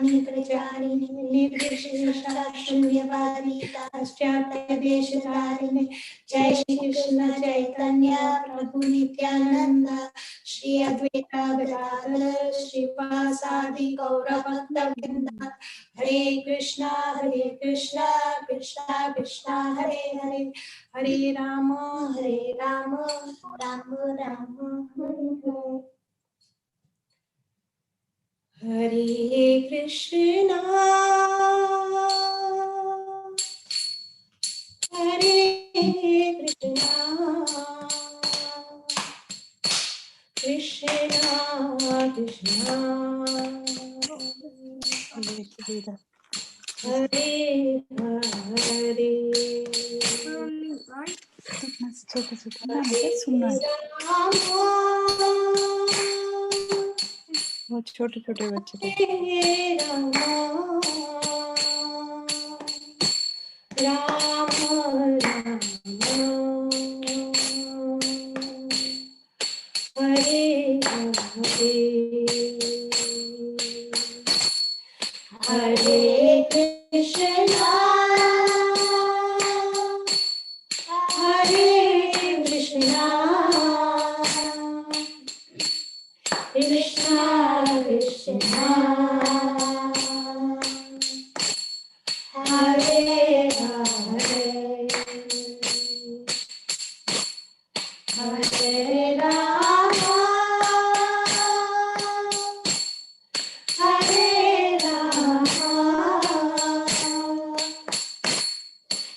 प्रचारिणे निर्विशेषा शून्यवादी पाश्चात्य देशधारिणे जय श्री कृष्ण चैतन्य प्रभु नित्यानंद श्री अद्वैता गदाधर श्रीवासादि गौरभक्तवृंद हरे कृष्णा कृष्णा कृष्णा हरे हरे हरे राम राम राम हरे हरे कृष्णा कृष्णा कृष्णा हरे हरे वो छोटे छोटे बच्चे राम राम हरे हरे हरे कृष्णा कृष्णा कृष्णा हरे हरे हरे राम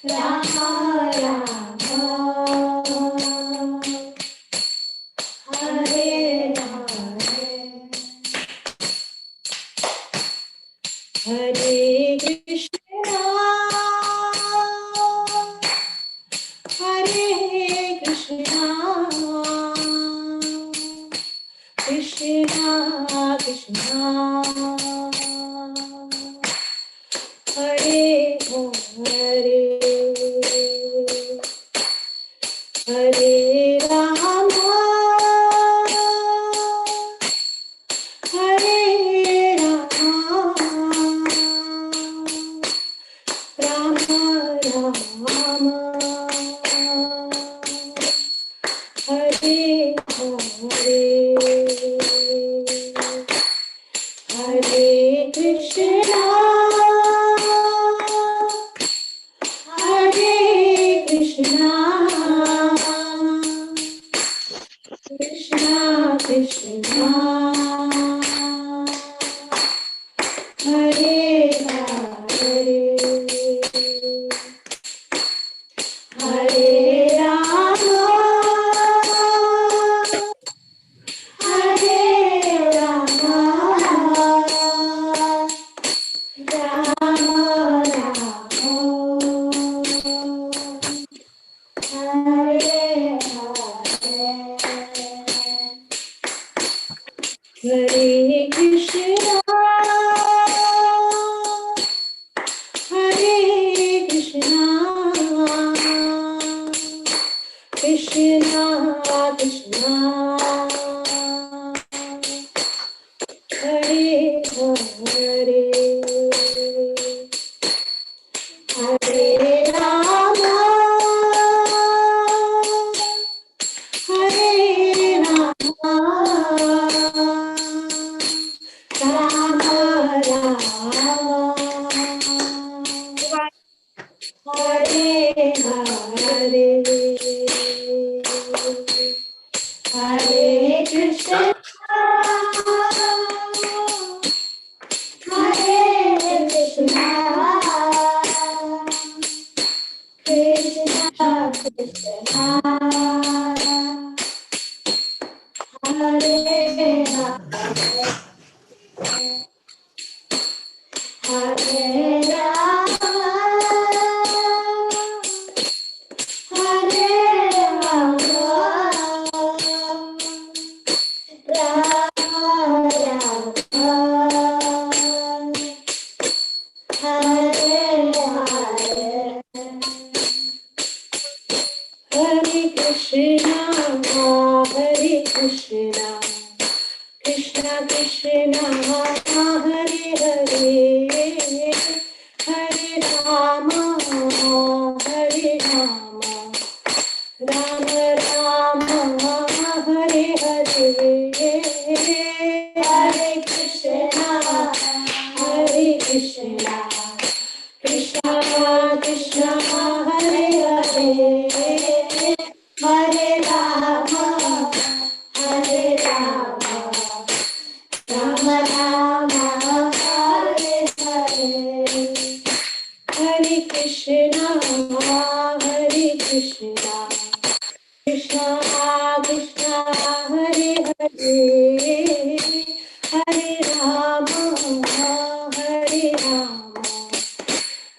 राम राम हरे हरे कृष्णा कृष्णा कृष्णा हरे हरे हरे राम राम राम हरे हरे हरे कृष्णा कृष्णा कृष्णा हरे हरे हरे राम हरे कृष्णा कृष्णा कृष्णा हरे हरे हरे राम राम हरे हरे हरे कृष्णा कृष्णा कृष्णा हरे हरे राम हरे Krishna Krishna Krishna Hare Hare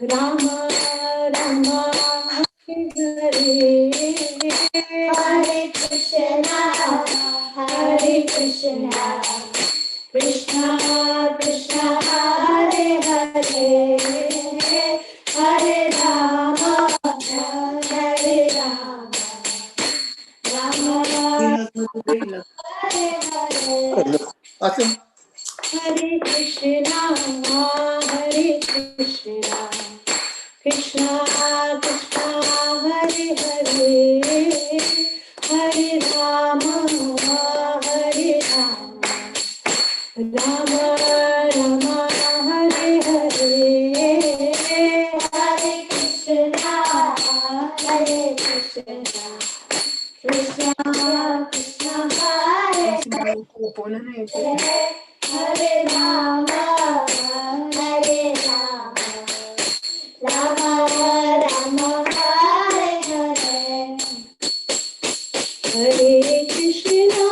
Rama Rama Hare Hare Krishna Hare Krishna Krishna Krishna Hare Hare Hare Rama Hare Rama Rama Hare Hare Awesome. Hare Krishna Hare Krishna Krishna Krishna Hare Hare Hare Rama Hare Rama Rama Rama Hare Hare Hare Krishna Hare Krishna Krishna Krishna Hare Hare Hare Rama Hare Rama Rama Rama Hare Hare Hare Krishna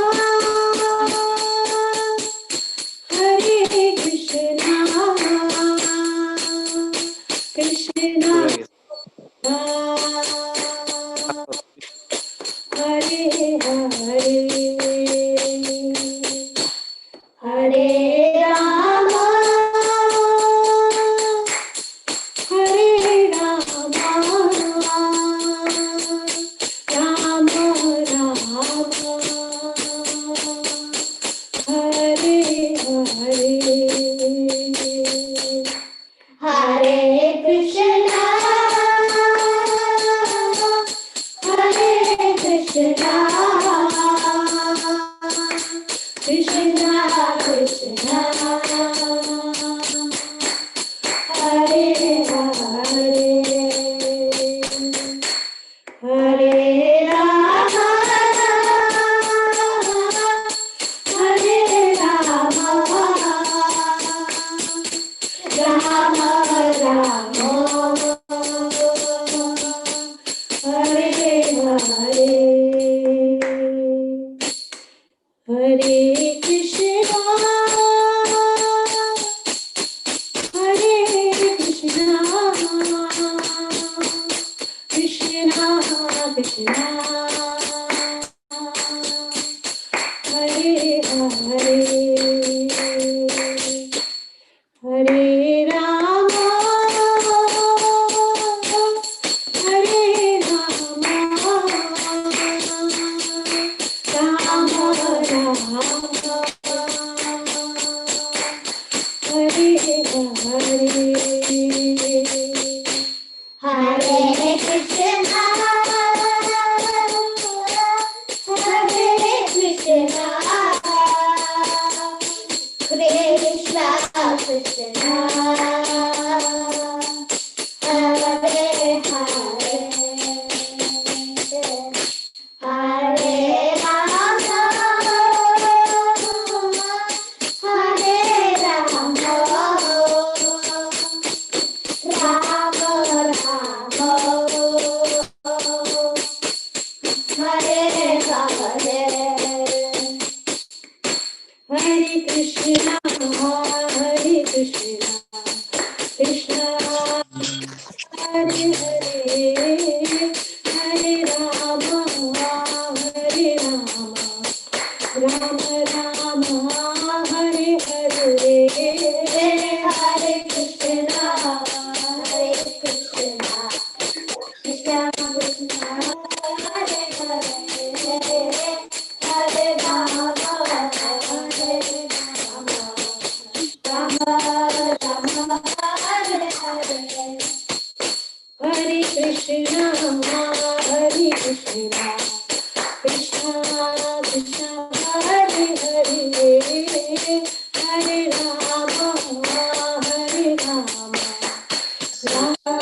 Hare Krishna Krishna Hare Hare Hare Rama Hare Rama Rama Rama Hare Hare Hare Krishna Hare Krishna Krishna Krishna Hare Hare Hare Rama Hare Rama Rama Rama Hare Hare Hare Krishna Hare Krishna Krishna Krishna Hare Hare Hare Rama Hare Rama Rama Rama Hare Hare Hare Krishna Hare Krishna Krishna Krishna Hare Hare Hare Rama Hare Rama Rama Rama Hare Hare Hare Krishna Hare Krishna Krishna Hare Hare Hare Rama Hare Rama Rama Rama Hare Hare Hare Krishna Hare Krishna Krishna Krishna Hare Hare Hare Rama Hare Rama Rama Rama Hare Hare Hare Krishna Hare Krishna Krishna Krishna Hare Hare Hare Rama Hare Rama Rama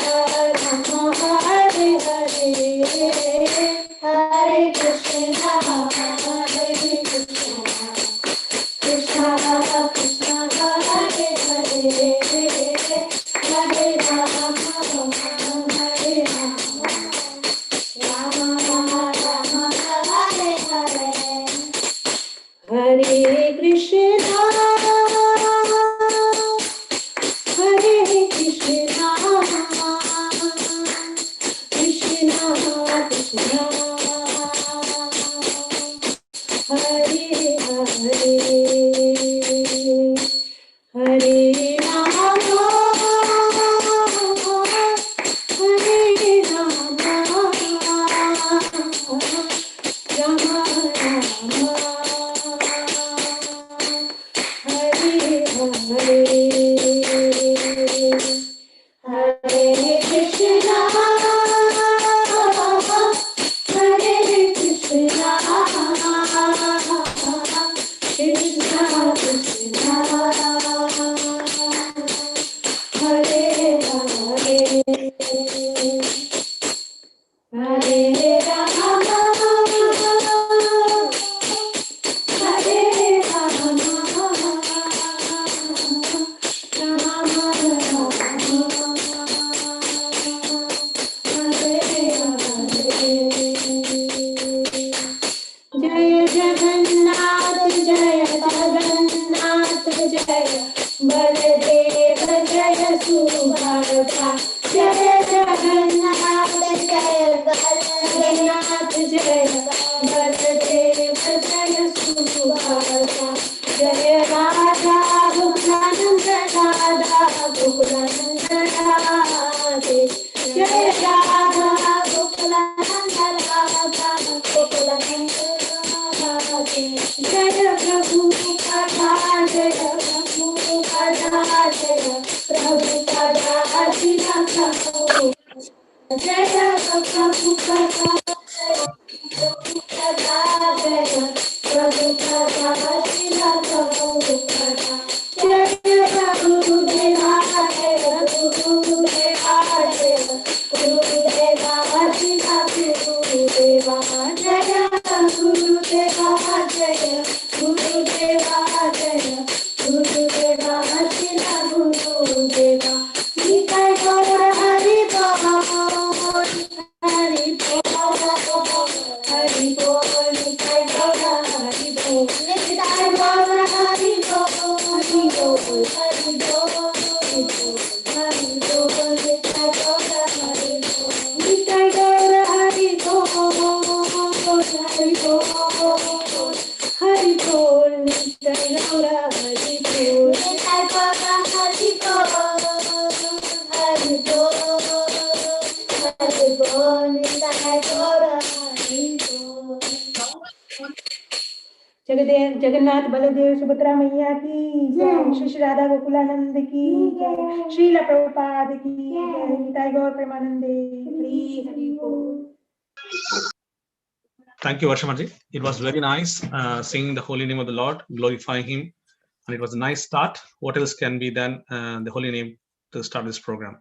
Rama Hare Hare Hare Krishna Hare Krishna Krishna Krishna Hare Hare Hare Rama Hare Rama Rama Rama Hare Hare Hare Krishna Hare Krishna जय जगन्नाथ जय जगन्नाथ जय बलदेव जय सुभद्रा जय जगन्नाथ जय बलदेव जय बलदेव जय सुभद्रा जय राधा गोकुलानंद राधा गोकुलानंद राधे जय राधा गोकुलानंद राधा गोकुलानंद जय प्रभु कथा जय प्रभु कथा जय प्रभु कथा शिवा प्रभु जय प्रभु कथा प्रभु कथा जय प्रभु कथा शिवा प्रभु कथा जय प्रभु देवा जय प्रभु देवा जय गुरुदेवा शिवा गुरुदेवा जय गुरुदेवा जय गुरुदेवा जय गुरुदेवा शिवा गुरुदेवा निताय गौर हरि बोल हरि बोल हरि बोल निताय गौर हरि बोल निताय गौर हरि बोल हरि बोल हरि बोल हरि बोल निताय गौर हरि बोल निताय गौर हरि बोल हरि बोल हरि बोल निताय गौर हरि बोल निताय गौर हरि बोल हरि बोल निताय गौर हरि बोल। जगन्नाथ बलदेव सुभद्रा मैया की जय, श्री श्री राधा गोकुलानंद की जय, श्रील प्रभुपाद की जय, निताय गौर प्रेमानंदे हरि हरि बोल। Thank you, Varshamati. It was very nice singing the holy name of the Lord, glorifying Him, and it was a nice start. What else can be done? The holy name to start this program.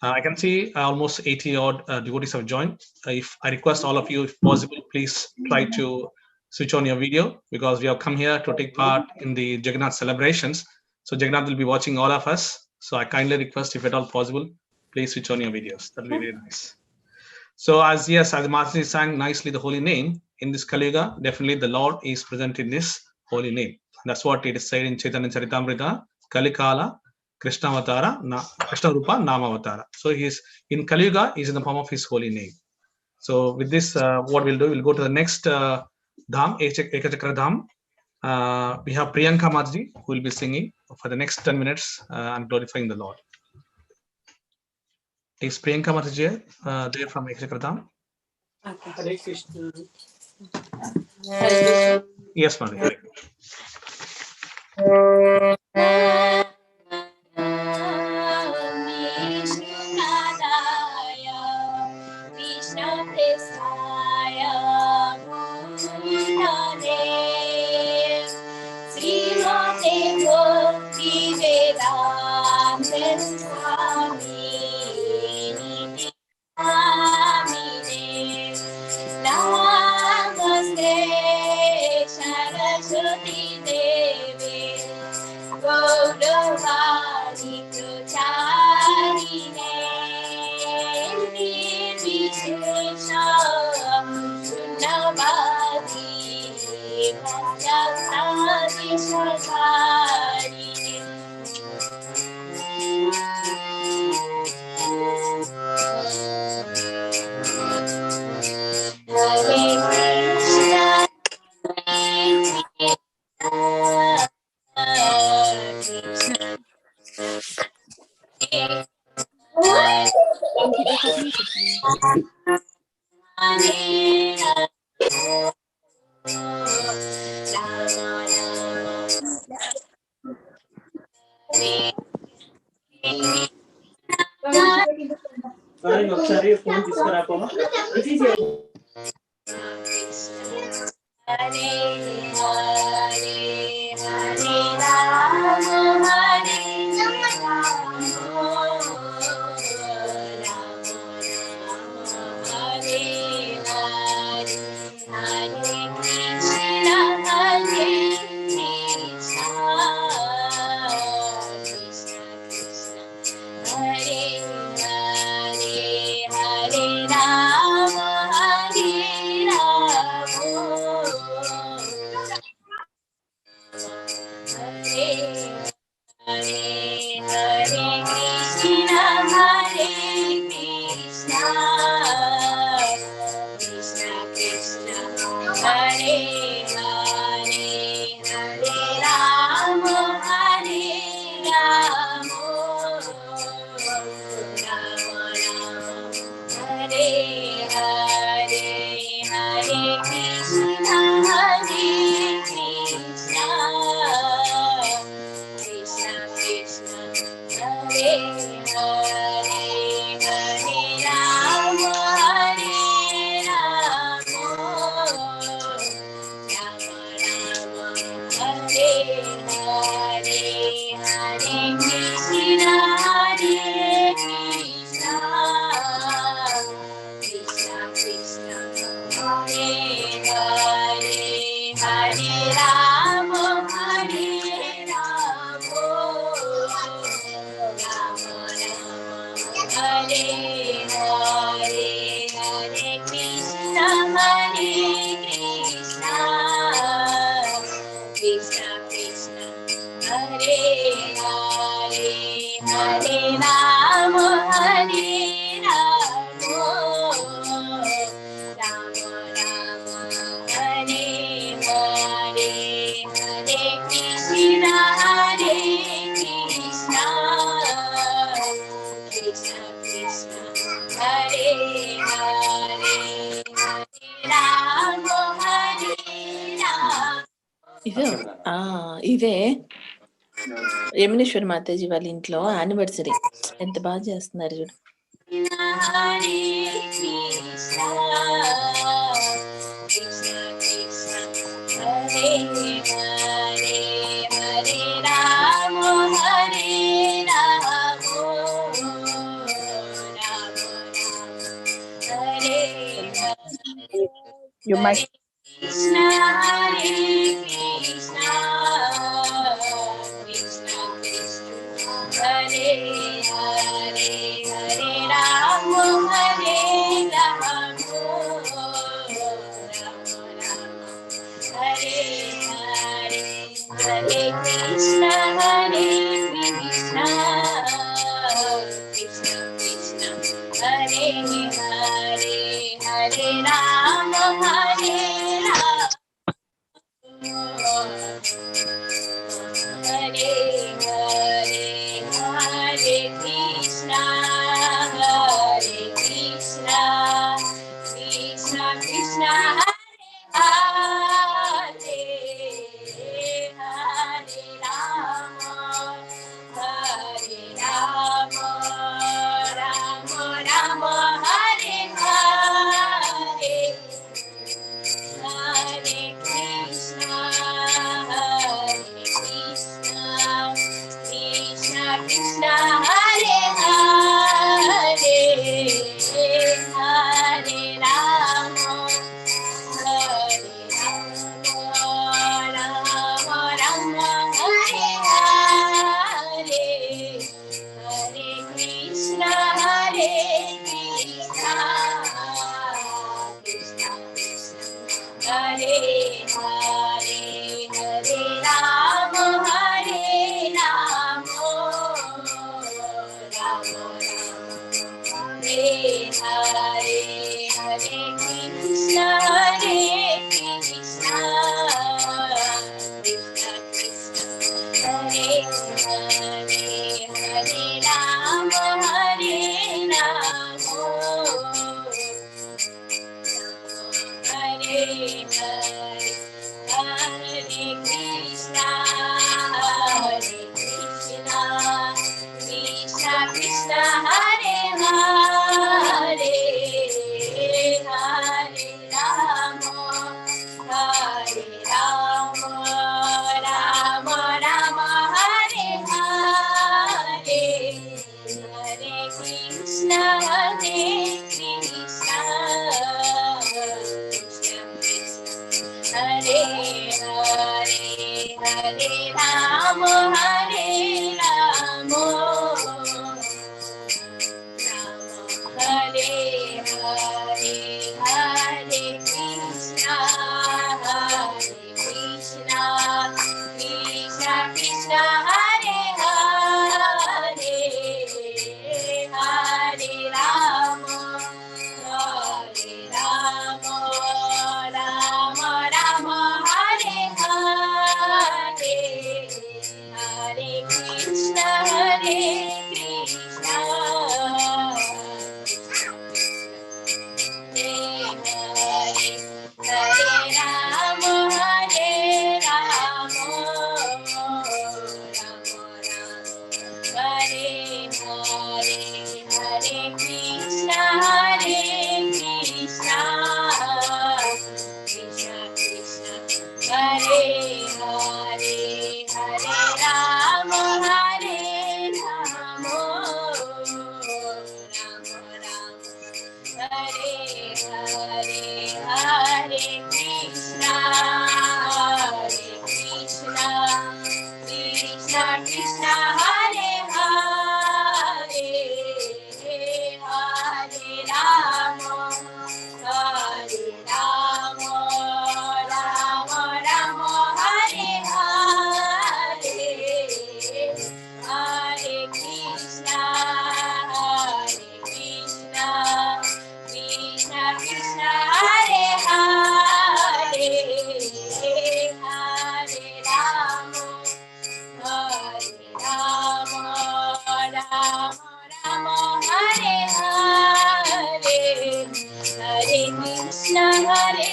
I can see almost 80 odd devotees have joined. If I request all of you, if possible, please try to switch on your video because we have come here to take part in the Jagannath celebrations. So Jagannath will be watching all of us. So I kindly request, if at all possible, please switch on your videos. That will be very nice. So as Master sang nicely the holy name, in this Kali Yuga, definitely the Lord is present in this holy name. That's what it is said in Chaitanya Charitamrita, Kalikala, Krishna Avatara, Krishna Rupa, Nama Avatara. So he is in Kali Yuga, he is in the form of his holy name. So with this, what we'll do, we'll go to the next Dham, Ekachakra Dham. We have Priyanka Madji, who will be singing for the next 10 minutes and glorifying the Lord. Is Priyanka Madji there from Ekachakra Dham? Hare Krishna. Yes, Madhi. Hare Namaste Saraswati Devi Gauravani Pracharine Nirvishesha Sunnavadi Bhaktavadi Sadharine Hare Krishna వారిని ఒకసారి phone తీసుకురాపో. Hare Hare Hare Rama Hare Rama Hare Hare Hare Krishna Hare Krishna Krishna Krishna Hare Hare Hare Rama Hare Rama Hare Hare Hare Krishna Hare Krishna Krishna Krishna Hare Hare Hare Rama Hare Rama Rama Rama Hare Hare Hare Krishna Hare Krishna Krishna Krishna Hare Hare Hare Rama Hare Rama Rama Rama Hare Hare Hare Krishna Hare Krishna Krishna Krishna Hare Hare Hare Rama Hare Rama Rama Rama Hare Hare Hare Krishna Hare Krishna Krishna Krishna Hare Hare Hare Rama Hare Rama Rama Rama Hare Hare Hare Krishna Hare Krishna Krishna Krishna Hare Hare Hare Rama Hare Rama ఇదే యమునేశ్వరి మాతాజీ వాళ్ళ ఇంట్లో anniversary ఎంత బాగా చేస్తున్నారు చూడు. Hare Krishna Krishna Krishna Hare Hare Hare Rama Hare Rama Rama Hare Hare You might Krishna Hare Krishna Krishna Krishna Hare Hare Hare Rama Hare Rama Hare Hare Hare Krishna Hare Krishna Krishna Krishna Hare Hare Hare Rama Hare Rama Hare Hare Hare Krishna Krishna Krishna Hare Hare Rama Rama Rama Hare Hare Hare Krishna Krishna Krishna Hare Hare Hare Rama Rama Rama Hare Hare Hare Krishna Hare Krishna Krishna Krishna Hare Hare Hare Rama Hare Rama Rama Hare Hare Hare Krishna Hare Krishna Krishna Krishna Hare Hare Hare Rama Hare Rama Hare Hare Hare Krishna Krishna Rama, Hare Hare, Hare Krishna, Hare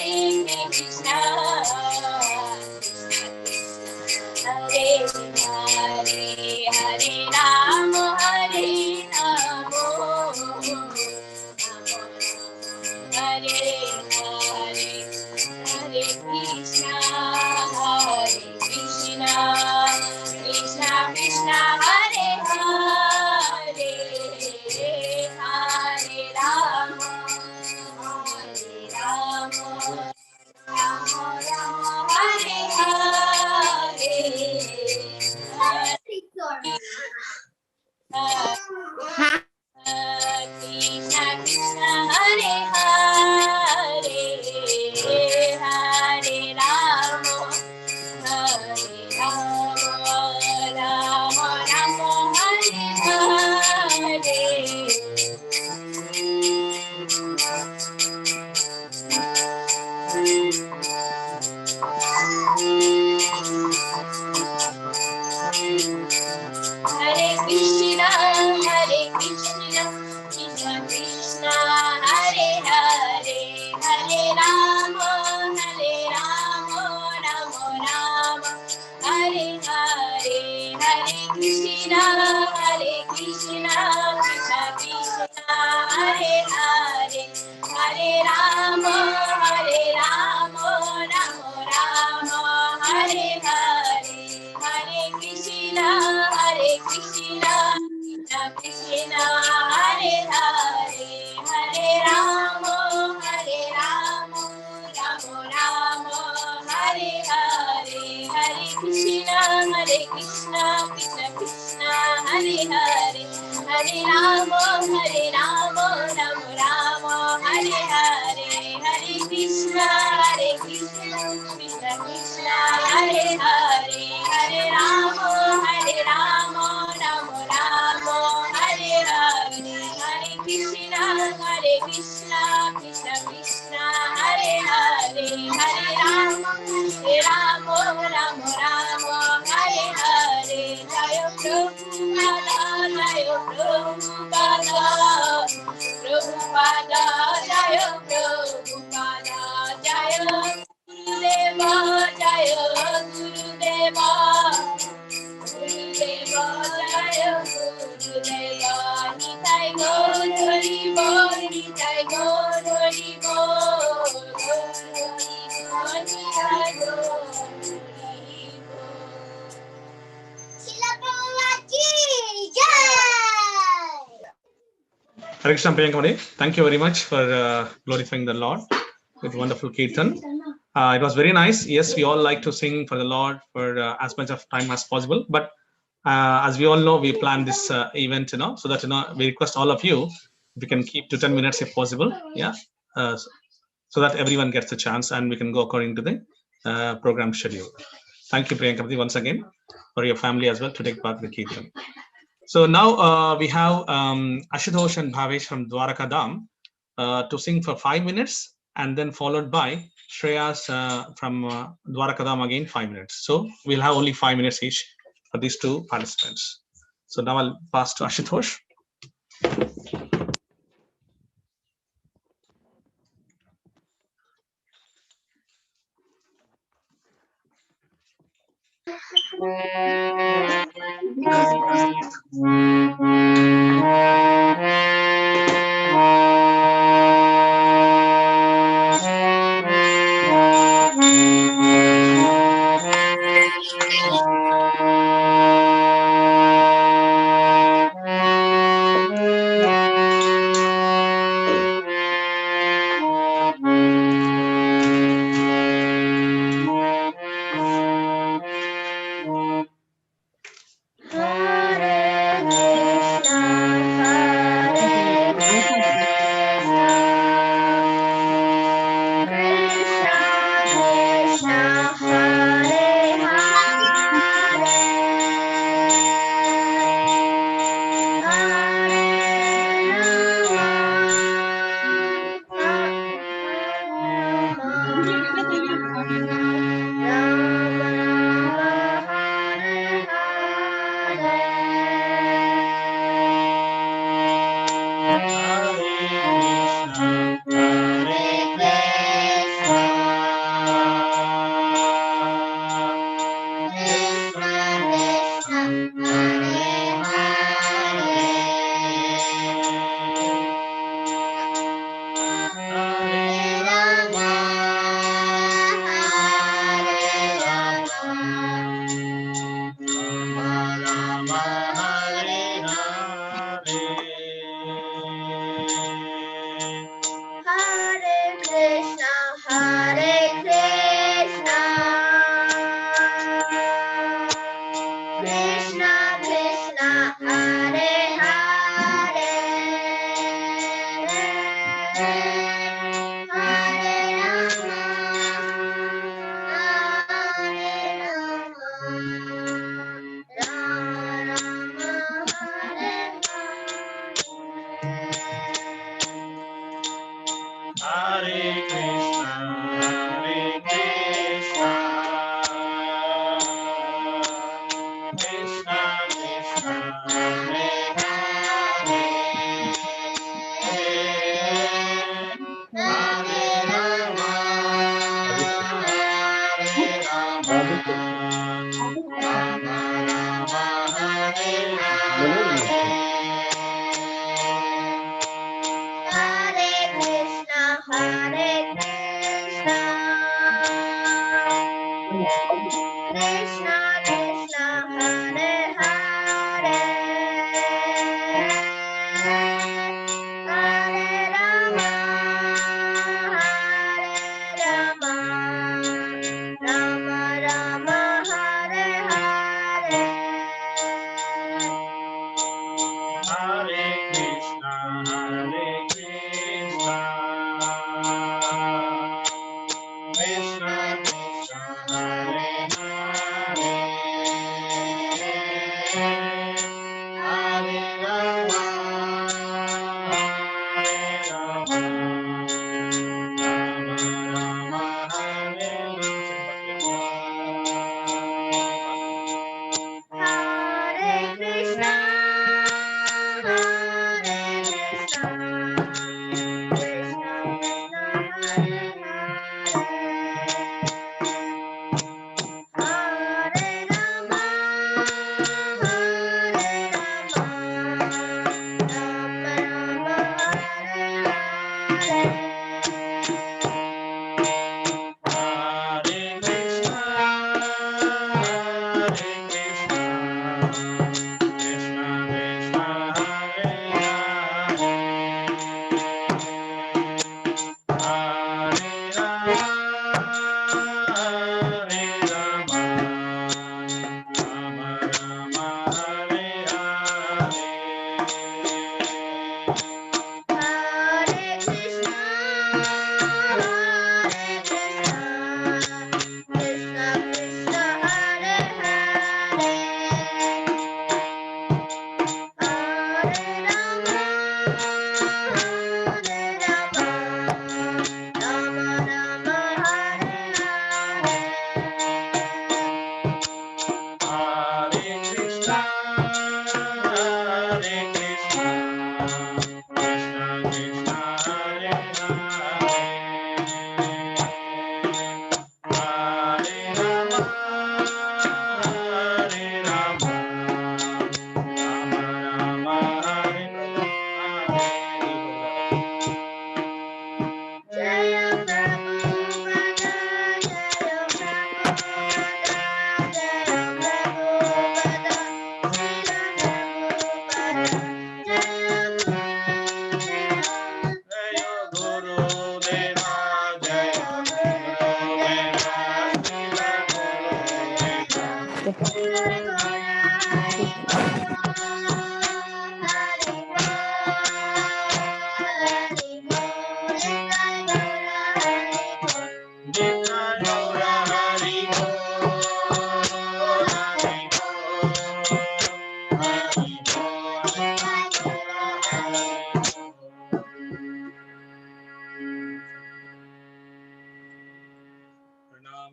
Krishna, Hare Hare, Hare Rama, Hare Rama, Hare Hare, Hare Krishna, Krishna Krishna, Hare Hare, Hare Rama, Rama Rama, Hare Hare, Krishna Krishna, Hare Hare, Hare Rama, Hare Rama, Rama Rama, Hare Hare. Hare Krishna, Krishna Krishna, Hare Hare, Hare Rama, Rama Rama, Hare Hare, Hare Krishna, Krishna Krishna, Hare Hare, Hare Rama, Rama Rama, Hare Hare, Hare Krishna, Krishna Krishna, Hare Hare, Hare Rama, Rama Rama, Hare Hare, Hare Krishna, Krishna Krishna, Hare Hare, Hare Rama, Rama Rama, Hare Hare, Hare Krishna, Krishna Krishna, Hare Hare, Hare Rama, Rama Rama, Hare Hare, Hare Krishna, Krishna Krishna, Hare Hare, Hare Rama, Rama, Hare Hare, Jaya Prabhupada, Jaya Prabhupada, Prabhupada, Jaya Prabhupada, Jaya Gurudeva, Jaya Gurudeva, Gurudeva, Jaya Gurudeva, Nitai Gaur Hari Bol, Nitai Gaur Hari Bol, Nitai Gaur Hari Bol. Srila Prabhupada ki jai. Hare Krishna, Priyankamani. Thank you very much for glorifying the Lord with wonderful kirtan. It was very nice. Yes, we all like to sing for the Lord for as much of time as possible. But as we all know, we planned this event, so that we request all of you if you can keep to 10 minutes if possible. Yeah, so that everyone gets a chance and we can go according to the program schedule. Thank you, Priyankamani, once again for your family as well to take part in the kirtan. So now we have Ashutosh and Bhavesh from Dwaraka Dham to sing for 5 minutes, and then followed by Shreyas from Dwaraka Dham again 5 minutes. So we'll have only 5 minutes each for these two participants. So now I'll pass to Ashutosh. Hare Krishna,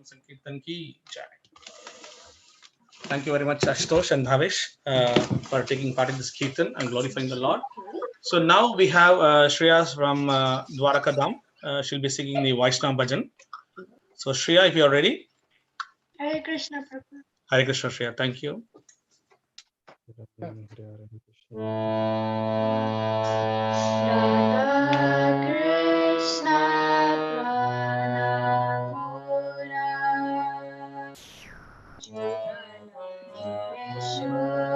Sankirtan ki jai. Thank you very much, Ashutosh and Bhavesh, for taking part in this Kirtan and glorifying the Lord. So now we have Shreyas from Dwaraka Dham. She'll be singing the Vaishnava Bhajan. So Shreya, if you are ready. Hare Krishna Prabhu. Hare Krishna, Shreya. Thank you. Radha Krishna Pranamura Shura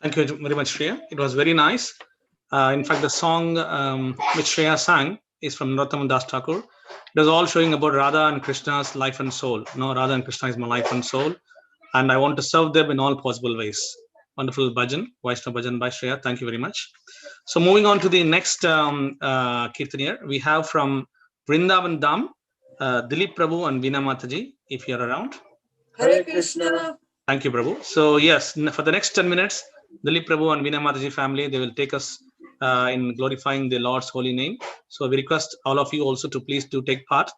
Thank you very much, Shreya. It was very nice. In fact, the song which Shreya sang is from Narottam Das Thakur. It was all showing about Radha and Krishna's life and soul. No, Radha and Krishna is my life and soul, and I want to serve them in all possible ways. Wonderful bhajan, Vaishnava bhajan by Shreya. Thank you very much. So moving on to the next Kirtanier, we have from Vrindavan Dham, Dilip Prabhu and Veena Mataji, if you're around. Hare Krishna. Thank you, Prabhu. So yes, for the next 10 minutes, Dilip Prabhu and Veena Mataji family, they will take us in glorifying the Lord's holy name. So we request all of you also to please do take part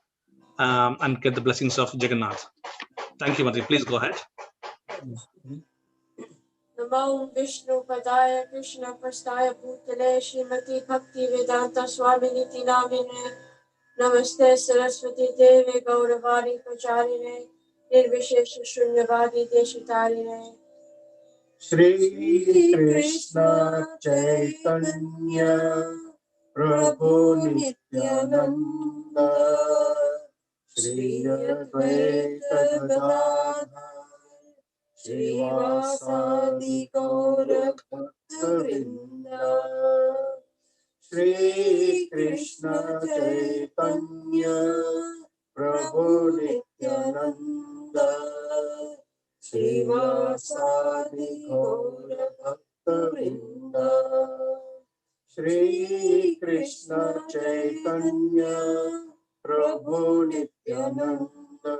and get the blessings of Jagannath. Thank you, Mataji. Please go ahead. Namo Vishnu Padaya Krishna Prastaya Bhutale Srimati Bhakti Vedanta Swaminiti Namine Namaste Saraswati Devi Gauravari Pacharine Nirvishesha Shunyavadi Deshitarine Shri Krishna Chaitanya Prabhu Nityananda Shri Advaita Gadadhar Srivasadi Gaura Bhakta Shri Krishna Chaitanya Prabhu Nityananda Srivasadi Gaura Bhakta Shri Krishna Chaitanya Prabhu Nityananda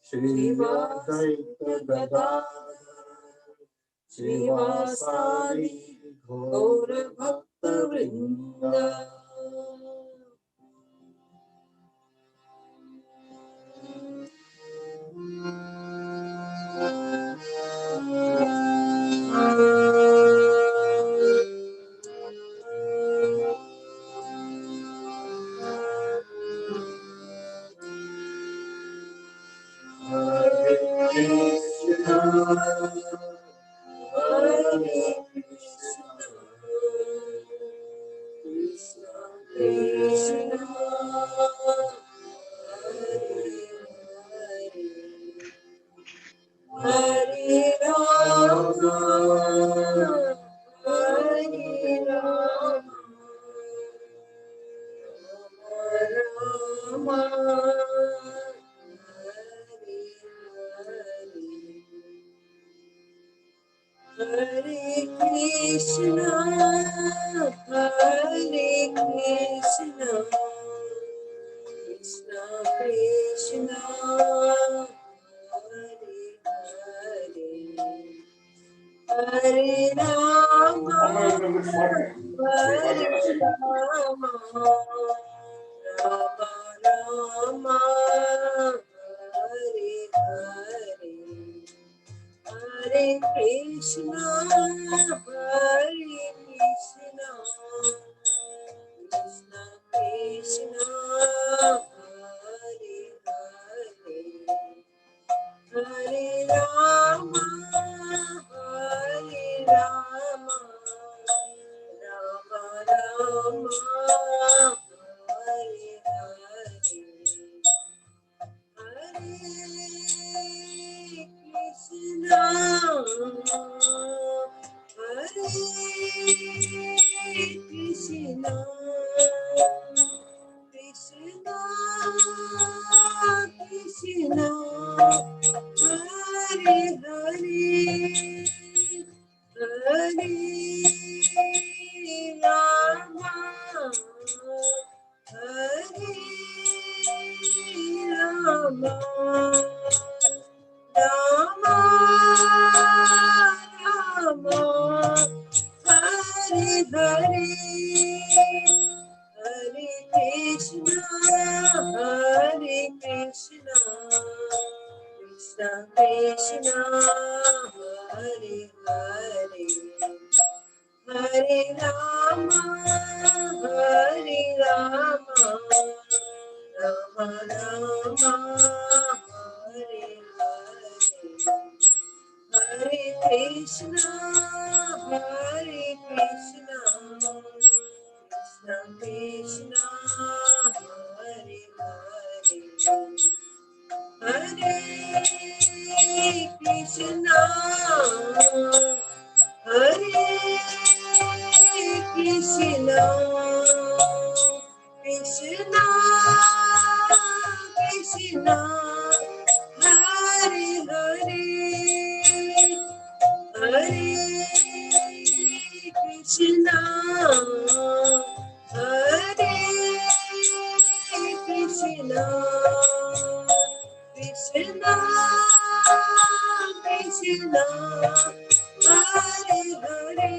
Shri Advaita Gadadhar Srivasadi Gaura Bhakta Vrinda. Krishna Krishna, Hare Hare, Hare Rama, Hare Rama, Rama Rama, Hare Hare, Hare Krishna, Hare Krishna, Krishna Krishna, Hare Hare, Hare Krishna, Hare Krishna, Krishna Krishna, Hare Hare, Hare Krishna, Hare Krishna, Krishna Krishna, Hare Hare,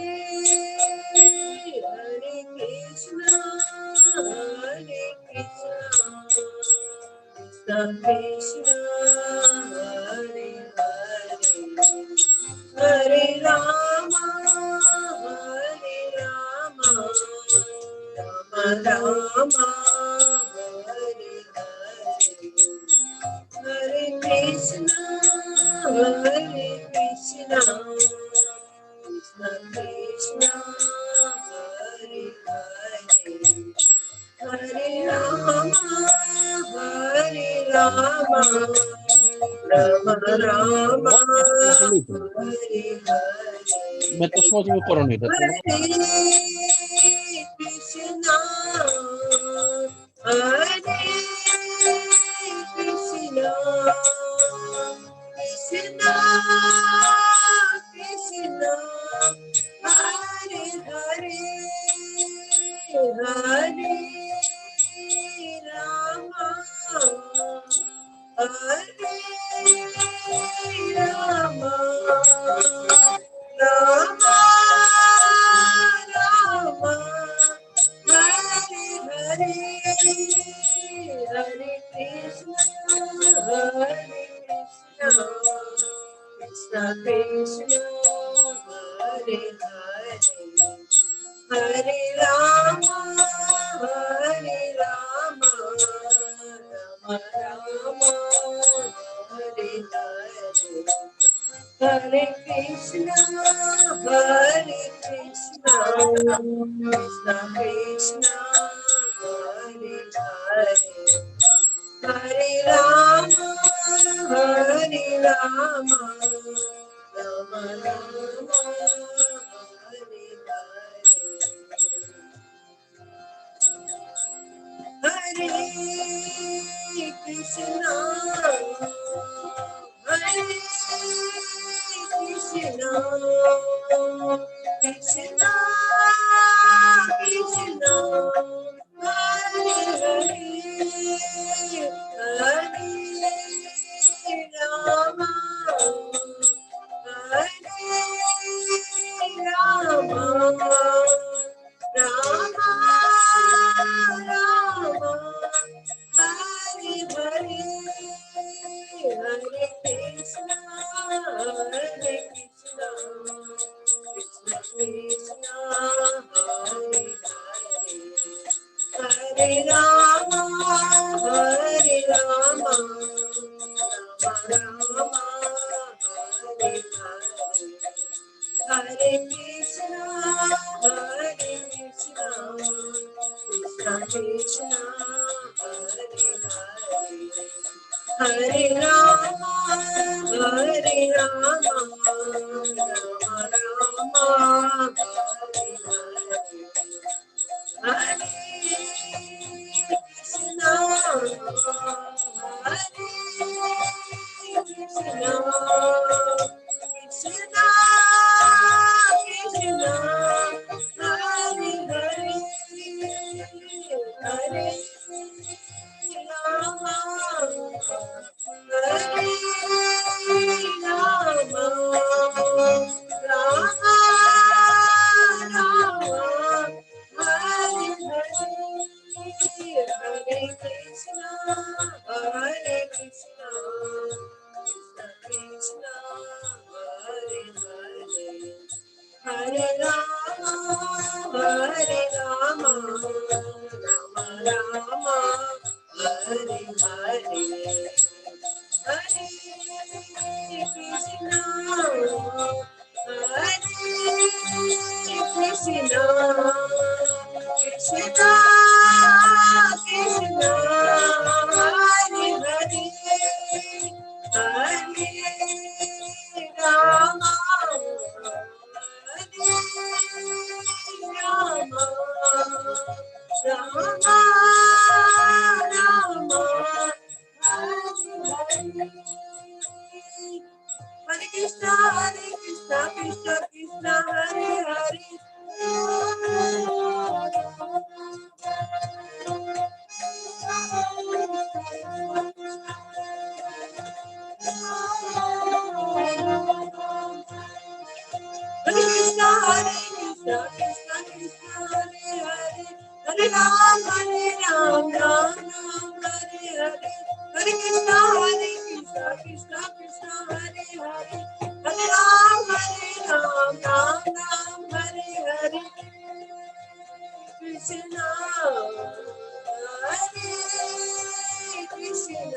Hare Krishna, Hare Krishna, Krishna Krishna, Hare Hare, Hare Rama, Hare Rama, Rama Rama, Hare Hare, Hare Krishna, Hare Krishna, Krishna Krishna, Hare Hare, Hare Rama, Hare Rama, Rama Rama, Hare Hare, Metto solo come coronita. Hare Krishna, Hare Krishna, Krishna Krishna, Hare Hare, Hare Rama, Hare Rama, Rama Rama, Hare Hare, Hare Krishna, Hare Krishna, Krishna Krishna, Hare Hare, Hare Rama, Hare Rama, Rama Rama, Hare Hare, Hare Krishna, Hare Krishna, Krishna Krishna, Hare Hare, Hare Rama, Hare Rama, Rama Rama, Hare Hare, Hare Krishna, Hare Krishna, Krishna Krishna, Hare Hare, Hare Rama, Hare Rama, Rama Rama, Hare Hare, Hare Krishna, Hare Krishna, Krishna Krishna, Hare Hare, Hare Rama, Hare Rama, Rama Rama, Hare Hare, Hare Krishna, Hare Krishna, Krishna Krishna, Hare Hare, Hare Rama, Hare Rama, Rama Rama, Hare Hare, Hare Krishna, Hare Krishna, Krishna Krishna, Hare Hare, Hare Rama, Hare Rama, Rama Rama, Hare Hare, Hare Krishna, Hare Krishna, Krishna Hare Rama, Rama Rama, Hare Hare, Hare Krishna, Hare Krishna, Krishna Krishna, Hare Hare, Hare Rama, Hare Rama, Rama Rama, Hare Hare. Hare Krishna, Krishna Krishna, Hare Hare. Hare Krishna, Krishna Krishna, Hare Hare. Hare Ram, Ram Ram, Hare Hare. Hare Krishna, Krishna Krishna, Hare Hare. Hare Ram, Ram Ram, Hare Hare. Krishna, Hare Krishna, Krishna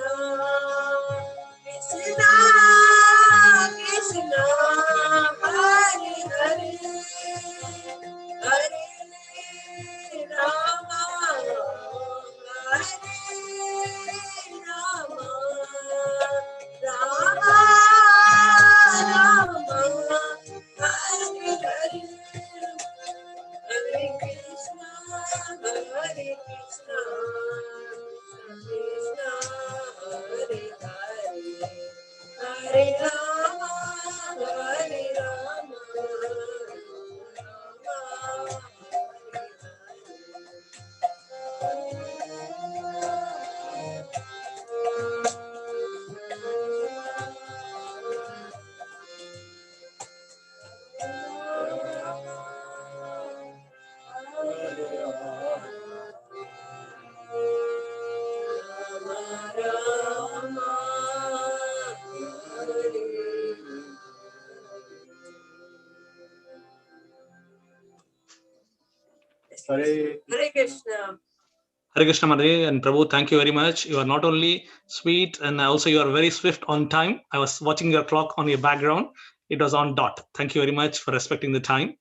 Krishna, Hare Hare, Hare Rama, Hare Rama, Rama Rama, Hare Hare. Hare Krishna, Hare Krishna, Krishna Hare Hare, Hare Rama, Hare Rama, Rama Hare Krishna. Hare Krishna Madre and Prabhu, thank you very much. You are not only sweet and also you are very swift on time. I was watching your clock on your background. It was on dot. Thank you very much for respecting the time.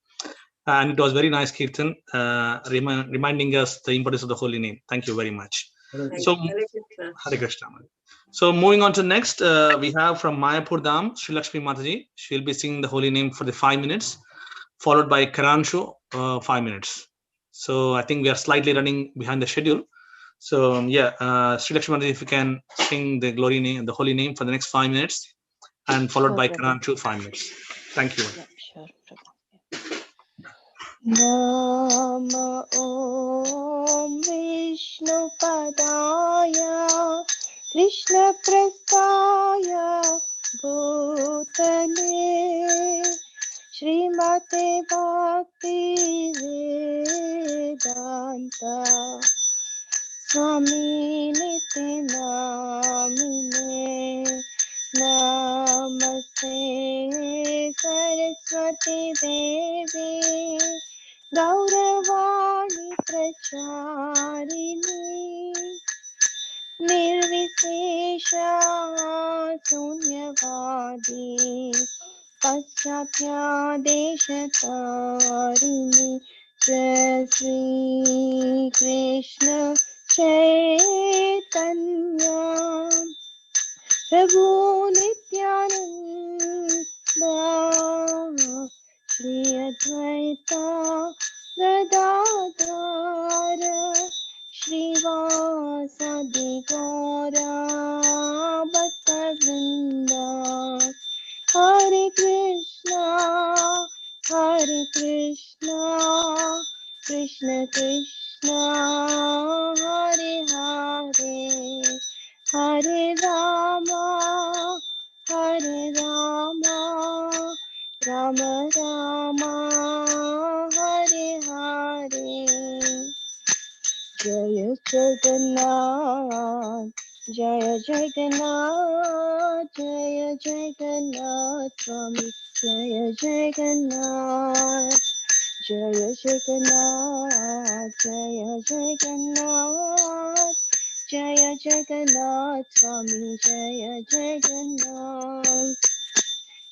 And it was very nice, Kirtan, reminding us the importance of the holy name. Thank you very much. So, Hare Krishna. Hare Krishna. So, moving on to next, we have from Mayapur Dham, Sri Lakshmi Mataji. She will be singing the holy name for the 5 minutes, followed by Karanshu, 5 minutes. So, I think we are slightly running behind the schedule. So, Sri Lakshmi Mataji, if you can sing the glory name, the holy name for the next 5 minutes, and followed Sure, by Prabhu. Karanshu, 5 minutes. Thank you. Yeah, sure, Prabhu. Nama Om Vishnu Padaya Krishna Prastaya Bhutale Srimate Bhakti Vedanta Swami Niti Namine Namaste Saraswati Devi Gauravani Pracharini Nirvishesha Sunyavadi Paschatya Deshatarini Jai Shri Krishna Chaitanya Prabhu Nityananda Shri Advaita Gadadhara Shrivasadi Gaura Bhaktavrinda Hare Krishna Krishna Krishna Hare Hare Hare Rama Rama Rama Hare Hare Jaya Jagannath Jaya Jagannath Jaya Jagannath Swami Jaya Jagannath Jaya Jagannath, Jaya Jagannath, Jaya Jagannath, Swami Jaya Jagannath,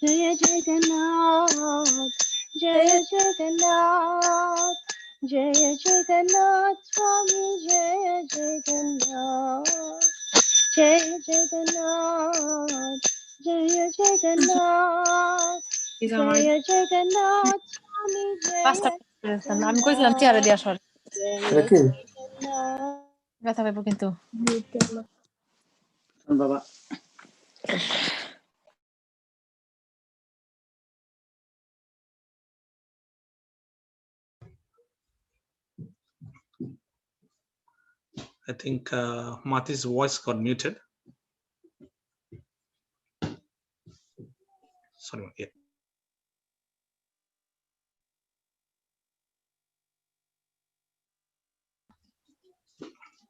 Jaya Jagannath, Jaya Jagannath, Jaya Jagannath, Swami Jaya Jagannath, Jaya Jagannath, Jaya Jagannath, Jaya Jagannath, Swami Jaya আমি কইছিলাম চেয়ারে দিয়া সর Jaya Jagannath. ব্যথা পাইবো কিন্তু বাবা I think Mati's voice got muted. Sorry. Yeah.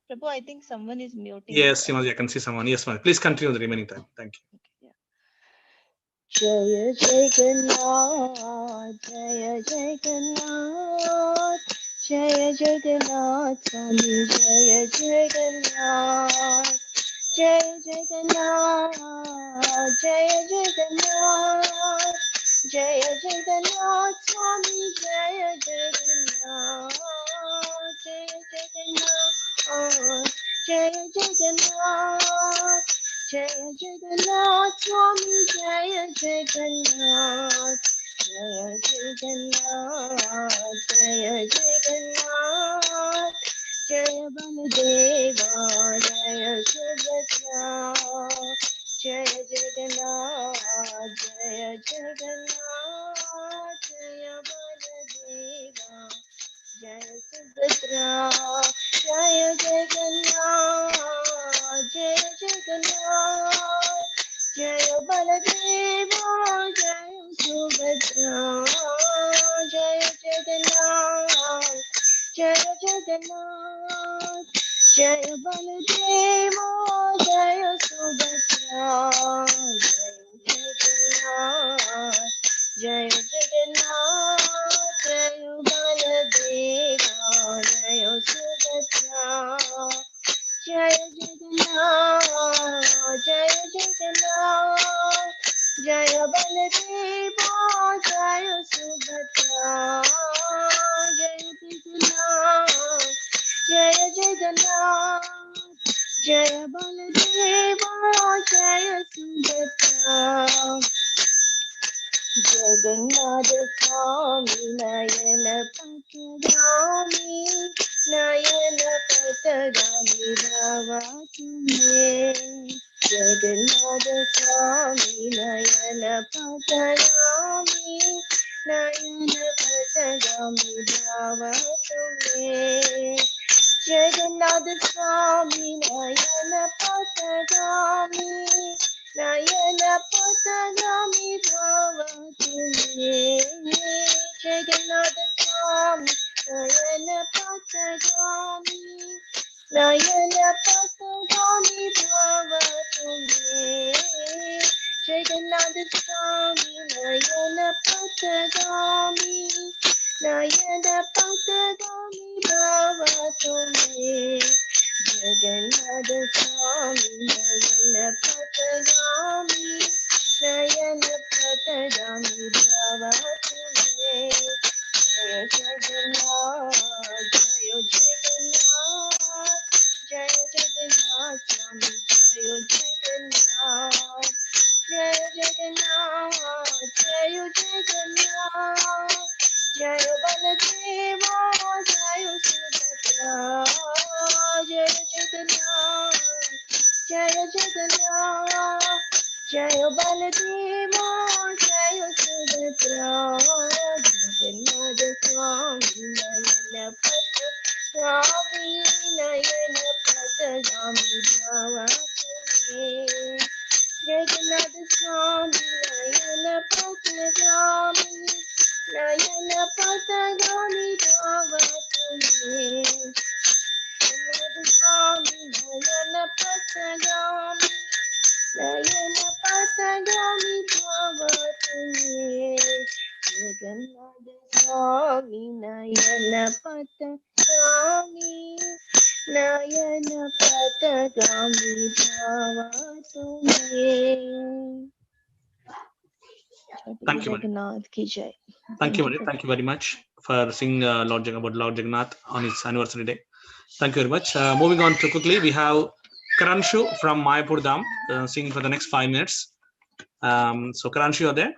Prabhu, I think someone is muting. Yes, I can see someone. Yes, Mati. Please continue the remaining time. Thank you. Jaya Jagannath, Jaya Jagannath, Jaya Jagannath, Swami Jaya Jagannath, Jaya Jagannath, Jaya Jagannath, Jaya Jagannath, Swami Jaya Jagannath, Jaya Jagannath, Jaya Jagannath. Jaya Jagannath, Swami Jaya Jagannath, Jaya Jagannath, Jaya Jagannath, Jaya Baladeva, Jaya Subhadra, Jaya Jagannath, Jaya Jagannath, Jaya Baladeva, Jaya Subhadra, Jaya Jagannath, Jaya Jagannath, Jaya Baladeva, Jaya Subhadra, Jaya Jagannath, Jaya Jagannath, Jaya Baladeva, Jaya Subhadra, Jaya Jagannath, Jaya Baladeva, Jaya Subhadra, Jaya Jagannath, Jaya Jagannath, Jaya Baladeva, Jaya Subhadra, Jaya Jagannath, Jaya Jagannath, Jaya Baladeva, Jaya Subhadra. Jagannath Swami Nayana Patagami, Nayana Patagami Bhava Tumhe. Jagannath Swami Nayana Patagami, Nayana Patagami Bhava Tumhe. Jagannath Swami Nayana Patagami, Nayana Patagami Bhava Tumhe. Jagannath Swami Nayana Patagami, Nayana Patagami Bhava Tumhe. Jagannath Swami Nayana Patagami, Nayana Patagami Bhava Tumhe. Jagannath Swami Nayana Patagami, Nayana Patagami Bhava Tumhe. Jaya Jagannath, Jaya Jagannath, Jaya Jagannath, Swami Jaya Jagannath, Jaya Jagannath, Jaya Jagannath, Jaya Baladeva, Jaya Subhadra, Jaya Jagannath, Jaya Jagannath, Jaya Baladeva, Jaya Subhadra, Jagannath Swami Nayana Patagami, Nayana Patagami Bhava Tumhe. Jagannath Swami Nayana Patagami, Nayana Patagami Bhava Tumhe. Jagannath Swami Nayana Patagami, Nayana Patagami Bhava Tumhe. Jagannath स्वामी नयन पतगामी नयन पतगामी भावा तुम्हें। Thank you, Mani. Jagannath की जय। Thank you, Mani. Thank you very much for singing about Lord Jagannath on his anniversary day. Thank you very much. Moving on to quickly, we have Karanshu from Mayapur Dham singing for the next 5 minutes. So Karanshu, you are there?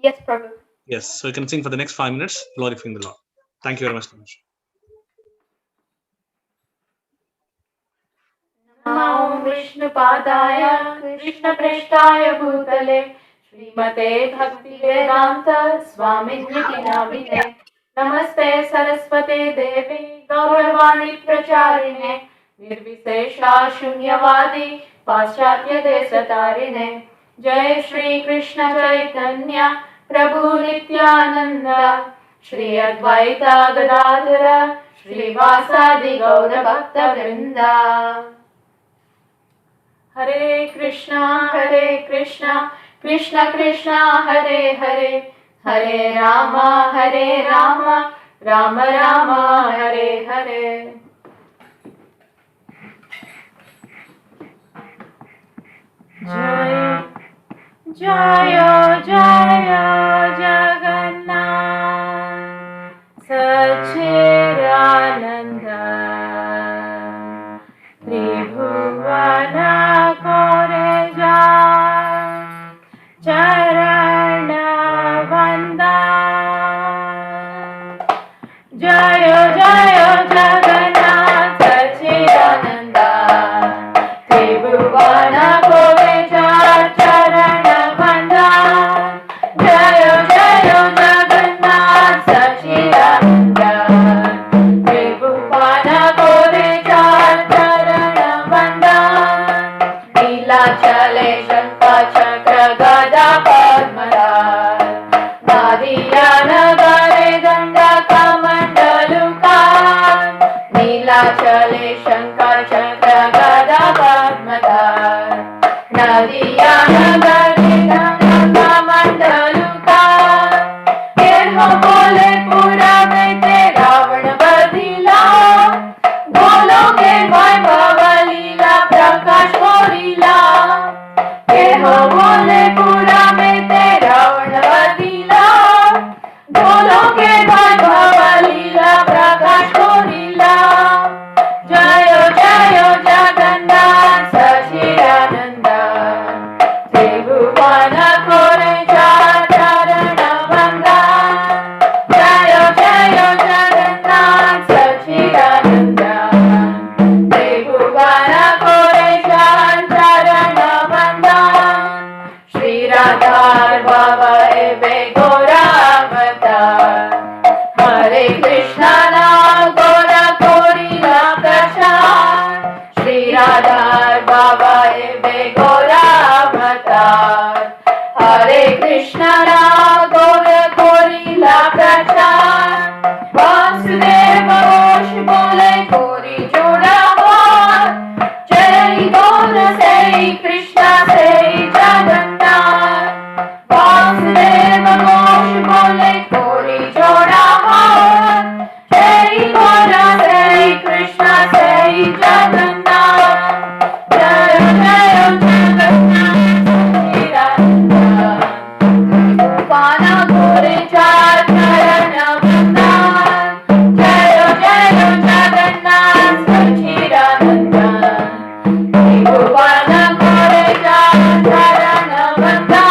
Yes, Prabhu. Yes. So you can sing for the next 5 minutes, glorifying the Lord. Thank you very much, Karanshu. नमो विष्णुपादाय कृष्णप्रेष्ठाय भूतले श्रीमते भक्तिवेदान्त स्वामिन्निति नामिने। नमस्ते सरस्वते देवे गौरवाणी प्रचारिणे निर्विशेषा शून्यवादी पाश्चात्य देशतारिणे। जय श्री कृष्ण चैतन्य प्रभु नित्यानंद श्री अद्वैत गदाधर श्रीवासादि गौर भक्त वृंदा। हरे कृष्णा कृष्ण कृष्ण हरे हरे हरे राम राम राम हरे हरे। जय जय जय जगन्नाथ सच्चिदानंद त्रिभुवन कोरे जा चरण वंदा। जय जय जगन्नाथ सच्चिदानंद त्रिभुवन कोरे जा चरण वंदा। जय जय जगन्नाथ सच्चिदानंद त्रिभुवन कोरे जा चरण वंदा। नीलाचले शंख चक्र गदा पद्मराग नादिया नगरे दंडा कमंडलुकार। नीलाचले शंख चक्र गदा पद्मराग नादिया नगरे दंडा कमंडलुकार। हो बोले पूरा में ते रावण बधिला बोलो के वैभव लीला प्रकाश मोरीला। हो बोले पूरा में ते रावण बधिला बोलो के वैभव लीला प्रकाश मोरीला। जय जय जगन्नाथ सच्चिदानंद त्रिभुवन कोरे जा चरण वंदा। जय जय जगन्नाथ सच्चिदानंद त्रिभुवन कोरे जा चरण वंदा। श्री राधा बाबा एवे गौरावतार हरे कृष्णा नाम गौरा कोरिला प्रचार। श्री राधा बाबा एवे गौरावतार हरे कृष्णा नाम गौरा कोरिला प्रचार। वासुदेव घोष बोले कोरी जोड़ा हाथ जय गौर से कृष्णा से जगन्नाथ। वासुदेव घोष बोले कोरी जोड़ा हाथ जय गौर से कृष्णा से जगन्नाथ। जय जय जगन्नाथ पाना घोरे चार चरण वंदा। जय जय जगन्नाथ सच्चिदानंद त्रिभुवन घोरे चार चरण वंदा।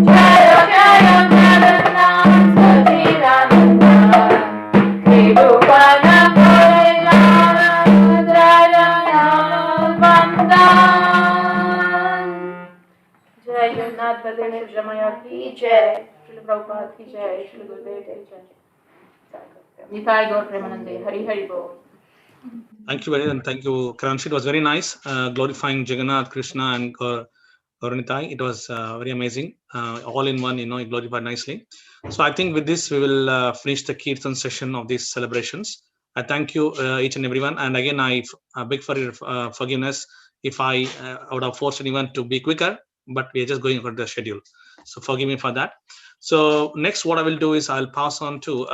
जय जय जगन्नाथ सच्चिदानंद त्रिभुवन घोरे चार चरण वंदा। जय जगन्नाथ बलदेव रमया की जय। श्री प्रभुपाद की जय। श्री गुरुदेव की जय। निताय गौर प्रेमानंदे हरि हरि बोल। Thank you very much, and thank you, Karanshu. It was very nice, glorifying Jagannath, Krishna, and Gauranitai. It was very amazing, all in one. It glorified nicely. So I think with this we will finish the Kirtan session of these celebrations. I thank you each and everyone, and again I beg for your forgiveness if I would have forced anyone to be quicker. but we are just going according to the schedule. So forgive me for that. So next, what I will do is I'll pass on to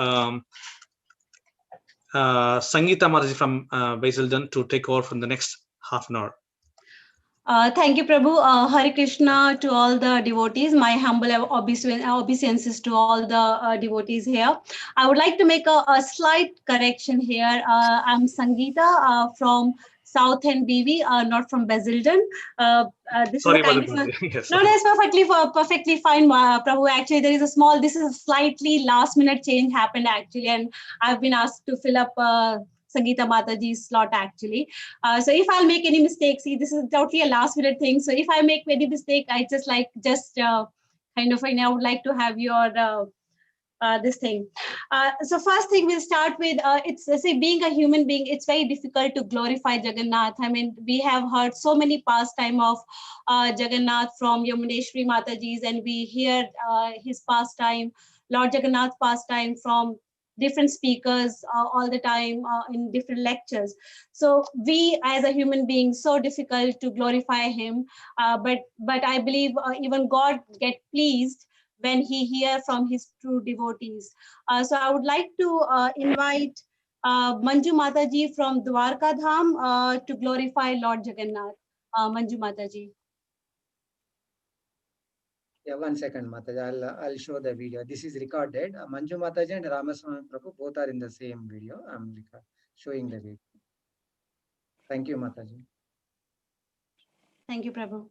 Sangeeta Mataji from Basildon to take over from the next half an hour. Thank you, Prabhu. Hare Krishna to all the devotees. My humble obeisances to all the devotees here. I would like to make a slight correction here. I'm Sangeeta from South End BV, not from Basildon. This Sorry is a about kind of that. Yes, no, it's perfectly fine, Prabhu. Actually, this is a slightly last minute change happened actually, and I've been asked to fill up Sangeeta Mataji's slot actually. So if I'll make any mistakes, see, this is totally a last minute thing. So if I make any mistake, I kind of, I would like to have your this thing. So first thing we'll start with, being a human being, it's very difficult to glorify Jagannath. I mean, we have heard so many pastime of Jagannath from Yamuneshwari Mataji's, and we hear his pastime, Lord Jagannath pastime from different speakers all the time in different lectures. So we as a human being, so difficult to glorify him, but I believe even God get pleased when he hear from his true devotees. So I would like to invite Manju Mataji from Dwarka Dham to glorify Lord Jagannath. Manju Mataji. Yeah, 1 second, Mataji. I'll show the video. This is recorded. Manju Mataji and Ramaswamy Prabhu both are in the same video. I'm showing the video. Thank you, Mataji. Thank you, Prabhu.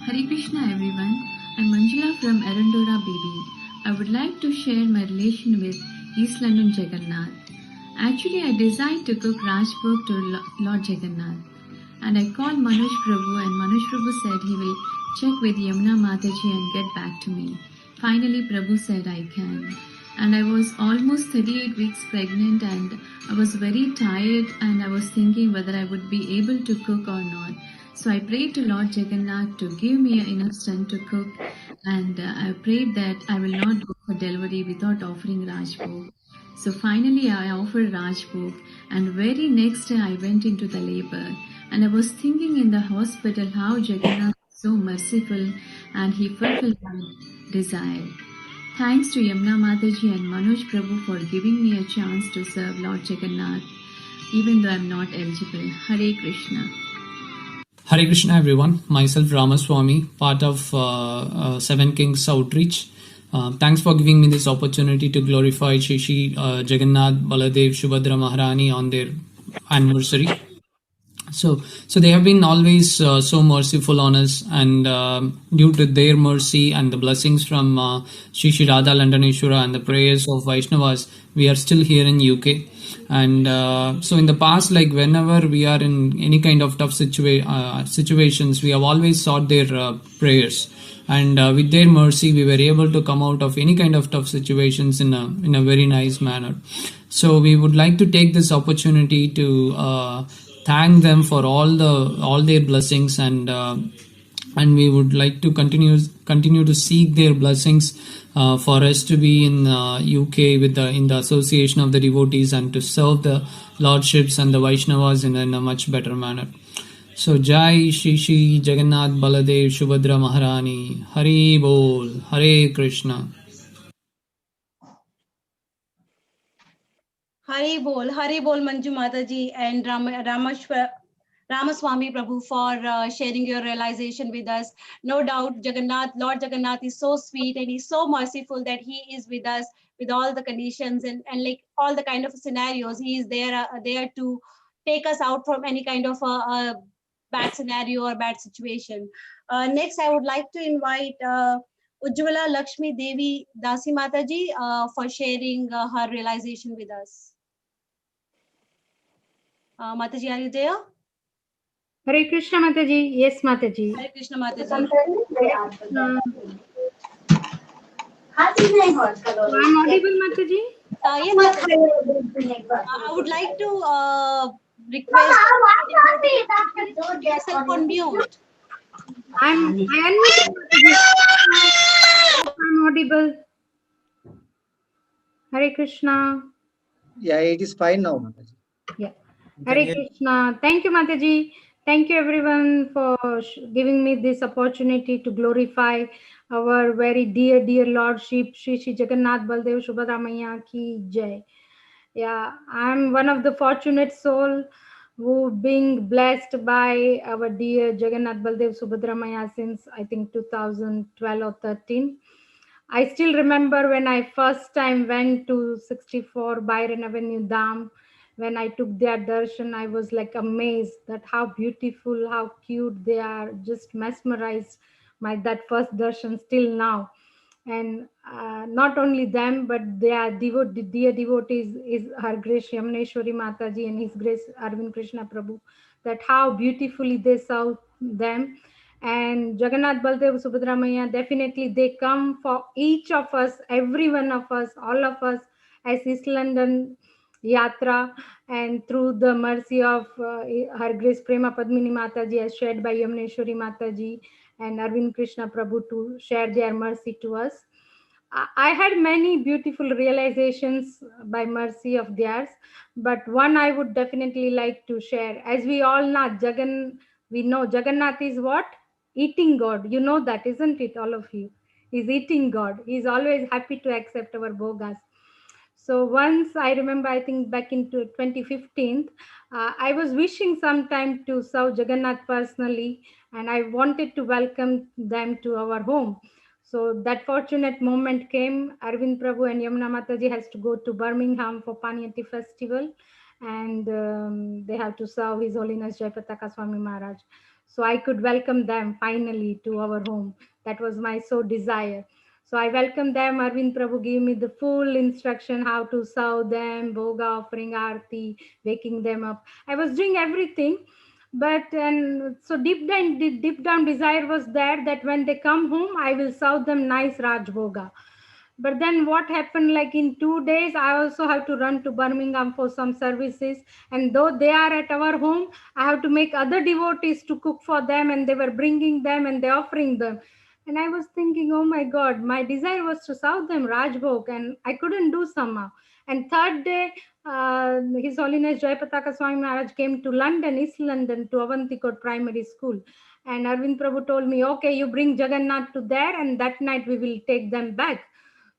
Hare Krishna everyone, I'm Manjula from Arundora BB. I would like to share my relation with East London Jagannath. Actually, I desired to cook Rajbhog to Lord Jagannath, and I called Manoj Prabhu, and Manoj Prabhu said he will check with Yamuna Mataji and get back to me. Finally, Prabhu said I can. And I was almost 38 weeks pregnant, and I was very tired, and I was thinking whether I would be able to cook or not. So I prayed to Lord Jagannath to give me enough strength to cook, and I prayed that I will not go for delivery without offering Rajbhog. So finally I offered Rajbhog, and very next day I went into the labor, and I was thinking in the hospital how Jagannath is so merciful and he fulfilled my desire. Thanks to Yamuna Mataji and Manoj Prabhu for giving me a chance to serve Lord Jagannath, even though I am not eligible. Hare Krishna. Hare Krishna everyone, myself Ramaswamy, part of Seven Kings Outreach. Thanks for giving me this opportunity to glorify Shri Jagannath, Baladev, Subhadra Maharani on their anniversary. So they have been always so merciful on us, and due to their mercy and the blessings from Shri Radha Landaneshwara and the prayers of Vaishnavas, we are still here in UK. And so in the past, like whenever we are in any kind of tough situations, we have always sought their prayers, and with their mercy we were able to come out of any kind of tough situations in a very nice manner. So we would like to take this opportunity to thank them for all their blessings, and we would like to continue to seek their blessings for us to be in UK in the association of the devotees, and to serve the lordships and the Vaishnavas in a much better manner. So Jai Shri Jagannath Baladev Subhadra Maharani, Hari Bol, Hare Krishna. Hari Bol Manju Mataji and Ramaswamy Prabhu for sharing your realization with us. No doubt Lord Jagannath is so sweet, and he's so merciful that he is with us with all the conditions and like all the kind of scenarios. He is there to take us out from any kind of a bad scenario or bad situation. Next, I would like to invite Ujjwala Lakshmi Devi Dasi Mataji for sharing her realization with us. Mataji, are you there? Hare Krishna Mataji. Yes, Mataji. Hare Krishna Mataji. I'm audible, Mataji? Yes, Mataji. I would like to request yourself on mute. I unmuted, Mataji. I'm audible. Hare Krishna. Yeah, it is fine now, Mataji. Yeah. You can Hare hear. Krishna. Thank you, Mataji. Thank you, everyone, for giving me this opportunity to glorify our very dear, dear Lordship, Shri Jagannath Baldev Subhadra Maiya ki Jai. Yeah, I'm one of the fortunate soul who being blessed by our dear Jagannath Baldev Subhadra Maya since I think 2012 or 13. I still remember when I first time went to 64 Byron Avenue Dham. When I took their darshan, I was like amazed that how beautiful, how cute they are, just mesmerized by that first darshan still now. And not only them, but their dear devotees is Her Grace Yamneshwari Mataji and His Grace Arvind Krishna Prabhu, that how beautifully they serve them. And Jagannath Baldev Subhadra Maya, definitely they come for each of us, every one of us, all of us as East London Yatra, and through the mercy of Her Grace Prema Padmini Mataji as shared by Yamneshwari Mataji and Arvind Krishna Prabhu to share their mercy to us. I had many beautiful realizations by mercy of theirs, but one I would definitely like to share. As we all know, we know Jagannath is what? Eating God. You know that, isn't it, all of you? He's eating God. He's always happy to accept our bhogas. So once I remember, I think back into 2015, I was wishing sometime to serve Jagannath personally, and I wanted to welcome them to our home. So that fortunate moment came. Arvind Prabhu and Yamuna Mataji has to go to Birmingham for Panyati festival, and they have to serve His Holiness Jayapataka Swami Maharaj. So I could welcome them finally to our home. That was my so desire. So I welcome them. Arvind Prabhu gave me the full instruction how to serve them, Bhoga, offering Aarti, waking them up. I was doing everything. But and so deep down desire was there that when they come home, I will serve them nice Raj Bhoga. But then what happened, like in 2 days, I also have to run to Birmingham for some services. And though they are at our home, I have to make other devotees to cook for them, and they were bringing them and they offering them. And I was thinking, oh my God, my desire was to serve them Rajbhog, and I couldn't do somehow. And third day, His Holiness Jayapataka Swami Maharaj came to London, East London, to Avantikot Primary School. And Arvind Prabhu told me, okay, you bring Jagannath to there, and that night we will take them back.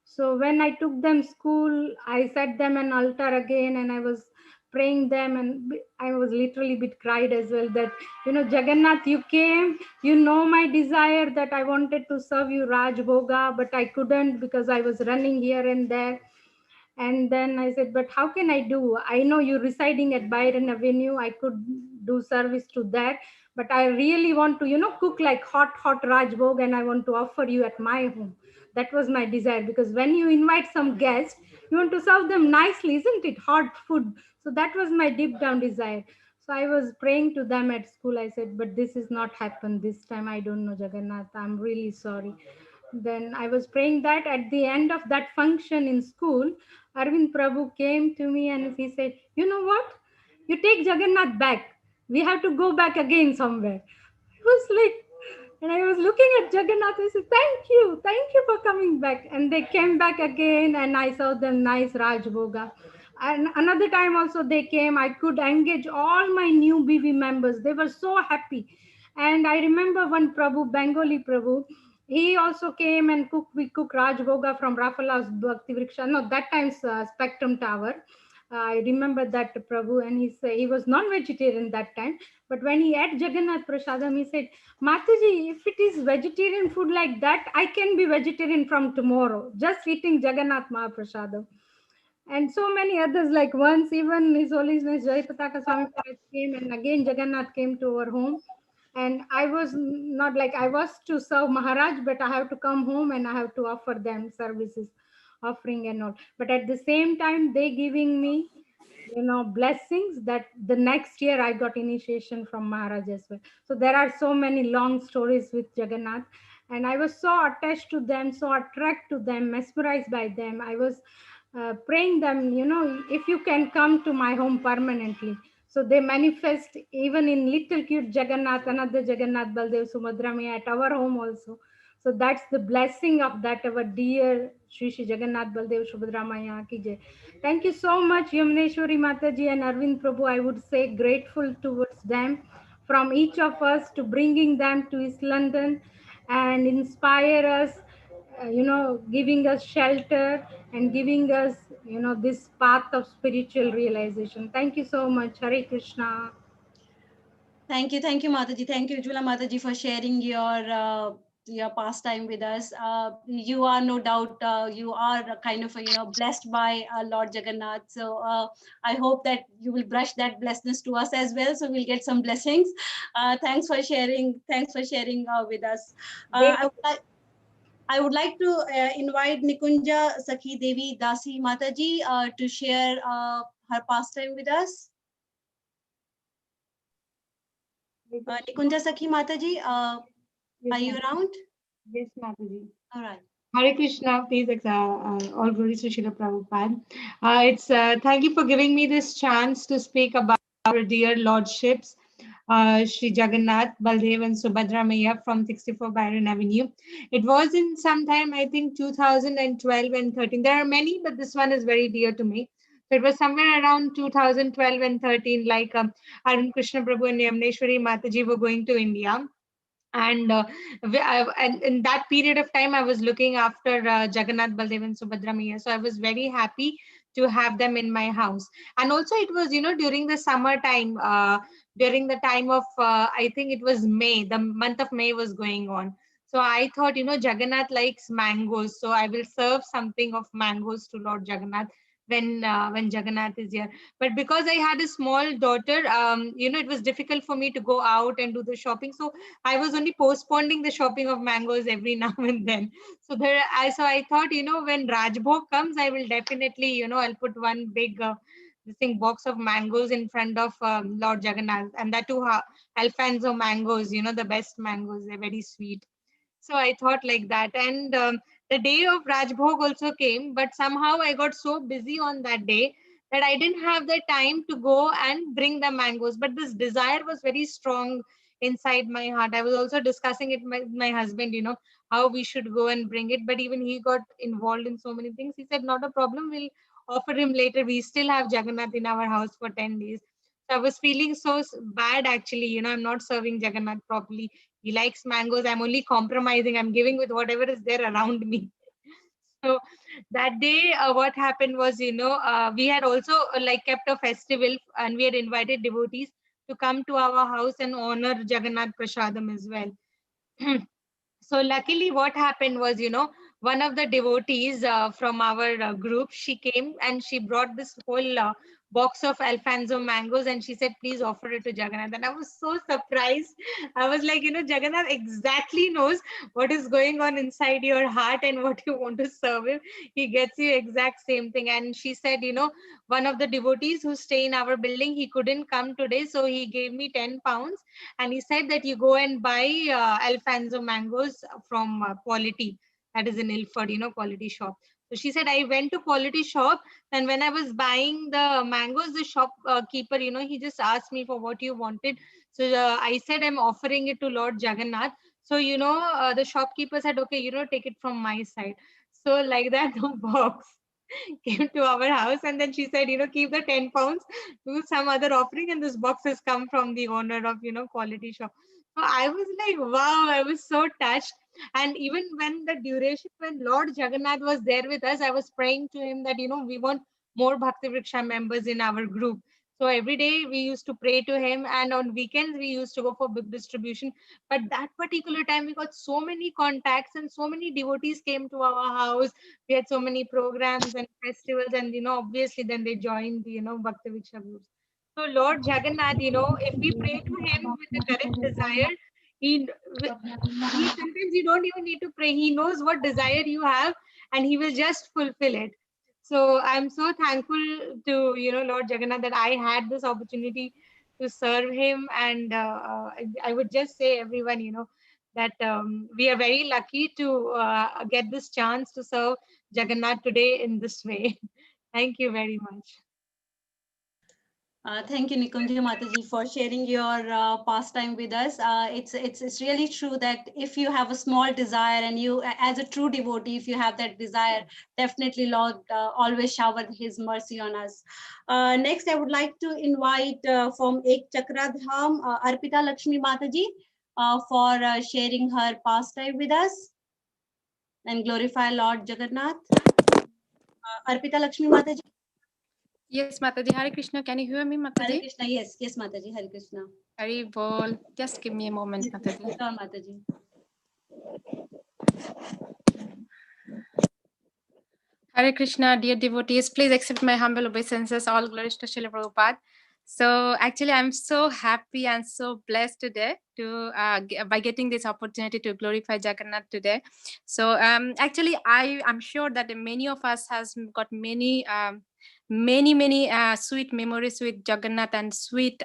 So when I took them school, I set them an altar again, and I was praying them, and I was literally a bit cried as well that, Jagannath, you came, my desire that I wanted to serve you Raj Bhoga, but I couldn't because I was running here and there. And then I said, but how can I do? I know you're residing at Byron Avenue. I could do service to that. But I really want to, cook like hot Rajbhog, and I want to offer you at my home. That was my desire, because when you invite some guests, you want to serve them nicely, isn't it? Hot food. So that was my deep down desire. So I was praying to them at school. I said, but this is not happened this time. I don't know, Jagannath. I'm really sorry. Then I was praying that at the end of that function in school, Arvind Prabhu came to me and he said, you know what? You take Jagannath back. We have to go back again somewhere. I was like, and I was looking at Jagannath. I said, thank you for coming back. And they came back again, and I saw them nice Raj Bhoga. And another time also they came, I could engage all my new BV members. They were so happy. And I remember one Prabhu, Bengali Prabhu, he also came and we cooked Raj Bhoga from Rafala's Bhakti Vriksha. No, that time's Spectrum Tower. I remember that Prabhu, and he was non-vegetarian that time. But when he ate Jagannath Prasadam, he said, Mataji, if it is vegetarian food like that, I can be vegetarian from tomorrow, just eating Jagannath Mahaprasadam. And so many others, like once even His Holiness Jayapataka Swami Maharaj came, and again Jagannath came to our home. And I was not like, I was to serve Maharaj, but I have to come home and I have to offer them services, offering and all. But at the same time, they giving me, blessings that the next year I got initiation from Maharaj as well. So there are so many long stories with Jagannath. And I was so attached to them, so attracted to them, mesmerized by them. I was praying them, if you can come to my home permanently. So they manifest even in little cute Jagannath, another Jagannath, Baldev, Subhadra at our home also. So that's the blessing of that our dear Shri Shri Jagannath Baldev Subhadra Maya ki jai. Thank you so much, Yamneshwari Mataji and Arvind Prabhu. I would say grateful towards them, from each of us, to bringing them to East London and inspire us, giving us shelter and giving us, this path of spiritual realization. Thank you so much. Hare Krishna. Thank you, Mataji. Thank you, Ujjwala Mataji, for sharing your pastime with us. You are no doubt you are kind of blessed by Lord Jagannath. So I hope that you will brush that blessedness to us as well. So we'll get some blessings. Thanks for sharing. Thanks for sharing with us. I would like to invite Nikunja Sakhi Devi Dasi Mataji to share her pastime with us. Nikunja Sakhi Mataji, are you around? Yes, Mataji. All right. Hare Krishna, please, all glories to Srila Prabhupada. Thank you for giving me this chance to speak about our dear lordships, Sri Jagannath, Baldev and Subhadra Maya from 64 Byron Avenue. It was in sometime, I think 2012 and 13. There are many, but this one is very dear to me. So it was somewhere around 2012 and 13, like Arun Krishna Prabhu and Yamneshwari Mataji were going to India. And and in that period of time, I was looking after Jagannath, Baldev and Subhadra Maya. So I was very happy to have them in my house. And also it was, during the summer time, during the time of, I think it was May, the month of May was going on. So I thought, Jagannath likes mangoes. So I will serve something of mangoes to Lord Jagannath when Jagannath is here. But because I had a small daughter, it was difficult for me to go out and do the shopping. So I was only postponing the shopping of mangoes every now and then. So I thought, when Rajbhog comes, I will definitely, I'll put one big box of mangoes in front of Lord Jagannath, and that too Alfonso mangoes, the best mangoes. They're very sweet. So I thought like that. And the day of Rajbhog also came, but somehow I got so busy on that day that I didn't have the time to go and bring the mangoes. But this desire was very strong inside my heart. I was also discussing it with my husband, how we should go and bring it. But even he got involved in so many things. He said, not a problem. We'll offer him later. We still have Jagannath in our house for 10 days. So I was feeling so bad actually, I'm not serving Jagannath properly. He likes mangoes. I'm only compromising. I'm giving with whatever is there around me. So that day, what happened was, we had also kept a festival, and we had invited devotees to come to our house and honor Jagannath Prasadam as well. So luckily what happened was, one of the devotees from our group, she came and she brought this whole box of Alfonso mangoes, and she said, please offer it to Jagannath. And I was so surprised. I was like, Jagannath exactly knows what is going on inside your heart and what you want to serve him. He gets you exact same thing. And she said, one of the devotees who stay in our building, he couldn't come today. So he gave me 10 pounds and he said that you go and buy Alfonso mangoes from Quality. That is in Ilford, Quality shop. So she said, I went to Quality shop, and when I was buying the mangoes, the shopkeeper, he just asked me for what you wanted. So I said, I'm offering it to Lord Jagannath. So, the shopkeeper said, okay, take it from my side. So like that, the box came to our house, and then she said, keep the 10 pounds, do some other offering, and this box has come from the owner of, Quality shop. So I was like, wow, I was so touched. And even when Lord Jagannath was there with us, I was praying to him that, we want more Bhakti Vriksha members in our group. So every day we used to pray to him, and on weekends we used to go for book distribution. But that particular time we got so many contacts and so many devotees came to our house. We had so many programs and festivals, and obviously then they joined the Bhakti Vriksha groups. So Lord Jagannath, if we pray to him with the correct desire, he sometimes you don't even need to pray. He knows what desire you have, and he will just fulfill it. So I'm so thankful to Lord Jagannath that I had this opportunity to serve him. And I would just say everyone, that we are very lucky to get this chance to serve Jagannath today in this way. Thank you very much. Thank you, Nikunja Mataji, for sharing your pastime with us. It's really true that if you have a small desire and you, as a true devotee, if you have that desire, definitely Lord always shower His mercy on us. Next, I would like to invite from Ek Chakradham, Arpita Lakshmi Mataji, for sharing her pastime with us and glorify Lord Jagannath. Arpita Lakshmi Mataji. Yes, Mataji. Hare Krishna. Can you hear me, Mataji? Hare Krishna. Yes, yes, Mataji. Hare Krishna. Hare Bol. Just give me a moment, Mataji. Sure, Mataji. Hare Krishna, dear devotees. Please accept my humble obeisances. All glories to Srila Prabhupada. So actually, I'm so happy and so blessed today to by getting this opportunity to glorify Jagannath today. So actually, I'm sure that many of us has got many sweet memories with Jagannath and sweet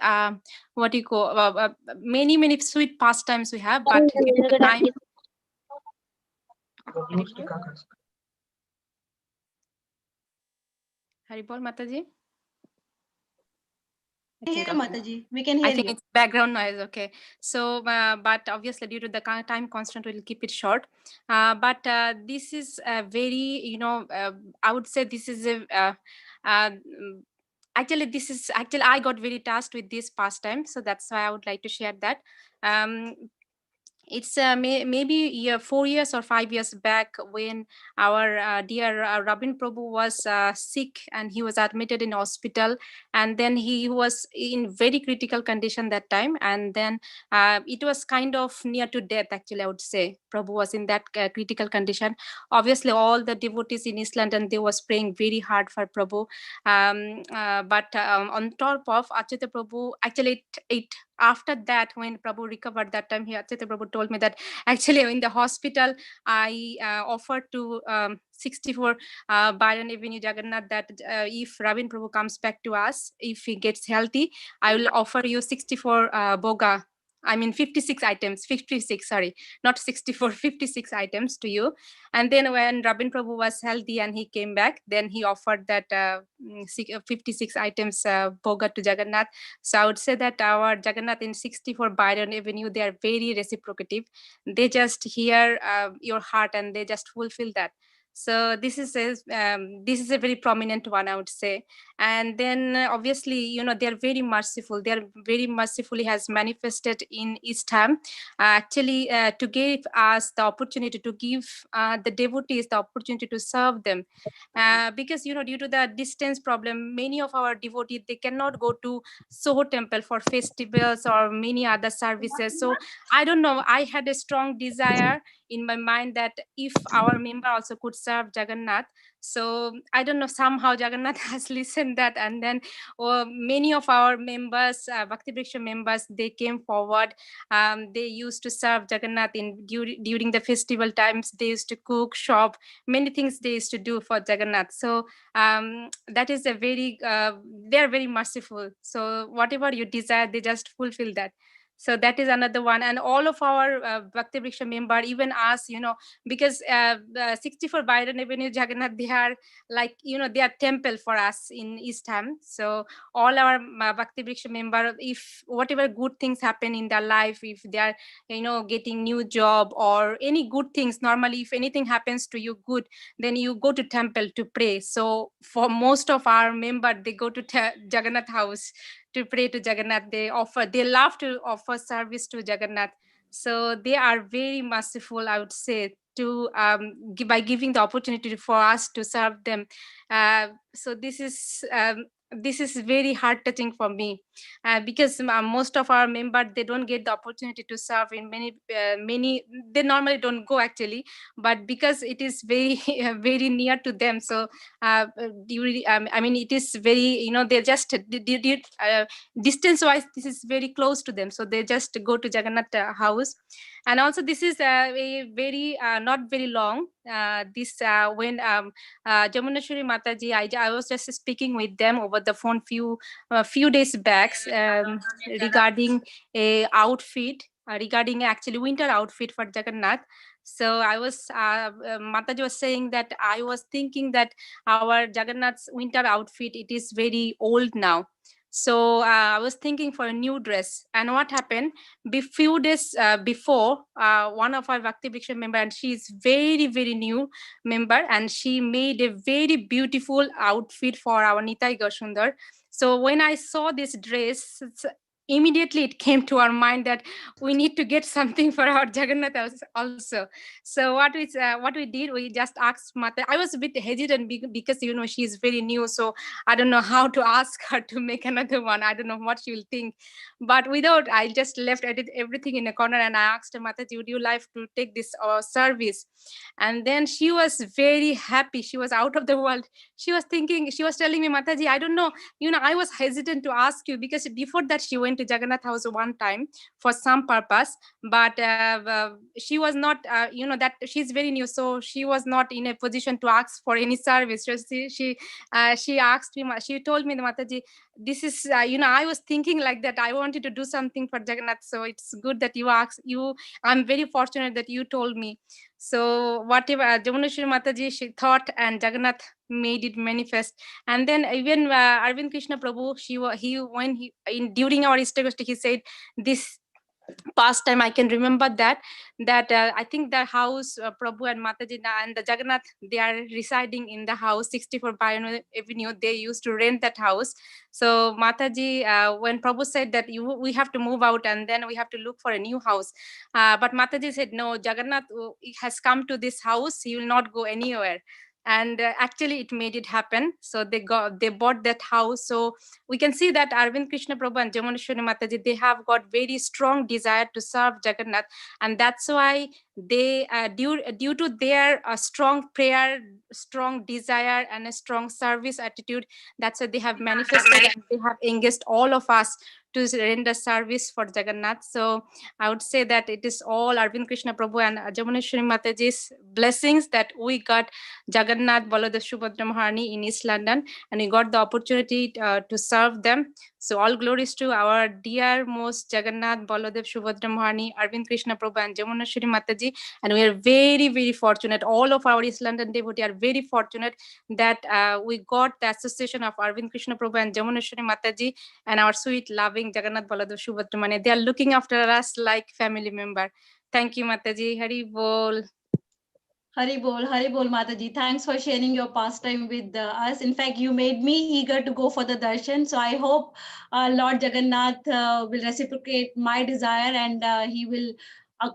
what you call many sweet pastimes we have. But due to the time. Haribol Mataji. Here, Mataji. We can hear I think you. it's background noise. Okay. So, but obviously due to the time constraint, we'll keep it short. But this is a very, I would say this is a, actually, I got very tasked with this pastime. So that's why I would like to share that. It's maybe 4 years or 5 years back when our dear Rabin Prabhu was sick and he was admitted in hospital, and then he was in very critical condition that time, and then it was kind of near to death. Actually, I would say Prabhu was in that critical condition. Obviously, all the devotees in East London, they was praying very hard for Prabhu, but on top of Achyuta Prabhu, actually it after that, when Prabhu recovered that time, Achyuta Prabhu told me that actually in the hospital, I offered to 64 Byron Avenue Jagannath that if Ravin Prabhu comes back to us, if he gets healthy, I will offer you 64 boga. I mean 56 items, 56, sorry, not 64, 56 items to you. And then when Rabin Prabhu was healthy and he came back, then he offered that 56 items boga to Jagannath. So I would say that our Jagannath in 64 Byron Avenue, they are very reciprocative. They just hear your heart and they just fulfill that. So this is a very prominent one, I would say. And then obviously, they are very merciful. They are very mercifully has manifested in East Ham, actually to give us the opportunity to give the devotees the opportunity to serve them. Because due to the distance problem, many of our devotees, they cannot go to Soho temple for festivals or many other services. So I don't know, I had a strong desire in my mind that if our member also could serve Jagannath. So I don't know, somehow Jagannath has listened that, and then many of our members, Bhakti Vriksha members, they came forward. They used to serve Jagannath during the festival times. They used to cook, shop, many things they used to do for Jagannath. So that is a very they are very merciful. So whatever you desire, they just fulfill that. So that is another one. And all of our Bhakti Vriksha member, even us, because 64 Byron Avenue Jagannath, they are like, they are temple for us in East Ham. So all our Bhakti Vriksha member, if whatever good things happen in their life, if they are, getting new job or any good things, normally if anything happens to you good, then you go to temple to pray. So for most of our member, they go to Jagannath house to pray to Jagannath. They love to offer service to Jagannath. So they are very merciful, I would say, to by giving the opportunity for us to serve them. So this is very heart touching for me, because most of our members, they don't get the opportunity to serve in many. They normally don't go actually, but because it is very very near to them, so I mean it is very, they're just distance wise, this is very close to them, so they just go to Jagannath house. And also this is a very not very long, this when Jamuneshwari Mataji, I was just speaking with them over the phone few days back, regarding a outfit, regarding actually winter outfit for Jagannath. So I was Mataji was saying that I was thinking that our Jagannath's winter outfit, it is very old now. So I was thinking for a new dress. And what happened? Few days before, one of our Bhakti Vriksha member, and she is very, very new member, and she made a very beautiful outfit for our Nitai Gaur. So when I saw this dress, immediately it came to our mind that we need to get something for our Jagannath also. So what we did, we just asked Mata. I was a bit hesitant because she is very new, so I don't know how to ask her to make another one. I don't know what she will think, but without, I just left everything in a corner and I asked her, Mataji, would you like to take this service? And then she was very happy. She was out of the world. She was telling me, Mataji, I don't know, I was hesitant to ask you because before that she went to Jagannath house one time for some purpose, but she was not, that she's very new, so she was not in a position to ask for any service. So she asked me, she told me, Mataji, this is, I was thinking like that. I wanted to do something for Jagannath, so it's good that you asked. I'm very fortunate that you told me. So whatever Jamuneshwari Mataji, she thought, and Jagannath made it manifest. And then even Arvind Krishna Prabhu, during our Easter, he said, this past time I can remember that I think the house, Prabhu and Mataji and the Jagannath, they are residing in the house 64 Pioneer Avenue. They used to rent that house. So Mataji, when Prabhu said that we have to move out and then we have to look for a new house, but Mataji said, no, Jagannath has come to this house, he will not go anywhere. And actually it made it happen. So they bought that house. So we can see that Arvind Krishna Prabhu and Jamuneshwari Mataji, they have got very strong desire to serve Jagannath, and that's why they due to their strong prayer, strong desire, and a strong service attitude, that's why they have manifested and they have engaged all of us to render service for Jagannath. So I would say that it is all Arvind Krishna Prabhu and Jamuneshwari Mataji's blessings that we got Jagannath, Baladev, Subhadra, Maharani in East London, and we got the opportunity to serve them. So all glories to our dear most Jagannath, Baladev, Subhadra, Maharani, Arvind Krishna Prabhu, and Jamuneshwari Mataji. And we are very, very fortunate. All of our East London devotees are very fortunate that we got the association of Arvind Krishna Prabhu and Jamuneshwari Mataji and our sweet, loving Jagannath, Baladev, Subhadra, Maharani. They are looking after us like family member. Thank you, Mataji. Hari Bol. Hari Bol, Mataji. Thanks for sharing your pastime with us. In fact, you made me eager to go for the darshan. So I hope Lord Jagannath will reciprocate my desire and he will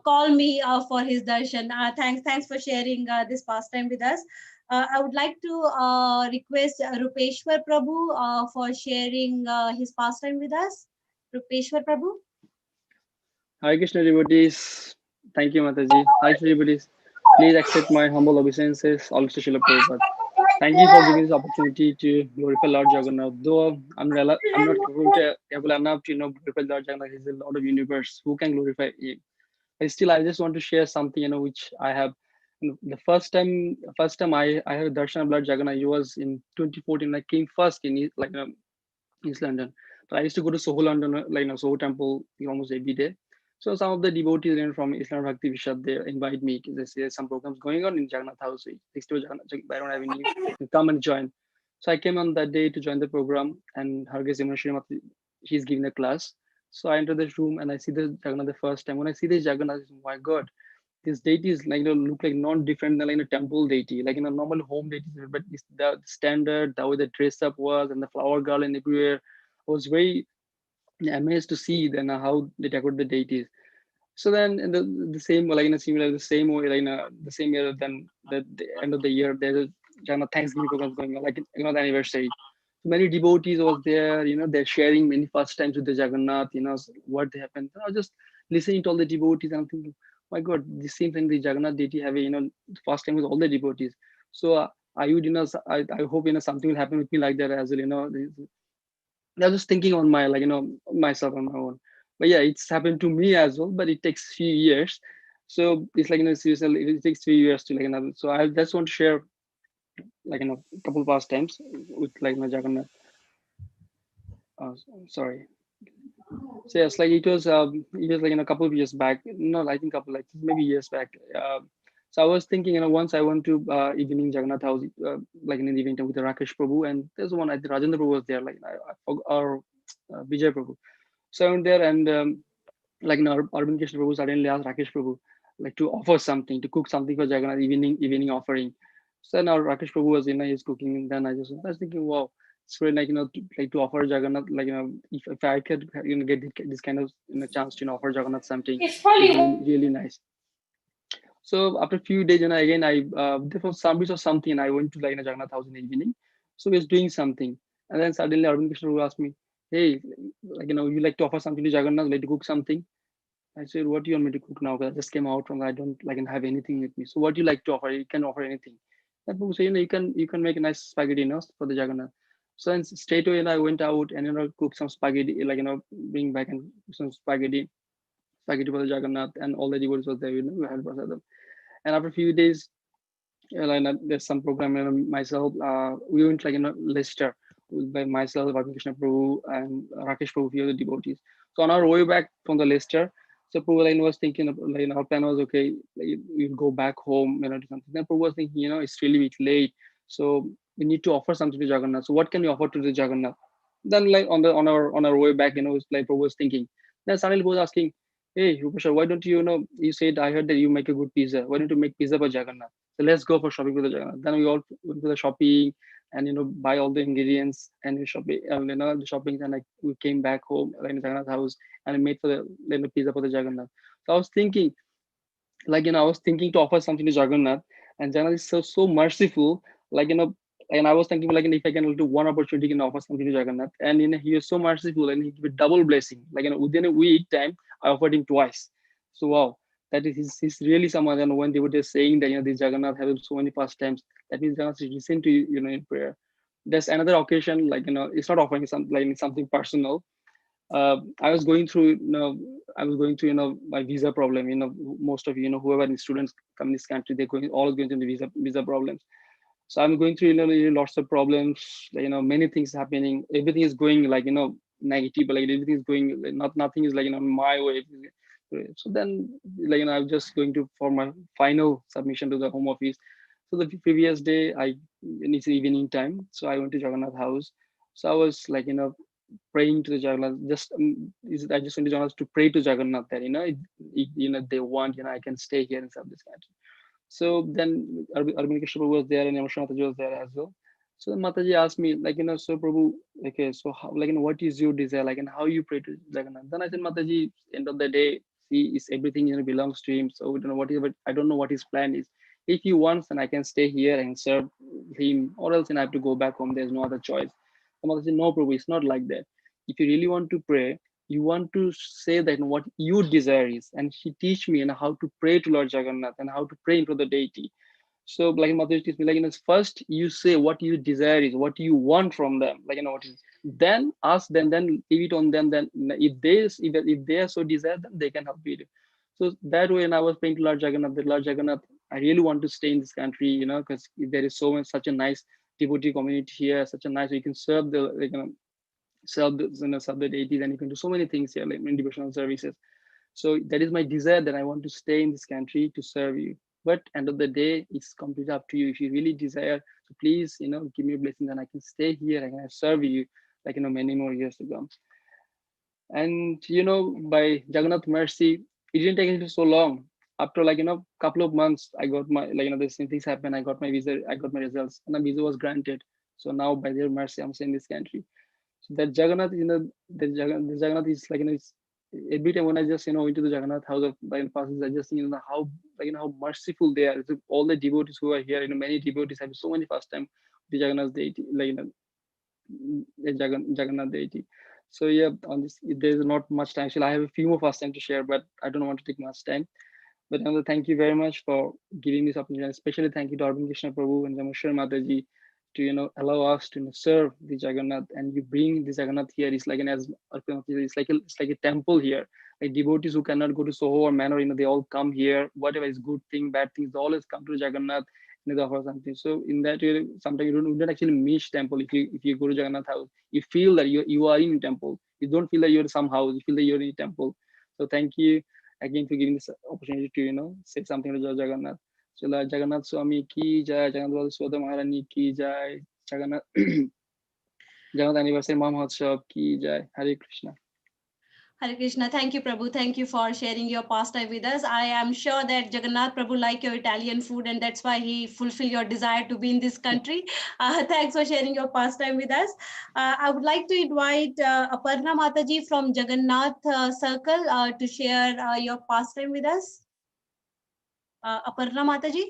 call me for his darshan. Thanks for sharing this pastime with us. I would like to request Rupeshwar Prabhu for sharing his pastime with us. Rupeshwar Prabhu. Hare Krishna devotees, thank you Mataji. Hi Krishna devotees, please accept my humble obeisances, all to Srila Prabhupada. Thank you for giving this opportunity to glorify Lord Jagannath. Though I'm not able enough to glorify Lord Jagannath, He's the Lord of Universe. Who can glorify Him? But still, I just want to share something which I have. The first time I have a darshan of Lord Jagannath, he was in 2014. I came first in East London. So I used to go to Soho London, Soho Temple almost every day. So some of the devotees from Islam Bhakti Vishad, they invite me. They say some programs going on in Jagannath House, next to Byron Avenue. Come and join. So I came on that day to join the program, and Hargesh Jamuneshwari, she's giving a class. So I enter this room and I see the Jagannath the first time. When I see this Jagannath, my God, this deity is look like non-different than a temple deity, like in a normal home deity, but it's the standard, the way the dress up was, and the flower garland everywhere. I was very amazed to see then how they decorate the deities. So then in the same similar the same way the same year, then the end of the year there's a Jagannath Thanksgiving programs going on, like the anniversary. So many devotees was there, they're sharing many first times with the Jagannath, what happened. I was just listening to all the devotees and I'm thinking, my God, the same thing the Jagannath deity have first time with all the devotees. So I would I hope something will happen with me like that as well. I was just thinking on my myself on my own. But yeah, it's happened to me as well, but it takes few years. So it's seriously, it takes 3 years to so I just want to share a couple past times with Jagannath. Sorry. So yes, it was a couple of years back. No, I think maybe years back. So I was thinking, once I went to evening Jagannath house, in the evening with Rakesh Prabhu, and there's one, I think Rajendra Prabhu was there. Vijay Prabhu. So I went there, and like Arvind Krishna Prabhu suddenly asked Rakesh Prabhu like to offer something, to cook something for Jagannath evening offering. So now Rakesh Prabhu was he's cooking, and then I was thinking, wow, it's really like to offer Jagannath, like if I could get this kind of chance to offer Jagannath something, it's really nice. So after a few days, again I there was some bit of something, and I went to like Jagannath house in the evening. So we was doing something, and then suddenly Arvind Krishna Prabhu asked me, hey, like you like to offer something to Jagannath, like to cook something. I said, what do you want me to cook now? Because I just came out from, I don't like have anything with me. So what do you like to offer? You can offer anything. That Prabhu said, you can make a nice spaghetti, for the Jagannath. So and straight away, I went out and cook some spaghetti, like bring back and some spaghetti for the Jagannath, and all the devotees was there, we had prasadam. And after a few days, there's some program, myself, we went like Leicester by myself, Bhakti Krishna Prabhu, and Rakesh Prabhu, few other devotees. So on our way back from the Leicester, so Prabhu was thinking, our plan was okay, we'll go back home, to something. Then Prabhu was thinking, it's really bit late, so we need to offer something to Jagannath. So what can we offer to the Jagannath? Then like on our way back, like Prabhu was thinking. Then suddenly Prabhu was asking, hey, Rupesha, why don't you you said, I heard that you make a good pizza. Why don't you make pizza for Jagannath? So let's go for shopping with the Jagannath. Then we all went to the shopping and buy all the ingredients and we shopping the shopping, and like we came back home in Jagannath house and I made for the pizza for the Jagannath. So I was thinking, I was thinking to offer something to Jagannath, and Jagannath is so merciful, and I was thinking if I can do one opportunity, can offer something to Jagannath, and he is so merciful and he give a double blessing. Within a week time, I offered him twice. So wow, that is he's really someone. And when they were just saying that this Jagannath has so many pastimes, that means Jagannath is listening to you in prayer. There's another occasion, it's not offering something personal. I was going through, my visa problem. Most of whoever is students come in this country, they're all going through the visa problems. So I'm going through, lots of problems. Many things happening. Everything is going negative, but everything is going nothing is my way. So then, I'm just going to for my final submission to the Home Office. So the previous day, it's evening time, so I went to Jagannath house. So I was praying to the Jagannath. I just went to Jagannath to pray to Jagannath that they want, I can stay here and serve this country. So then Arvind Krishna Prabhu was there and Yamashita Mataji was there as well. So Mataji asked me, so Prabhu, okay, so how, what is your desire, and how you pray to Jagannath? Then I said, Mataji, end of the day, he is everything belongs to him. So we don't know I don't know what his plan is. If he wants, then I can stay here and serve him, or else I have to go back home. There's no other choice. So Mataji said, no, Prabhu, it's not like that. If you really want to pray, you want to say that what your desire is, and she teach me how to pray to Lord Jagannath and how to pray into the deity. So Mataji teach me first you say what your desire is, what you want from them, what is, then ask them, then leave it on them. Then if they are so desire, then they can help you. So that way, and I was praying to Lord Jagannath, that Lord Jagannath, I really want to stay in this country, because there is so much, such a nice devotee community here, such a nice, you can serve the serve the deities, and you can do so many things here, like devotional services. So that is my desire, that I want to stay in this country to serve you. But end of the day, it's completely up to you. If you really desire, so please, give me a blessing, then I can stay here and I can serve you, many more years to come. And by Jagannath mercy, it didn't take me so long. After couple of months, I got my this things happened. I got my visa, I got my results, and the visa was granted. So now by their mercy, I'm staying in this country. So that Jagannath, the Jagannath is it's every time when I just into the Jagannath house of passes, I just how how merciful they are. So all the devotees who are here, many devotees have so many first time the Jagannath deity, Jagannath deity. So yeah, on this there's not much time. Actually, I have a few more first time to share, but I don't want to take much time. But thank you very much for giving this opportunity. Especially thank you to Arvind Krishna Prabhu and Jamashwar Mataji to allow us to serve the Jagannath, and you bring the Jagannath here. It's like it's like a temple here. Like devotees who cannot go to Soho or Manor, they all come here. Whatever is good thing, bad things, they always come to Jagannath and they offer something. So in that way, sometimes you don't actually miss temple. If you go to Jagannath house, you feel that you are in temple. You don't feel that you're some house. You feel that you're in a temple. So thank you again for giving this opportunity to say something to Jagannath. Chalo Jagannath Swami ki jai, Jagannath Swadha Maharani ki jai, Jagannath Jagannath anniversary Mahotsav ki jai. Hare Krishna. Hare Krishna. Thank you, Prabhu. Thank you for sharing your pastime with us. I am sure that Jagannath Prabhu like your Italian food, and that's why he fulfilled your desire to be in this country. Thanks for sharing your pastime with us. I would like to invite Aparna Mataji from Jagannath Circle to share your pastime with us. Aparna Mataji.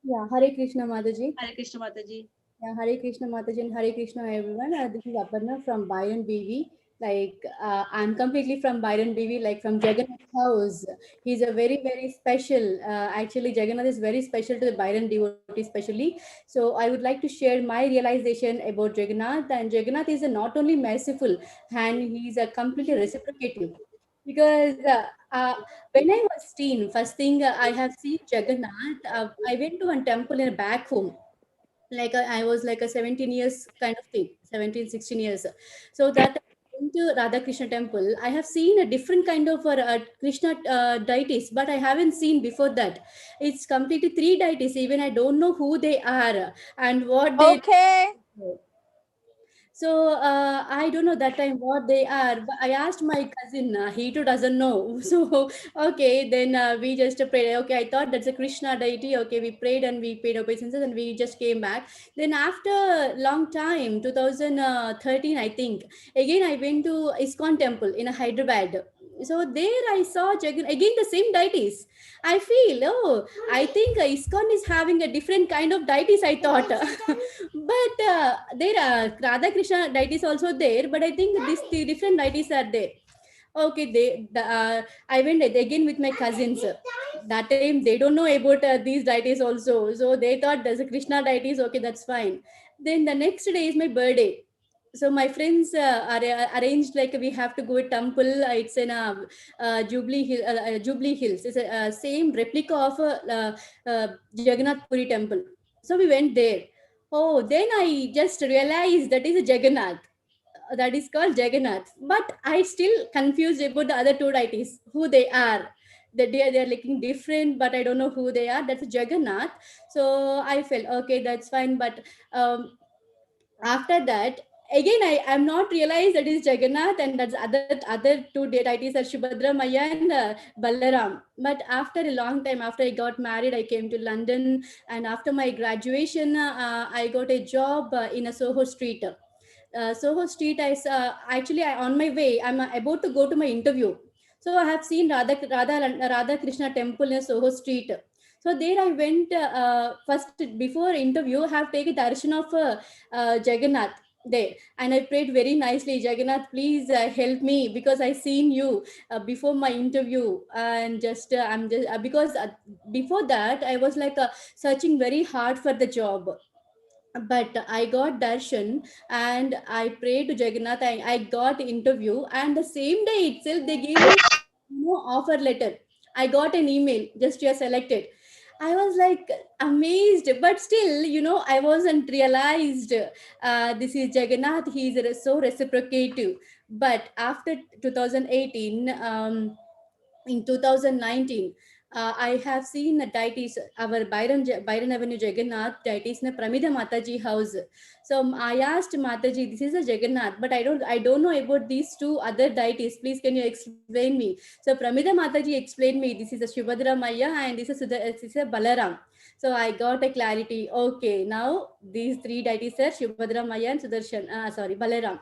Yeah, Hare Krishna Mataji. Hare Krishna Mataji. Yeah, Hare Krishna Mataji and Hare Krishna everyone. This is Aparna from Byron BV. I'm completely from Byron BV, like from Jagannath's house. He's a very, very special. Actually, Jagannath is very special to the Byron devotee, especially. So I would like to share my realization about Jagannath. And Jagannath is a not only merciful, and he's a completely reciprocative. Because when I was teen, first thing I have seen Jagannath, I went to one temple in back home. I was like a 17 years kind of thing, 17, 16 years. So that into Radha Krishna temple, I have seen a different kind of Krishna deities, but I haven't seen before that. It's completely three deities. Even I don't know who they are and what they. Okay. So I don't know that time what they are, but I asked my cousin. He too doesn't know. So okay, then we just prayed. Okay, I thought that's a Krishna deity. Okay, we prayed and we paid obeisances and we just came back. Then after long time, 2013, I think, again I went to ISKCON temple in Hyderabad. So there I saw again the same deities. I feel, oh, I think ISKCON is having a different kind of deities, I thought. But there are Radha Krishna deities also there, but I think these three different deities are there. Okay, I went again with my cousins. That time they don't know about these deities also, so they thought there's a Krishna deities. Okay, that's fine. Then the next day is my birthday. So my friends arranged like we have to go to temple. It's in Jubilee Hills. It's a same replica of Jagannath Puri temple. So we went there. Oh, then I just realized that is a Jagannath. That is called Jagannath. But I still confused about the other two deities, who they are. That they are looking different, but I don't know who they are. That's Jagannath. So I felt okay, that's fine. But after that, again I am not realized that is Jagannath and that's other two deities are Subhadra Maya and Balaram. But after a long time, after I got married, I came to London, and after my graduation, I got a job in a Soho Street. Soho Street, actually on my way, I'm about to go to my interview. So I have seen Radha Krishna temple in Soho Street. So there I went first before interview. I have taken darshan of Jagannath there, and I prayed very nicely. Jagannath, please help me because I seen you before my interview, and just I'm just because before that I was like searching very hard for the job, but I got darshan and I prayed to Jagannath. I got interview, and the same day itself they gave me offer letter. I got an email, just you're selected. I was like amazed, but still, I wasn't realized this is Jagannath. He is so reciprocative. But after 2018, in 2019, I have seen the deities, our Byron Avenue Jagannath deities na Pramida Mataji house. So I asked Mataji, this is a Jagannath, but I don't know about these two other deities. Please, can you explain me? So Pramida Mataji explained me, this is a Shubhadra Maya and this is a Balaram. So I got a clarity. Okay, now these three deities are Shubhadra Maya and Balaram.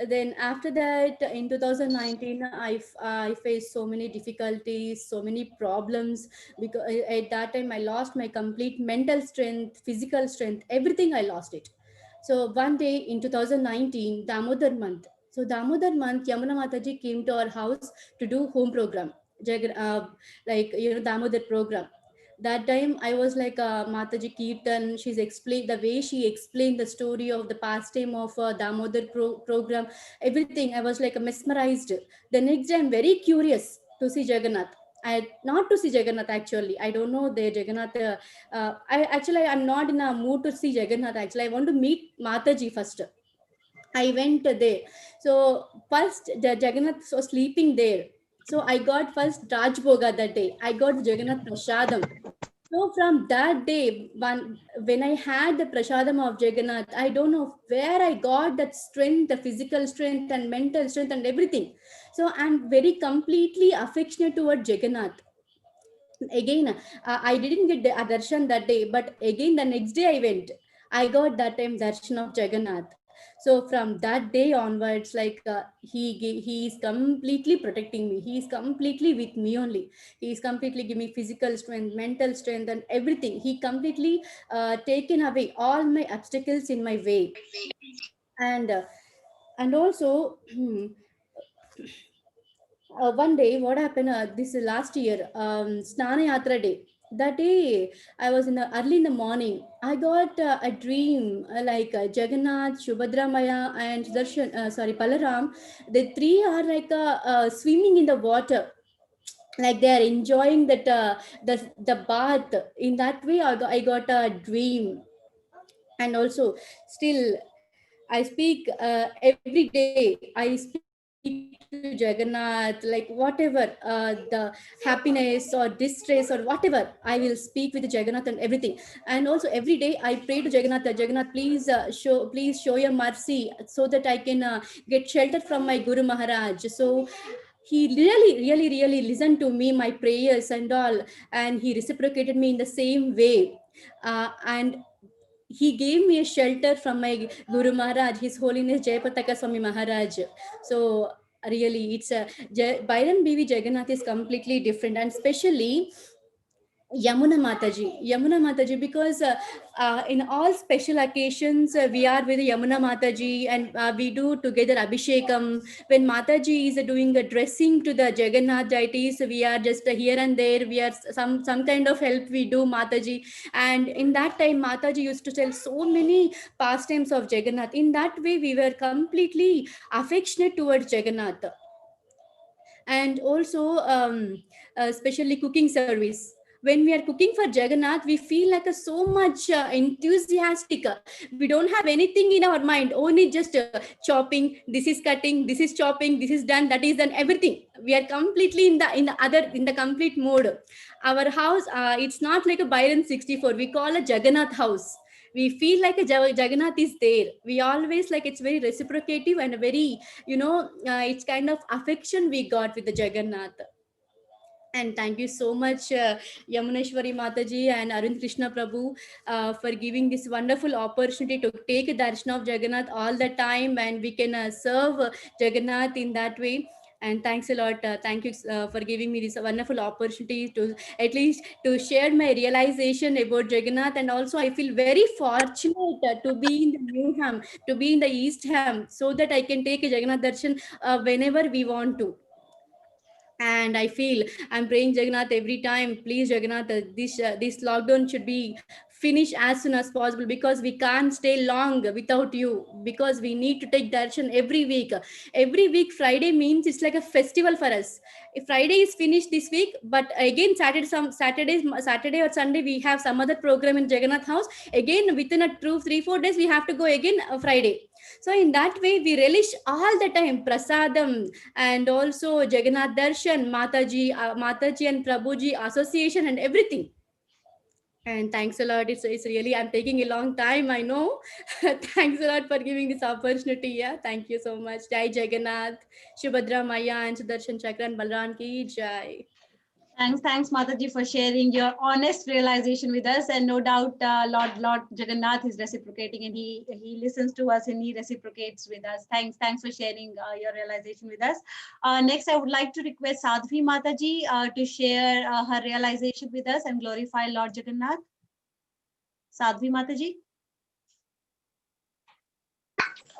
Then after that, in 2019, I faced so many difficulties, so many problems, because at that time I lost my complete mental strength, physical strength, everything. I lost it. So one day in 2019, Damodar month. So Damodar month, Yamuna Mataji came to our house to do home program, Damodar program. That time I was like Mataji Kirtan. She's explained the way she explained the story of the pastime of Damodar program, everything. I was like mesmerized. The next day I'm very curious to see Jagannath. I not to see Jagannath actually. I don't know the Jagannath. I'm not in a mood to see Jagannath. Actually, I want to meet Mataji first. I went there. So first the Jagannath was sleeping there. So I got first Raj Bhoga that day. I got Jagannath Prasadam. So from that day, when I had the prasadam of Jagannath, I don't know where I got that strength, the physical strength and mental strength and everything. So I'm very completely affectionate toward Jagannath. Again, I didn't get the darshan that day, but again the next day I went. I got that time darshan of Jagannath. So from that day onwards, like he is completely protecting me. He is completely with me only. He is completely giving me physical strength, mental strength, and everything. He completely taken away all my obstacles in my way. And also one day what happened, this is last year, snana yatra day. That day I was in the early in the morning. I got a dream, like Jagannath, Subhadra Maya, and Sudarshan, sorry, Balaram. The three are like swimming in the water, like they are enjoying that the bath. In that way I got a dream. And also still I speak every day. I speak to Jagannath, like whatever the happiness or distress or whatever, I will speak with Jagannath and everything. And also every day I pray to Jagannath, Jagannath, please please show your mercy so that I can get shelter from my Guru Maharaj. So he really listened to me, my prayers and all, and he reciprocated me in the same way. And he gave me a shelter from my Guru Maharaj, His Holiness Jayapataka Swami Maharaj. So really, it's a Byron BV Jagannath is completely different, and especially Yamuna Mataji, because in all special occasions we are with Yamuna Mataji, and we do together Abhishekam. When Mataji is doing a dressing to the Jagannath deities, we are just here and there. We are some kind of help we do Mataji, and in that time Mataji used to tell so many pastimes of Jagannath. In that way, we were completely affectionate towards Jagannath. And also especially cooking service, when we are cooking for Jagannath, we feel like a so much enthusiastic. We don't have anything in our mind, only just chopping, this is cutting, this is chopping, this is done, that is done, everything. We are completely in the complete mode. Our house, it's not like a Byron 64, we call a Jagannath house. We feel like a Jagannath is there. We always like, it's very reciprocative and very, it's kind of affection we got with the Jagannath. And thank you so much, Yamuneshwari Mataji and Arun Krishna Prabhu, for giving this wonderful opportunity to take a darshan of Jagannath all the time, and we can serve Jagannath in that way. And thanks a lot. Thank you for giving me this wonderful opportunity to at least to share my realization about Jagannath. And also, I feel very fortunate to be in the Newham, to be in the East Ham, so that I can take a Jagannath darshan whenever we want to. And I feel I'm praying Jagannath every time, please Jagannath, this lockdown should be finished as soon as possible, because we can't stay long without you, because we need to take darshan every week. Friday means it's like a festival for us. If Friday is finished this week, but again Saturday or Sunday we have some other program in Jagannath house, again within a 3-4 days we have to go again Friday. So in that way we relish all the time prasadam, and also Jagannath darshan, Mataji and Prabhuji association and everything. And thanks a lot. It's really, I'm taking a long time, I know. Thanks a lot for giving this opportunity. Yeah, thank you so much. Jai Jagannath, Shubhadra Maya and Sudarshan Chakra and Balram ki Jai. Thanks, Mataji, for sharing your honest realization with us. And no doubt, Lord Jagannath is reciprocating, and he listens to us and he reciprocates with us. Thanks for sharing your realization with us. Next, I would like to request Sadhvi Mataji to share her realization with us and glorify Lord Jagannath. Sadhvi Mataji.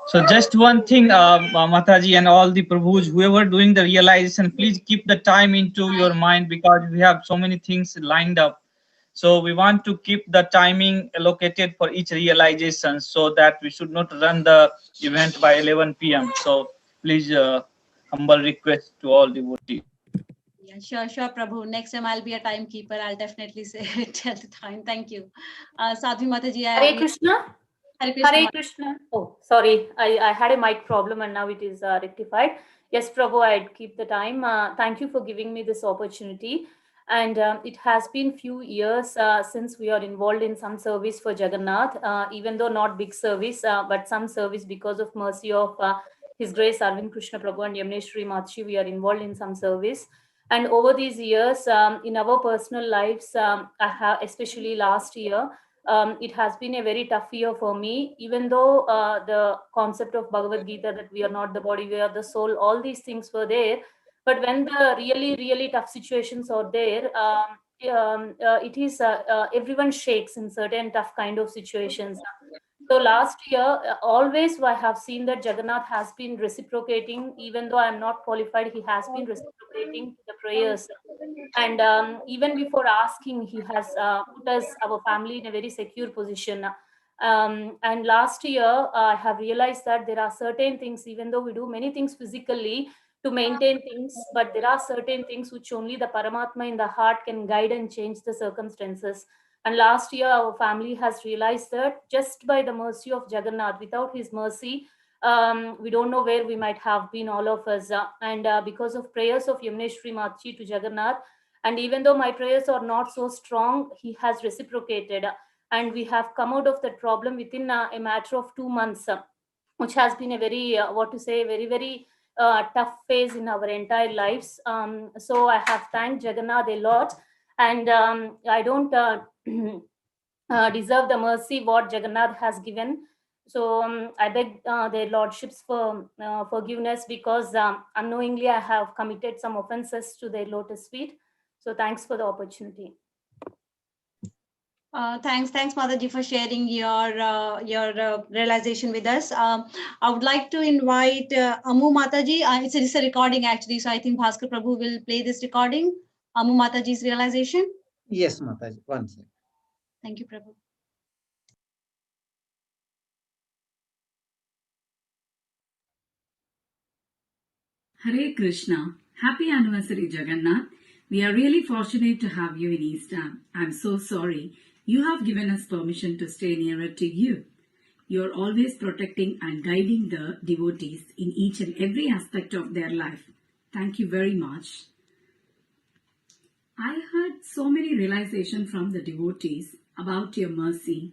So just one thing, Mataji and all the Prabhus, whoever doing the realization, please keep the time into your mind, because we have so many things lined up. So we want to keep the timing allocated for each realization, so that we should not run the event by 11 p.m. So please, humble request to all devotees. Yeah, sure, Prabhu. Next time I'll be a timekeeper. I'll definitely say tell the time. Thank you. Sadhvi Mataji. Hare Krishna. Hare Krishna. Oh, sorry. I had a mic problem and now it is rectified. Yes, Prabhu, I'd keep the time. Thank you for giving me this opportunity. And it has been few years since we are involved in some service for Jagannath, even though not big service, but some service because of mercy of His Grace Arvind Krishna Prabhu and Yamuneshwari Mataji. We are involved in some service. And over these years, in our personal lives, especially last year, it has been a very tough year for me, even though the concept of Bhagavad Gita, that we are not the body, we are the soul, all these things were there. But when the really, really tough situations are there, it is everyone shakes in certain tough kind of situations. So last year, always I have seen that Jagannath has been reciprocating, even though I'm not qualified, he has been reciprocating to the prayers. And even before asking, he has put us, our family, in a very secure position. And last year, I have realized that there are certain things, even though we do many things physically to maintain things, but there are certain things which only the Paramatma in the heart can guide and change the circumstances. And last year, our family has realized that just by the mercy of Jagannath, without his mercy, we don't know where we might have been, all of us. And because of prayers of Yamuneshwari Mataji to Jagannath, and even though my prayers are not so strong, he has reciprocated. And we have come out of that problem within a matter of 2 months, which has been a very, very, very tough phase in our entire lives. So I have thanked Jagannath a lot. And I don't deserve the mercy what Jagannath has given. So I beg their lordships for forgiveness, because unknowingly I have committed some offenses to their lotus feet. So thanks for the opportunity. Thanks, Mataji, for sharing your realization with us. I would like to invite Amu Mataji. It's a recording actually, so I think Bhaskar Prabhu will play this recording. Amu Mataji's realization. Yes, Mataji. One second. Thank you, Prabhu. Hare Krishna. Happy anniversary, Jagannath. We are really fortunate to have you in Eastern. I'm so sorry. You have given us permission to stay nearer to you. You're always protecting and guiding the devotees in each and every aspect of their life. Thank you very much. I heard so many realizations from the devotees about your mercy.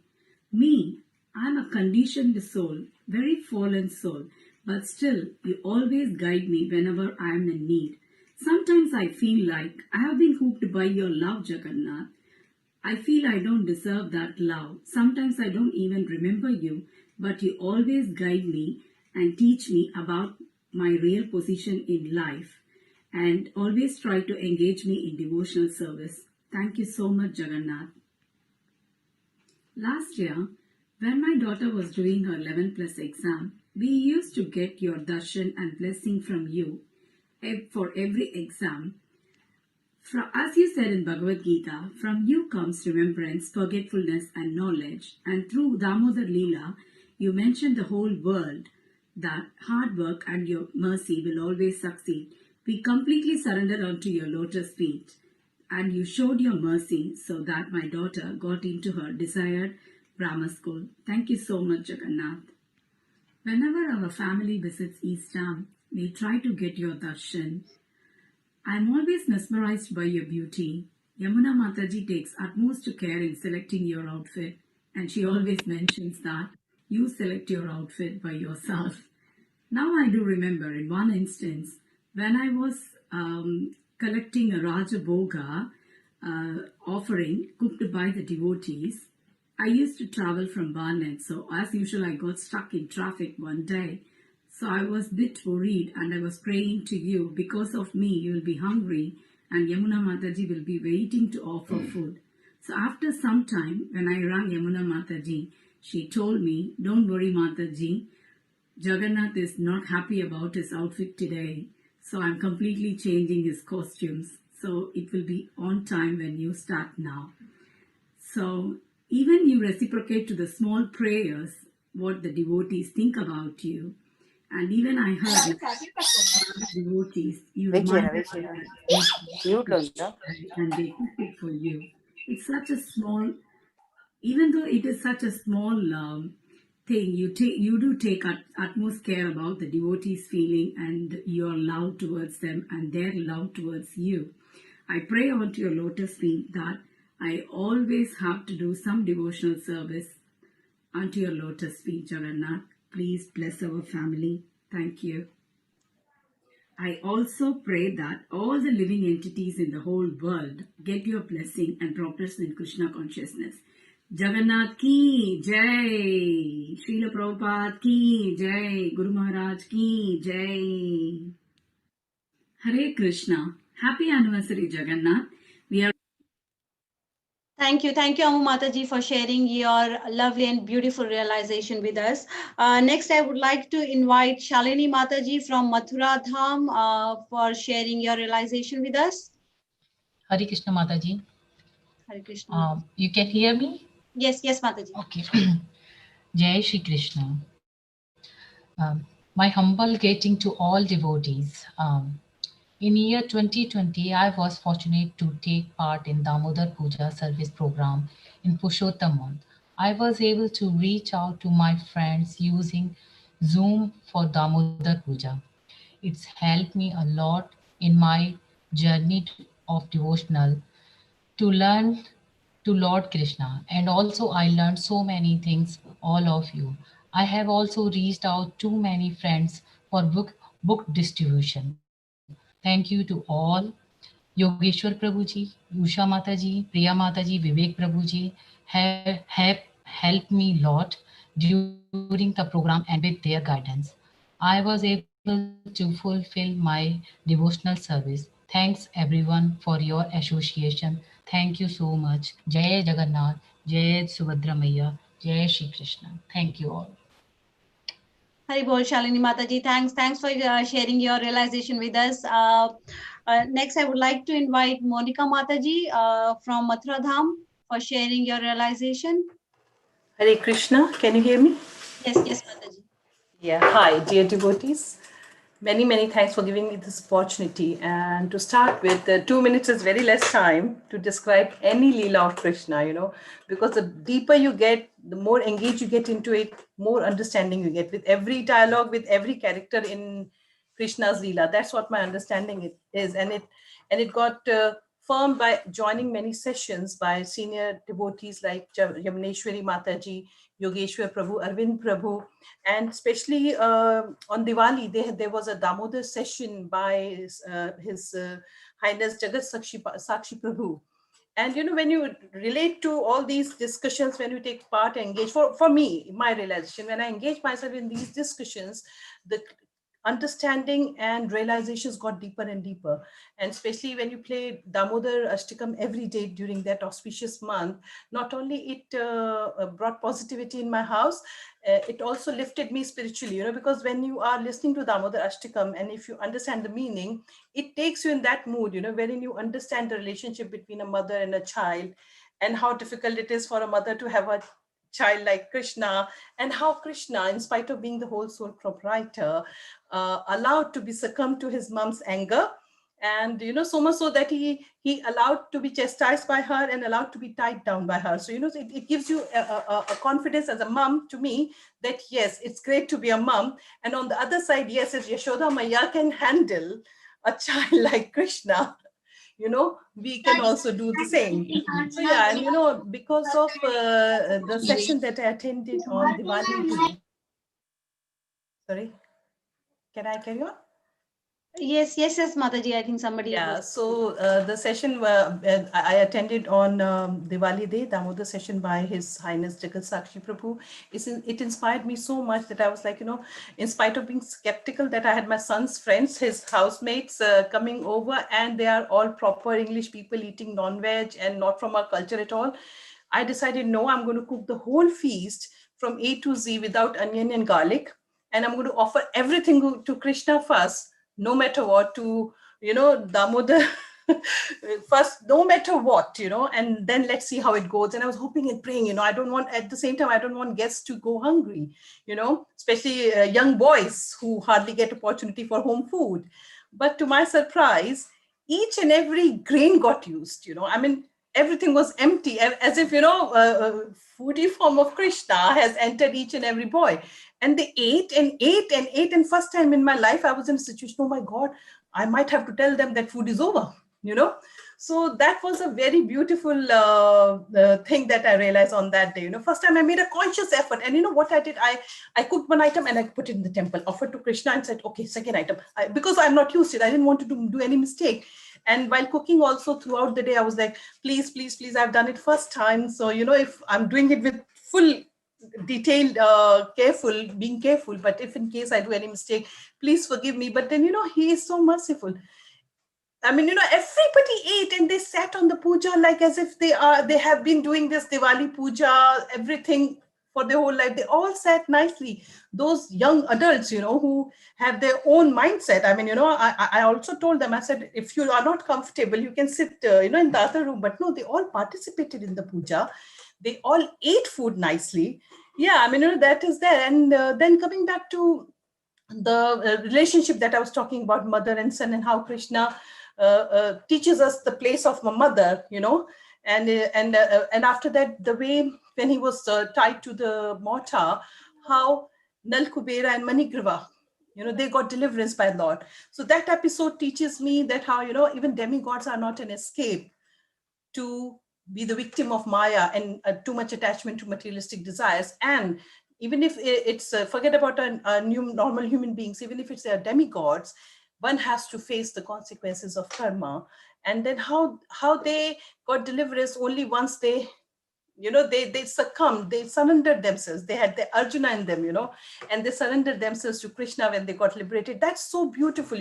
Me, I'm a conditioned soul, very fallen soul, but still you always guide me whenever I am in need. Sometimes I feel like I have been hooked by your love, Jagannath. I feel I don't deserve that love. Sometimes I don't even remember you, but you always guide me and teach me about my real position in life, and always try to engage me in devotional service. Thank you so much, Jagannath. Last year, when my daughter was doing her 11 plus exam, we used to get your darshan and blessing from you for every exam. As you said in Bhagavad Gita, from you comes remembrance, forgetfulness and knowledge. And through Damodar Leela, you mentioned the whole world that hard work and your mercy will always succeed. We completely surrendered onto your lotus feet, and you showed your mercy so that my daughter got into her desired Brahma school. Thank you so much, Jagannath. Whenever our family visits Eastham, we try to get your darshan. I'm always mesmerized by your beauty. Yamuna Mataji takes utmost care in selecting your outfit, and she always mentions that you select your outfit by yourself. Now I do remember in one instance when I was collecting a Raja Bhoga offering cooked by the devotees. I used to travel from Barnet, so as usual I got stuck in traffic one day. So I was a bit worried, and I was praying to you, because of me you will be hungry and Yamuna Mataji will be waiting to offer food. So after some time, when I rang Yamuna Mataji, she told me, don't worry Mataji, Jagannath is not happy about his outfit today, so I'm completely changing his costumes. So it will be on time when you start now. So even you reciprocate to the small prayers, what the devotees think about you. And even I heard devotees, you remind them and they cook it for you. It's such a small, even though it is such a small thing, you do take utmost care about the devotees' feeling and your love towards them and their love towards you. I pray onto your lotus feet that I always have to do some devotional service onto your lotus feet, Jagannath. Please bless our family. Thank you. I also pray that all the living entities in the whole world get your blessing and progress in Krishna consciousness. Jagannath ki jai, Srila Prabhupada ki jai, Guru Maharaj ki jai. Hare Krishna. Happy anniversary, Jagannath. We are Thank you, Amu Mataji, for sharing your lovely and beautiful realization with us. Next, I would like to invite Shalini Mataji from Mathura Dham for sharing your realization with us. Hare Krishna Mataji. Hare Krishna. You can hear me? Yes, Mataji. Okay. Jai Shri Krishna. My humble greeting to all devotees. In year 2020, I was fortunate to take part in Damodar Puja service program in Purushottam month. I was able to reach out to my friends using Zoom for Damodar Puja. It's helped me a lot in my journey of devotional to learn to Lord Krishna. And also I learned so many things, all of you. I have also reached out to many friends for book distribution. Thank you to all. Yogeshwar Prabhuji, Usha Mataji, Priya Mataji, Vivek Prabhuji have helped me lot during the program and with their guidance. I was able to fulfill my devotional service. Thanks everyone for your association. Thank you so much. Jai Jagannath, Jai Subhadra Maiya, Jai Shri Krishna. Thank you all. Hari Bol, Shalini Mataji. Thanks for sharing your realization with us. Next, I would like to invite Monica Mataji from Mathura Dham for sharing your realization. Hare Krishna, can you hear me? Yes, Mataji. Yeah, hi, dear devotees. Many thanks for giving me this opportunity. And to start with, 2 minutes is very less time to describe any Leela of Krishna, because the deeper you get, the more engaged you get into it, more understanding you get with every dialogue, with every character in Krishna's Leela. That's what my understanding is. And it got firm by joining many sessions by senior devotees like Yamuneshwari Mataji, Yogeshwar Prabhu, Arvind Prabhu, and especially on Diwali, there was a Damodar session by His Highness Jagat Sakshi Prabhu. And when you relate to all these discussions, when you take part and engage, for me, my realization, when I engage myself in these discussions, the understanding and realizations got deeper and deeper. And especially when you play Damodar Ashtakam every day during that auspicious month, not only it brought positivity in my house, it also lifted me spiritually, because when you are listening to Damodar Ashtakam and if you understand the meaning, it takes you in that mood, wherein you understand the relationship between a mother and a child and how difficult it is for a mother to have a child like Krishna, and how Krishna, in spite of being the whole soul proprietor, allowed to be succumbed to his mom's anger. And so much so that he allowed to be chastised by her and allowed to be tied down by her. So it gives you a confidence as a mom, to me, that yes, it's great to be a mom. And on the other side, yes, if Yashoda Maya can handle a child like Krishna, we can also do the same. So yeah, and because of the session that I attended on Diwali day. Sorry, can I carry on? Yes, Mataji. I think somebody. Yeah, so the session I attended on Diwali Day, Damodar session by His Highness Jagat Sakshi Prabhu. It inspired me so much that I was like, in spite of being skeptical, that I had my son's friends, his housemates coming over, and they are all proper English people eating non-veg and not from our culture at all. I decided, no, I'm going to cook the whole feast from A to Z without onion and garlic. And I'm going to offer everything to Krishna first, no matter what, to Damodar first, no matter what, and then let's see how it goes. And I was hoping and praying, I don't want, at the same time, I don't want guests to go hungry, especially young boys who hardly get opportunity for home food. But to my surprise, each and every grain got used, I mean, everything was empty, as if, foodie form of Krishna has entered each and every boy. And they ate and ate and ate. And first time in my life, I was in a situation, oh my God, I might have to tell them that food is over, So that was a very beautiful thing that I realized on that day. First time I made a conscious effort, and what I did, I cooked one item and I put it in the temple, offered to Krishna, and said, okay, second item, because I'm not used to it, I didn't want to do any mistake. And while cooking also throughout the day, I was like, please, please, please, I've done it first time, so if I'm doing it with full detailed being careful, but if in case I do any mistake, please forgive me. But then he is so merciful. I mean, everybody ate and they sat on the puja like as if they have been doing this Diwali puja, everything for their whole life. They all sat nicely. Those young adults, who have their own mindset. I mean, I also told them, I said, if you are not comfortable, you can sit, in the other room. But no, they all participated in the puja. They all ate food nicely. Yeah, I mean, that is there. And then coming back to the relationship that I was talking about, mother and son, and how Krishna teaches us the place of a mother, and after that, the way when he was tied to the mortar, how Nal Kubera and Manigriva, they got deliverance by Lord. So that episode teaches me that how even demigods are not an escape to be the victim of Maya and too much attachment to materialistic desires. And even if it's forget about new normal human beings, even if it's demigods, one has to face the consequences of karma. And then how they got deliverance only once they they succumbed, they surrendered themselves. They had the Arjuna in them, and they surrendered themselves to Krishna when they got liberated. That's so beautiful,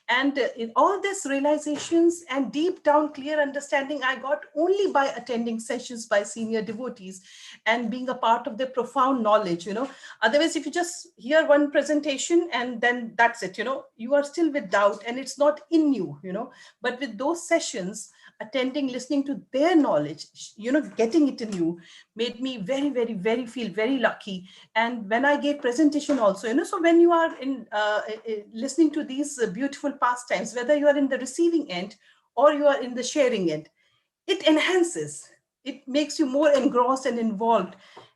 and in all these realizations and deep down clear understanding I got only by attending sessions by senior devotees and being a part of their profound knowledge. Otherwise, if you just hear one presentation and then that's it, you are still with doubt and it's not in you, but with those sessions, attending, listening to their knowledge, getting it in you, made me very, very, very feel very lucky. And when I gave presentation also, so when you are in listening to these beautiful pastimes, whether you are in the receiving end or you are in the sharing end, it enhances, it makes you more engrossed and involved.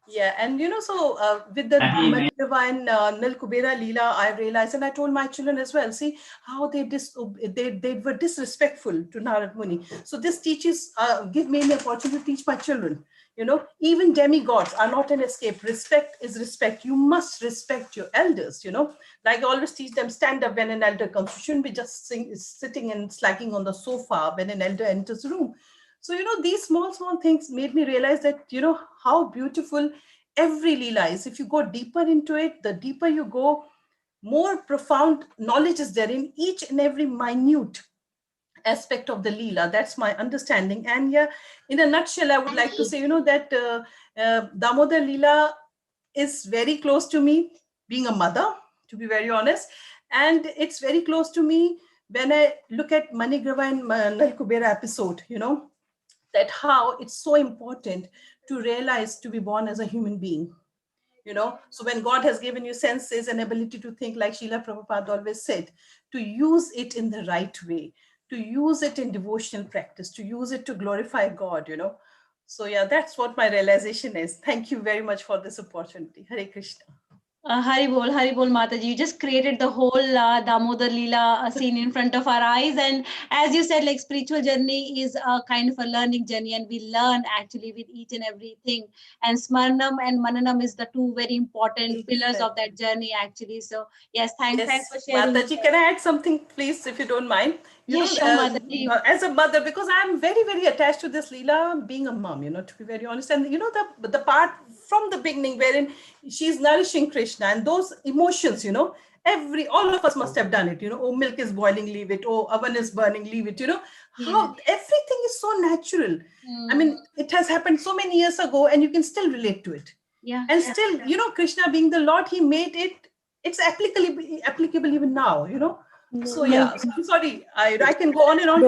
Yeah, and so with the Manigriva and Nil Kubera Leela, I realized, and I told my children as well, see how they were disrespectful to Narad Muni. So this teaches, give me an opportunity to teach my children. Even demigods are not an escape. Respect is respect. You must respect your elders. Like I always teach them, stand up when an elder comes. You shouldn't be just sitting and slacking on the sofa when an elder enters the room. So, these small things made me realize that, how beautiful every Leela is. If you go deeper into it, the deeper you go, more profound knowledge is there in each and every minute aspect of the Leela. That's my understanding. And yeah, in a nutshell, I would like to say, that Damodar Leela is very close to me, being a mother, to be very honest. And it's very close to me when I look at Manigriva and Nal Kubera episode, that how it's so important to realize to be born as a human being. So when God has given you senses and ability to think, like Srila Prabhupada always said, to use it in the right way, to use it in devotional practice, to use it to glorify God, So yeah, that's what my realization is. Thank you very much for this opportunity. Hare Krishna. Hari Bol Mataji. You just created the whole Damodar Leela scene in front of our eyes. And as you said, like spiritual journey is a kind of a learning journey, and we learn actually with each and everything. And Smarnam and Mananam is the two very important pillars of that journey actually. So yes, thanks for sharing. Mataji, can I add something, please, if you don't mind? As a mother, because I'm very, very attached to this Leela, being a mom, to be very honest. And the part from the beginning wherein she's nourishing Krishna and those emotions, all of us must have done it, oh, milk is boiling, leave it, oh, oven is burning, leave it, how everything is so natural. I mean, it has happened so many years ago and you can still relate to it. And still, Krishna being the Lord, he made it's applicable even now, So yeah, so I'm sorry, I can go on and on.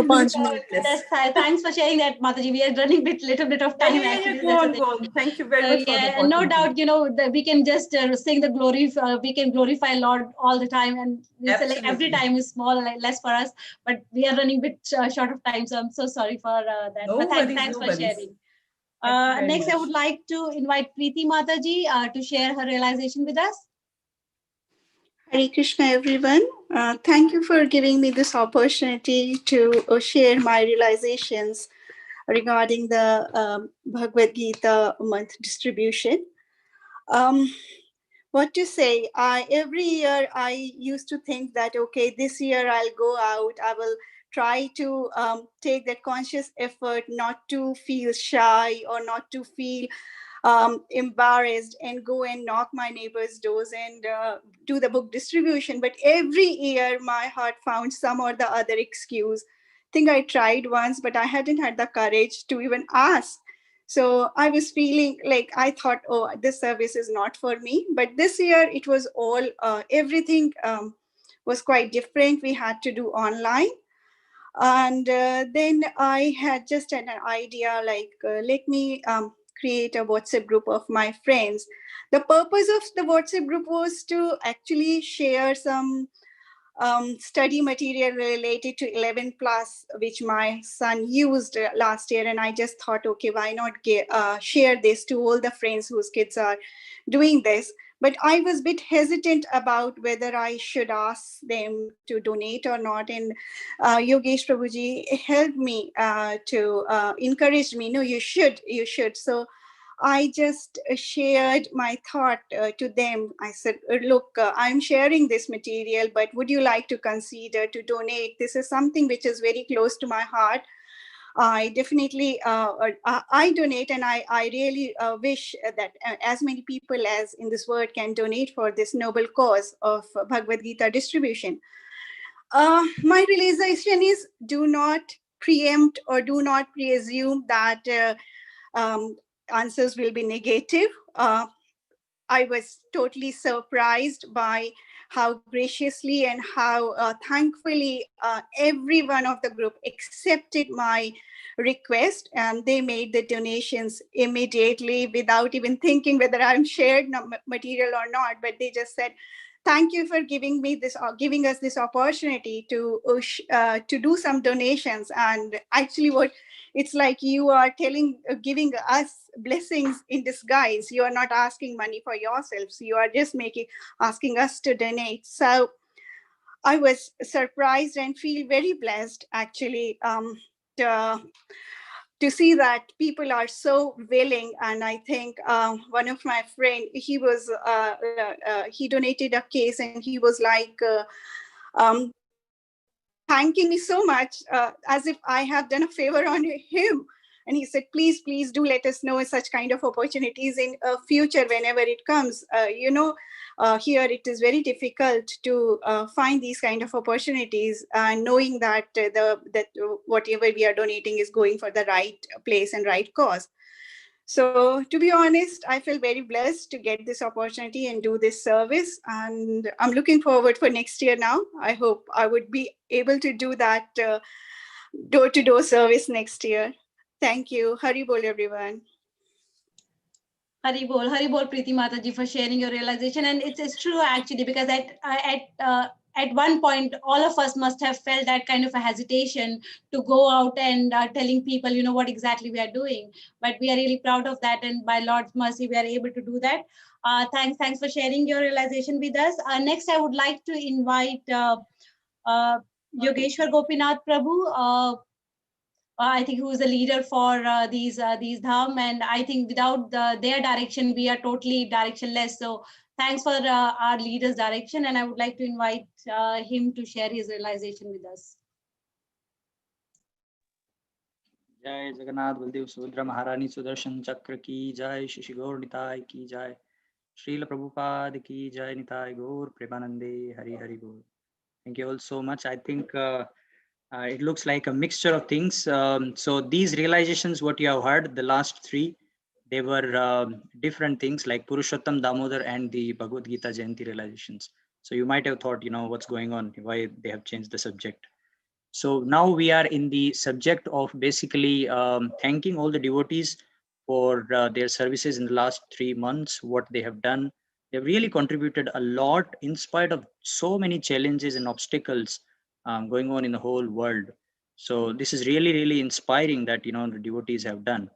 Yes, thanks for sharing that, Mataji. We are running little bit of time actually. Go on. Thank you very much for the no doubt, that we can just sing the glory. We can glorify Lord all the time, and we say like every time is small, like less for us. But we are running a bit short of time, so I'm so sorry for that. No but worries, thanks no for worries. sharing. Next, I would like to invite Preeti Mataji to share her realization with us. Hare Krishna, everyone. Thank you for giving me this opportunity to share my realizations regarding the Bhagavad Gita month distribution. Um, what to say? Every year I used to think that, okay, this year I'll go out. I will try to take that conscious effort not to feel shy or not to feel embarrassed and go and knock my neighbor's doors and do the book distribution. But every year my heart found some or the other excuse. I think I tried once, but I hadn't had the courage to even ask. So I was feeling like I thought, oh, this service is not for me. But this year it was all, everything was quite different. We had to do online. And then I had just an idea like, let me create a WhatsApp group of my friends. The purpose of the WhatsApp group was to actually share some study material related to 11 plus, which my son used last year. And I just thought, okay, why not share this to all the friends whose kids are doing this. But I was a bit hesitant about whether I should ask them to donate or not. And Yogesh Prabhuji helped me to encourage me, no, you should. So I just shared my thought to them. I said, look, I'm sharing this material, but would you like to consider to donate? This is something which is very close to my heart. I definitely, I donate, and I really wish that as many people as in this world can donate for this noble cause of Bhagavad Gita distribution. My realization is, do not preempt or do not presume that answers will be negative. I was totally surprised by how graciously and how thankfully every one of the group accepted my request, and they made the donations immediately without even thinking whether I'm shared material or not. But they just said, thank you for giving me this, giving us this opportunity to do some donations. And actually, what it's like, you are giving us blessings in disguise. You are not asking money for yourselves. You are just asking us to donate. So I was surprised and feel very blessed, actually, to see that people are so willing. And I think one of my friend, he donated a case, and he was like, thanking me so much, as if I have done a favor on him. And he said, please do let us know such kind of opportunities in future whenever it comes. Here it is very difficult to find these kind of opportunities, knowing that whatever we are donating is going for the right place and right cause. So to be honest, I feel very blessed to get this opportunity and do this service. And I'm looking forward for next year now. I hope I would be able to do that door-to-door service next year. Thank you. Hari Bol, everyone. Hari Bol, Preeti Mataji, for sharing your realization. And it's true, actually, because at one point, all of us must have felt that kind of a hesitation to go out and telling people, what exactly we are doing. But we are really proud of that. And by Lord's mercy, we are able to do that. Thanks for sharing your realization with us. Next, I would like to invite Yogeshwar Gopinath Prabhu. I think who is the leader for these dham, and I think without their direction, we are totally directionless. So thanks for our leader's direction, and I would like to invite him to share his realization with us. जय जगन्नाथ बलदेव सुभद्रा महारानी सुदर्शन चक्र की जय, श्री गौर निताय की जय, श्रील प्रभुपाद की जय, निताय गौर प्रेमानंदे हरि हरि बोल. Thank you all so much. I think it looks like a mixture of things. So these realizations, what you have heard, the last three, they were different things like Purushottam Damodar and the Bhagavad Gita Jayanti realizations. So you might have thought, what's going on, why they have changed the subject. So now we are in the subject of basically thanking all the devotees for their services in the last 3 months, what they have done. They've really contributed a lot in spite of so many challenges and obstacles going on in the whole world. So this is really, really inspiring that, the devotees have done.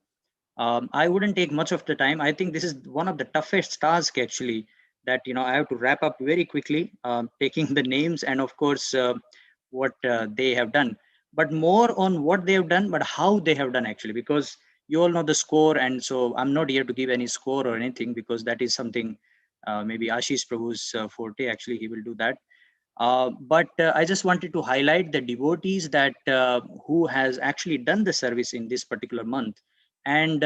I wouldn't take much of the time. I think this is one of the toughest tasks actually that I have to wrap up very quickly, taking the names and of course what they have done, but more on what they have done, but how they have done actually, because you all know the score, and so I'm not here to give any score or anything because that is something maybe Ashish Prabhu's forte. Actually, he will do that. But I just wanted to highlight the devotees that who has actually done the service in this particular month, and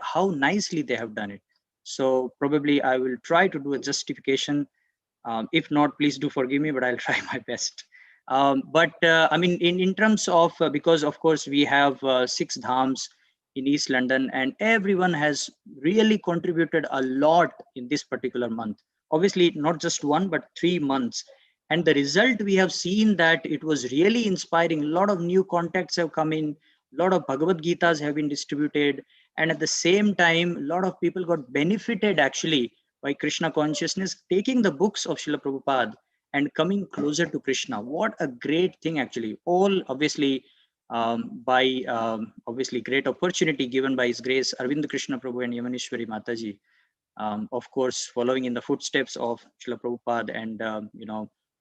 how nicely they have done it. So probably I will try to do a justification. If not, please do forgive me, but I'll try my best. But I mean, in terms of because of course we have 6 dhams in East London, and everyone has really contributed a lot in this particular month. Obviously, not just 1 but 3 months, and the result we have seen that it was really inspiring. A lot of new contacts have come in, a lot of Bhagavad Gitas have been distributed, and at the same time, a lot of people got benefited actually by Krishna consciousness, taking the books of Srila Prabhupada and coming closer to Krishna. What a great thing actually. All obviously by obviously great opportunity given by His Grace Arvind Krishna Prabhu and Yamanishwari Mataji. Of course, following in the footsteps of Srila Prabhupada and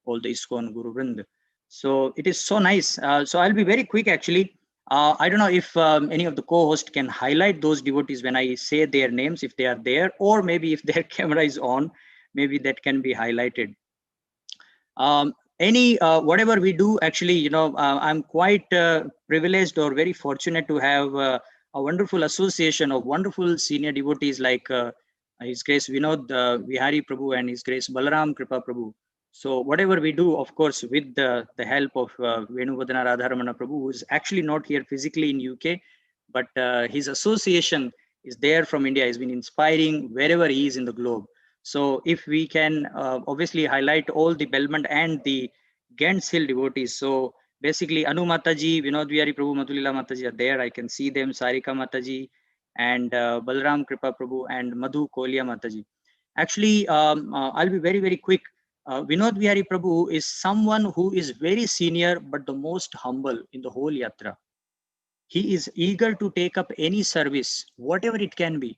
all the ISKCON Guru Vrind. So it is so nice. So I'll be very quick actually. I don't know if any of the co-hosts can highlight those devotees when I say their names, if they are there, or maybe if their camera is on, maybe that can be highlighted. Whatever we do, actually, I'm quite privileged or very fortunate to have a wonderful association of wonderful senior devotees like His Grace Vinod Vihari Prabhu and His Grace Balaram Kripa Prabhu. So whatever we do, of course, with the help of Venuvadana Radharamana Prabhu, who is actually not here physically in UK, but his association is there from India, has been inspiring wherever he is in the globe. So if we can obviously highlight all the Belmont and the Gents Hill devotees. So basically Anu Mataji, Vinod Vihari Prabhu, Madhulila Mataji are there. I can see them, Sarika Mataji and Balram Kripa Prabhu and Madhu Kolia Mataji. Actually, I'll be very, very quick. Vinod Vihari Prabhu is someone who is very senior, but the most humble in the whole yatra. He is eager to take up any service, whatever it can be.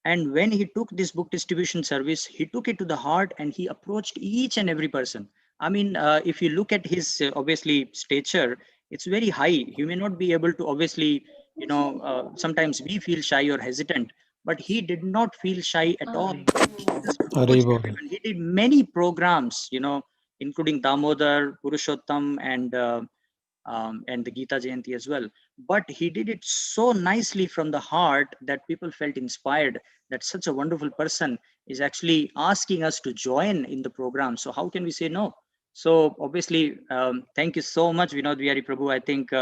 And when he took this book distribution service, he took it to the heart and he approached each and every person. I mean, if you look at his obviously stature, it's very high. He may not be able to obviously, sometimes we feel shy or hesitant, but he did not feel shy at all. He just approached everyone. He did many programs, including Damodar, Purushottam, and the Gita Jayanti as well. But he did it so nicely from the heart that people felt inspired that such a wonderful person is actually asking us to join in the program. So how can we say no? So obviously, thank you so much, Vinod Vihari Prabhu. I think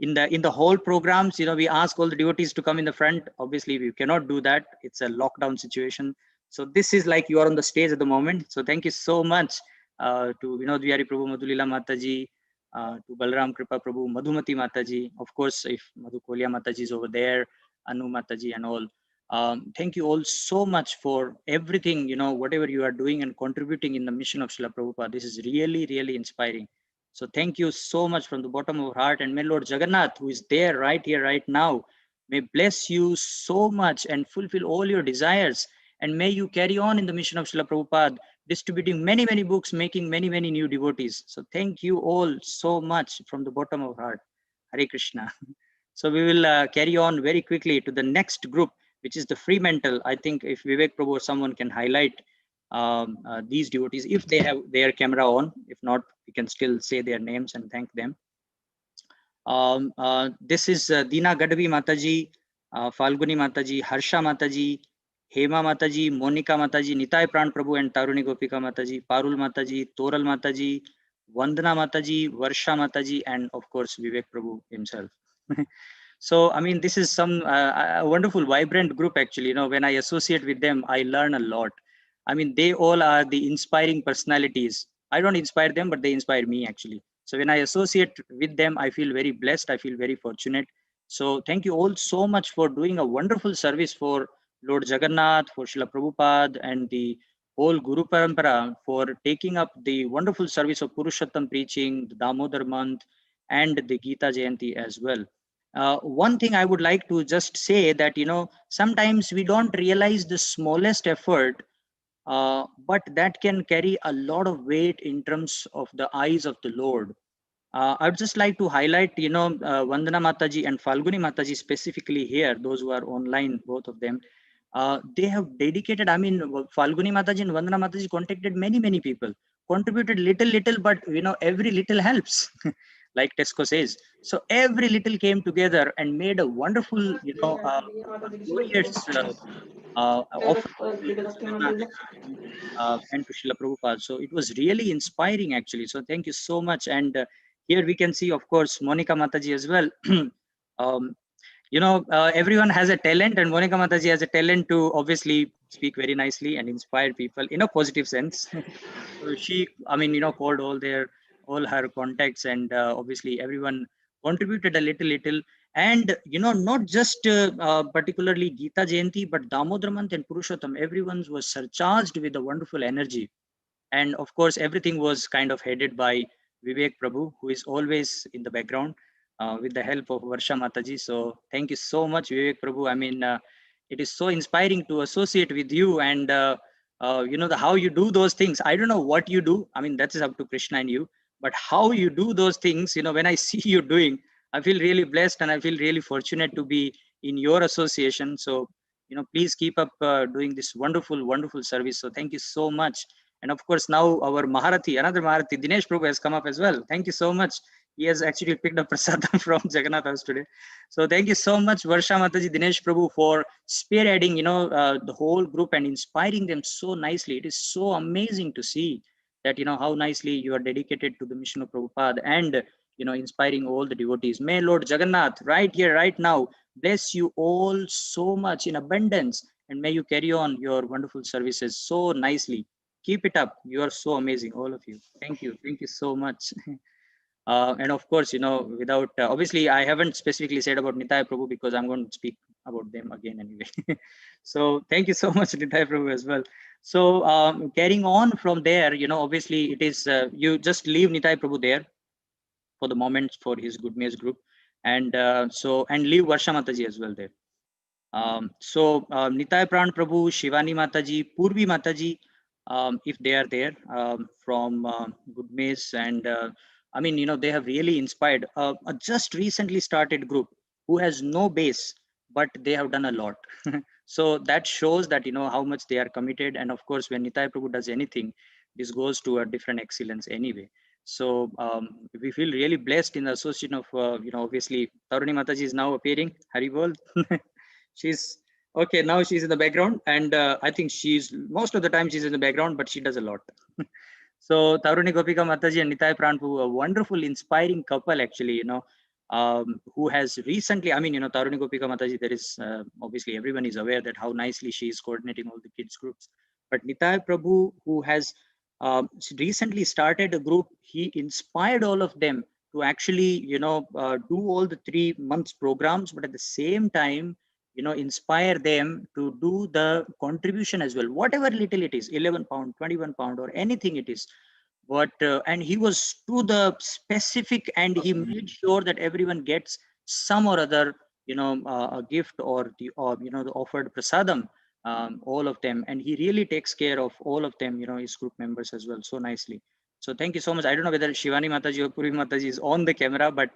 in the whole programs, we ask all the devotees to come in the front. Obviously, we cannot do that. It's a lockdown situation. So this is like you are on the stage at the moment. So thank you so much to Vinod Vihari Prabhu, Madhulila Mataji, to Balram Kripa Prabhu, Madhumati Mataji, of course, if Madhu Kolia Mataji is over there, Anu Mataji and all. Thank you all so much for everything, whatever you are doing and contributing in the mission of Srila Prabhupada. This is really, really inspiring. So thank you so much from the bottom of our heart. And may Lord Jagannath, who is there right here, right now, may bless you so much and fulfill all your desires. And may you carry on in the mission of Srila Prabhupada, distributing many, many books, making many, many new devotees. So thank you all so much from the bottom of our heart. Hare Krishna. So we will carry on very quickly to the next group, which is the free mental. I think if Vivek Prabhu or someone can highlight these devotees, if they have their camera on. If not, we can still say their names and thank them. This is Dina Gadvi Mataji, Falguni Mataji, Harsha Mataji, Hema Mataji, Monica Mataji, Nitai Pran Prabhu and Taruni Gopika Mataji, Parul Mataji, Toral Mataji, Vandana Mataji, Varsha Mataji, and of course Vivek Prabhu himself. So, I mean, this is some a wonderful, vibrant group actually. When I associate with them, I learn a lot. I mean, they all are the inspiring personalities. I don't inspire them, but they inspire me actually. So when I associate with them, I feel very blessed. I feel very fortunate. So thank you all so much for doing a wonderful service for Lord Jagannath, for Srila Prabhupada, and the whole Guru Parampara for taking up the wonderful service of Purushottam preaching, the Damodar month, and the Gita Jayanti as well. One thing I would like to just say that, sometimes we don't realize the smallest effort but that can carry a lot of weight in terms of the eyes of the Lord. I would just like to highlight, Vandana Mataji and Falguni Mataji specifically here, those who are online, both of them. They have dedicated, I mean, Falguni Mataji and Vandana Mataji contacted many people, contributed little, but every little helps, like Tesco says. So every little came together and made a wonderful, glorious offering to Lord Jagannath and to Srila Prabhupada. So it was really inspiring actually. So thank you so much. And here we can see, of course, Monica Mataji as well. um, everyone has a talent, and Monica Mataji has a talent to obviously speak very nicely and inspire people in a positive sense. So she, I mean, called all her contacts, and obviously everyone contributed a little. And not just particularly Geeta Jayanti, but Damodar month and Purushottam, everyone was surcharged with a wonderful energy. And of course, everything was kind of headed by Vivek Prabhu, who is always in the background with the help of Varsha Mataji. So thank you so much, Vivek Prabhu. I mean, it is so inspiring to associate with you, and how you do those things. I don't know what you do. I mean, that is up to Krishna and you. But how you do those things, when I see you doing, I feel really blessed, and I feel really fortunate to be in your association. So please keep up doing this wonderful service. So thank you so much. And of course, now our Maharathi, another Maharathi, Dinesh Prabhu has come up as well. Thank you so much. He has actually picked up prasadam from Jagannath House today. So thank you so much, Varsha Mataji, Dinesh Prabhu, for spearheading, the whole group and inspiring them so nicely. It is so amazing to see that, how nicely you are dedicated to the mission of Prabhupada and, inspiring all the devotees. May Lord Jagannath, right here, right now, bless you all so much in abundance, and may you carry on your wonderful services so nicely. Keep it up. You are so amazing, all of you. Thank you so much. And of course, without obviously, I haven't specifically said about Nitai Prabhu because I'm going to speak about them again anyway. So thank you so much, Nitai Prabhu, as well. So carrying on from there, obviously it is you just leave Nitai Prabhu there for the moment for his Good Maze group, and and leave Varsha Mataji as well there. Nitai Pran Prabhu, Shivani Mataji, Purvi Mataji, if they are there from Good Maze, and I mean, they have really inspired a just recently started group who has no base, but they have done a lot. So that shows that, how much they are committed. And of course, when Nitai Prabhu does anything, this goes to a different excellence anyway. So we feel really blessed in the association of, obviously, Taruni Mataji is now appearing. Haribol. She's okay now. She's in the background, and I think she's most of the time she's in the background, but she does a lot. So Taruni Gopika Mataji and Nitai Pranpu, a wonderful, inspiring couple, actually. Who has recently, I mean, Taruni Gopika Mataji. There is obviously everyone is aware that how nicely she is coordinating all the kids groups. But Nitai Prabhu, who has recently started a group, he inspired all of them to actually, do all the 3 months programs, but at the same time, inspire them to do the contribution as well, whatever little it is, 11 pound, 21 pound, or anything it is. But and he was to the specific, and he made sure that everyone gets some or other, a gift or the offered prasadam, all of them, and he really takes care of all of them, his group members as well, so nicely. So thank you so much. I don't know whether Shivani Mataji or Puri Mataji is on the camera, but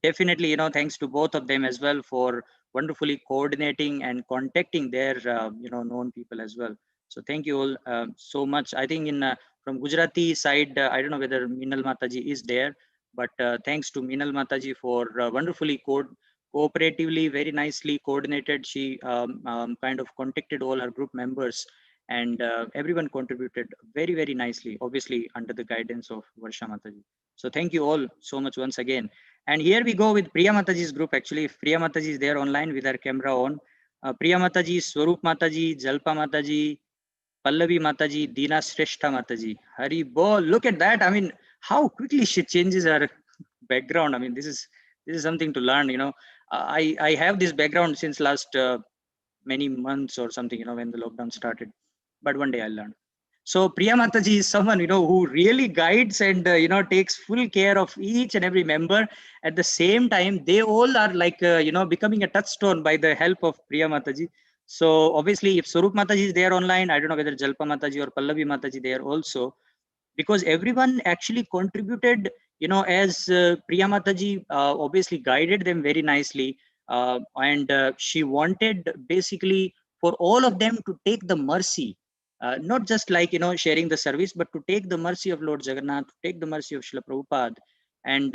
definitely, thanks to both of them as well for wonderfully coordinating and contacting their, known people as well. So thank you all so much. I think in from Gujarati side, I don't know whether Minal Mataji is there, but thanks to Minal Mataji for wonderfully cooperatively, very nicely coordinated. She kind of contacted all her group members, and everyone contributed very nicely, obviously under the guidance of Varsha Mataji. So thank you all so much once again. And here we go with Priya Mataji's group. Actually, if Priya Mataji is there online with her camera on, Priya Mataji, Swarup Mataji, Jalpa Mataji, Pallavi Mataji, Dina Shrestha Mataji. Hari Bo, look at that. I mean, how quickly she changes her background. I mean, this is something to learn. I have this background since last many months or something. When the lockdown started, but one day I'll learn. So Priya Mataji is someone, who really guides and, takes full care of each and every member. At the same time, they all are like, becoming a touchstone by the help of Priya Mataji. So obviously, if Swarup Mataji is there online, I don't know whether Jalpa Mataji or Pallavi Mataji there also, because everyone actually contributed, as Priya Mataji obviously guided them very nicely, and she wanted basically for all of them to take the mercy, not just like sharing the service, but to take the mercy of Lord Jagannath, to take the mercy of Srila Prabhupada, and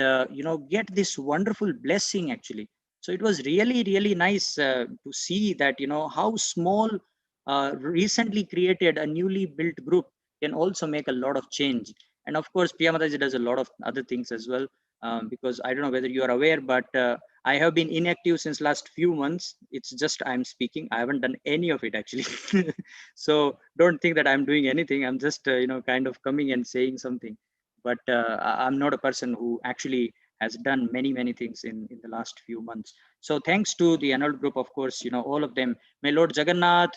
get this wonderful blessing actually. So it was really really nice to see that how small recently created a newly built group can also make a lot of change. And of course, Priya Mataji does a lot of other things as well, because I don't know whether you are aware, but I have been inactive since last few months. It's just I'm speaking. I haven't done any of it actually. So don't think that I'm doing anything. I'm just kind of coming and saying something. But I'm not a person who actually has done many things in the last few months. So thanks to the annual group, of course, all of them. May Lord Jagannath,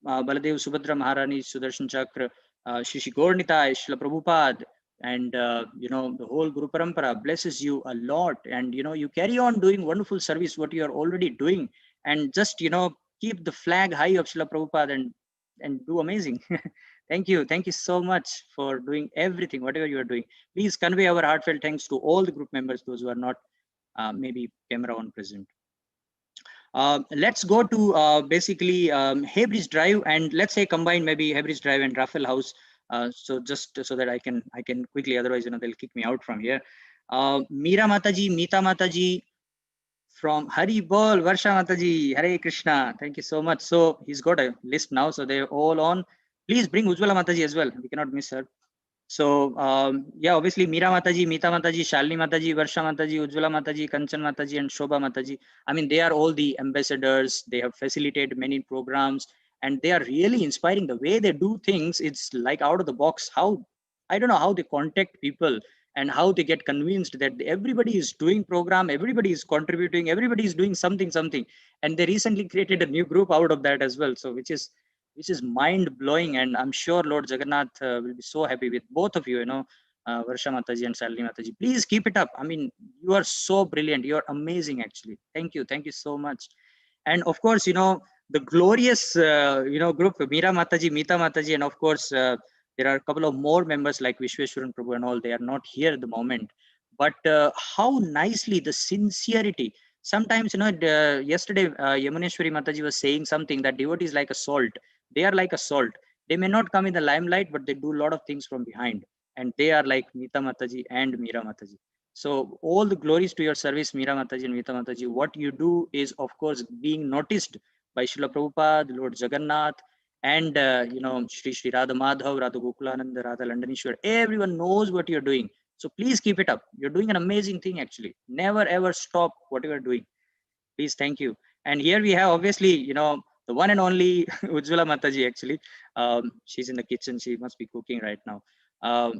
Baladev, Subhadra, Maharani, Sudarshan Chakra, Shishi Gornitai, Srila Prabhupada, and the whole Guru Parampara blesses you a lot. And you carry on doing wonderful service, what you are already doing, and just keep the flag high of Srila Prabhupada and do amazing. Thank you so much for doing everything, whatever you are doing. Please convey our heartfelt thanks to all the group members, those who are not maybe camera on present. Let's go to basically Haybridge Drive, and let's say combine maybe Haybridge Drive and Raffle House. So just so that I can quickly, otherwise they'll kick me out from here. Meera Mataji, Meeta Mataji from Hari Bol, Varsha Mataji, Hare Krishna. Thank you so much. So he's got a list now, so they're all on. Please bring Ujjwala Mataji as well. We cannot miss her. So yeah, obviously Meera Mataji, Meeta Mataji, Shalini Mataji, Varsha Mataji, Ujjwala Mataji, Kanchan Mataji, and Shobha Mataji. I mean, they are all the ambassadors. They have facilitated many programs, and they are really inspiring. The way they do things, it's like out of the box. How, I don't know how they contact people and how they get convinced that everybody is doing program, everybody is contributing, everybody is doing something, and they recently created a new group out of that as well. So which is mind blowing, and I'm sure Lord Jagannath will be so happy with both of you. Varsha Mataji and Shalini Mataji. Please keep it up. I mean, you are so brilliant. You are amazing, actually. Thank you so much. And of course, the glorious group Meera Mataji, Meeta Mataji, and of course there are a couple of more members like Vishweshwaran Prabhu and all. They are not here at the moment, but how nicely the sincerity. Sometimes yesterday Yamuneshwari Mataji was saying something that devotee is like a salt. They are like a salt. They may not come in the limelight, but they do a lot of things from behind, and they are like Meeta Mataji and Meera Mataji. So all the glories to your service, Meera Mataji and Meeta Mataji. What you do is, of course, being noticed by Srila Prabhupada, Lord Jagannath, and Shri Radha Madhav, Radha Gokulananda, Radha Landanishwar. Everyone knows what you're doing. So please keep it up. You're doing an amazing thing, actually. Never ever stop what you are doing. Please, thank you. And here we have, obviously, the one and only Ujjwala Mataji, actually. She's in the kitchen. She must be cooking right now.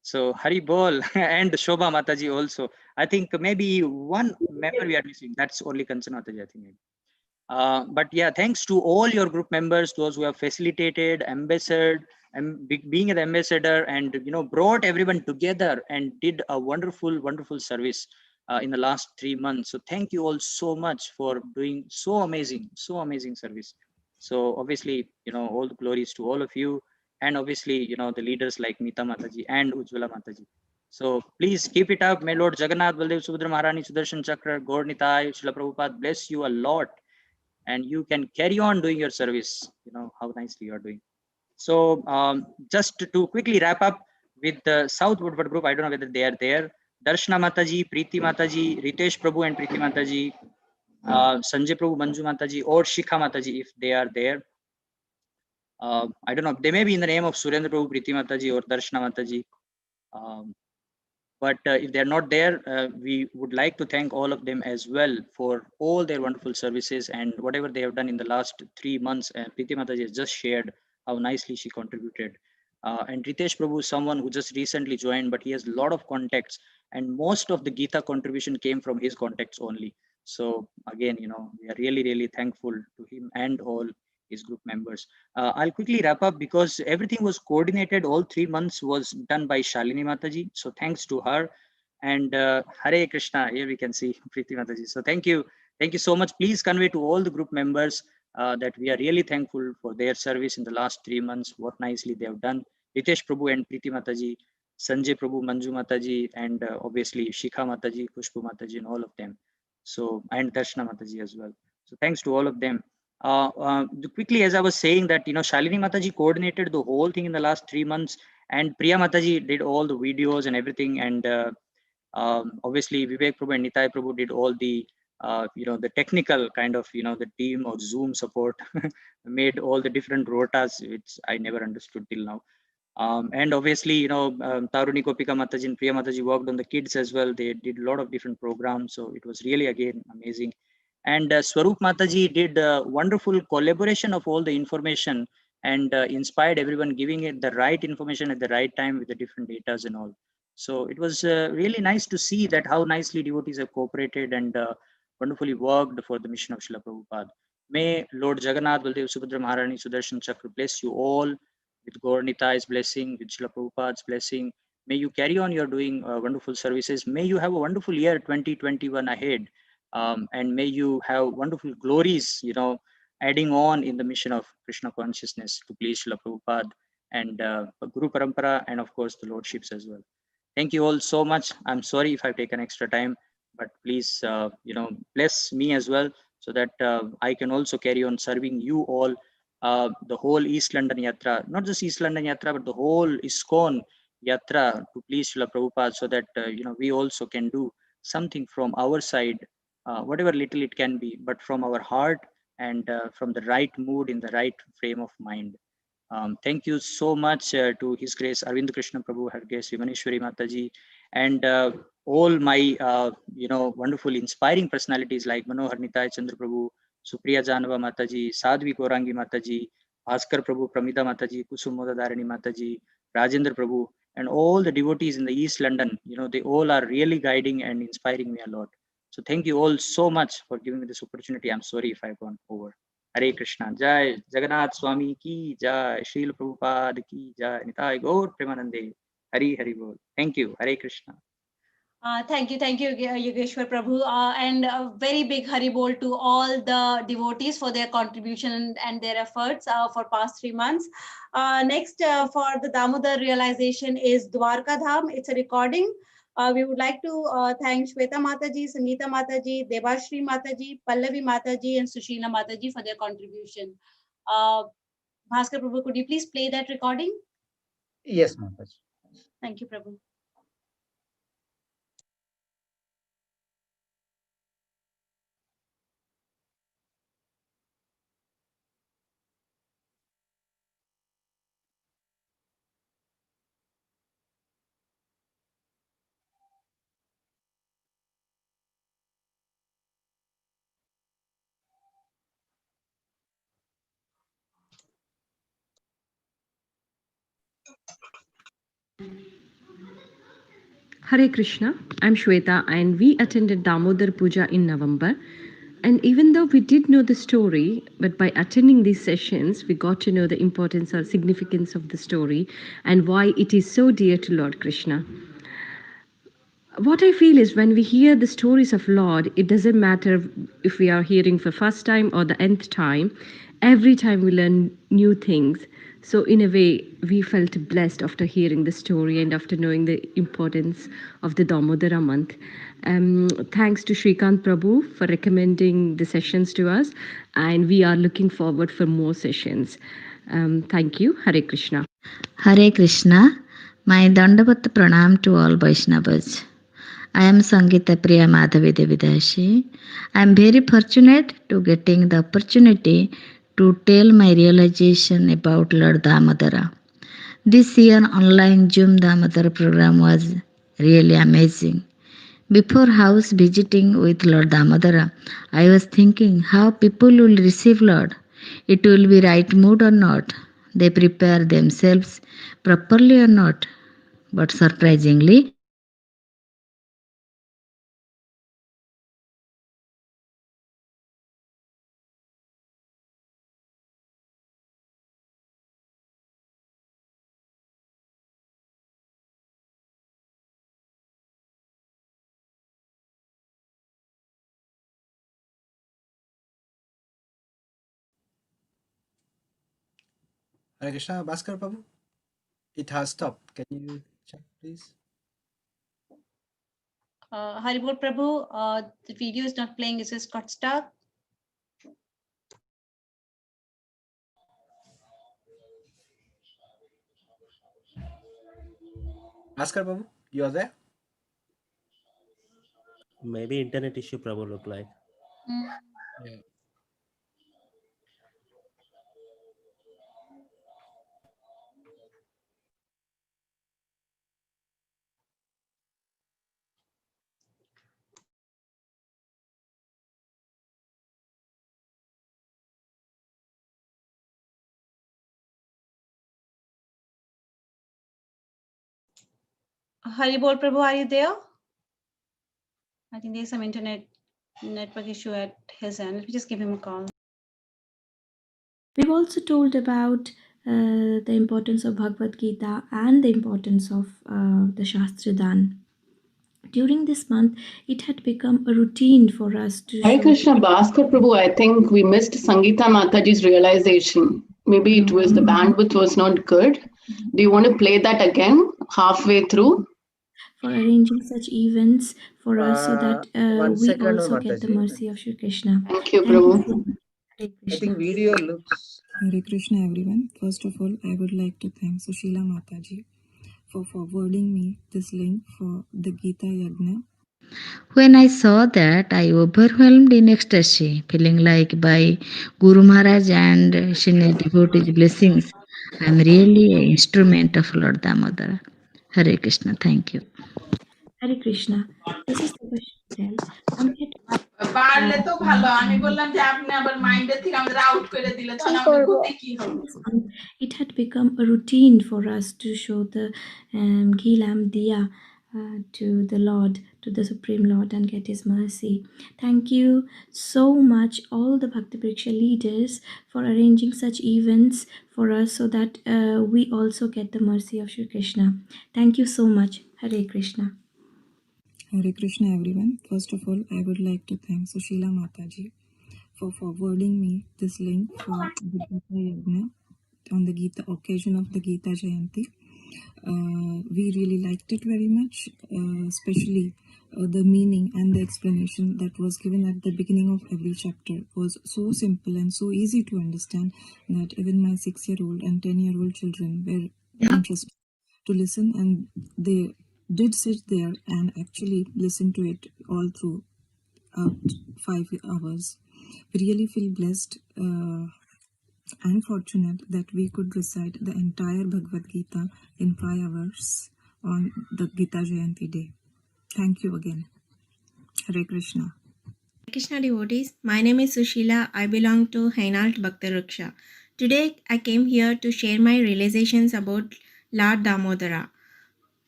So Hari Bol and Shobha Mataji also. I think maybe one member we are missing. That's only Kanchan Mataji, I think. Maybe. But yeah, thanks to all your group members, those who have facilitated, ambassador, and being an ambassador, and brought everyone together and did a wonderful service in the last 3 months. So thank you all so much for doing so amazing service. So obviously, all the glories to all of you, and obviously, the leaders like Meeta Mataji and Ujjwala Mataji. So please keep it up. May Lord Jagannath, Baldev, Subhadra, Maharani, Sudarshan Chakra, Gaur Nitai, Srila Prabhupada bless you a lot, and you can carry on doing your service. How nicely you are doing. So just to quickly wrap up with the South Woodward group, I don't know whether they are there. Darshana Mataji, Preeti Mataji, Ritesh Prabhu and Preeti Mataji, Sanjay Prabhu, Manju Mataji, or Shikha Mataji, if they are there. I don't know. They may be in the name of Surendra Prabhu, Preeti Mataji, or Darshana Mataji. But if they're not there, we would like to thank all of them as well for all their wonderful services and whatever they have done in the last 3 months. Preeti Mataji has just shared how nicely she contributed. And Ritesh Prabhu is someone who just recently joined, but he has a lot of contacts, and most of the Gita contribution came from his contacts only. So again, we are really thankful to him and all his group members. I'll quickly wrap up because everything was coordinated. All 3 months was done by Shalini Mataji. So thanks to her. And Hare Krishna, here we can see Preeti Mataji. So thank you so much. Please convey to all the group members that we are really thankful for their service in the last 3 months, what nicely they have done. Ritesh Prabhu and Preeti Mataji, Sanjay Prabhu, Manju Mataji, and obviously Shikha Mataji, Kushbu Mataji, and all of them. So, and Darshana Mataji as well. So thanks to all of them. Quickly, as I was saying that, Shalini Mataji coordinated the whole thing in the last 3 months, and Priya Mataji did all the videos and everything. And obviously Vivek Prabhu and Nitai Prabhu did all the, the technical kind of, the team of Zoom support, made all the different rotas, which I never understood till now. And obviously, Taruni Kopika Mataji and Priya Mataji worked on the kids as well. They did a lot of different programs. So it was really, again, amazing. And Swarup Mataji did a wonderful collaboration of all the information and inspired everyone, giving it the right information at the right time with the different datas and all. So it was really nice to see that how nicely devotees have cooperated and wonderfully worked for the mission of Srila Prabhupada. May Lord Jagannath, Baldev, Subhadra, Maharani, Sudarshan Chakra bless you all with Gaur Nitai's blessing, with Srila Prabhupada's blessing. May you carry on your doing wonderful services. May you have a wonderful year 2021 ahead. And may you have wonderful glories, adding on in the mission of Krishna consciousness to please Srila Prabhupada and Guru Parampara, and of course the Lordships as well. Thank you all so much. I'm sorry if I've taken extra time, but please, bless me as well so that I can also carry on serving you all, the whole East London Yatra, not just East London Yatra, but the whole ISKCON Yatra to please Srila Prabhupada, so that, we also can do something from our side, whatever little it can be, but from our heart and from the right mood in the right frame of mind. Thank you so much to His Grace Arvind Krishna Prabhu, Her Grace Vimaneshwari Mataji, and all my wonderful inspiring personalities like Manohar Nitai Chandra Prabhu, Supriya Janava Mataji, Sadhvi Korangi Mataji, Bhaskar Prabhu, Pramida Mataji, Kusumoda Dharani Mataji, Rajendra Prabhu, and all the devotees in the East London. They all are really guiding and inspiring me a lot. So thank you all so much for giving me this opportunity. I'm sorry if I've gone over. Hare Krishna. Jai Jagannath Swami ki jai. Srila Prabhupada ki jai. Nitai Gaur Premanande. Hari Hari Bol. Thank you. Hare Krishna. Thank you, Yogeshwar Prabhu, and a very big haribol to all the devotees for their contribution and their efforts for past 3 months. Next, for the Damodar realization is Dwarka Dham. It's a recording. We would like to thank Shweta Mataji, Sangeeta Mataji, Devashri Mataji, Pallavi Mataji, and Sushila Mataji for their contribution. Bhaskar Prabhu, could you please play that recording? Yes, Mataji. Thank you, Prabhu. Hare Krishna, I'm Shweta, and we attended Damodar Puja in November. And even though we did know the story, but by attending these sessions, we got to know the importance or significance of the story and why it is so dear to Lord Krishna. What I feel is when we hear the stories of Lord, it doesn't matter if we are hearing for first time or the nth time. Every time we learn new things. So in a way, we felt blessed after hearing the story and after knowing the importance of the Damodara month. Thanks to Srikant Prabhu for recommending the sessions to us, and we are looking forward for more sessions. Thank you. Hare Krishna. Hare Krishna. My Dandavat Pranam to all Vaishnavas. I am Sangeeta Priya Madhavi Devidashi. I am very fortunate to getting the opportunity to tell my realization about Lord Damodara. This year online Zoom Damodara program was really amazing. Before house visiting with Lord Damodara, I was thinking how people will receive Lord. It will be right mood or not. They prepare themselves properly or not. But surprisingly, Hare Krishna, Bhaskar Prabhu. It has stopped. Can you check, please? Haribol Prabhu, the video is not playing. It just got stuck. Bhaskar Prabhu, you are there? Maybe internet issue, Prabhu, look like. Yeah. Haribol Prabhu, are you there? I think there's some network issue at his end. Let me just give him a call. We've also told about the importance of Bhagavad Gita and the importance of the Shastradan. During this month, it had become a routine for us to Hare show. Krishna, Bhaskar Prabhu, I think we missed Sangeeta Mataji's realization. Maybe it was the bandwidth was not good. Do you want to play that again halfway through? For arranging such events for us so that One we second, also get the Mataji. mercy of Shri Krishna. Thank you, Thank you Prabhu. so much. Hare I Krishna. think video looks. Hare Krishna, everyone. First of all, I would like to thank Sushila Mataji for forwarding me this link for the Gita Yagna. When I saw that, I overwhelmed in ecstasy, feeling like by Guru Maharaj and senior devotees' blessings, I am really an instrument of Lord Damodara. Hare Krishna, thank you. Hare Krishna. This is the question. পারলে তো ভালো আমি বললাম যে আপনি আবার মাইন্ডে থেকে আমাদের আউট করে দিলে তখন আমাদের গতি কি হবে It had become a routine for us to show the ghee lamp diya to the Lord, to the Supreme Lord, and get His mercy. Thank you so much, all the Bhakti Pariksha leaders, for arranging such events for us so that we also get the mercy of Shri Krishna. Thank you so much. Hare Krishna. Hare Krishna, everyone. First of all, I would like to thank Sushila Mataji for forwarding me this link for the Gita Yagna on the Gita occasion of the Gita Jayanti. We really liked it very much, especially the meaning and the explanation that was given at the beginning of every chapter was so simple and so easy to understand that even my 6-year-old and 10-year-old children were interested to listen, and they did sit there and actually listen to it all throughout 5 hours. We really feel blessed and fortunate that we could recite the entire Bhagavad Gita in 5 hours on the Gita Jayanti day. Thank you again. Hare Krishna. Krishna devotees, my name is Sushila. I belong to Hainalt Bhakta Raksha. Today I came here to share my realizations about Lord Damodara.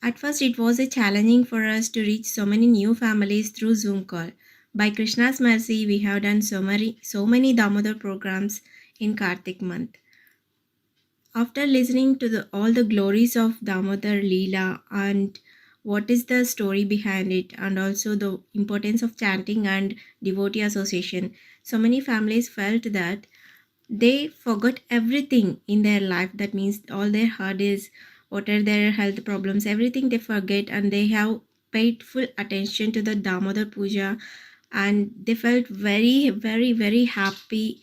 At first it was a challenging for us to reach so many new families through Zoom call. By Krishna's mercy, we have done so many Damodar programs in Kartik month. After listening to all the glories of Damodar Leela and what is the story behind it, and also the importance of chanting and devotee association, so many families felt that they forgot everything in their life. That means all their hurdles, what are their health problems, everything they forget, and they have paid full attention to the Damodar Puja, and they felt very, very, very happy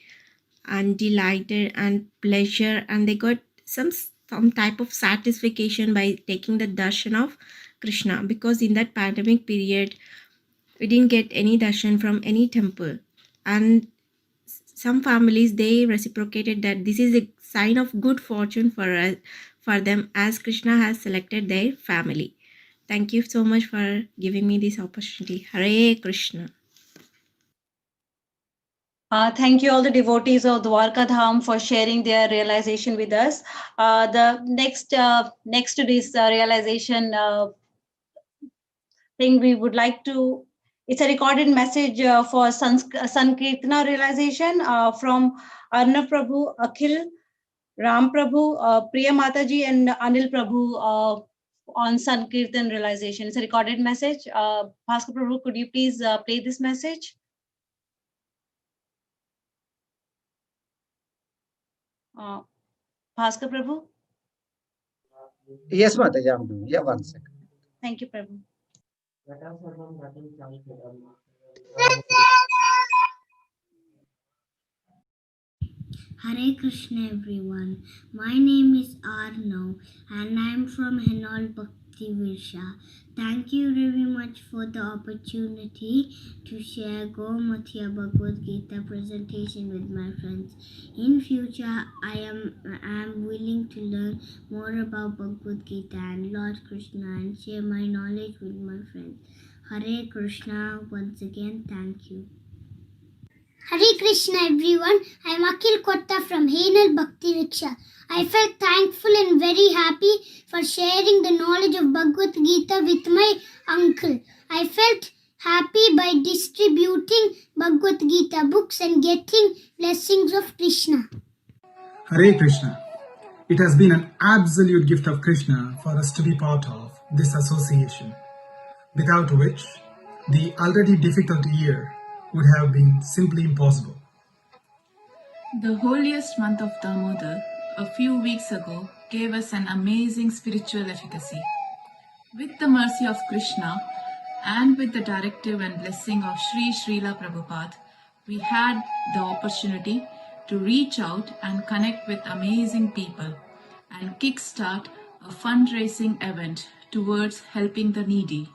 and delighted and pleasure, and they got some type of satisfaction by taking the darshan of Krishna, because in that pandemic period we didn't get any darshan from any temple, and some families they reciprocated that this is a sign of good fortune for us, for them, as Krishna has selected their family. Thank you so much for giving me this opportunity. Hare Krishna. Thank you all the devotees of Dwarka Dham for sharing their realization with us. The next to this realization thing we would like to, it's a recorded message for Sankirtana realization from Arnav Prabhu, Akhil, Ram Prabhu, Priya Mataji, and Anil Prabhu on Sankirtan realization. It's a recorded message. Bhaskar Prabhu, could you please play this message? Bhaskar Prabhu? Yes, Mataji, I'm doing. Yeah, 1 second. Thank you, Prabhu. Hare Krishna everyone. My name is Arnav and I am from Henol Bhakti Virsha. Thank you very much for the opportunity to share Gomatya Bhagavad Gita presentation with my friends. In future, I am willing to learn more about Bhagavad Gita and Lord Krishna and share my knowledge with my friends. Hare Krishna. Once again, thank you. Hare Krishna everyone, I am Akhil Kotta from Hainal Bhakti Riksha. I felt thankful and very happy for sharing the knowledge of Bhagavad Gita with my uncle. I felt happy by distributing Bhagavad Gita books and getting blessings of Krishna. Hare Krishna. It has been an absolute gift of Krishna for us to be part of this association, without which the already difficult year would have been simply impossible. The holiest month of Damodar, a few weeks ago, gave us an amazing spiritual efficacy. With the mercy of Krishna and with the directive and blessing of Sri Srila Prabhupada, we had the opportunity to reach out and connect with amazing people and kickstart a fundraising event towards helping the needy.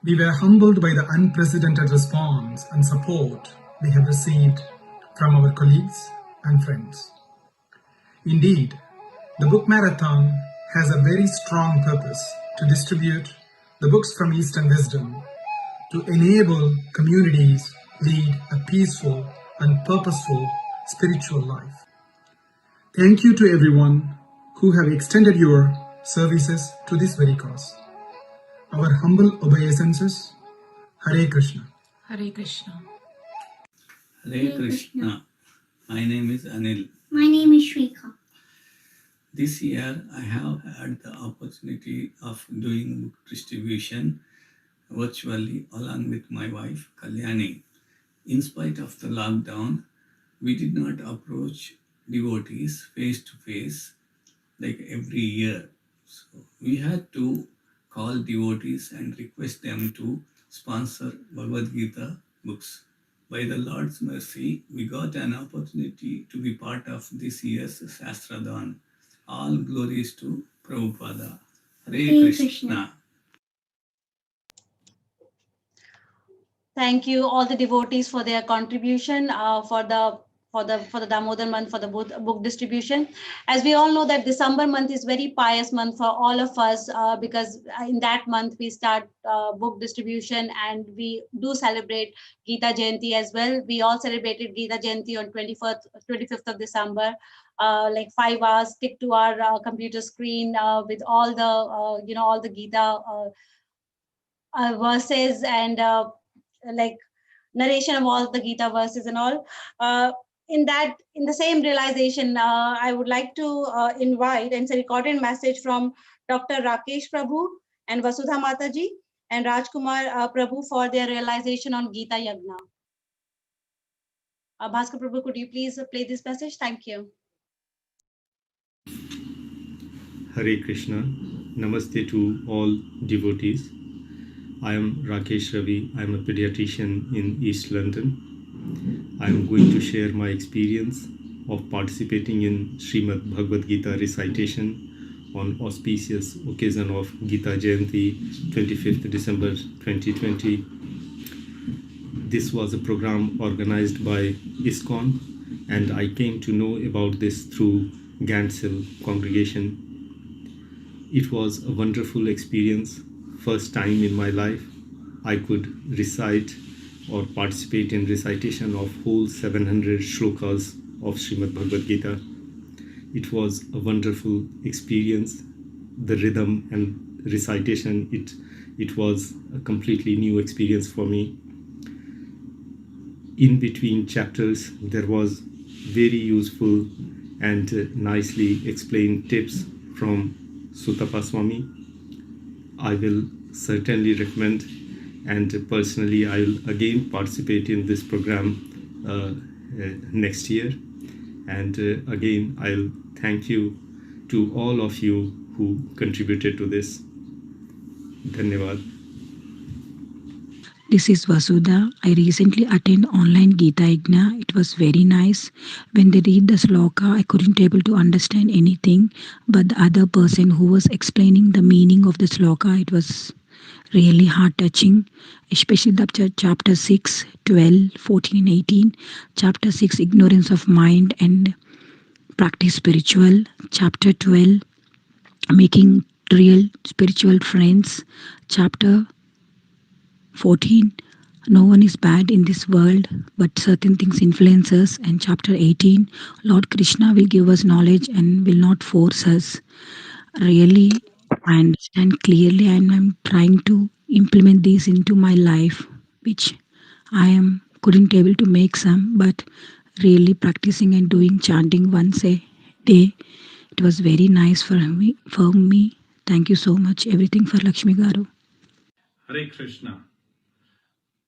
We were humbled by the unprecedented response and support we have received from our colleagues and friends. Indeed, the book marathon has a very strong purpose to distribute the books from Eastern wisdom to enable communities lead a peaceful and purposeful spiritual life. Thank you to everyone who have extended your services to this very cause. Our humble obeisances. Hare Krishna. Hare Krishna. Hare Krishna. My name is Anil. My name is Shrika. This year I have had the opportunity of doing book distribution virtually along with my wife Kalyani. In spite of the lockdown, we did not approach devotees face to face like every year. So we had to call devotees and request them to sponsor Bhagavad Gita books. By the Lord's mercy, we got an opportunity to be part of this year's Shastradhan. All glories to Prabhupada. Hare Krishna. Thank you all the devotees for their contribution for the Damodar month for the book distribution. As we all know that December month is very pious month for all of us because in that month we start book distribution and we do celebrate Gita Jayanti as well. We all celebrated Gita Jayanti on 25th of December. Like 5 hours stick to our computer screen with all the all the Gita verses and like narration of all the Gita verses and all. In the same realization, I would like to invite, and it's a recorded message from Dr. Rakesh Prabhu and Vasudha Mataji and Rajkumar Prabhu for their realization on Gita Yagna. Bhaskar Prabhu, could you please play this message? Thank you. Hare Krishna. Namaste to all devotees. I am Rakesh Ravi. I am a pediatrician in East London. I am going to share my experience of participating in Srimad Bhagavad Gita recitation on auspicious occasion of Gita Jayanti, 25th December 2020. This was a program organized by ISKCON, and I came to know about this through Gansil congregation. It was a wonderful experience. First time in my life I could recite or participate in recitation of whole 700 shlokas of Srimad Bhagavad Gita. It was a wonderful experience. The rhythm and recitation, it was a completely new experience for me. In between chapters there was very useful and nicely explained tips from Sutapa Swami. I will certainly recommend, and personally I will again participate in this program next year, and again I'll Thank you to all of you who contributed to this. Dhanyavad. This is Vasudha. I recently attended online Gita Yajna. It was very nice. When they read the sloka, I couldn't able to understand anything. But the other person who was explaining the meaning of the sloka, it was really heart-touching. Especially the chapter 6, 12, 14 and 18. Chapter 6, ignorance of mind and practice spiritual. Chapter 12, making real spiritual friends. Chapter 14, no one is bad in this world, but certain things influence us. And chapter 18, Lord Krishna will give us knowledge and will not force us. Really, I understand clearly and I'm trying to implement these into my life, which I couldn't able to make some, but really practicing and doing chanting once a day. It was very nice for me. Thank you so much. Everything for Lakshmi Garu. Hare Krishna.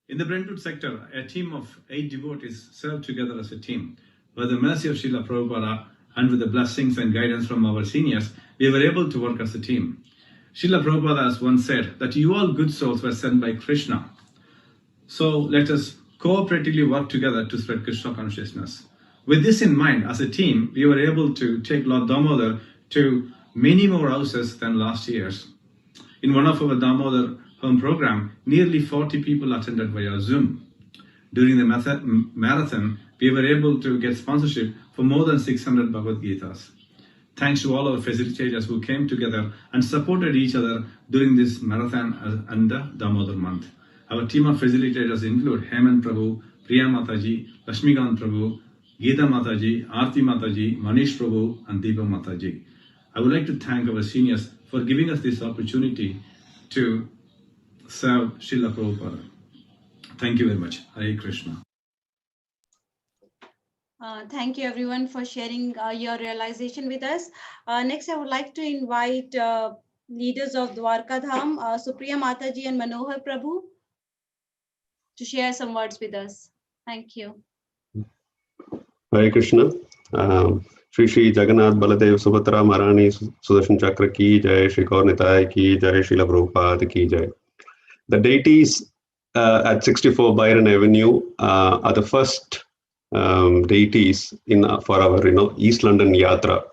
In the Brentwood sector, a team of 8 devotees served together as a team. By the mercy of Srila Prabhupada and with the blessings and guidance from our seniors, we were able to work as a team. Srila Prabhupada has once said that you all good souls were sent by Krishna. So let us cooperatively work together to spread Krishna consciousness. With this in mind, as a team, we were able to take Lord Damodar to many more houses than last year's. In one of our Damodar home program, nearly 40 people attended via Zoom. During the marathon, we were able to get sponsorship for more than 600 Bhagavad Gitas. Thanks to all our facilitators who came together and supported each other during this marathon and the Damodar month. Our team of facilitators include Hemant Prabhu, Priya Mataji, Lashmikant Prabhu, Geeta Mataji, Aarti Mataji, Manish Prabhu, and Deepa Mataji. I would like to thank our seniors for giving us this opportunity to serve Srila Prabhupada. Thank you very much. Hare Krishna. Thank you everyone for sharing your realization with us. Next, I would like to invite leaders of Dwarka Dham, Supriya Mataji and Manohar Prabhu, to share some words with us. Thank you. Hare Krishna. Shri Shri Jagannath Baladev Subhadra Maharani Sudarshan Chakra ki jai, Shri Kaur Nitai ki jai, Srila Prabhupada ki jai. The deities at 64 Byron Avenue are the first deities for our East London Yatra,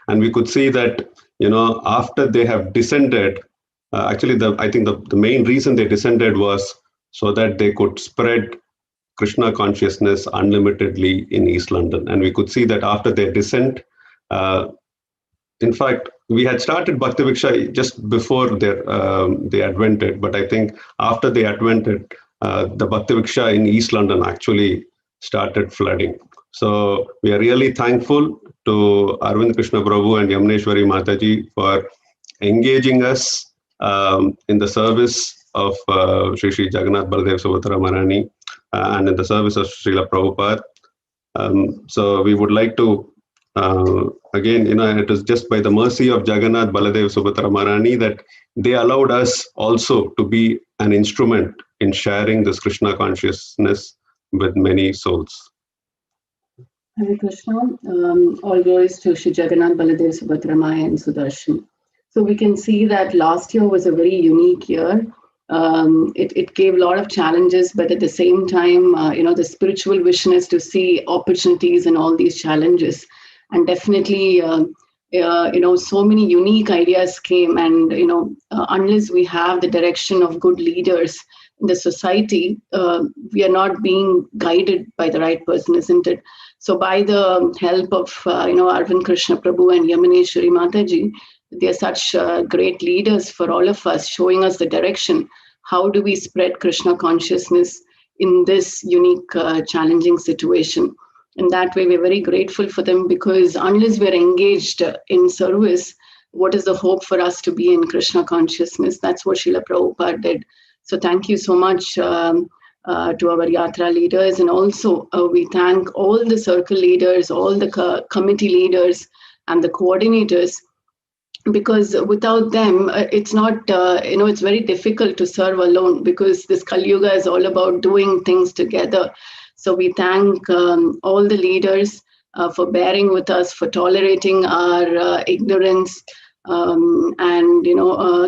and we could see that after they have descended, actually I think the main reason they descended was so that they could spread Krishna consciousness unlimitedly in East London. And we could see that after their descent, in fact, we had started Bhakti Viksha just before they advented, but I think after they advented, the Bhakti Viksha in East London actually started flooding. So we are really thankful to Arvind Krishna Prabhu and Yamuneshwari Mataji for engaging us in the service of Shri Shri Jagannath Baladev Subhadra Maharani and in the service of Srila Prabhupada. So we would like to, again, it is just by the mercy of Jagannath Baladev Subhadra Maharani that they allowed us also to be an instrument in sharing this Krishna consciousness with many souls. Hare Krishna. All glories to Shri Jagannath Baladev Subhadra Maya and Sudarshan. So we can see that last year was a very unique year. It gave a lot of challenges, but at the same time, the spiritual vision is to see opportunities in all these challenges. And definitely, so many unique ideas came. And, unless we have the direction of good leaders in the society, we are not being guided by the right person, isn't it? So by the help of, Arvind Krishna Prabhu and Yamuneshwari Mataji, they are such great leaders for all of us, showing us the direction. How do we spread Krishna consciousness in this unique, challenging situation? In that way, we're very grateful for them, because unless we're engaged in service, what is the hope for us to be in Krishna consciousness? That's what Srila Prabhupada did. So thank you so much to our Yatra leaders. And also we thank all the circle leaders, all the committee leaders and the coordinators, because without them, it's not, it's very difficult to serve alone, because this Kali Yuga is all about doing things together. So we thank all the leaders for bearing with us, for tolerating our ignorance, and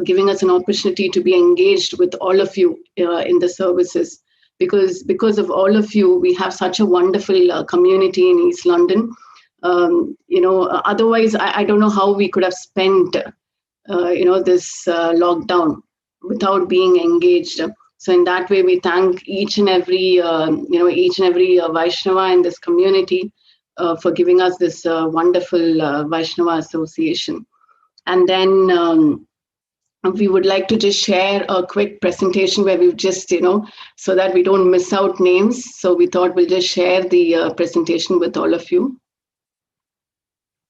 giving us an opportunity to be engaged with all of you in the services. Because of all of you, we have such a wonderful community in East London. Otherwise, I don't know how we could have spent this lockdown without being engaged. So in that way, we thank each and every Vaishnava in this community for giving us this wonderful Vaishnava association. And then we would like to just share a quick presentation where we've just, so that we don't miss out names. So we thought we'll just share the presentation with all of you.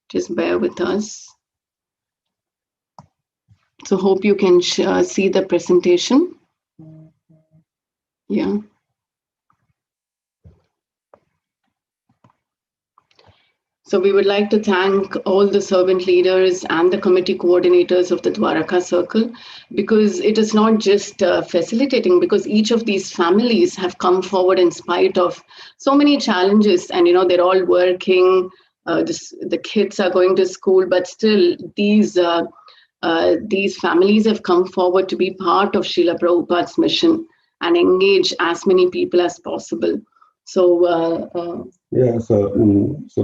Just bear with us. So hope you can see the presentation. Yeah. So we would like to thank all the servant leaders and the committee coordinators of the Dwaraka Circle, because it is not just facilitating, because each of these families have come forward in spite of so many challenges, and they're all working, the kids are going to school, but still these families have come forward to be part of Srila Prabhupada's mission and engage as many people as possible. So so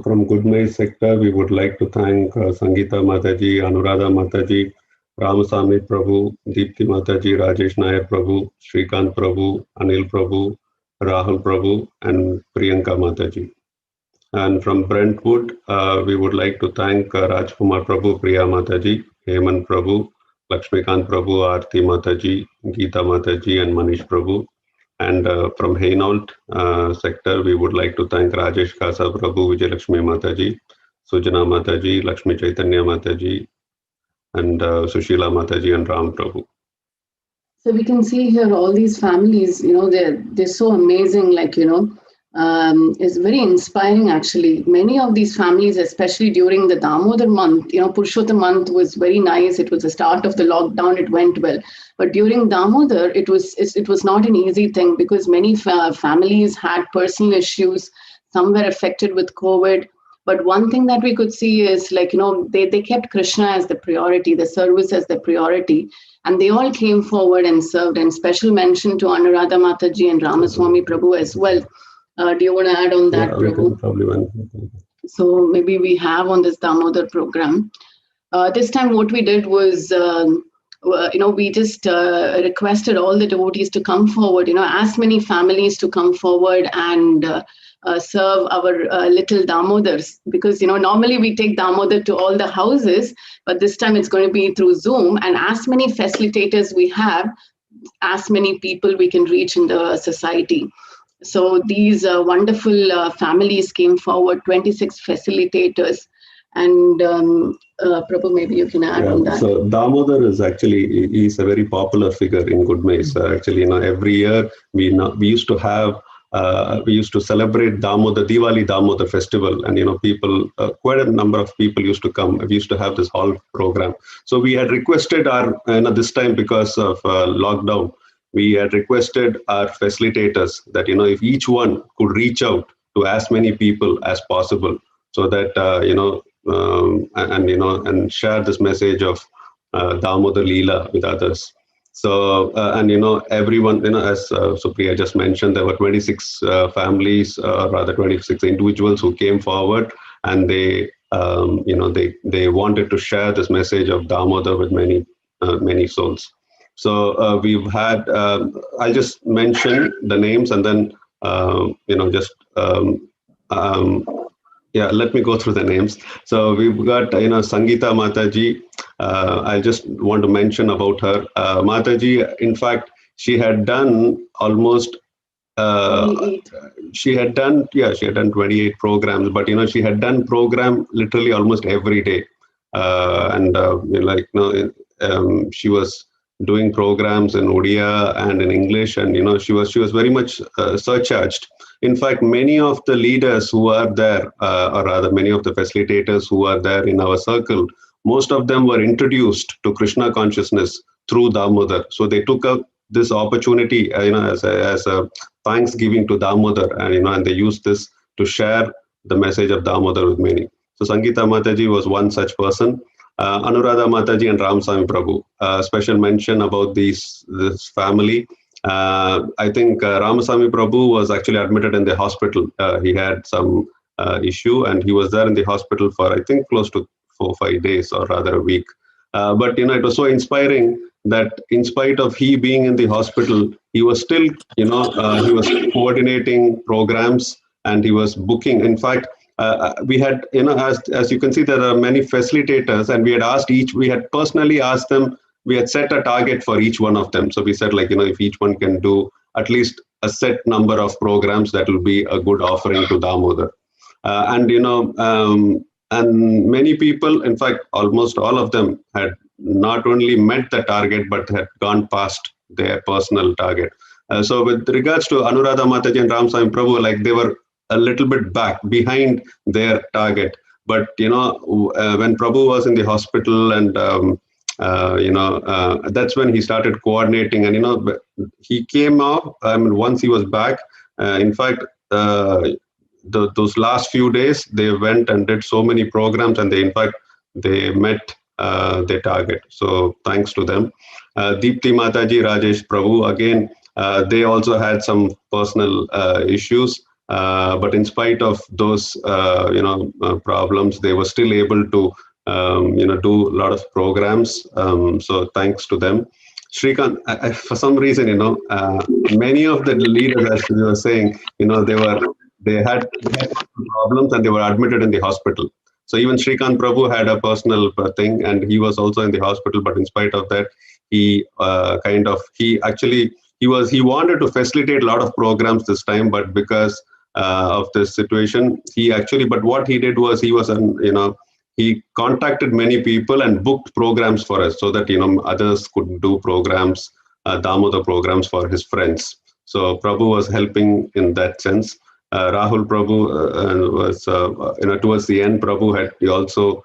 from Good May sector, we would like to thank Sangeeta Mataji, Anuradha Mataji, Ramasamy Prabhu, Deepthi Mataji, Rajesh Nair Prabhu, Shrikant Prabhu, Anil Prabhu, Rahul Prabhu, and Priyanka Mataji. And from Brentwood, we would like to thank Rajkumar Prabhu, Priya Mataji, Hemant Prabhu, Lakshmikant Prabhu, Aarti Mataji, Geeta Mataji, and Manish Prabhu. And from Hainault sector, we would like to thank Rajesh Kasa Prabhu, Vijayalakshmi Mataji, Sujana Mataji, Lakshmi Chaitanya Mataji, and Sushila Mataji, and Ram Prabhu. So we can see here all these families, they're so amazing, it's very inspiring actually. Many of these families, especially during the Damodar month, Purushottam month was very nice. It was the start of the lockdown, it went well. But during Damodar, it was not an easy thing, because many families had personal issues. Some were affected with COVID. But one thing that we could see is they kept Krishna as the priority, the service as the priority. And they all came forward and served. And special mention to Anuradha Mataji and Ramaswamy Prabhu as well. Do you want to add on that, Prabhu? So maybe we have on this Damodar program. This time what we did was, we just requested all the devotees to come forward, as many families to come forward and serve our little Damodars. Because, normally we take Damodar to all the houses, but this time it's going to be through Zoom. And as many facilitators we have, as many people we can reach in the society. So these wonderful families came forward, 26 facilitators. And Prabhu, maybe you can add on that. So Damodar is actually, he's a very popular figure in Good May. So actually, every year we used to have, we used to celebrate Diwali Damodar festival, and people, quite a number of people used to come. We used to have this whole program. So we had requested our, this time because of lockdown, we had requested our facilitators that, if each one could reach out to as many people as possible, so that, and share this message of Damodar Leela with others. So, everyone, as Supriya just mentioned, there were 26 families, rather 26 individuals who came forward, and they wanted to share this message of Damodar with many souls. So we've had, I'll just mention the names, and then, let me go through the names. So we've got, Sangeeta Mataji. I just want to mention about her. Mataji, in fact, she had done almost, she had done 28 programs, but, she had done program literally almost every day. She was doing programs in Odia and in English, and she was very much surcharged. In fact, many of the leaders who are there, or rather many of the facilitators who are there in our circle, most of them were introduced to Krishna consciousness through Damodar. So they took up this opportunity, as a thanksgiving to Damodar, and and they used this to share the message of Damodar with many. So Sangeeta Mataji was one such person. Anuradha Mataji and Ramsami Prabhu. Special mention about this family. I think Ramasamy Prabhu was actually admitted in the hospital. He had some issue, and he was there in the hospital for, I think, close to 4 or 5 days, or rather a week. But it was so inspiring that in spite of he being in the hospital, he was still, he was coordinating programs, and he was booking. In fact, we had, as you can see, there are many facilitators, and we had personally asked them, we had set a target for each one of them. So we said, if each one can do at least a set number of programs, that will be a good offering to Damodar. And many people, in fact, almost all of them had not only met the target, but had gone past their personal target. So with regards to Anuradha Mataji and Ramsamy Prabhu, they were a little bit behind their target. But, when Prabhu was in the hospital, and, that's when he started coordinating. And, he came out, once he was back, in fact, those last few days, they went and did so many programs, and they met their target. So thanks to them. Deepti Mataji, Rajesh Prabhu, again, they also had some personal issues. But in spite of those, problems, they were still able to, do a lot of programs. So thanks to them. Shrikant, for some reason, many of the leaders, as you were saying, they had problems, and they were admitted in the hospital. So even Shrikant Prabhu had a personal thing, and he was also in the hospital. But in spite of that, he he wanted to facilitate a lot of programs this time, but because of this situation, but what he did was he contacted many people and booked programs for us, so that others could do programs, Damodar programs for his friends. So Prabhu was helping in that sense. Rahul Prabhu was, towards the end, he also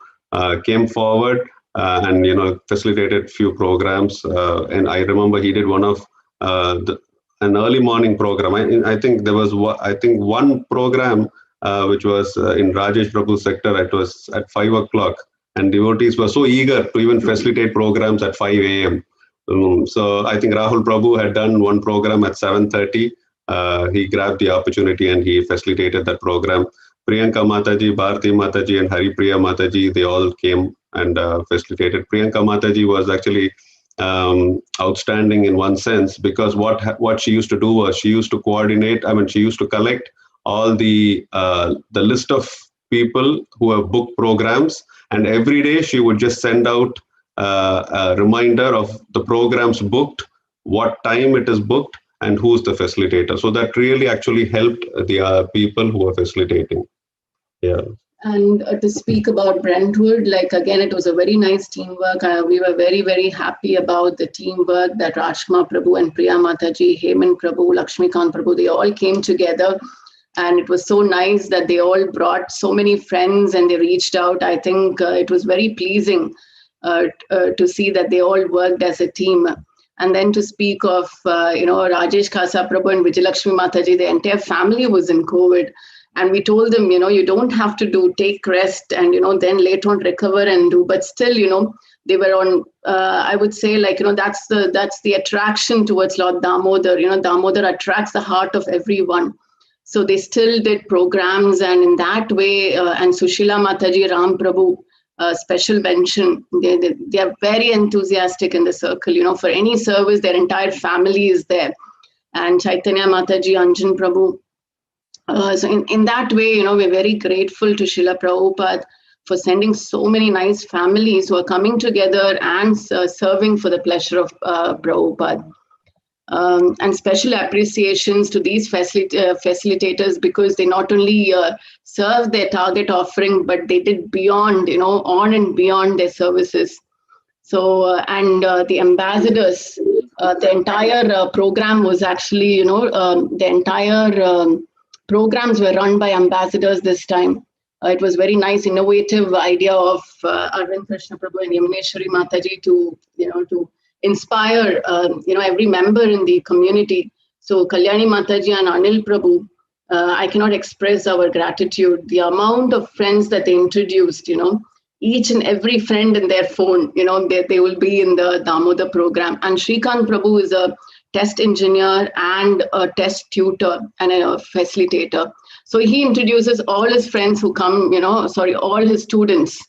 came forward and facilitated few programs. And I remember he did one of an early morning program. I think there was one program which was in Rajesh Prabhu's sector. It was at 5 o'clock, and devotees were so eager to even facilitate programs at 5 a.m. So I think Rahul Prabhu had done one program at 7:30. He grabbed the opportunity and he facilitated that program. Priyanka Mataji, Bharati Mataji, and Haripriya Mataji, they all came and facilitated. Priyanka Mataji was actually outstanding in one sense, because what she used to do was she used to coordinate. She used to collect all the list of people who have booked programs, and every day she would just send out a reminder of the programs booked, what time it is booked, and who's the facilitator. So that really actually helped the people who were facilitating. Yeah. And to speak about Brentwood, again, it was a very nice teamwork. We were very, very happy about the teamwork that Rajkumar Prabhu and Priya Mataji, Hemant Prabhu, Lakshmikant Prabhu, they all came together. And it was so nice that they all brought so many friends and they reached out. I think it was very pleasing to see that they all worked as a team. And then to speak of, Rajesh Khasa Prabhu and Vijayalakshmi Mataji, the entire family was in COVID. And we told them, you don't have to take rest and, then later on recover and do. But still, they were on, I would say, that's the attraction towards Lord Damodar. Damodar attracts the heart of everyone. So they still did programs. And in that way, and Sushila Mataji, Ram Prabhu, special mention. They are very enthusiastic in the circle. For any service, their entire family is there. And Chaitanya Mataji, Anjan Prabhu. So in that way, we're very grateful to Srila Prabhupada for sending so many nice families who are coming together and serving for the pleasure of Prabhupada. And special appreciations to these facilitators, because they not only served their target offering, but they did beyond, on and beyond their services. So, and the ambassadors, the entire program was actually, the entire programs were run by ambassadors this time. It was very nice, innovative idea of Arvind Krishna Prabhu and Yamuneshwari Mataji to inspire, every member in the community. So Kalyani Mataji and Anil Prabhu, I cannot express our gratitude. The amount of friends that they introduced, each and every friend in their phone, they will be in the Damodar program. And Shrikant Prabhu is a test engineer and a test tutor and a facilitator. So he introduces all his friends who come, all his students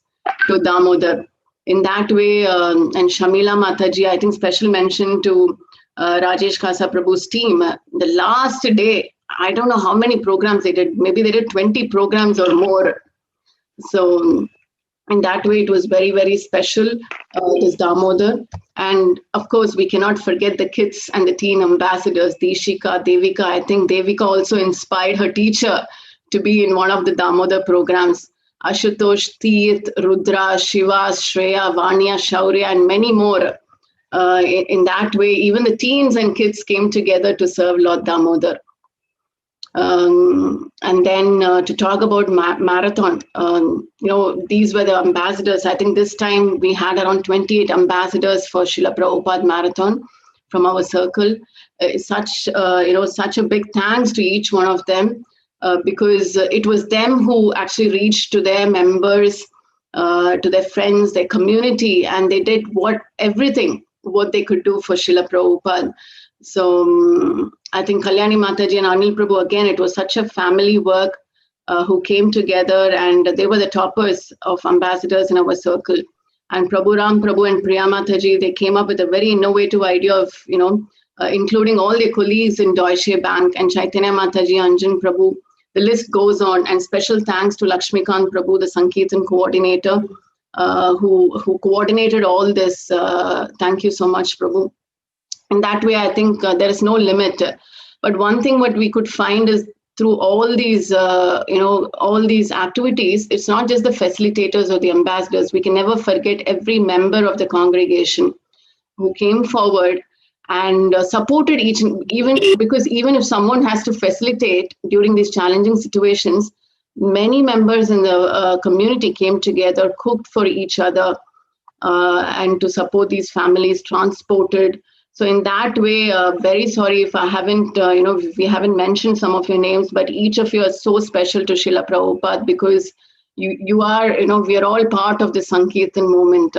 to Damodar. In that way, and Shamila Mataji, I think special mention to Rajesh Khasa Prabhu's team. The last day, I don't know how many programs they did. Maybe they did 20 programs or more. So in that way, it was very, very special, this Damodar. And of course, we cannot forget the kids and the teen ambassadors, Dishika, Devika. I think Devika also inspired her teacher to be in one of the Damodar programs. Ashutosh, Teeth, Rudra, Shiva, Shreya, Vanya, Shaurya, and many more. In that way, even the teens and kids came together to serve Lord Damodar. And then to talk about marathon, these were the ambassadors. I think this time we had around 28 ambassadors for Srila Prabhupada Marathon from our circle. Such a big thanks to each one of them because it was them who actually reached to their members, to their friends, their community, and they did everything what they could do for Srila Prabhupada. So I think Kalyani Mataji and Anil Prabhu, again, it was such a family work who came together, and they were the toppers of ambassadors in our circle. And Prabhu Ram Prabhu and Priya Mataji, they came up with a very innovative idea of, including all their colleagues in Deutsche Bank and Chaitanya Mataji, Anjan Prabhu. The list goes on, and special thanks to Lakshmikant Prabhu, the Sankirtan coordinator, who coordinated all this. Thank you so much, Prabhu. In that way, I think there is no limit. But one thing what we could find is through all these, all these activities, it's not just the facilitators or the ambassadors. We can never forget every member of the congregation who came forward and supported even if someone has to facilitate during these challenging situations, many members in the community came together, cooked for each other, and to support these families, transported. So in that way, very sorry if I haven't, if we haven't mentioned some of your names, but each of you are so special to Srila Prabhupada because you are, we are all part of the Sankirtan movement.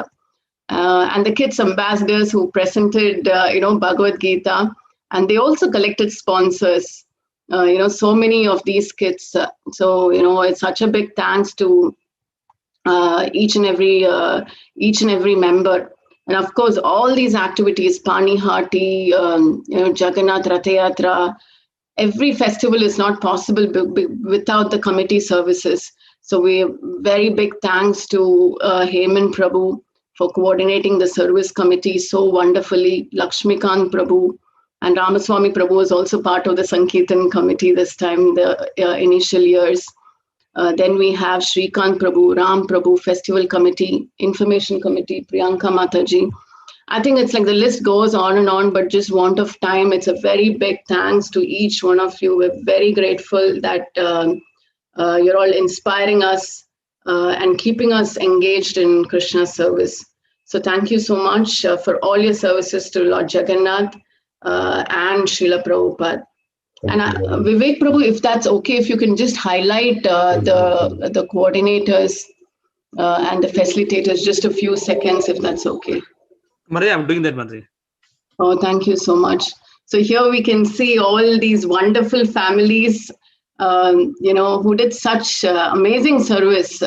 And the kids ambassadors who presented, Bhagavad Gita, and they also collected sponsors, so many of these kids. So, it's such a big thanks to each and every member. And of course, all these activities, Pani Hati, Jagannath Rathayatra, every festival is not possible without the committee services. So we very big thanks to Heman Prabhu for coordinating the service committee so wonderfully. Lakshmikant Prabhu and Ramaswamy Prabhu was also part of the Sankirtan committee this time, the initial years. Then we have Shrikant Prabhu, Ram Prabhu, Festival Committee, Information Committee, Priyanka Mataji. I think it's like the list goes on and on, but just want of time, it's a very big thanks to each one of you. We're very grateful that you're all inspiring us and keeping us engaged in Krishna's service. So thank you so much for all your services to Lord Jagannath and Srila Prabhupada. And Vivek Prabhu, if that's okay, if you can just highlight the coordinators and the facilitators, just a few seconds, if that's okay. Maria, I'm doing that, Maria. Oh, thank you so much. So here we can see all these wonderful families, who did such amazing service.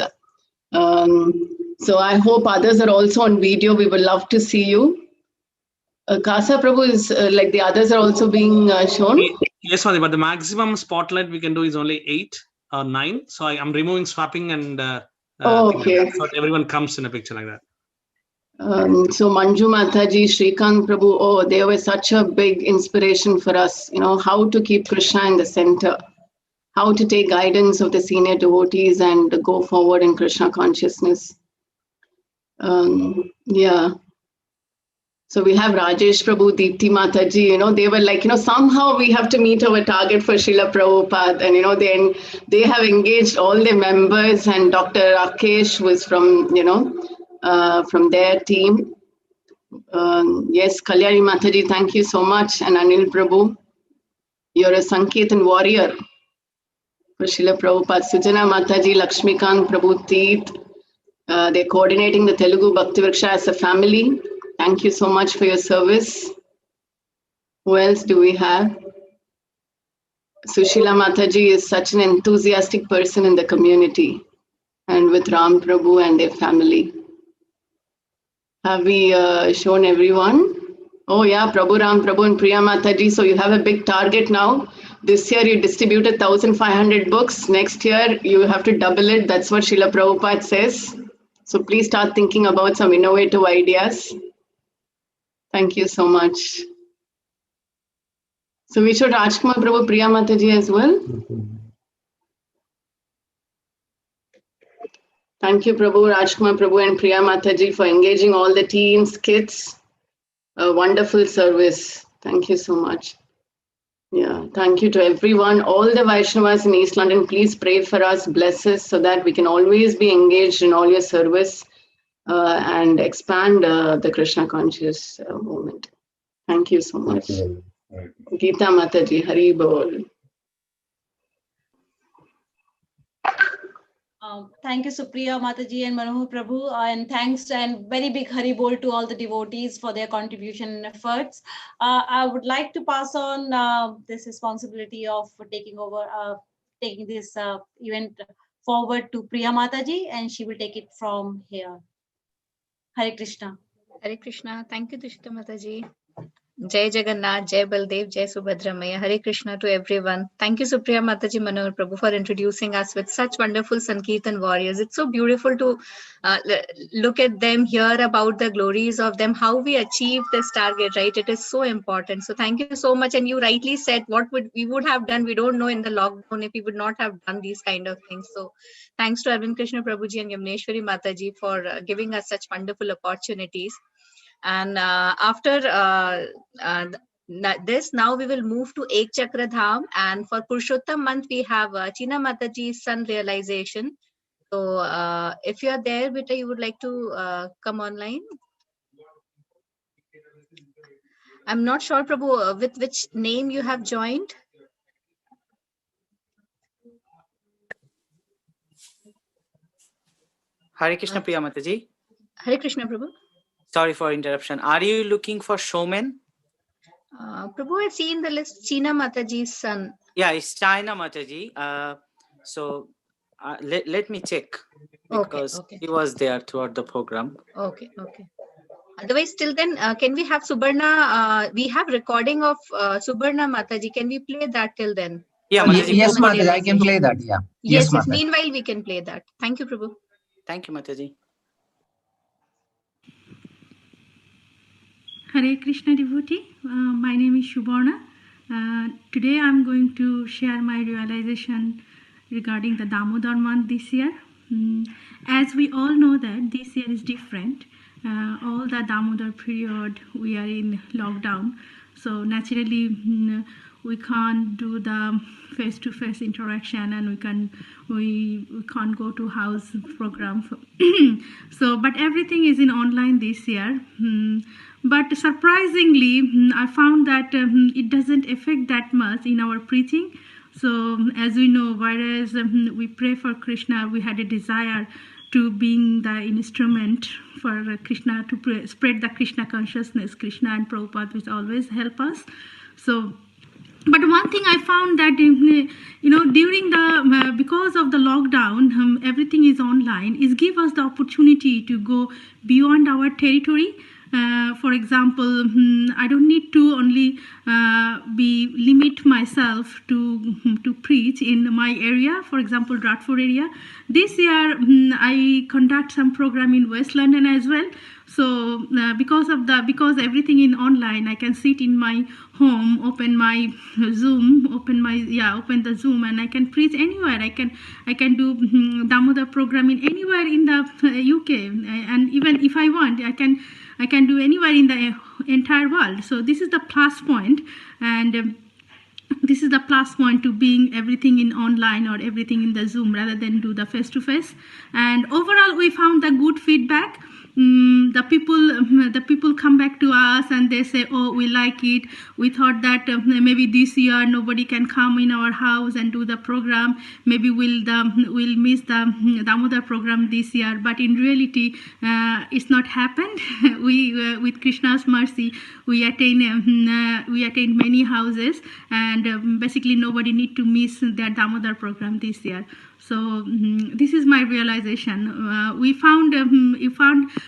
So I hope others are also on video. We would love to see you. Kasa Prabhu is like the others are also being shown. Yes, Maria, but the maximum spotlight we can do is only 8 or 9. So I'm removing swapping and okay. So everyone comes in a picture like that. So Manju Mataji, Shrikant Prabhu, they were such a big inspiration for us, how to keep Krishna in the center, how to take guidance of the senior devotees and go forward in Krishna consciousness. Yeah. So we have Rajesh Prabhu, Deepti Mataji, they were like, somehow we have to meet our target for Srila Prabhupada. And, then they have engaged all the members, and Dr. Rakesh was from their team. Yes, Kalyani Mataji, thank you so much. And Anil Prabhu, you're a Sankirtan warrior. for Srila Prabhupada, Sujana Mataji, Lakshmikant Prabhu Teeth. They're coordinating the Telugu Bhakti Vriksha as a family. Thank you so much for your service. Who else do we have? Sushila Mataji is such an enthusiastic person in the community and with Ram Prabhu and their family. Have we shown everyone? Oh yeah, Prabhu Ram Prabhu and Priya Mataji. So you have a big target now. This year you distributed 1,500 books. Next year you have to double it. That's what Srila Prabhupada says. So please start thinking about some innovative ideas. Thank you so much. So we should Rajkumar Prabhu, Priya Mataji as well. Thank you, Prabhu, Rajkumar Prabhu and Priya Mataji for engaging all the teams, kids. A wonderful service. Thank you so much. Yeah, thank you to everyone. All the Vaishnavas in East London, please pray for us, bless us so that we can always be engaged in all your service and expand the Krishna conscious movement. Thank you so much. Geeta Mataji, Hari Bol. Thank you, Supriya Mataji and Manohar Prabhu, and thanks and very big Hari Bol to all the devotees for their contribution and efforts. I would like to pass on this responsibility of taking over, taking this event forward to Priya Mataji, and she will take it from here. Hare Krishna. Hare Krishna. Thank you, Dushita Mataji. Jai Jagannath, Jai Baldev, Jai Subhadra Maya. Hare Krishna to everyone. Thank you, Supriya Mataji, Manohar Prabhu, for introducing us with such wonderful Sankirtan warriors. It's so beautiful to look at them, hear about the glories of them, how we achieve this target, right? It is so important. So thank you so much. And you rightly said what we would have done. We don't know in the lockdown if we would not have done these kind of things. So thanks to Arvind Krishna Prabhuji and Yamneshwari Mataji for giving us such wonderful opportunities. And after this, now we will move to Ek Chakra Dham. And for Purushottam month, we have China Mataji's Sun Realization. So if you are there, Vita, you would like to come online? I'm not sure, Prabhu, with which name you have joined. Hare Krishna, Priya Mataji. Hare Krishna, Prabhu. Sorry for interruption. Are you looking for showman? Prabhu, I've seen the list. China Mataji's son. Yeah, it's China Mataji. So let me check because he was there throughout the program. Okay. Otherwise, till then, can we have Subarna? We have recording of Subarna Mataji. Can we play that till then? Yeah, Mataji. Yes, Mataji, I can play that. Yeah. Yes. Meanwhile, we can play that. Thank you, Prabhu. Thank you, Mataji. Hare Krishna devotee, my name is Subarna. Today I'm going to share my realization regarding the Damodar month this year. As we all know that this year is different. All the Damodar period we are in lockdown. So naturally we can't do the face-to-face interaction and we can't go to house program. So but everything is in online this year. But surprisingly, I found that it doesn't affect that much in our preaching. So as we know, whereas we pray for Krishna, we had a desire to being the instrument for Krishna, to spread the Krishna consciousness. Krishna and Prabhupada which always help us. So, but one thing I found that, during the, because of the lockdown, everything is online, is give us the opportunity to go beyond our territory. For example, I don't need to only limit myself to preach in my area, for example, Radford area. This year, I conduct some program in West London as well. So because everything in online, I can sit in my home, open my Zoom, open the Zoom, and I can preach anywhere. I can do Damodar program in anywhere in the UK, and even if I want, I can do anywhere in the entire world. So this is the plus point, and this is the plus point to being everything in online or everything in the Zoom rather than do the face-to-face. And overall, we found the good feedback. the people come back to us and they say, oh, we like it. We thought that maybe this year nobody can come in our house and do the program. Maybe we'll miss the Damodar program this year. But in reality, it's not happened. We with Krishna's mercy, we attain many houses, and basically nobody need to miss their Damodar program this year. So this is my realization. We found the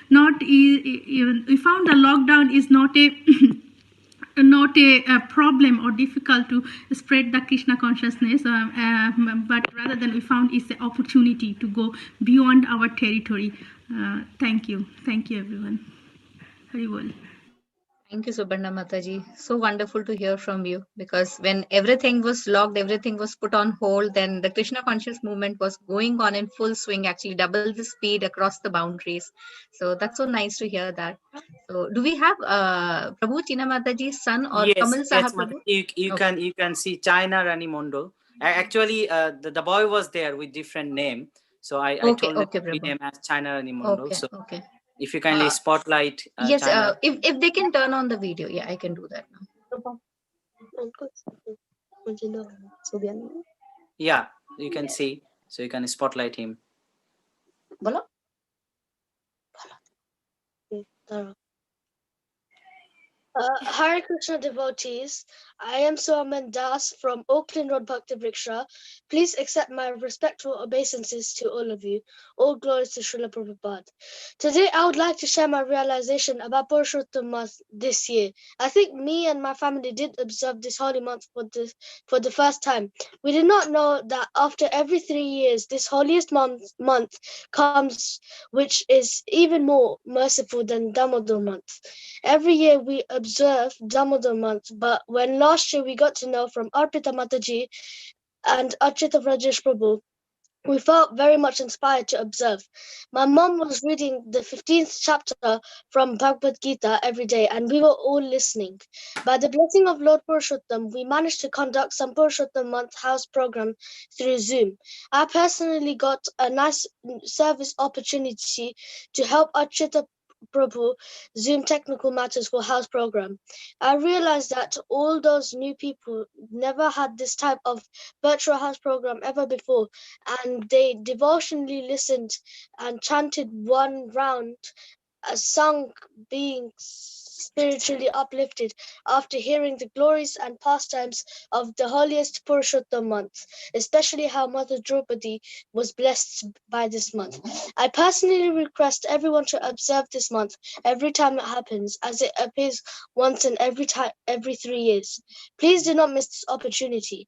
lockdown is not a not a problem or difficult to spread the Krishna consciousness, but rather than we found it's an opportunity to go beyond our territory. Thank you everyone. Hari Bol. Thank you, Subarna Mataji. So wonderful to hear from you, because when everything was locked, everything was put on hold, then the Krishna conscious movement was going on in full swing, actually double the speed across the boundaries. So that's so nice to hear that. So do we have Prabhu Tina Mataji's son or Kamal Yes, Saha Prabhu? you can see China Rani Mondo. Actually, the boy was there with different name, so I told them to read him as China Rani Mondo. So if you kindly spotlight Yes, China. if they can turn on the video, yeah, I can do that now. Yeah, you can see, so you can spotlight him. Bolo? Hare Krishna devotees, I am Soman Das from Oakland Road Bhakti Vriksha. Please accept my respectful obeisances to all of you. All glories to Srila Prabhupada. Today I would like to share my realization about Purushottam month this year. I think me and my family did observe this holy month for the first time. We did not know that after every 3 years this holiest month comes, which is even more merciful than Damodar month. Every year we observe Damodar month, but when last year we got to know from Arpita Mataji and Achita Rajesh Prabhu, we felt very much inspired to observe. My mom was reading the 15th chapter from Bhagavad Gita every day, and we were all listening. By the blessing of Lord Purushottam, we managed to conduct some Purushottam month house program through Zoom. I personally got a nice service opportunity to help Achita Prabhu Zoom technical matters for house program. I realized that all those new people never had this type of virtual house program ever before, and they devotionally listened and chanted one round, a song being spiritually uplifted after hearing the glories and pastimes of the holiest Purushottam month, especially how Mother Draupadi was blessed by this month. I personally request everyone to observe this month every time it happens, as it appears once in every 3 years. Please do not miss this opportunity.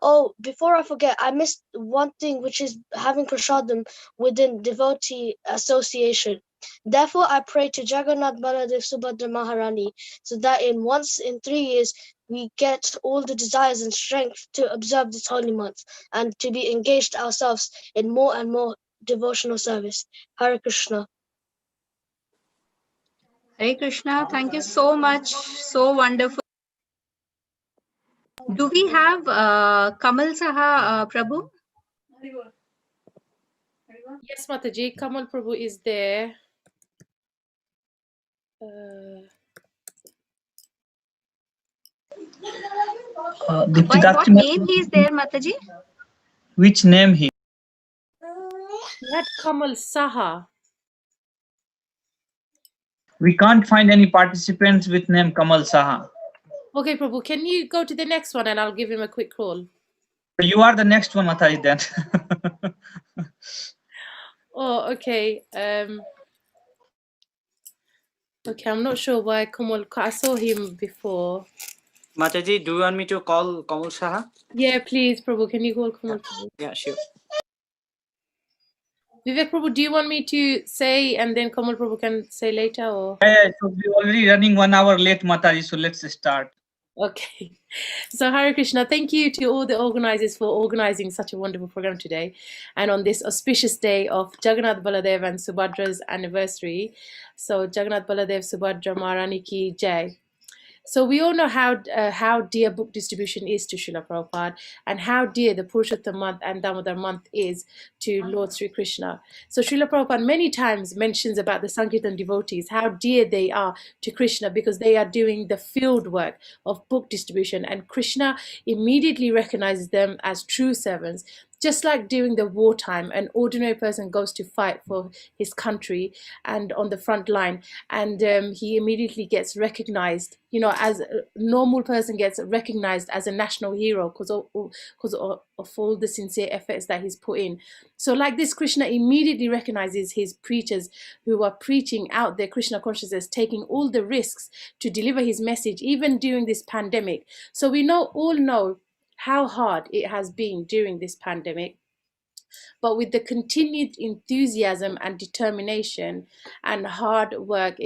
Oh, before I forget, I missed one thing, which is having prasadam within devotee association. Therefore, I pray to Jagannath Baladev Subhadra Maharani so that once in 3 years we get all the desires and strength to observe this holy month and to be engaged ourselves in more and more devotional service. Hare Krishna. Hare Krishna, thank you so much. So wonderful. Do we have Kamal Saha Prabhu? Yes, Mataji, Kamal Prabhu is there. What name he is there, Mataji? Which name he? He had Kamal Saha. We can't find any participants with name Kamal Saha. Okay, Prabhu, can you go to the next one and I'll give him a quick call? You are the next one, Mataji, then. Oh, okay. Okay, I'm not sure why Kamal. I saw him before. Mataji, do you want me to call Kamal Saha? Yeah, please, Prabhu. Can you call Kamal Prabhu? Yeah, sure. Vivek Prabhu, do you want me to say and then Kamal Prabhu can say later, or? Yeah, so we're already running 1 hour late, Mataji, so let's start. Okay. So Hare Krishna, thank you to all the organizers for organizing such a wonderful program today. And on this auspicious day of Jagannath Baladev and Subhadra's anniversary. So Jagannath Baladev Subhadra Maharani ki jai. So we all know how dear book distribution is to Srila Prabhupada, and how dear the Purushottam month and Damodar month is to Lord Sri Krishna. So Srila Prabhupada many times mentions about the Sankirtan devotees, how dear they are to Krishna, because they are doing the field work of book distribution, and Krishna immediately recognizes them as true servants. Just like during the wartime, an ordinary person goes to fight for his country and on the front line, and he immediately gets recognized, as a normal person gets recognized as a national hero because of all the sincere efforts that he's put in. So like this, Krishna immediately recognizes his preachers who are preaching out their Krishna consciousness, taking all the risks to deliver his message, even during this pandemic. So we all know how hard it has been during this pandemic. But with the continued enthusiasm and determination and hard work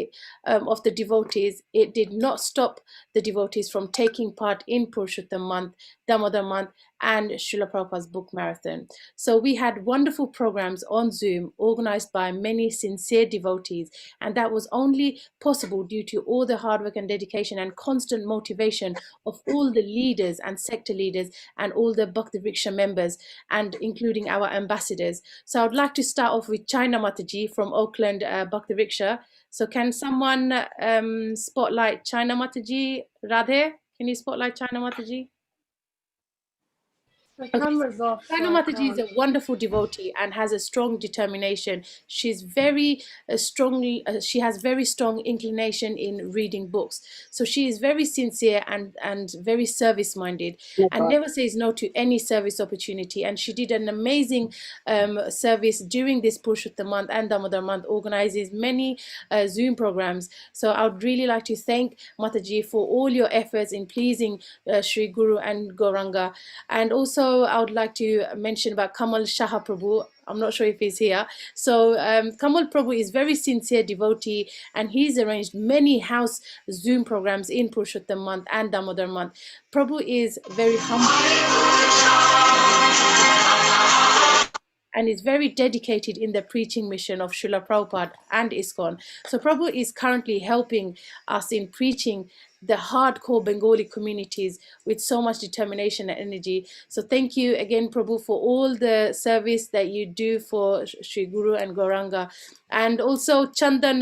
of the devotees, it did not stop the devotees from taking part in Purushottam month, Damodar month, and Srila Prabhupada's book marathon. So we had wonderful programs on Zoom organized by many sincere devotees, and that was only possible due to all the hard work and dedication and constant motivation of all the leaders and sector leaders and all the Bhakti Vriksha members, and including our ambassadors. So I would like to start off with China Mataji from Auckland Bhakti Vriksha. So can someone spotlight China Mataji? Radhe, can you spotlight China Mataji? The Okay, camera's off, so China I Mataji is can't. a wonderful devotee and has a strong determination. She's very she has very strong inclination in reading books. So she is very sincere and very service minded, and never says no to any service opportunity. And she did an amazing service during this Purushottam month and Damodar month, organizes many Zoom programs. So I would really like to thank Mataji for all your efforts in pleasing Sri Guru and Gauranga. And also I would like to mention about Kamal Shaha Prabhu. I'm not sure if he's here. So Kamal Prabhu is very sincere devotee, and he's arranged many house Zoom programs in Purushottam month and Damodar month. Prabhu is very humble and is very dedicated in the preaching mission of Srila Prabhupada and ISKCON. So Prabhu is currently helping us in preaching the hardcore Bengali communities with so much determination and energy. So thank you again, Prabhu, for all the service that you do for Sri Guru and Gauranga. And also Chandan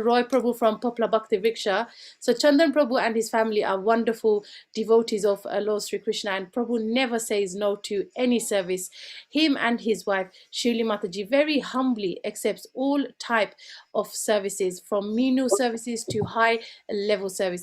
Roy Prabhu from Popla Bhakti Vriksha. So Chandan Prabhu and his family are wonderful devotees of Lord Sri Krishna, and Prabhu never says no to any service. Him and his wife Shivli Mataji very humbly accepts all type of services, from menu services to high level services.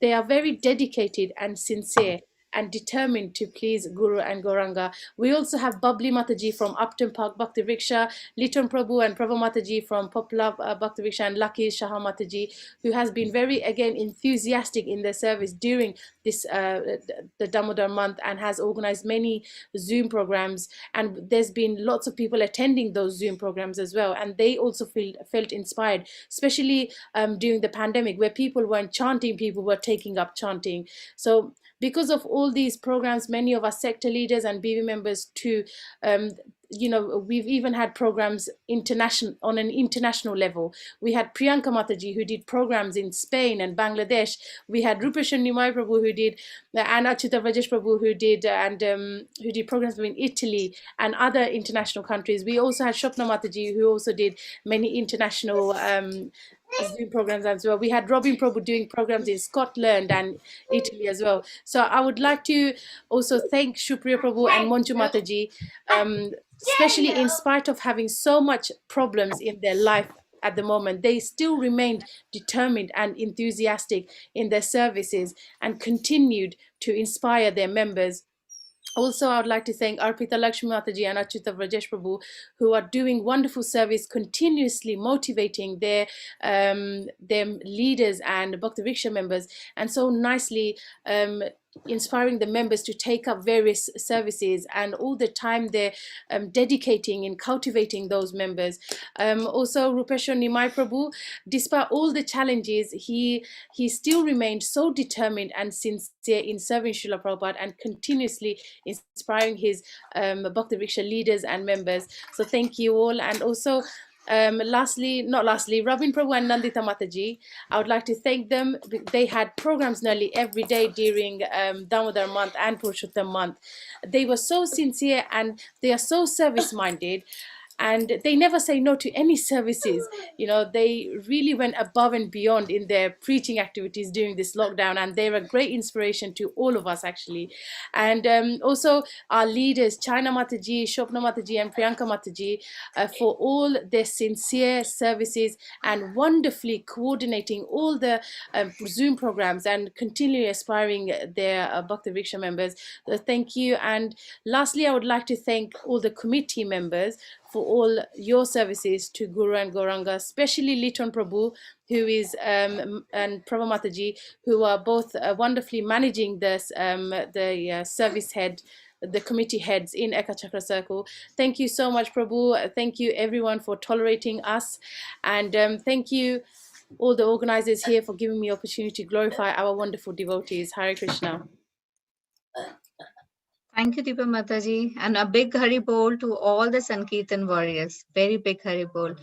They are very dedicated and sincere and determined to please Guru and Gauranga. We also have Babli Mataji from Upton Park Bhakti Vriksha, Liton Prabhu and Prabhu Mataji from Poplar Bhakti Vriksha, and Lucky Shaha Mataji, who has been very, again, enthusiastic in their service during this the Damodar month, and has organized many Zoom programs. And there's been lots of people attending those Zoom programs as well, and they also felt inspired, especially during the pandemic, where people weren't chanting, people were taking up chanting. So because of all these programs, many of our sector leaders and BV members too, we've even had programs on an international level. We had Priyanka Mataji, who did programs in Spain and Bangladesh. We had Rupeshan Nimai Prabhu, who did, and Achyuta Rajesh Prabhu, who did programs in Italy and other international countries. We also had Shopna Mataji, who also did many international Zoom programs as well. We had Robin Prabhu doing programs in Scotland and Italy as well. So I would like to also thank Shupriya Prabhu and Monju Mataji, especially in spite of having so much problems in their life at the moment. They still remained determined and enthusiastic in their services and continued to inspire their members. Also, I would like to thank Arpita Lakshmi Mataji and Achyuta Rajesh Prabhu, who are doing wonderful service, continuously motivating their leaders and Bhakti Vriksha members, and so nicely inspiring the members to take up various services, and all the time they're dedicating in cultivating those members. Also, Rupeshan Nimai Prabhu, despite all the challenges, he still remained so determined and sincere in serving Srila Prabhupada and continuously inspiring his Bhakti Vriksha leaders and members. So thank you all. And also Lastly, Ravin Prabhu and Nandita Mataji, I would like to thank them. They had programs nearly every day during Damodar month and Purushottam month. They were so sincere and they are so service-minded. And they never say no to any services. They really went above and beyond in their preaching activities during this lockdown, and they're a great inspiration to all of us actually. And also our leaders, China Mataji, Shopna Mataji and Priyanka Mataji, for all their sincere services and wonderfully coordinating all the Zoom programs and continually aspiring their Bhakti Vriksha members. So thank you. And lastly, I would like to thank all the committee members for all your services to Guru and Gauranga, especially Liton Prabhu, who is and Prabhu Mataji, who are both wonderfully managing this, the service head, the committee heads in Eka Chakra Circle. Thank you so much, Prabhu. Thank you everyone for tolerating us, and thank you all the organizers here for giving me opportunity to glorify our wonderful devotees. Hare Krishna. Thank you, Deepa Mataji, and a big Hari Bol to all the Sankirtan warriors. Very big Hari Bol.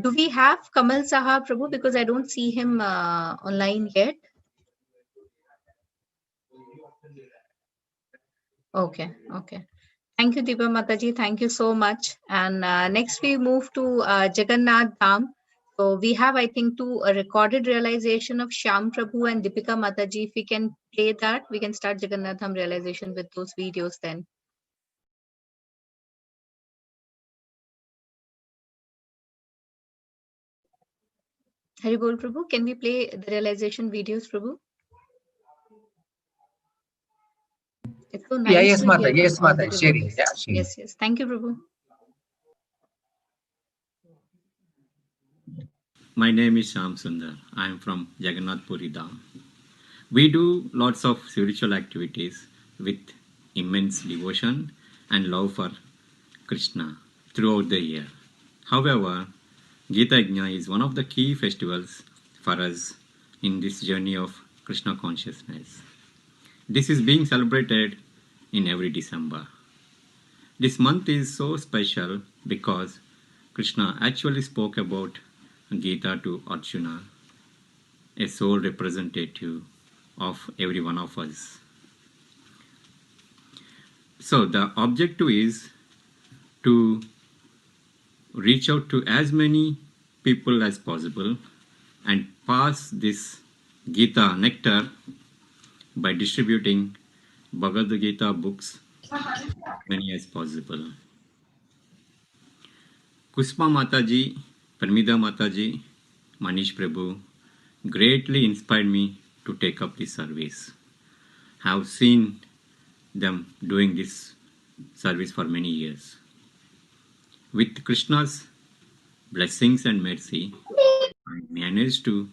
Do we have Kamal Saha, Prabhu? Because I don't see him online yet. Okay. Thank you, Deepa Mataji. Thank you so much. And next we move to Jagannath Dham. So we have, I think, a recorded realization of Shyam Prabhu and Deepika Mataji. If we can play that, we can start Jagannath Dham realization with those videos then. Hari Bol, Prabhu, can we play the realization videos, Prabhu? It's so nice yes, to Mata. hear Yes, from all Mata. the Share. devotees. Yeah, share. Yes. Thank you, Prabhu. My name is Shyam Sundar. I am from Jagannath Puri Dham. We do lots of spiritual activities with immense devotion and love for Krishna throughout the year. However, Gita Yajna is one of the key festivals for us in this journey of Krishna consciousness. This is being celebrated in every December. This month is so special because Krishna actually spoke about Gita to Arjuna, a sole representative of every one of us. So the objective is to reach out to as many people as possible and pass this Gita nectar by distributing Bhagavad Gita books as many as possible. Kusma Mataji, Parmida Mataji, Manish Prabhu greatly inspired me to take up this service. I have seen them doing this service for many years. With Krishna's blessings and mercy, I managed to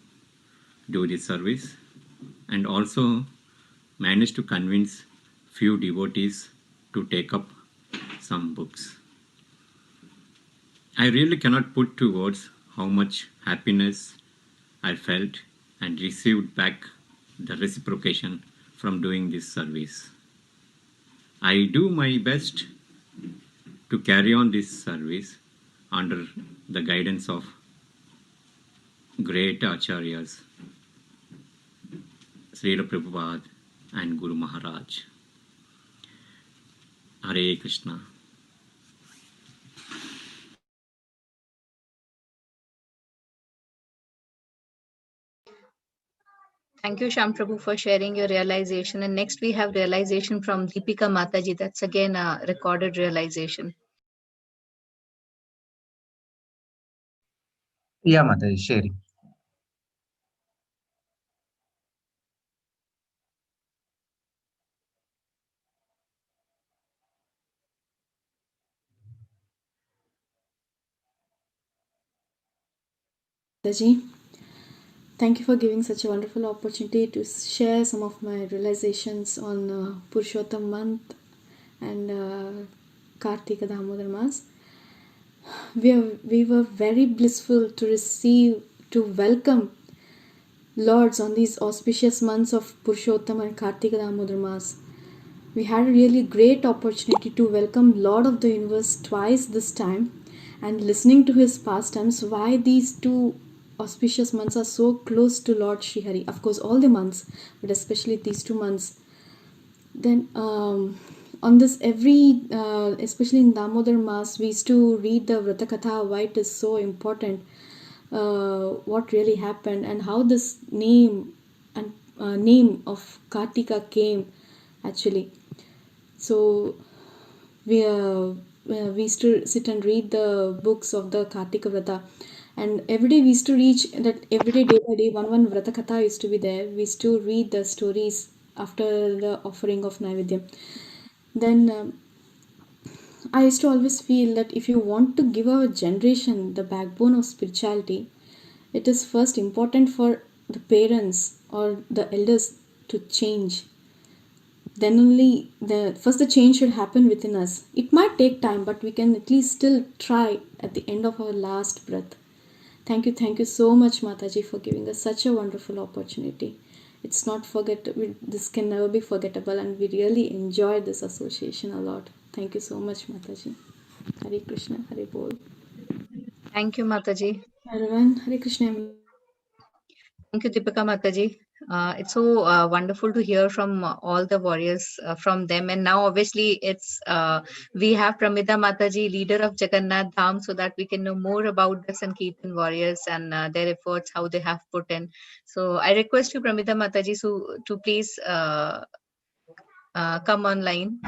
do this service and also managed to convince few devotees to take up some books. I really cannot put to words how much happiness I felt and received back the reciprocation from doing this service. I do my best to carry on this service under the guidance of great Acharyas, Srila Prabhupada and Guru Maharaj. Hare Krishna. Thank you, Shyam Prabhu, for sharing your realization. And next we have realization from Deepika Mataji. That's again a recorded realization. Yeah, Mata. Sharing. Thank you for giving such a wonderful opportunity to share some of my realizations on Purushottam month and Kartika Damodar Mas. We were very blissful to welcome Lords on these auspicious months of Purushottam and Kartika Damodar Mas. We had a really great opportunity to welcome Lord of the Universe twice this time, and listening to his pastimes, why these two auspicious months are so close to Lord Srihari. Of course, all the months, but especially these 2 months. Then on this especially in Damodar Mass, we used to read the Vratakatha, why it is so important, what really happened, and how this name of Kartika came actually. So we used to sit and read the books of the Kartika Vrata, and every day we used to reach that every day by day one Vrata Katha used to be there. We used to read the stories after the offering of Naivedyam. Then I used to always feel that if you want to give our generation the backbone of spirituality, it is first important for the parents or the elders to change. Then only the change should happen within us. It might take time, but we can at least still try at the end of our last breath. Thank you so much, Mataji, for giving us such a wonderful opportunity. It's not forgettable. This can never be forgettable, and we really enjoyed this association a lot. Thank you so much, Mataji. Hare Krishna, Hare Bol. Thank you, Mataji. Everyone, Hare Krishna. Thank you, Deepika Mataji. It's so wonderful to hear from all the warriors from them. And now, obviously, we have Pramida Mataji, leader of Jagannath Dham, so that we can know more about the Sankirtan warriors and their efforts, how they have put in. So I request you, Pramida Mataji, to please come online.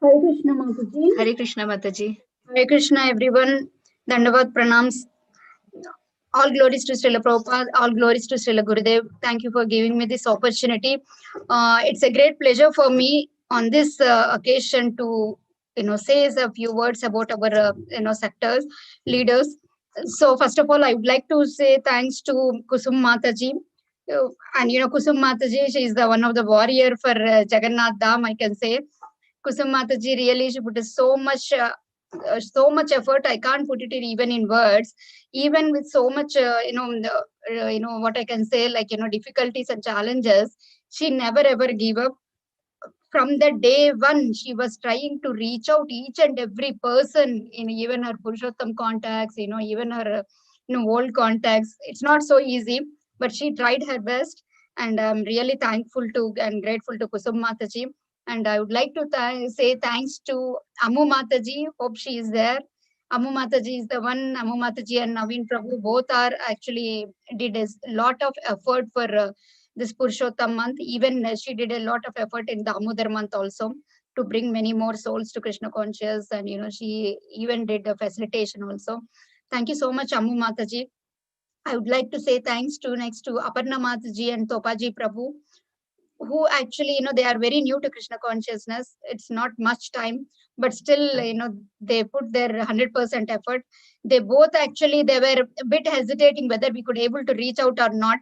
Hare Krishna Mataji. Hare Krishna Mataji. Hare Krishna everyone. Dandavad pranams. All glories to Srila Prabhupada, all glories to Srila Gurudev. Thank you for giving me this opportunity. It's a great pleasure for me on this occasion to say a few words about our sectors, leaders. So first of all, I would like to say thanks to Kusum Mataji. And Kusum Mataji, she is the one of the warrior for Jagannath Dham, I can say. Kusum Mataji really, she put so much effort. I can't put it even in words. Even with so much, what I can say, like difficulties and challenges, she never ever gave up. From the day one, she was trying to reach out each and every person in even her Purushottam contacts, even her old contacts. It's not so easy, but she tried her best, and I'm really thankful to and grateful to Kusum Mataji. And I would like to say thanks to Amu Mataji. Hope she is there. Amu Mataji is the one. Amu Mataji and Naveen Prabhu both are actually did a lot of effort for this Purushottam month. Even she did a lot of effort in Damodar month also to bring many more souls to Krishna conscious. And she even did a facilitation also. Thank you so much, Amu Mataji. I would like to say thanks to next to Aparna Mataji and Topaji Prabhu, who actually, they are very new to Krishna consciousness. It's not much time, but still, they put their 100% effort. They both actually, they were a bit hesitating whether we could able to reach out or not.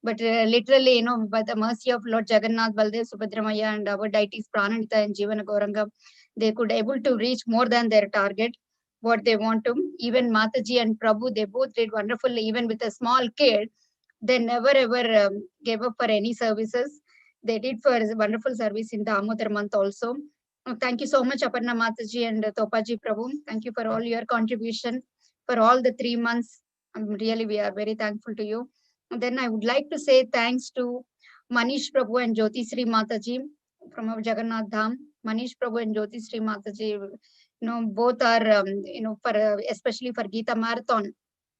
But literally, by the mercy of Lord Jagannath, Baldev, Subhadramaya, and our deities Prananita and Jivana Gauranga, they could able to reach more than their target, what they want to. Even Mataji and Prabhu, they both did wonderfully. Even with a small kid, they never ever gave up for any services. They did for a wonderful service in Damodar month also. Thank you so much, Aparna Mataji and Topaji Prabhu. Thank you for all your contribution for all the 3 months. We are very thankful to you. And then I would like to say thanks to Manish Prabhu and Jyoti Sri Mataji from our Jagannath Dham. Manish Prabhu and Jyoti Sri Mataji, both are, for especially for Gita Marathon,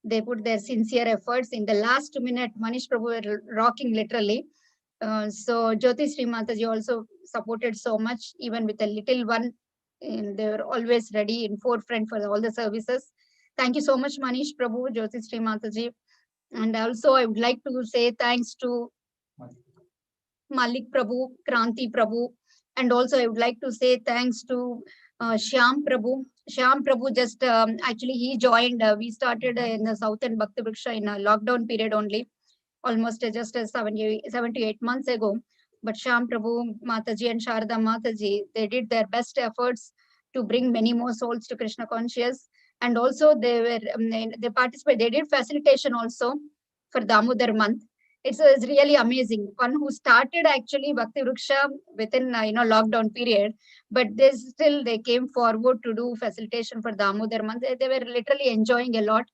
they put their sincere efforts. In the last minute, Manish Prabhu were rocking literally. So Jyoti Sri Mataji also supported so much, even with a little one. And they were always ready in forefront for all the services. Thank you so much, Manish Prabhu, Jyoti Sri Mataji. And also, I would like to say thanks to Malik Prabhu, Kranti Prabhu. And also, I would like to say thanks to Shyam Prabhu. Shyam Prabhu just actually he joined. We started in the Southern Bhakti Vriksha in a lockdown period only, almost just 7 to 8 months ago. But Shyam Prabhu, Mataji and Sharda Mataji, they did their best efforts to bring many more souls to Krishna conscious. And also they participated, they did facilitation also for Damodar month. it's really amazing. One who started actually Bhakti Vriksha within lockdown period, but they came forward to do facilitation for Damodar month. They were literally enjoying a lot,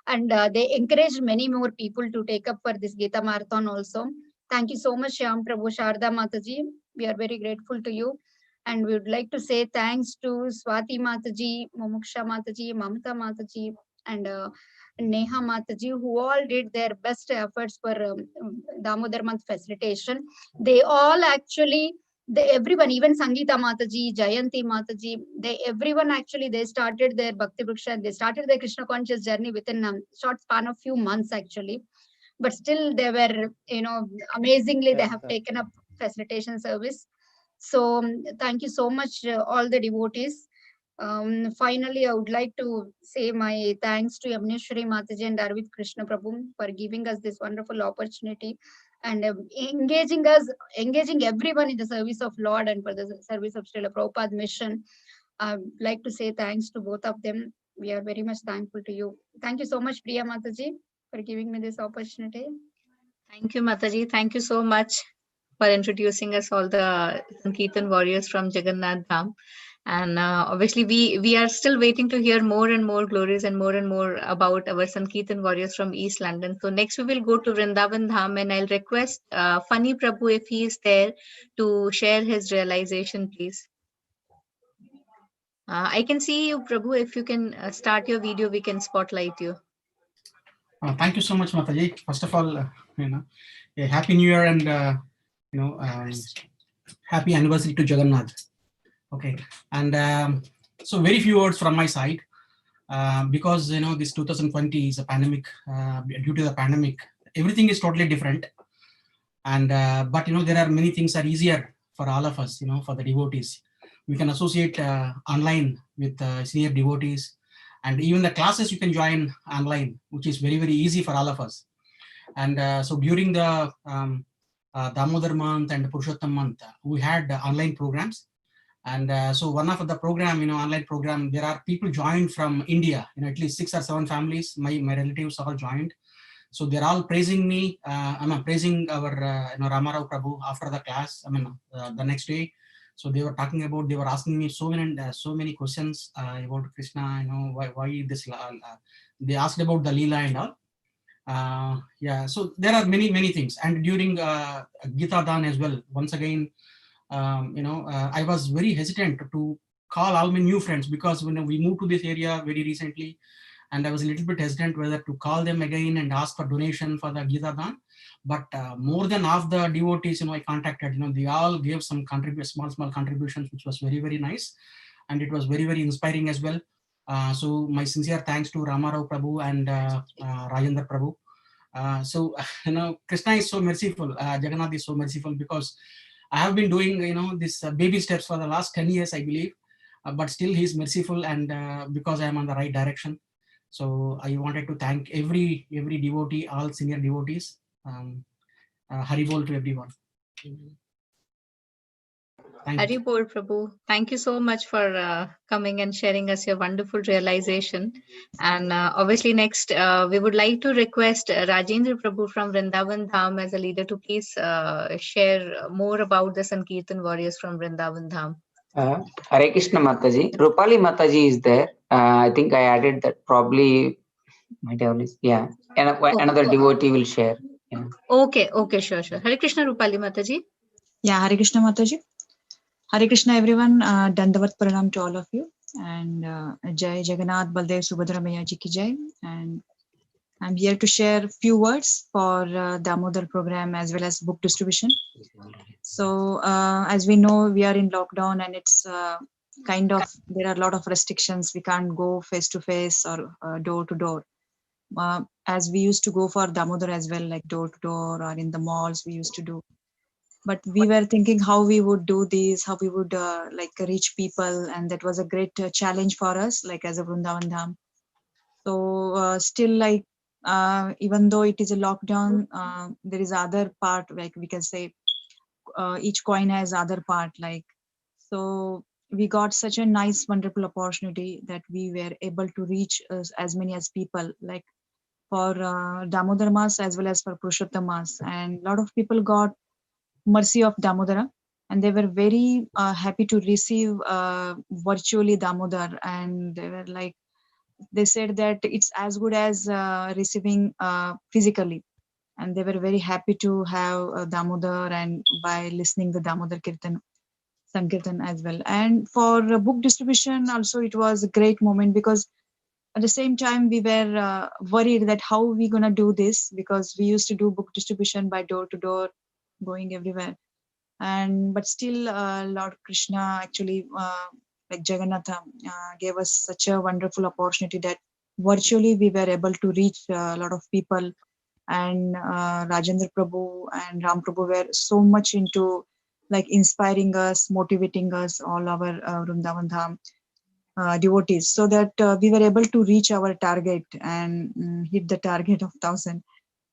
and they encouraged many more people to take up for this Gita Marathon also. Thank you so much, Shyam Prabhu, Sharda Mataji. We are very grateful to you. And we would like to say thanks to Swati Mataji, Mumuksha Mataji, Mamta Mataji, and Neha Mataji, who all did their best efforts for Damodar month facilitation. They all actually, everyone, even Sangeeta Mataji, Jayanti Mataji, everyone actually, they started their Bhakti Vriksha, they started their Krishna conscious journey within a short span of few months actually. But still they were, amazingly, they have taken up facilitation service. So thank you so much, all the devotees. Finally, I would like to say my thanks to Yamneshwari Mataji and Arvind Krishna Prabhu for giving us this wonderful opportunity and engaging everyone in the service of Lord and for the service of Srila Prabhupada mission. I would like to say thanks to both of them. We are very much thankful to you. Thank you so much, Priya Mataji, for giving me this opportunity. Thank you, Mataji. Thank you so much for introducing us all the Sankirtan warriors from Jagannath Dham. And obviously, we are still waiting to hear more and more glories and more about our Sankirtan warriors from East London. So next we will go to Vrindavan Dham, and I'll request Funny Prabhu, if he is there, to share his realization, please. I can see you, Prabhu. If you can start your video, we can spotlight you. Thank you so much, Mataji. First of all, a happy New Year and happy anniversary to Jagannath. Okay, and so very few words from my side because this 2020 is a pandemic. Due to the pandemic, everything is totally different, and but there are many things are easier for all of us. For the devotees, we can associate online with senior devotees. And even the classes you can join online, which is very, very easy for all of us. And so during the Damodar month and Purushottam month, we had online programs. And so one of the program, online program, there are people joined from India, at least 6 or 7 families, my relatives all joined. So they're all praising me. I'm praising our Ramarao Prabhu after the class, the next day. So they were talking about, they were asking me so many questions about Krishna, why this, they asked about the Leela and all. Yeah, so there are many things. And during Gita Dan as well, once again, I was very hesitant to call all my new friends because when we moved to this area very recently, and I was a little bit hesitant whether to call them again and ask for donation for the Gita Dan. But more than half the devotees, I contacted, they all gave some small contributions, which was very, very nice. And it was very, very inspiring as well. So my sincere thanks to Ramarao Prabhu and Rajendra Prabhu. So, Krishna is so merciful. Jagannath is so merciful because I have been doing, this baby steps for the last 10 years, I believe. But still he's merciful, and because I am on the right direction. So I wanted to thank every devotee, all senior devotees. Haribol to everyone. Haribol Prabhu, thank you so much for coming and sharing us your wonderful realization. And obviously next we would like to request Rajendra Prabhu from Vrindavan Dham as a leader to please share more about the Sankirtan warriors from Vrindavan Dham. Hare Krishna Mataji. Rupali Mataji is there. I think I added that, probably might have list. Yeah. And another devotee will share. Yeah. Okay, sure. Hare Krishna Rupali Mataji. Yeah, Hare Krishna Mataji. Hare Krishna everyone. Dandavat Pranam to all of you. And Jai Jagannath Baldev Subhadra Maya Ji ki Jai. And I'm here to share a few words for Damodar program as well as book distribution. So as we know, we are in lockdown, and it's there are a lot of restrictions. We can't go face to face or door to door. As we used to go for Damodar as well, like door to door or in the malls we used to do. But we were thinking how we would do this, how we would reach people, and that was a great challenge for us, like as a Vrindavan Dham. So still, even though it is a lockdown, there is other part, like we can say each coin has other part. So we got such a nice, wonderful opportunity that we were able to reach as many as people. Like for Damodar Mas as well as for Purushottam Mas. And a lot of people got mercy of Damodara, and they were very happy to receive virtually Damodar. And they were like, they said that it's as good as receiving physically. And they were very happy to have Damodar and by listening the Damodar Kirtan, Sankirtan as well. And for book distribution also, it was a great moment because at the same time we were worried that how we gonna do this, because we used to do book distribution by door to door, going everywhere. And but still Lord Krishna actually like Jagannath gave us such a wonderful opportunity that virtually we were able to reach a lot of people. And Rajendra Prabhu and Ram Prabhu were so much into like inspiring us, motivating us, all our Vrindavan Dham devotees, so that we were able to reach our target and hit the target of 1,000.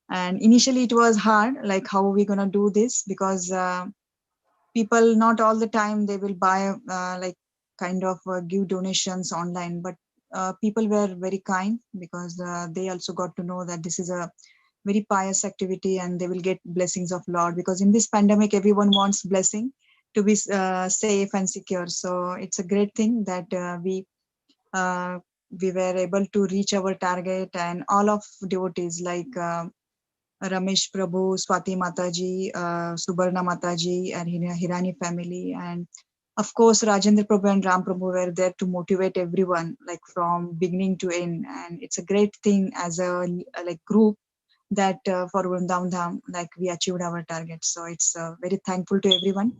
And initially it was hard, like how are we gonna do this, because people not all the time they will buy like kind of give donations online, but people were very kind because they also got to know that this is a very pious activity and they will get blessings of Lord, because in this pandemic everyone wants blessing to be safe and secure. So it's a great thing that we were able to reach our target. And all of devotees like Ramesh Prabhu, Swati Mataji, Subarna Mataji, and Hirani family, and of course Rajendra Prabhu and Ram Prabhu were there to motivate everyone, like from beginning to end. And it's a great thing as a like group that for Vrindavan Dham, like we achieved our target. So it's very thankful to everyone,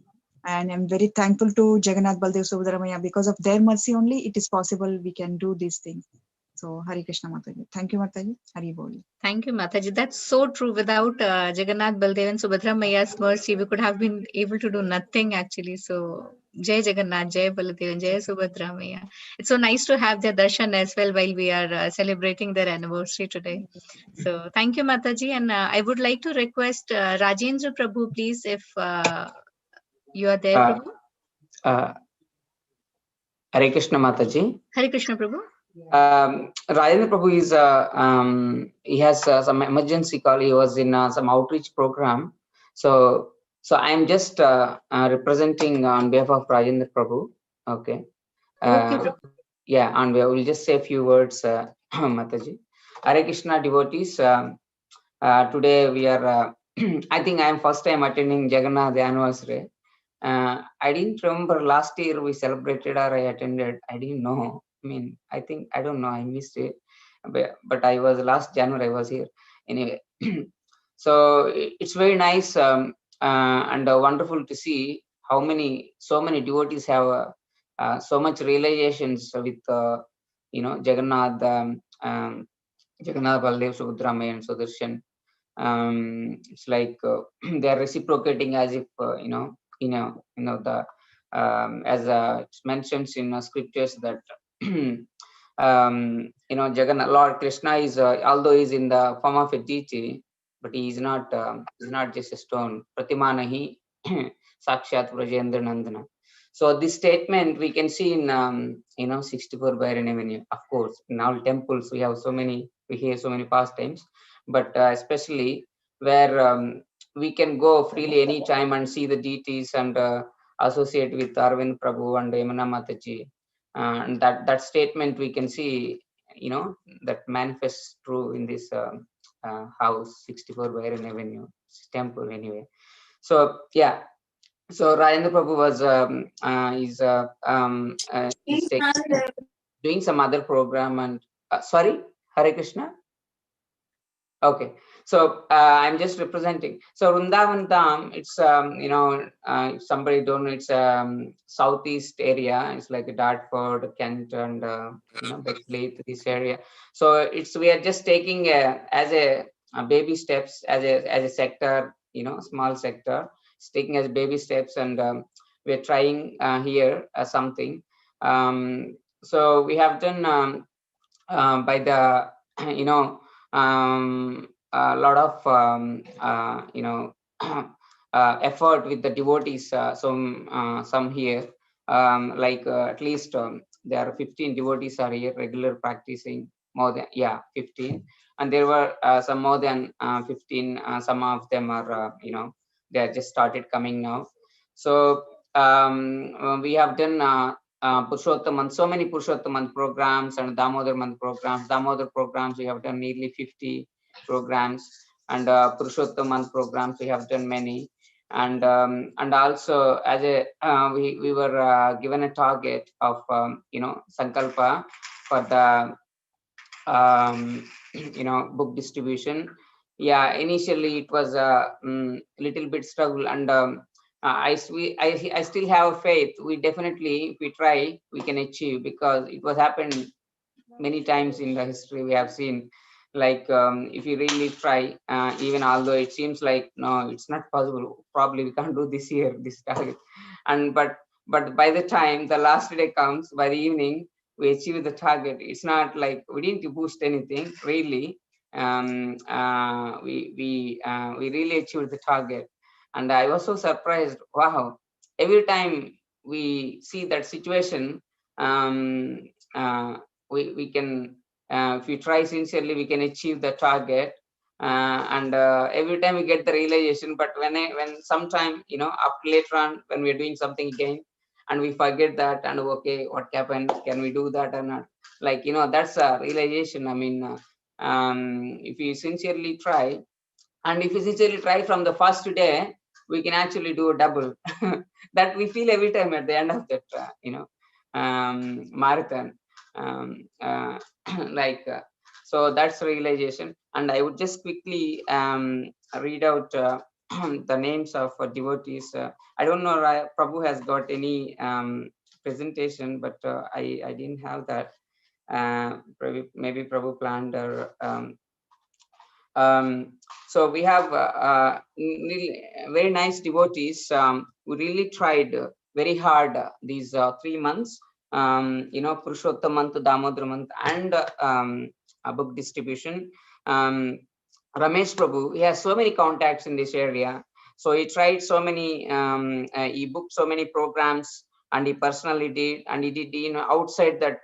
and I'm very thankful to Jagannath Baldev Subhadramayya. Because of their mercy only it is possible we can do these things. So Hari Krishna Mataji. Thank you Mataji. Hari Bol. Thank you, Mataji. That's so true. Without Jagannath, Baldev, and Subhadra Maiya's mercy, we could have been able to do nothing actually. So, Jai Jagannath, Jai Baladev, and Jai Subhadra Maiya. It's so nice to have their darshan as well while we are celebrating their anniversary today. So, thank you, Mataji. And I would like to request Rajendra Prabhu, please, if you are there, Prabhu. Hare Krishna Mataji. Hare Krishna Prabhu. Rajendra Prabhu is he has some emergency call. He was in some outreach program, so I am just representing on behalf of Rajendra Prabhu. Okay. Okay. Yeah, and we will just say a few words, Mataji. Hare Krishna devotees. Today we are. I think I am first time attending Jagannath anniversary. I didn't remember last year we celebrated or I attended. I didn't know. I mean, I think, I don't know, I missed it. But I was last January, I was here. Anyway, so it's very nice and wonderful to see how so many devotees have so much realizations with, Jagannath, Jagannath, Baldev, Subhadramaya, and Sudarshan. It's like they are reciprocating as if, the as it mentions in scriptures that Jagannath, Lord Krishna is although he is in the form of a deity, but he is not just a stone. Pratimanahi Sakshat Vrajendra Nandana. So this statement we can see in 64 Byron Avenue. Of course, in all temples we hear so many pastimes, but especially where we can go freely anytime and see the deities and associate with Arvind Prabhu and Yamuna Mataji. And that statement we can see, that manifests true in this house, 64 Byron Avenue temple anyway. So yeah, so Rajendra Prabhu was doing some other program and sorry, Hare Krishna. Okay, so I'm just representing. So Vrindavan Dham, it's if somebody don't know, it's southeast area. It's like Dartford, Kent, and Bexley, this area. So we are just taking as a baby steps as a sector, small sector. It's taking as baby steps, and we're trying here something. So we have done by the a lot of effort with the devotees. Some here, like at least there are 15 devotees are here regular practicing, more than 15, and there were some more than 15. Some of them are they are just started coming now. So we have done Purushottam, so many Purushottam programs and Damodar month programs. Damodar programs we have done nearly 50 programs, and Purushottam month programs we have done many. And also as a we were given a target of sankalpa for the book distribution. Initially it was a little bit struggle, and I still have faith. We definitely, if we try, we can achieve, because it was happened many times in the history. We have seen, like if you really try, even although it seems like no, it's not possible, probably we can't do this year, this target, and but by the time the last day comes, by the evening we achieve the target. It's not like we didn't boost anything really. We really achieved the target, and I was so surprised. Wow, every time we see that situation, we can, if we try sincerely, we can achieve the target. And every time we get the realization, but when sometime after later on, when we're doing something again and we forget that, and okay, what happened, can we do that or not, like that's a realization. I mean, if you sincerely try, and if you sincerely try from the first day, we can actually do a double. That we feel every time at the end of that marathon. Like so that's realization. And I would just quickly read out the names of devotees. I don't know, Prabhu has got any presentation, but I didn't have that. Maybe Prabhu planned, or so we have very nice devotees who really tried very hard these 3 months, Purushottam month, Damodar month, and a book distribution. Ramesh Prabhu, he has so many contacts in this area, so he tried so many, he booked so many programs, and he personally did, and he did outside that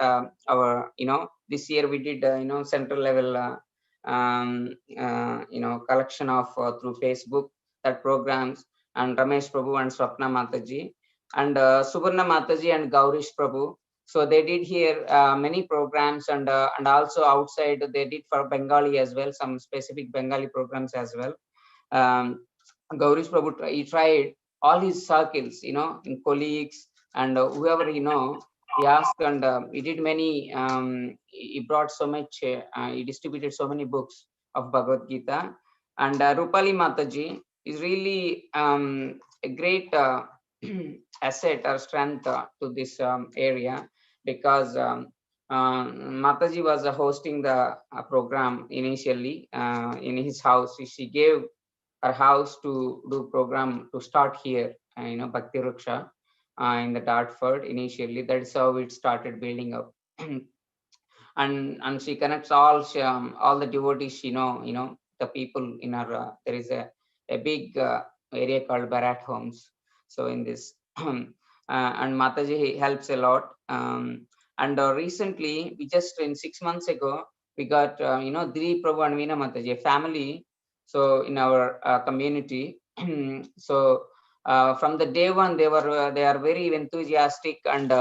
our this year we did central level collection of through Facebook, that programs. And Ramesh Prabhu and Swapna Mataji and Subarna Mataji and Gaurish Prabhu, so they did here many programs, and also outside they did for Bengali as well, some specific Bengali programs as well. Gaurish Prabhu, he tried all his circles, in colleagues and whoever he asked, and he did many. He brought so much. He distributed so many books of Bhagavad Gita. And Rupali Mataji is really a great asset or strength to this area, because Mataji was hosting the program initially in his house. She gave her house to do program to start here, Bhakti Ruksha. In the Dartford initially. That's how it started building up. and she connects all the devotees. The people in her. There is a big area called Barat Homes. So in this, and Mataji helps a lot. And recently, we just in 6 months ago, we got Diri Prabhu and Veena Mataji, a family. So in our community, so. From the day one, they are very enthusiastic, and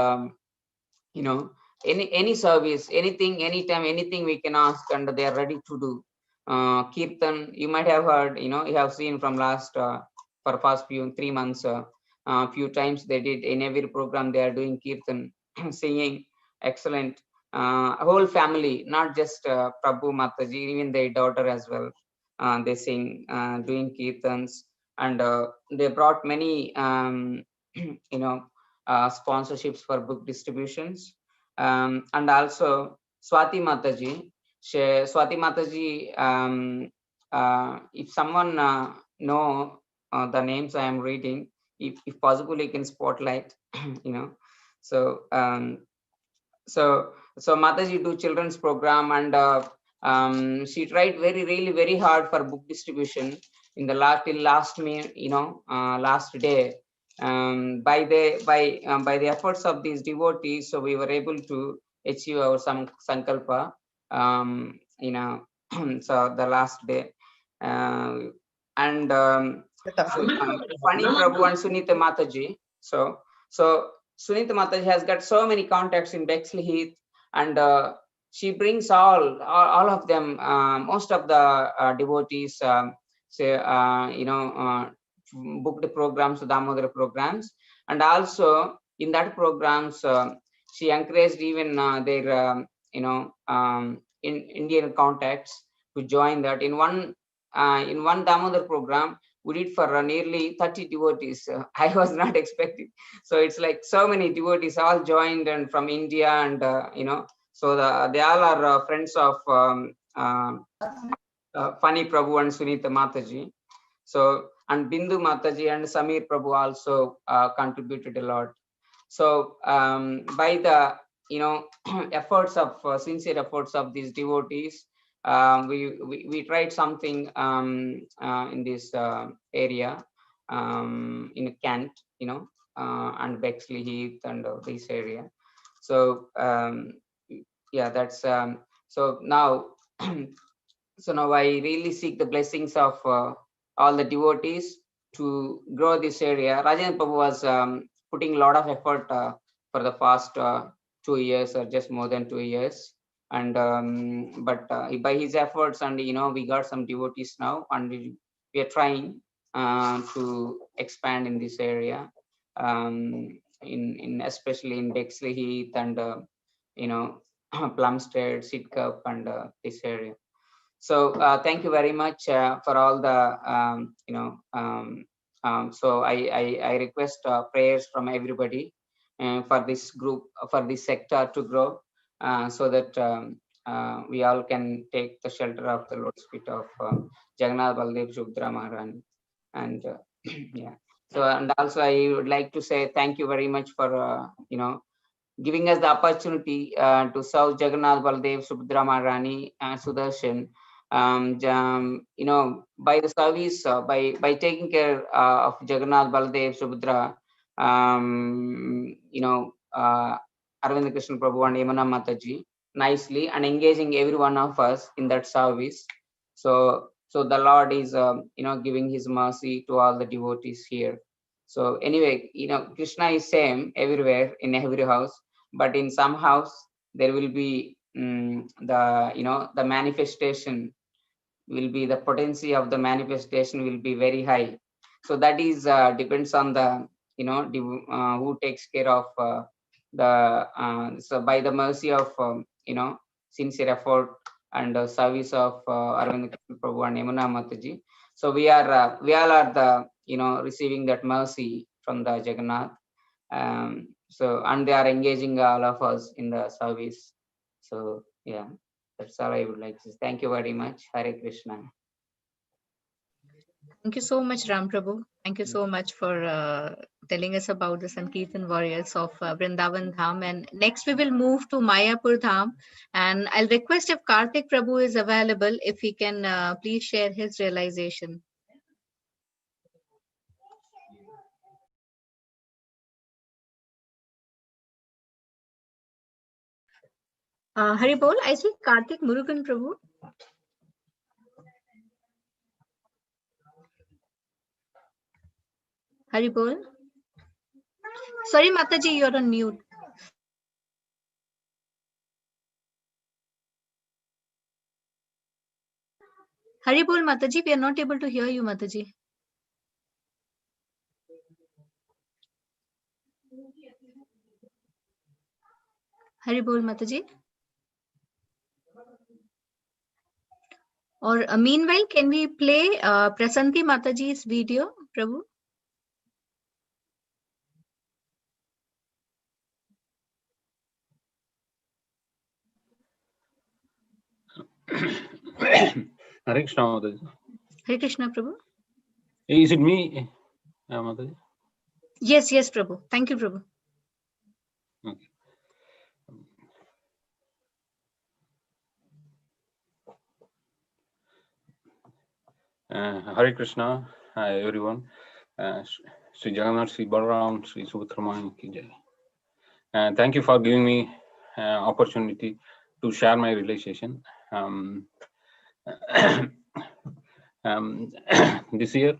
any service, anything, anytime, anything we can ask, and they are ready to do. Kirtan, you might have heard, you have seen from last for past 3 months, few times they did in every program. They are doing Kirtan, singing, excellent. A whole family, not just Prabhu Mataji, even their daughter as well. They sing, doing Kirtans. And they brought many sponsorships for book distributions. And also Swati Mataji. Swati Mataji, if someone know the names I am reading, if possible you can spotlight. So so Mataji do children's program, and she tried really very hard for book distribution in the last day. By the efforts of these devotees, so we were able to achieve our sankalpa. you know, so the last day, and Pani Prabhu and Sunita Mataji. So Sunita Mataji has got so many contacts in Bexley Heath, and she brings all of them, most of the devotees, booked programs, Damodara programs, and also in that programs she encouraged even their in Indian contacts to join that. In one Damodar program, we did for nearly 30 devotees. I was not expecting. So it's like so many devotees all joined and from India, and so they all are friends of Fani Prabhu and Sunita Mataji. So, and Bindu Mataji and Samir Prabhu also contributed a lot. So by the efforts of sincere efforts of these devotees, we tried something in this area, in Kent, and Bexley Heath and this area. So yeah, that's so now. So now I really seek the blessings of all the devotees to grow this area. Rajendra Prabhu was putting a lot of effort for the past 2 years or just more than 2 years, and but by his efforts, and we got some devotees now, and we are trying to expand in this area, in especially in Bexley Heath and Plumstead, Sidcup, and this area. So thank you very much for all the so I request prayers from everybody for this group, for this sector to grow, so that we all can take the shelter of the Lord's feet of Jagannath, Baldev, Subhadra, Maharani, and yeah. So, and also I would like to say thank you very much for giving us the opportunity to serve Jagannath, Baldev, Subhadra, Maharani, and Sudarshan. By the service, by taking care of Jagannath, Baldev, Subhadra, Arvind Krishna Prabhu and Yamuna Mataji nicely, and engaging every one of us in that service. So the Lord is giving His mercy to all the devotees here. So anyway, Krishna is same everywhere in every house, but in some house there will be the manifestation will be, the potency of the manifestation will be very high. So that is depends on the who takes care of so by the mercy of sincere effort and service of Arvind Prabhu and Yamuna Mataji. So we all are the receiving that mercy from the Jagannath. So, and they are engaging all of us in the service. So yeah, that's all I would like to say. Thank you very much. Hare Krishna. Thank you so much, Ram Prabhu. Thank you so much for telling us about the Sankirtan warriors of Vrindavan Dham. And next we will move to Mayapur Dham. And I'll request if Karthik Prabhu is available, if he can please share his realization. Haribol, I see Karthik Murugan Prabhu. Haribol. Sorry, Mataji, you're on mute. Haribol, Mataji, we are not able to hear you, Mataji. Haribol, Mataji. Or meanwhile, can we play Prasanti Mataji's video, Prabhu? Hare Krishna, Mataji. Hare Krishna, Prabhu. Is it me, Mataji? Yes, Prabhu. Thank you, Prabhu. Okay. Hare Krishna, hi everyone. Sri Jagannath, Sri Balaram, Sri Subhadra ki jai. Thank you for giving me opportunity to share my realization. This year,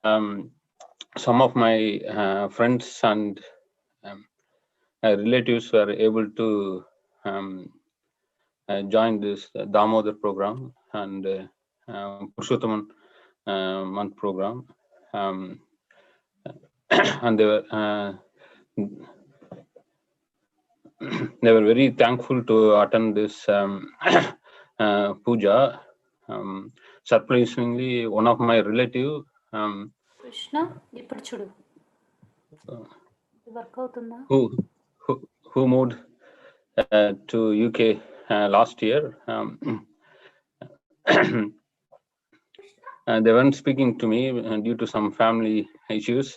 some of my friends and relatives were able to join this Damodar program and Purushottam month program, and they were very thankful to attend this puja. Surprisingly, one of my relative Krishna, ఇప్పుడు చూడు work అవుతుందా? who moved to UK last year. They weren't speaking to me due to some family issues,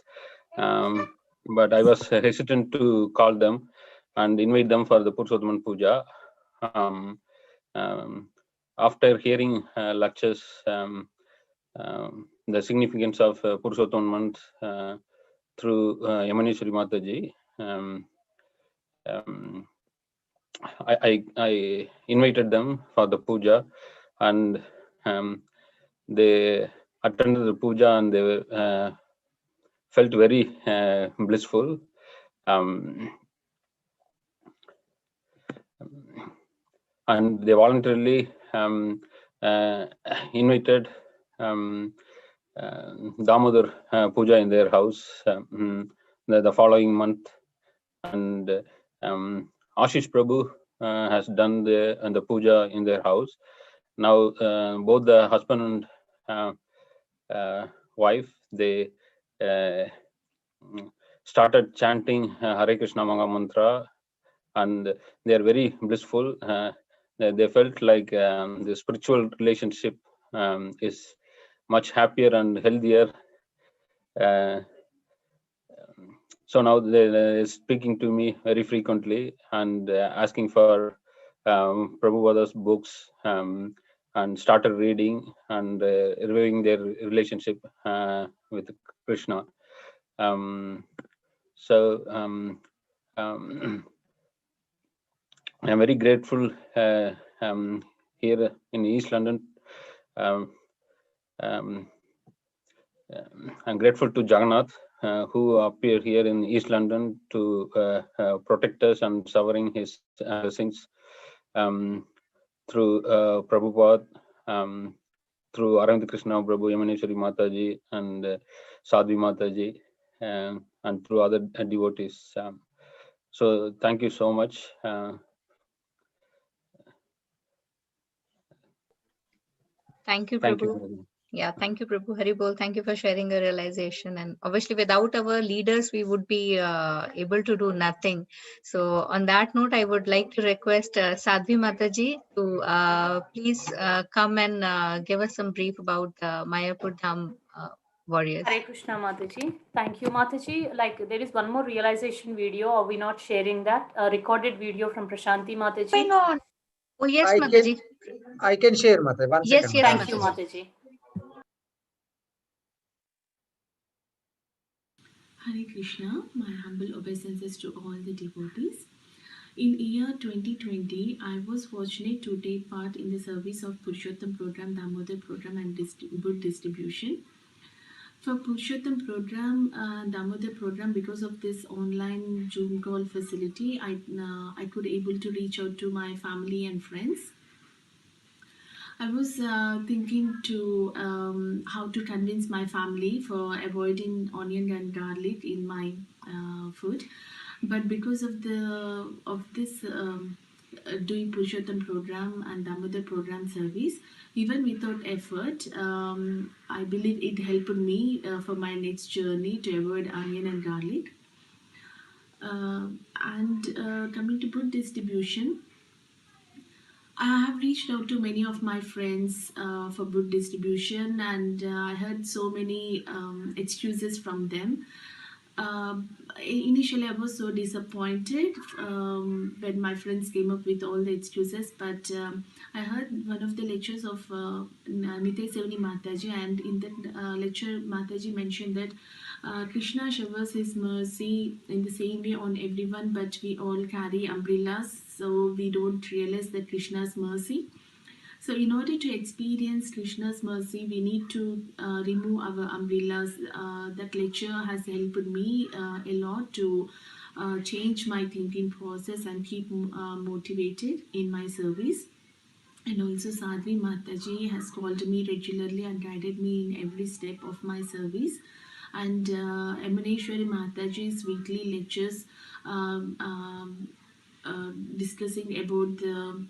but I was hesitant to call them and invite them for the Purushottam Puja. After hearing lectures, the significance of Purushottam month through Yamuneshwari Mataji, I invited them for the puja, and they attended the puja and they felt very blissful. And they voluntarily invited Damodar puja in their house the following month, and Ashish Prabhu has done the puja in their house. Now both the husband and wife, they started chanting Hare Krishna Maha Mantra, and they are very blissful. They felt like the spiritual relationship is much happier and healthier. So now they're speaking to me very frequently and asking for Prabhupada's books, and started reading and reviewing their relationship with Krishna. So I'm very grateful here in East London. I'm grateful to Jagannath, who appeared here in East London to protect us and showering his blessings through Prabhupada, through Arvind Krishna Prabhu, Yamuneshwari Mataji, and Sadhvi Mataji, and through other devotees. So thank you so much. Thank you, Prabhu. Yeah, thank you, Prabhu. Haribol, thank you for sharing your realization. And obviously, without our leaders, we would be able to do nothing. So, on that note, I would like to request Sadhvi Mataji to please come and give us some brief about Mayapur Dham warriors. Hare Krishna Mataji. Thank you, Mataji. Like, there is one more realization video. Are we not sharing that? A recorded video from Prashanti Mataji. Hang on. Oh, yes, I Mataji. I can share, Mataji. One Yes, second. yes, Thank you, Mataji. Hare Krishna, my humble obeisances to all the devotees. In year 2020, I was fortunate to take part in the service of Purushottam program, Damodar program, and book distribution. For Purushottam program, Damodar program, because of this online Zoom call facility, I could able to reach out to my family and friends. I was thinking to how to convince my family for avoiding onion and garlic in my food, but because of this doing Purushottam program and Damodar program service, even without effort, I believe it helped me for my next journey to avoid onion and garlic. And coming to book distribution, I have reached out to many of my friends for book distribution, and I heard so many excuses from them. Initially, I was so disappointed when my friends came up with all the excuses, but I heard one of the lectures of Nitya Sevani Mataji, and in that lecture, Mataji mentioned that Krishna showers his mercy in the same way on everyone, but we all carry umbrellas, so we don't realize that Krishna's mercy. So in order to experience Krishna's mercy, we need to remove our umbrellas. That lecture has helped me a lot to change my thinking process and keep motivated in my service. And also Sadhvi Mataji has called me regularly and guided me in every step of my service. And Emaneshwari Mataji's weekly lectures discussing about the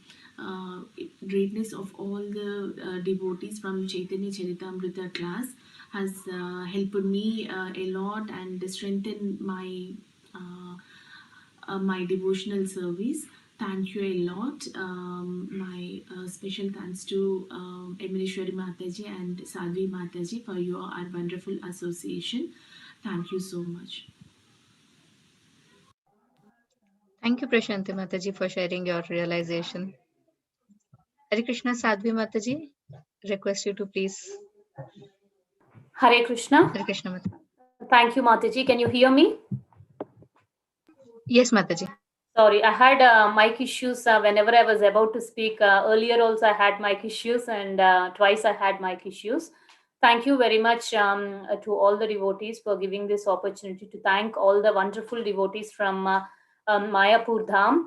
greatness of all the devotees from Chaitanya Charitamrita class has helped me a lot and strengthened my my devotional service. Thank you a lot. My special thanks to Emaneshwari Mataji and Sadhvi Mataji for your wonderful association. Thank you so much. Thank you, Prashanti Mataji, for sharing your realization. Hare Krishna, Sadhvi Mataji, request you to please. Hare Krishna. Hare Krishna Mataji. Thank you, Mataji. Can you hear me? Yes, Mataji. Sorry, I had mic issues whenever I was about to speak. Earlier also I had mic issues, and twice I had mic issues. Thank you very much to all the devotees for giving this opportunity to thank all the wonderful devotees from Mayapur Dham.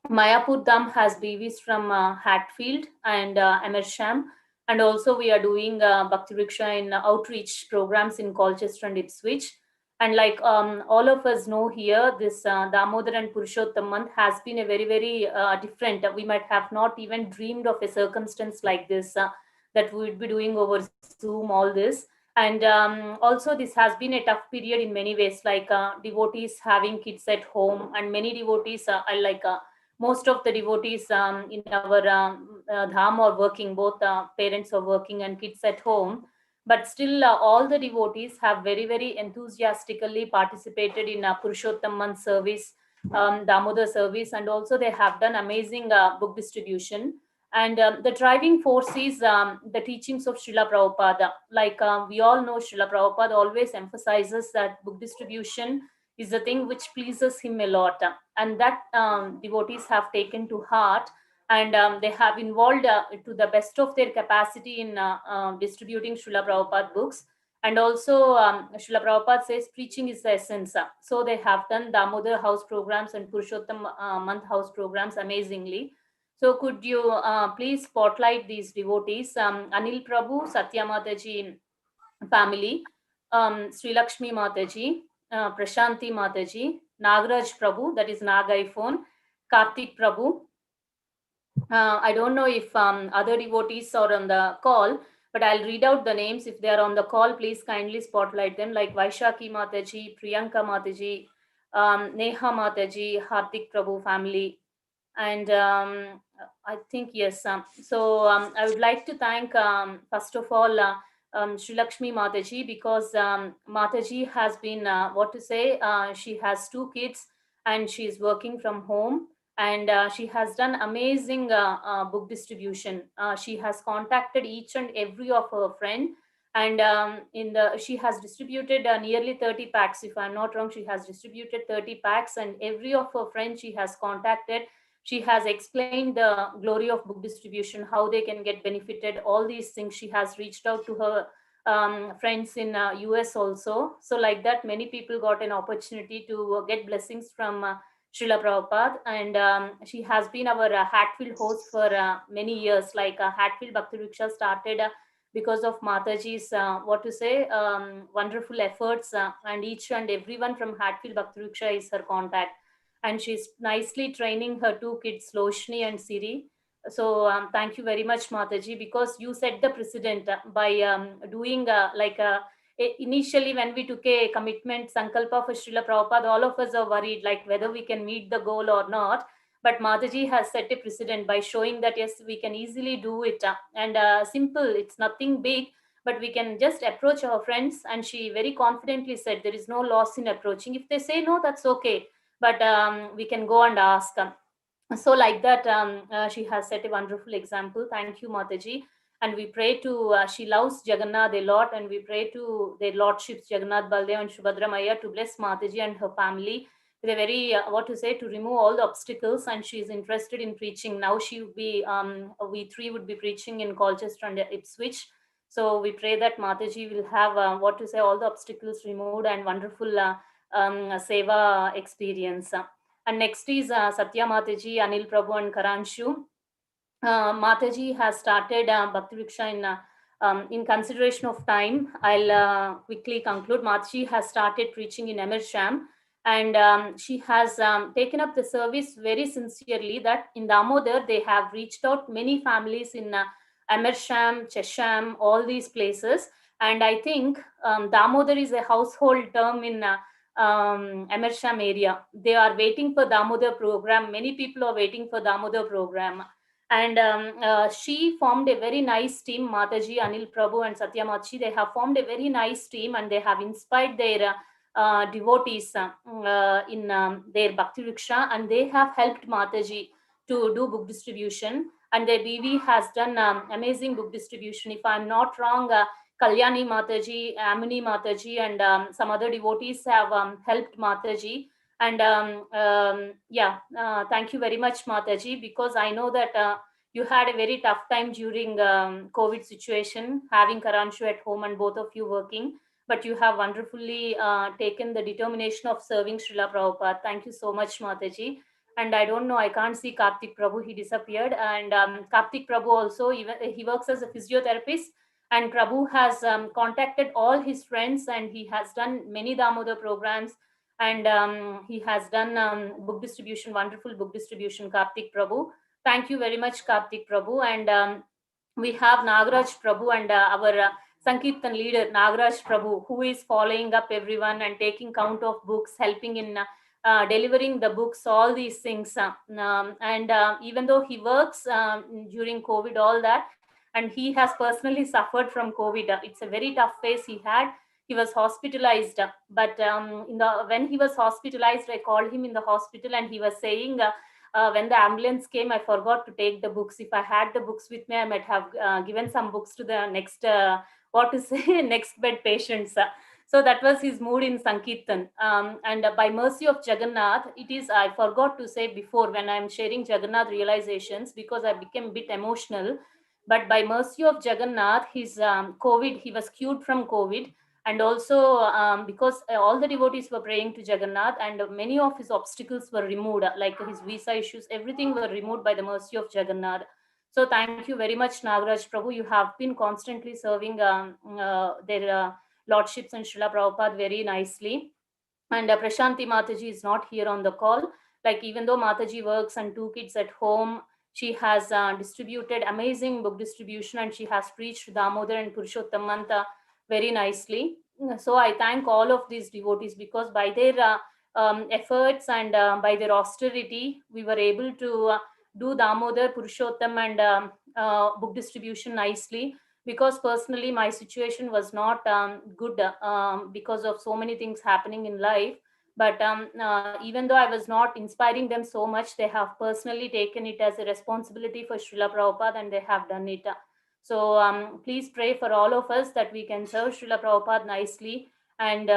Mayapur Dham has BVs from Hatfield and Amersham, and also we are doing Bhakti Riksha in outreach programs in Colchester and Ipswich. And like all of us know here, this Damodar and Purushottam month has been a very, very different. We might have not even dreamed of a circumstance like this, that we would be doing over Zoom all this. And also this has been a tough period in many ways, like devotees having kids at home, and many devotees are like most of the devotees in our dham are working, both parents are working and kids at home. But still all the devotees have very, very enthusiastically participated in Purushottam month service, Damodar service, and also they have done amazing book distribution. And the driving force is the teachings of Srila Prabhupada. Like we all know, Srila Prabhupada always emphasizes that book distribution is the thing which pleases him a lot, and that devotees have taken to heart, and they have involved to the best of their capacity in distributing Srila Prabhupada books. And also Srila Prabhupada says preaching is the essence. So they have done Damodar house programs and Purushottam month house programs amazingly. So could you please spotlight these devotees? Anil Prabhu, Satya Mataji family, Sri Lakshmi Mataji, Prashanti Mataji, Nagaraj Prabhu, that is Nag iPhone, Karthik Prabhu. I don't know if other devotees are on the call, but I'll read out the names. If they are on the call, please kindly spotlight them, like Vaishaki Mataji, Priyanka Mataji, Neha Mataji, Hardik Prabhu family. And I think, yes. I would like to thank, first of all, Sri Lakshmi Mataji, because Mataji has been, she has 2 kids and she is working from home. And she has done amazing book distribution. She has contacted each and every of her friend, and she has distributed nearly 30 packs. If I'm not wrong, she has distributed 30 packs, and every of her friends she has contacted. She has explained the glory of book distribution, how they can get benefited, all these things. She has reached out to her friends in US also. So like that, many people got an opportunity to get blessings from Srila Prabhupada. And she has been our Hatfield host for many years. Like Hatfield Bhakti Riksha started because of Mataji's wonderful efforts, and each and everyone from Hatfield Bhakti Riksha is her contact. And she's nicely training her 2 kids, Loshni and Siri. So thank you very much, Mataji, because you set the precedent by doing initially when we took a commitment, Sankalpa for Srila Prabhupada, all of us are worried like whether we can meet the goal or not. But Mataji has set a precedent by showing that yes, we can easily do it. And simple, it's nothing big, but we can just approach our friends. And she very confidently said there is no loss in approaching. If they say no, that's okay. But we can go and ask. So like that, she has set a wonderful example. Thank you, Mataji. And we pray to, she loves Jagannath a lot, and we pray to their lordships, Jagannath, Baldev and Subhadra Maya, to bless Mataji and her family with a very to remove all the obstacles, and she is interested in preaching. Now she would be we three would be preaching in Colchester and Ipswich. So we pray that Mataji will have all the obstacles removed and wonderful seva experience. And next is Satya Mataji, Anil Prabhu and Karanshu. Mataji has started Bhakti Vriksha in consideration of time. I'll quickly conclude. Mataji has started preaching in Amersham, and she has taken up the service very sincerely, that in Damodar they have reached out many families in Amersham, Chesham, all these places. And I think Damodar is a household term in Amersham area. They are waiting for Damodar program. Many people are waiting for Damodar program. And she formed a very nice team. Mataji, Anil Prabhu and Satya Mataji, they have formed a very nice team, and they have inspired their devotees in their Bhakti Vriksha, and they have helped Mataji to do book distribution. And their BV has done amazing book distribution. If I'm not wrong, Kalyani Mataji, Amini Mataji, and some other devotees have helped Mataji. And thank you very much, Mataji, because I know that you had a very tough time during COVID situation, having Karanshu at home and both of you working. But you have wonderfully taken the determination of serving Srila Prabhupada. Thank you so much, Mataji. And I don't know, I can't see Karthik Prabhu, he disappeared. And Karthik Prabhu also, even he works as a physiotherapist. And Prabhu has contacted all his friends, and he has done many Damodar programs. And he has done book distribution, wonderful book distribution, Karthik Prabhu. Thank you very much, Karthik Prabhu. And we have Nagaraj Prabhu and our Sankirtan leader, Nagaraj Prabhu, who is following up everyone and taking count of books, helping in delivering the books, all these things. Even though he works during COVID, all that, and he has personally suffered from COVID. It's a very tough phase he had. He was hospitalized, but when he was hospitalized, I called him in the hospital, and he was saying, when the ambulance came, I forgot to take the books. If I had the books with me, I might have given some books to the next, next bed patients. So that was his mood in Sankirtan. And by mercy of Jagannath, it is, I forgot to say before when I'm sharing Jagannath realizations, because I became a bit emotional. But by mercy of Jagannath, his COVID, he was cured from COVID. And also because all the devotees were praying to Jagannath, and many of his obstacles were removed, like his visa issues, everything were removed by the mercy of Jagannath. So thank you very much, Nagaraj Prabhu. You have been constantly serving their lordships and Srila Prabhupada very nicely. And Prashanti Mataji is not here on the call. Like, even though Mataji works and 2 kids at home, she has distributed amazing book distribution, and she has preached Damodar and Purushottam Manta very nicely. So I thank all of these devotees, because by their efforts and by their austerity, we were able to do Damodar, Purushottam, and book distribution nicely. Because personally, my situation was not good because of so many things happening in life. But even though I was not inspiring them so much, they have personally taken it as a responsibility for Srila Prabhupada, and they have done it. So please pray for all of us that we can serve Srila Prabhupada nicely. And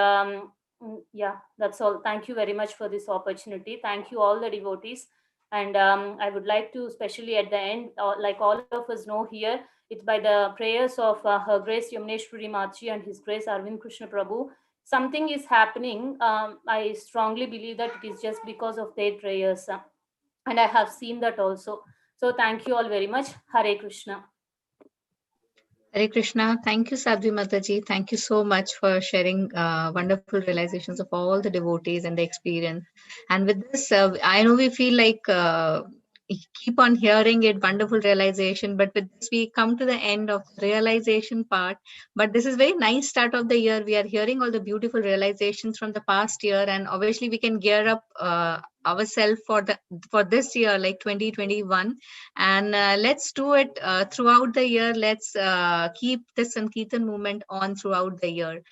yeah, that's all. Thank you very much for this opportunity. Thank you, all the devotees. And I would like to, especially at the end, like all of us know here, it's by the prayers of Her Grace Yamneshwari Mataji and His Grace Arvind Krishna Prabhu. Something is happening. I strongly believe that it is just because of their prayers. And I have seen that also. So thank you all very much. Hare Krishna. Hare Krishna. Thank you, Sadhvi Mataji. Thank you so much for sharing wonderful realizations of all the devotees and the experience. And with this, I know we feel like keep on hearing it, wonderful realization, but with this we come to the end of the realization part. But this is very nice start of the year. We are hearing all the beautiful realizations from the past year, and obviously we can gear up ourselves for this year, like 2021, and let's do it throughout the year. Let's keep the Sankirtan movement on throughout the year.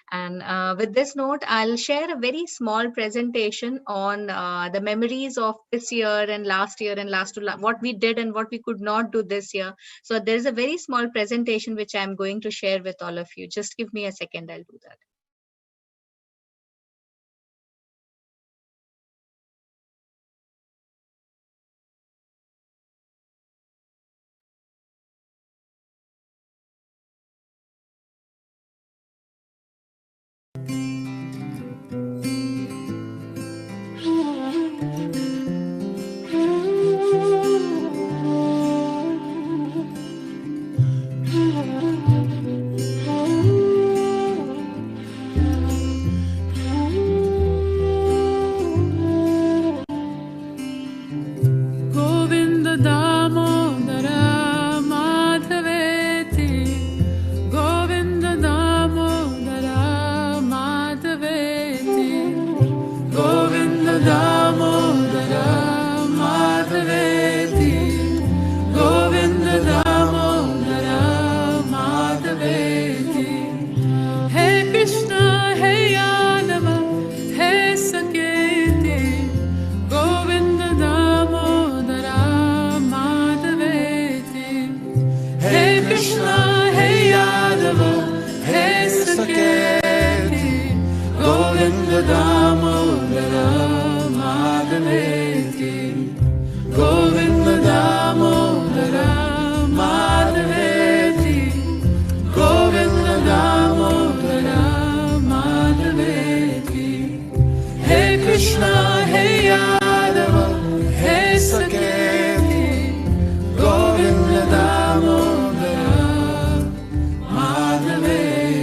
And with this note, I'll share a very small presentation on the memories of this year and last year, and what we did and what we could not do this year. So there's a very small presentation which I'm going to share with all of you. Just give me a second, I'll do that. Krishna, Hey Yadava, Hey Saketi, Govinda Damodara, Madhaveti, Govinda Damodara, Madhaveti, Govinda Damodara, Madhaveti. Hey Krishna, Hey Yadava, Hey Saketi, Govinda Damodara, Madhaveti.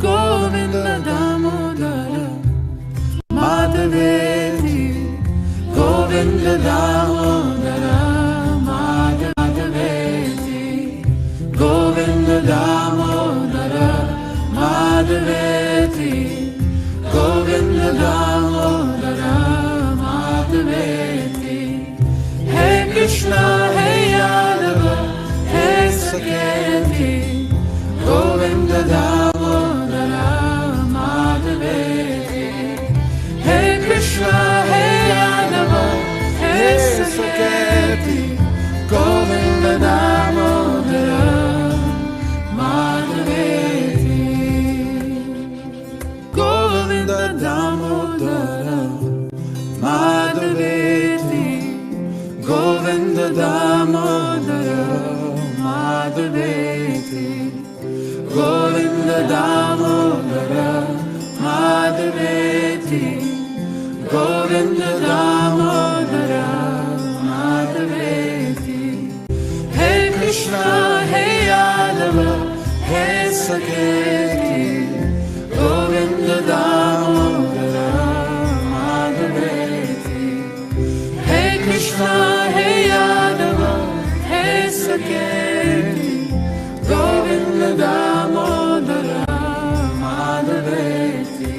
Govinda Damodara, Madhaveti, Govinda Damodara, Madhaveti, Govinda Damodara, Madhaveti, Govinda Damodara, Madhaveti. Hey Krishna, Hey Yadava, Hey Saketi, Govinda Damodara, Madhaveti. Hey Krishna, Hey Yadava, Hey Saketi, Govinda Damodara, Madhaveti. Govinda Damodara, Madhaveti, Govinda Damodara, Madhaveti, Govinda Damodara, Madhaveti, Govinda Damodara, Madhaveti. Hey Krishna, Hey Yadava, Hey Saketi, Govinda Damodara, Madhaveti. Hey Krishna, Hey Yadava, Hey Saketi, Govinda Damodara, Madhaveti.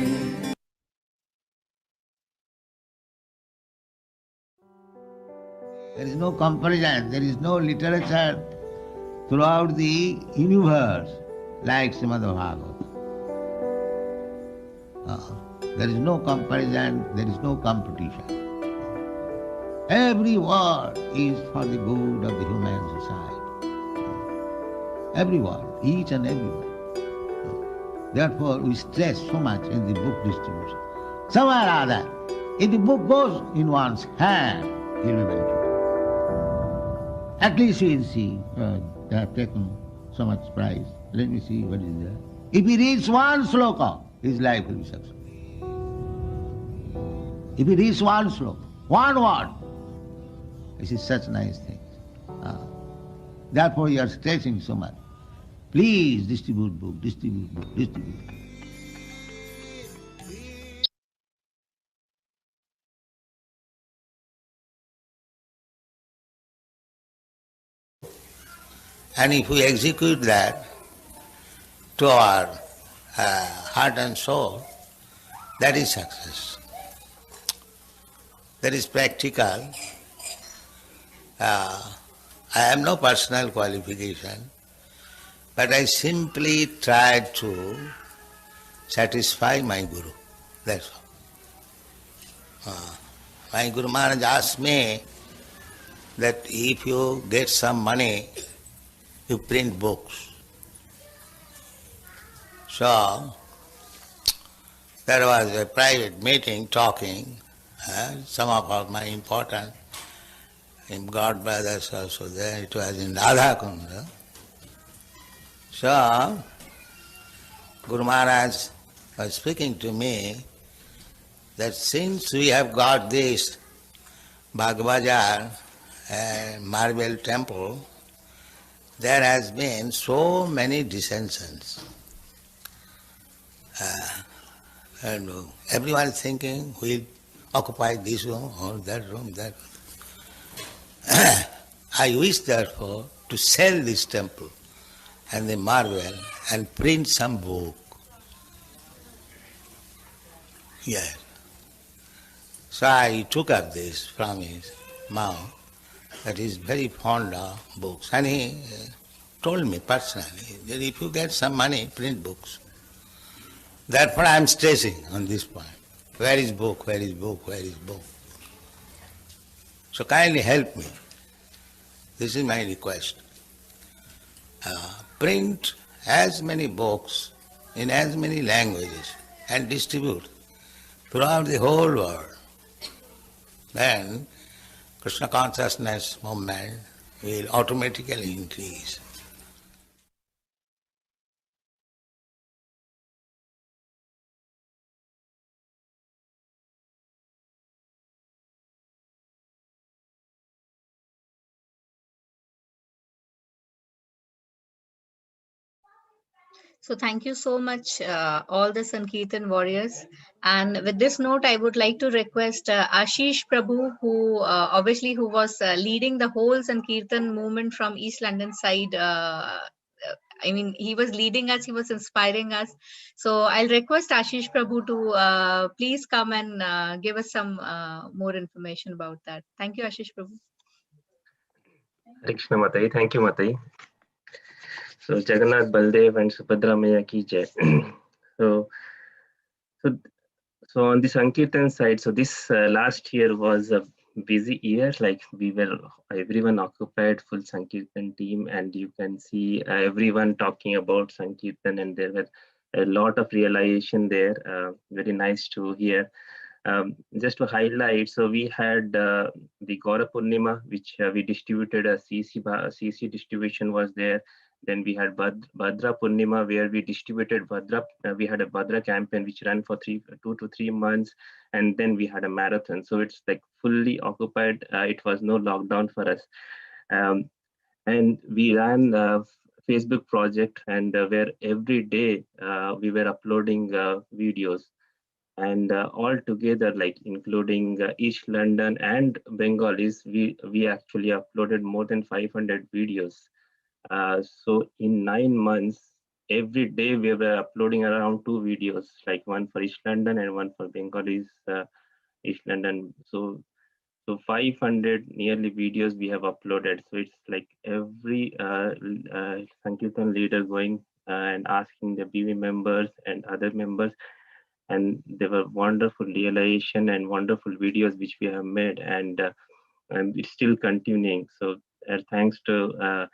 There is no comparison, there is no literature throughout the universe like Srimad Bhagavatam. There is no comparison, there is no competition. Every word is for the good of the human society. Every word, each and every word. Therefore, we stress so much in the book distribution. Somewhere or other, if the book goes in one's hand, he will be benefited. At least we will see, they have taken so much prize. Let me see what is there. If he reads one sloka, his life will be successful. If he reads one sloka, one word, this is such nice things. Therefore, you are stressing so much. Please distribute book, distribute book, distribute book. And if we execute that to our heart and soul, that is success. That is practical. I have no personal qualification, but I simply tried to satisfy my Guru. That's all. My Guru Maharaj asked me that if you get some money, you print books. So, there was a private meeting talking, some of my important God brothers also there, it was in Radha Kunda. So, Guru Maharaj was speaking to me that since we have got this Bhagavajar marble temple, there has been so many dissensions. And everyone is thinking, we'll occupy this room or that room, that room. I wish therefore to sell this temple and the marble and print some book. Yes. So I took up this from his mouth that he's very fond of books. And he told me personally that if you get some money, print books. Therefore I am stressing on this point. Where is book? Where is book? Where is book? So kindly help me. This is my request. Print as many books in as many languages and distribute throughout the whole world. Then Krishna consciousness movement will automatically increase. So thank you so much, all the Sankirtan warriors. And with this note, I would like to request Ashish Prabhu, who obviously who was leading the whole Sankirtan movement from East London side. I mean, he was leading us, he was inspiring us. So I'll request Ashish Prabhu to please come and give us some more information about that. Thank you, Ashish Prabhu. Hare Krishna Matai. Thank you, Matai. So Jagannath, Baldev, and Subhadra Maya ki jai. so, so on the Sankirtan side, so this last year was a busy year. Like everyone occupied full Sankirtan team, and you can see everyone talking about Sankirtan, and there were a lot of realization there. Very nice to hear. Just to highlight, so we had the Gaura Purnima, which we distributed a CC distribution was there. Then we had Bhadra Purnima, where we distributed Bhadra. We had a Bhadra campaign which ran for 2 to 3 months, and then we had a marathon. So it's like fully occupied. It was no lockdown for us, and we ran a Facebook project, and where every day we were uploading videos. And all together, like including East London and Bengalis, we actually uploaded more than 500 videos. So in 9 months, every day we were uploading around 2 videos, like one for East London and one for Bengalis, East London. So 500 nearly videos we have uploaded. So it's like every Sankirtan leader going and asking the BV members and other members, and there were wonderful realization and wonderful videos which we have made, and it's still continuing. So thanks to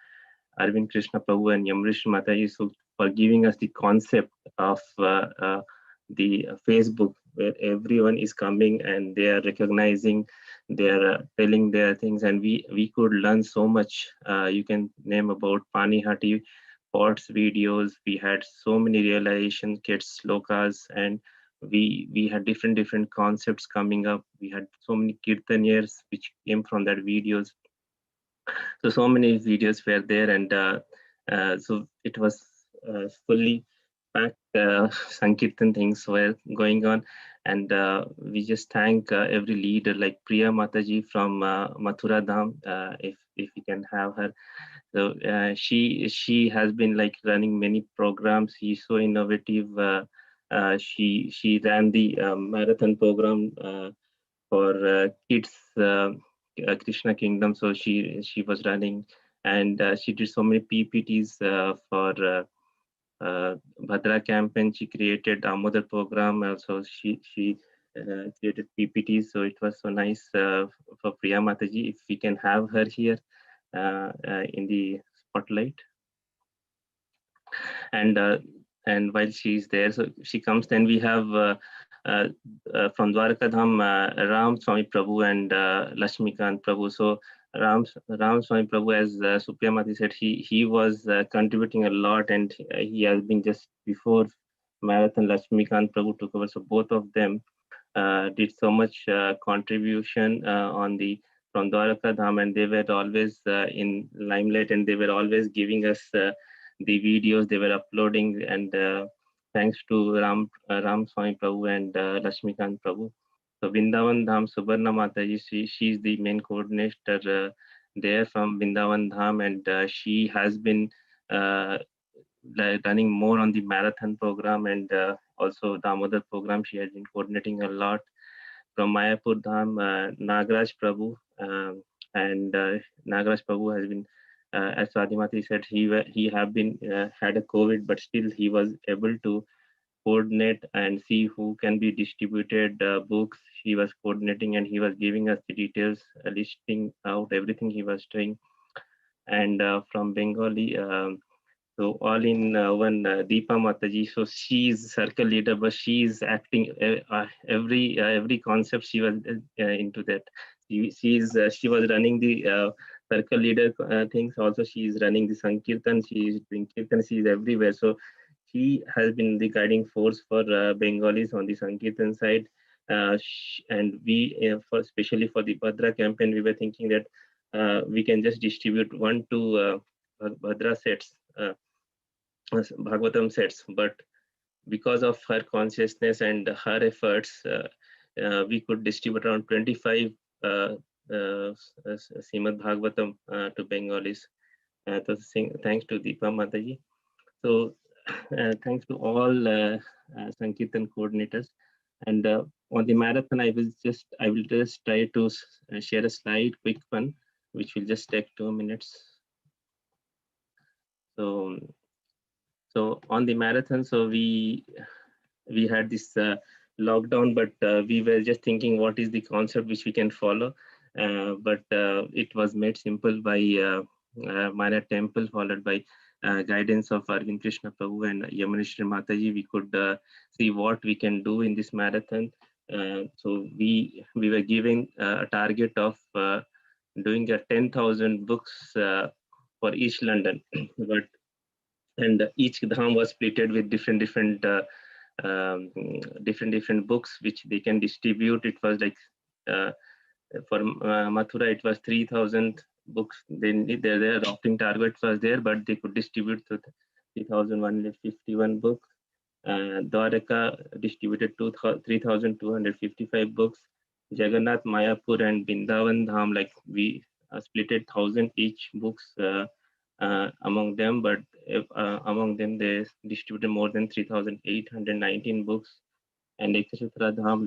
Arvind Krishna Prabhu and Yamrish Mataji for giving us the concept of the Facebook, where everyone is coming and they are recognizing, they are telling their things, and we could learn so much. You can name about Panihati Pots videos. We had so many realization kids slokas, and we had different concepts coming up. We had so many kirtaniers which came from that videos. So many videos were there, and so it was fully packed. Sankirtan things were going on, and we just thank every leader, like Priya Mataji from Mathura Dham, if we can have her. So she has been like running many programs. She's so innovative. She ran the marathon program for kids, Krishna Kingdom. So she was running, and she did so many PPTs for Bhadra campaign. She created Amodar program. Also she created PPTs. So it was so nice for Priya Mataji, if we can have her here in the spotlight. And while she's there, so she comes, then we have from Dwarka Dham, Ram Swami Prabhu and Lashmikant Prabhu. So Ram Swami Prabhu, as Supriya Mati said, he was contributing a lot, and he has been just before marathon. Lashmikant Prabhu took over. So both of them did so much contribution on the from Dwarka Dham, and they were always in limelight, and they were always giving us the videos they were uploading, and thanks to Ram Swami Prabhu and Lashmikant Prabhu. So Vrindavan Dham, Subarna Mataji, she's the main coordinator there from Vrindavan Dham, and she has been running more on the marathon program, and also the Amodar program. She has been coordinating a lot. from Mayapur Dham, Nagraj Prabhu, and Nagraj Prabhu has been, as Swadhimati said, he have been had a COVID, but still he was able to coordinate and see who can be distributed books. He was coordinating and he was giving us the details, listing out everything he was doing. And from Bengali, so all in one, Deepa Mataji. So she is circle leader, but she is acting every concept. She was into that. She was running the circle leader things. Also, she is running the Sankirtan. She is doing Kirtan. She is everywhere. So she has been the guiding force for Bengalis on the Sankirtan side. And we, especially for the Bhadra campaign, we were thinking that we can just distribute 1 to Bhadra sets. Bhagavatam sets, but because of her consciousness and her efforts, we could distribute around 25 Srimad Bhagavatam to Bengalis. Thanks to Deepa Mataji. So thanks to all Sankirtan coordinators. And on the marathon, I will just try to share a slide, quick one, which will just take 2 minutes. So on the marathon, so we had this lockdown, but we were just thinking what is the concept which we can follow. But it was made simple by Mara Temple, followed by guidance of Arvind Krishna Prabhu and Yamuneshwari Mataji. We could see what we can do in this marathon. So we were given a target of doing 10,000 books for East London, but and each dham was splitted with different books which they can distribute. It was like for Mathura, it was 3,000 books. Then their adopting target was there, but they could distribute to 3,151 books. Dwaraka distributed 3,255 books. Jagannath, Mayapur, and Bindavan Dham, like we splitted 1,000 each books among them, but among them they distributed more than 3,819 books. And Ekachatra Dham,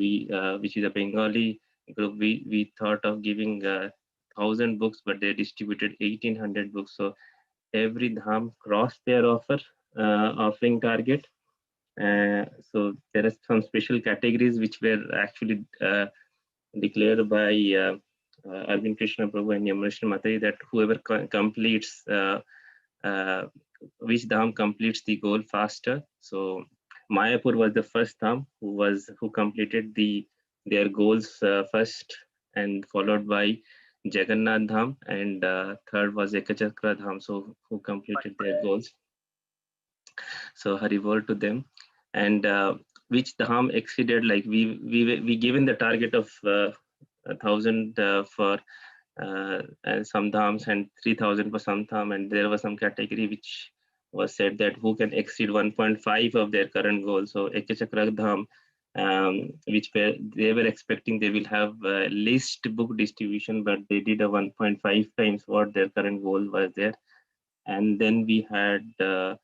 which is a Bengali group, we thought of giving 1,000 books, but they distributed 1,800 books. So every dham crossed their offering target. So there are some special categories which were actually declared by Arvind Krishna Prabhu and Yamuneshwari Mataji, that whoever completes which dham completes the goal faster. So Mayapur was the first dham who completed their goals first, and followed by Jagannath Dham, and third was Ekachakra Dham, so who completed their goals. So Haribol to them. And which dham exceeded, like we given the target of 1,000 for and some dhams and 3,000 for some dham, and there was some category which was said that who can exceed 1.5 of their current goal. So Ekachakra Dham, which they were expecting they will have least book distribution, but they did a 1.5 times what their current goal was there. And then we had the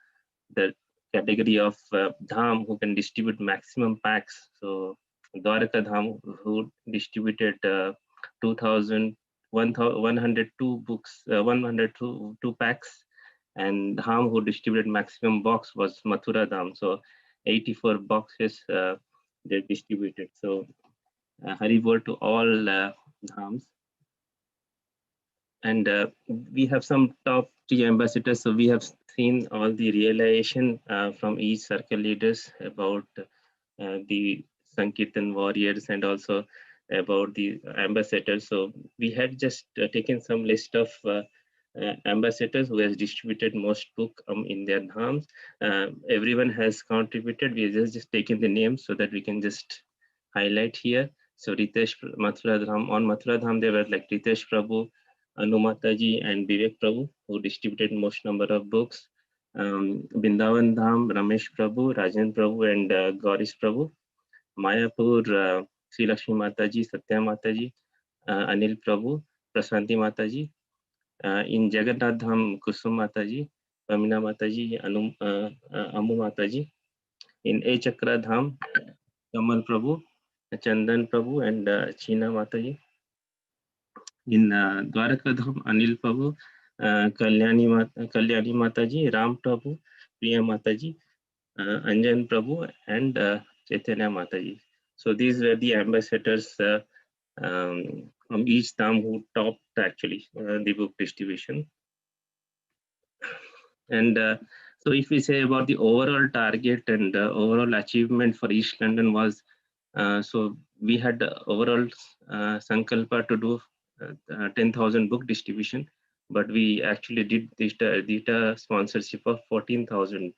category of dham who can distribute maximum packs. So Dwaraka Dham, who distributed 102 books, 102 packs, and dham who distributed maximum box was Mathura Dham. So 84 boxes they distributed. So Haribol to all dhams. And we have some top 3 ambassadors. So we have seen all the realization from each circle leaders about the Sankirtan warriors and also about the ambassadors. So we had just taken some list of ambassadors who has distributed most book in their dhams. Everyone has contributed. We have just taken the names so that we can just highlight here. So Ritesh Mathura Dham, on Mathura Dham there were like Ritesh Prabhu, Anu Mataji, and Vivek Prabhu, who distributed most number of books. Bindavan Dham, Ramesh Prabhu, Rajan Prabhu, and Gauris Prabhu. Mayapur, Sri Lakshmi Mataji, Satya Mataji, Anil Prabhu, Prasanti Mataji. In Jagannath Dham, Kusum Mataji, Pamina Mataji, Amu Mataji. In A Chakra Dham, Kamal Prabhu, Chandan Prabhu and China Mataji. In Dwarakadham, Anil Prabhu, Kalyani Mataji, Ram Prabhu, Priya Mataji, Anjan Prabhu, and Chaitanya Mataji. So these were the ambassadors from each Dham who topped actually the book distribution. And so if we say about the overall target and overall achievement for East London was, so we had overall Sankalpa to do 10,000 book distribution, but we actually did this data sponsorship of 14,000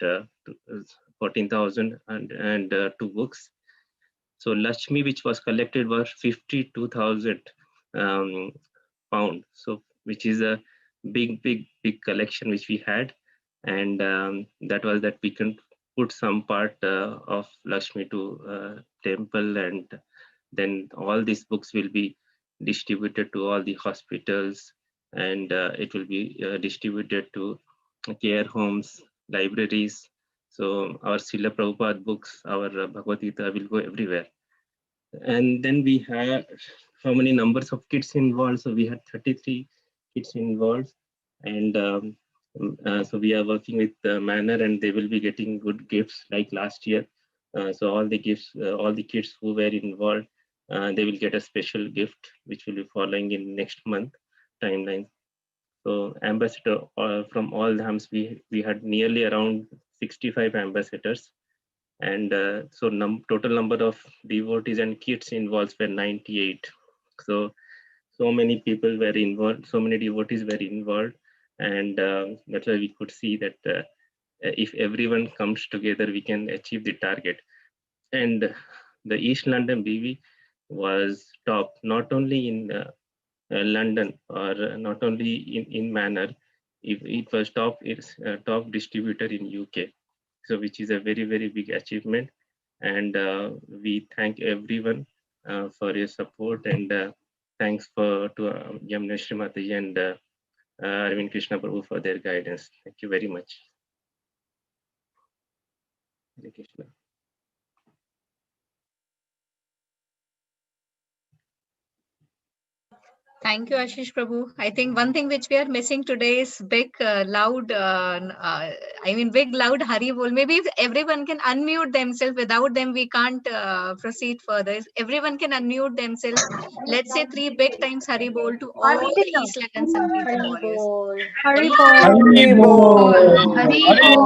and 2 books. So Lakshmi, which was collected, was 52,000 pound. So which is a big collection which we had, and that was that we can put some part of Lakshmi to temple, and then all these books will be distributed to all the hospitals, and it will be distributed to care homes, libraries. So our Srila Prabhupada books, our Bhagavad Gita will go everywhere. And then we had how many numbers of kids involved? So we had 33 kids involved, and so we are working with Manor, and they will be getting good gifts like last year. So all the gifts, all the kids who were involved, they will get a special gift which will be following in next month timeline. So ambassador from all dhams, we had nearly around 65 ambassadors, and so total number of devotees and kids involved were 98. So many people were involved, so many devotees were involved, and that's why we could see that if everyone comes together, we can achieve the target. And the East London BV was top, not only in London or not only in Manor. It was top, it's top distributor in UK. So which is a very big achievement, and we thank everyone for your support, and thanks to Yamuna Srimati and Arvind Krishna Prabhu for their guidance. Thank you very much. Hare Krishna. Thank you, Ashish Prabhu. I think one thing which we are missing today is big, loud, big, loud Hari Bol. Maybe if everyone can unmute themselves, without them, we can't proceed further. If everyone can unmute themselves, let's say 3 big times Hari Bol to all the East London Sankirtan warriors. Hari Hari Bol. Hari Hari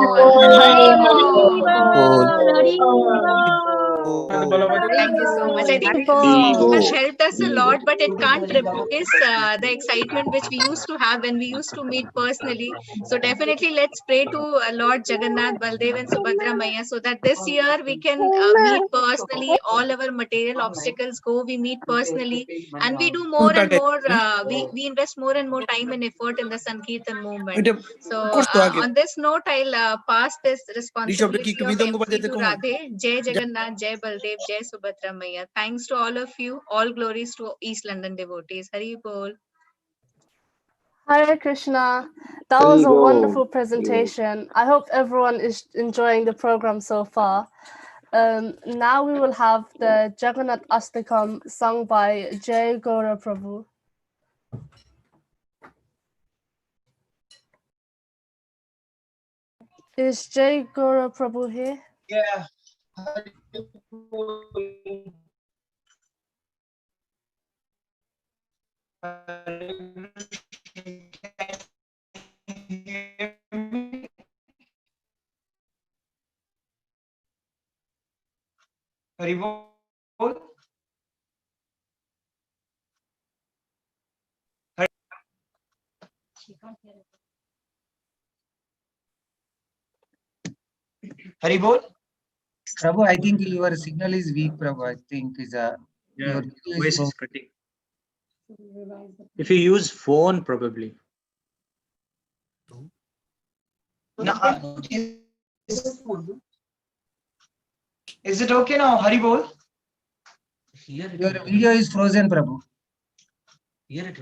Thank you so much. I think has helped us a lot, but it can't replace the excitement which we used to have when we used to meet personally. So definitely let's pray to Lord Jagannath, Baldev and Subhadra Maya, so that this year we can meet personally, all our material obstacles go, we meet personally, and we do more and more, we invest more and more time and effort in the Sankirtan movement. So on this note, I'll pass this responsibility of MC to Radhe. Jai Jagannath, Jai Baldev, Jai Subhadra Maya. Thanks to all of you. All glories to East London devotees. Hari Bol. Hare Krishna. That was a wonderful presentation. I hope everyone is enjoying the program so far. Now we will have the Jagannath Astakam sung by Jai Gaura Prabhu. Is Jai Gaura Prabhu here? Yeah. Hari Bol. Hari Bol. Prabhu, I think your signal is weak, Prabhu. I think is your voice is cutting. If you use phone, probably. No, is it okay now, Hari Bol? Your video is frozen, Prabhu. Yeah,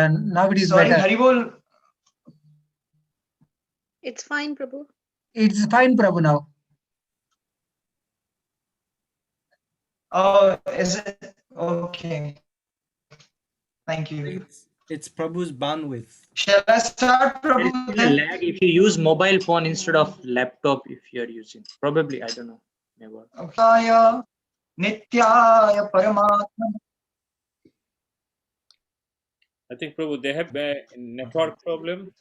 now it is Sorry, better. Hari Bol. It's fine, Prabhu. It's fine, Prabhu, now. Oh, is it? Okay. Thank you. It's Prabhu's bandwidth. Shall I start, There is Prabhu? still a lag if you use mobile phone instead of laptop if you are using. Probably, I don't know. Never. Okay. Nityaya Paramatma. I think Prabhu, they have a network problem.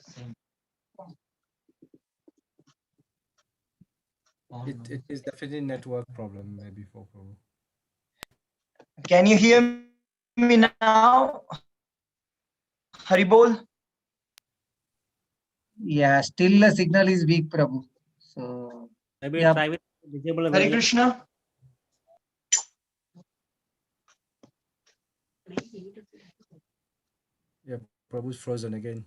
It is definitely network problem maybe for Prabhu. Can you hear me now? Haribol? Yeah, still the signal is weak, Prabhu. So Maybe yeah, try with disable the Hare video. Krishna. Yeah, Prabhu's frozen again.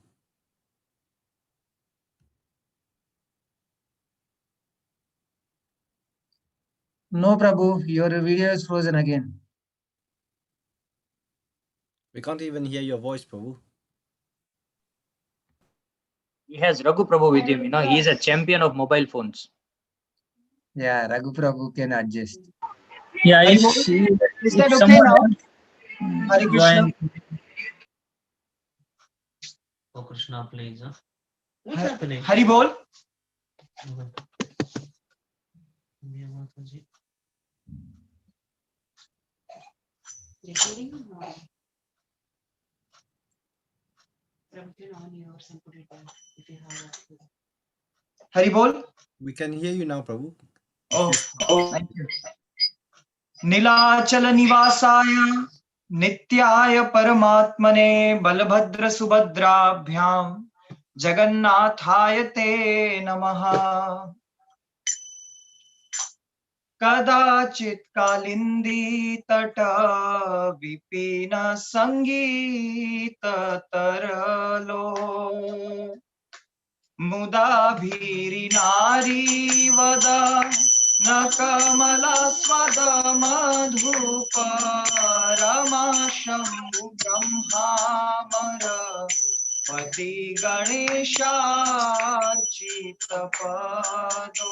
no, Prabhu, your video is frozen again. We can't even hear your voice, Prabhu. He has Raghu Prabhu with him. You know, he is a champion of mobile phones. Yeah, Raghu Prabhu can adjust. Yeah, Haribol? Is that okay now? Hare Krishna. Oh Krishna, please. Huh? What's happening? Haribol? Haribol? We can hear you now, Prabhu. Oh, thank you. Nilachala Nivasaya Nityaya Paramatmane Balabhadra Subhadrabhyam Jagannathaya Te Namaha Kadachit Kalindi Tata Vipina Sangita Taralo Muda Bhiri Nari Vada Nakamala Swada Madhupa Rama Shambhu Brahmamara Pati Ganesha Chitapado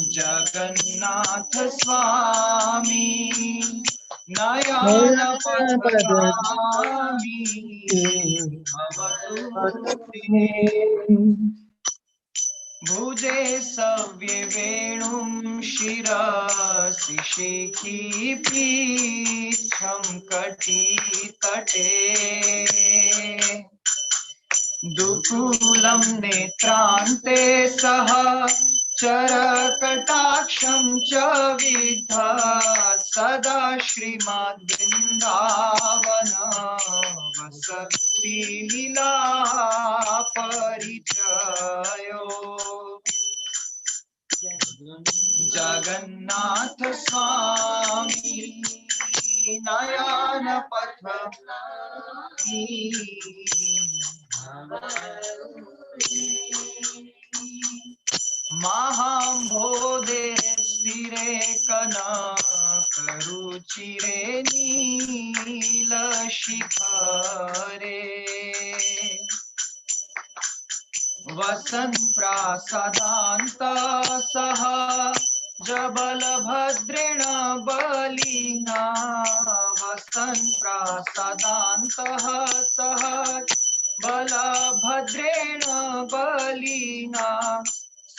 Jagannath Swami Nayana Patagami Bhuje Savye Venum Shirasi Shekhi Pitham Kati Tate Dukulam Netrante Saha Charakataksham Chavidha Sada Shrimad Vrindavana Vasati Lila Parichayo Jagannath Swami Nayana Pathami Mahambode Stire Kana Karuchire Nila Shikhare Vasan Prasadanta Saha Jabal Bhadrina Balina Vasan Prasadanta Saha Bala Bhadrena Balina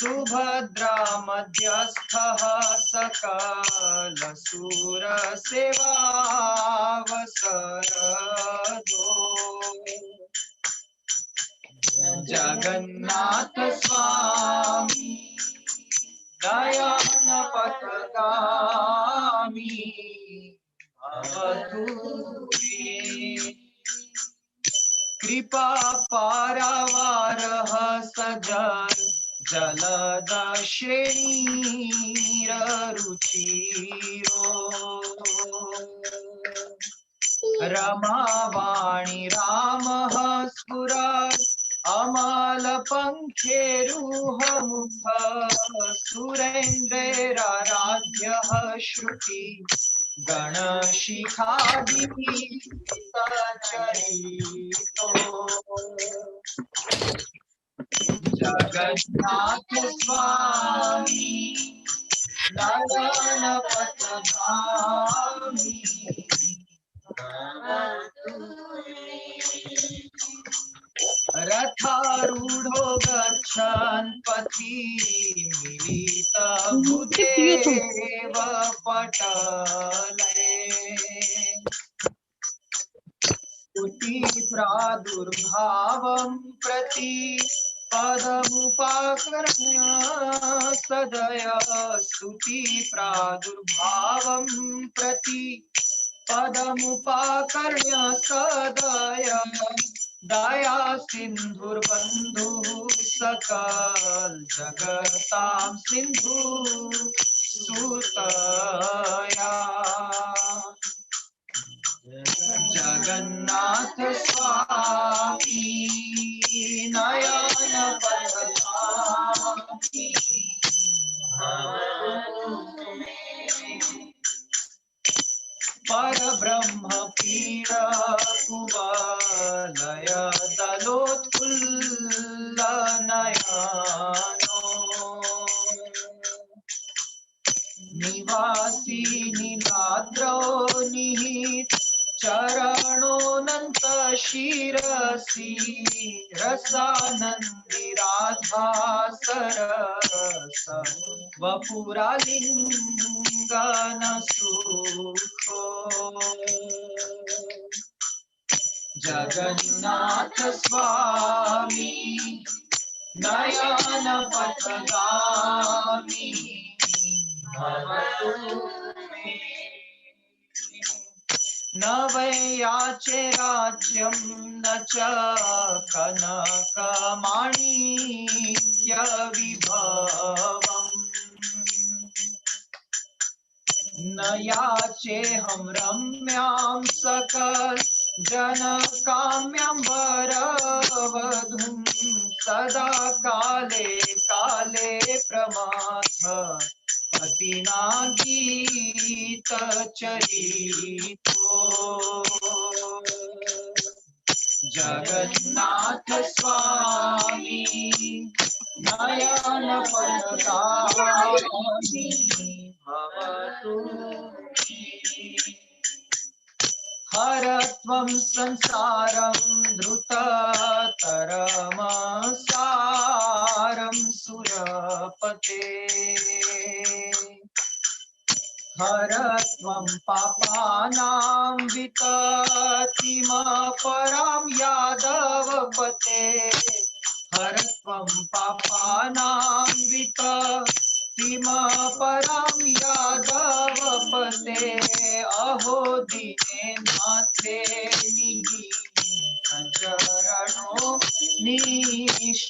Subhadra Madhyastha Sakala Sura Seva Vasarado Jagannath Swami Dayana Patagami Avadhuti Kripa Paravarah Sajan Jalada Shrira Ruchiro Ramavani Ramah Spurat Amal Pankheruha Mukha Surendra Radhya Shruti Ganashikhadi Charito Jagannath Swami नयन पथगामी रथारूढ़ो गच्छन् पथि मिलित भूदेव पटले स्तुति प्रादुर्भावं प्रति पदमुपाकर्ण्य सदय स्तुति प्रादुर्भावं प्रति पदमुपाकर्ण्य सदय दया सिन्धुर्बन्धुः सकल जगतां सिन्धु सुतया जगन्नाथ स्वामी नयन पथगामी परब्रह्म पीड कुवलय दलोत्फुल्ल नयनो निवासी नीलाद्रौ निहित चरणोऽनन्त शिरसि रसानन्दी राधा सरस वपुरालिङ्गन सुखो जगन्नाथ स्वामी नयन पथगामी भवतु मे न वै याचे राज्यं न च कनकमाणिक्यविभवम् न याचेऽहं रम्यां सकल जनकाम्यां वरवधूं सदा काले काले प्रमाथ पतिना गीतचरितो जगन्नाथ स्वामी नयन पथगामी भवतु मे हर त्वं संसारं धृततरमसारं सुरपते हर त्वं पापानां विततिमपरां यादवपते हर त्वं पापानां विततिमपरां यादवपते अहो दीनेनाथे निहितचरणो निश्चितमीनम्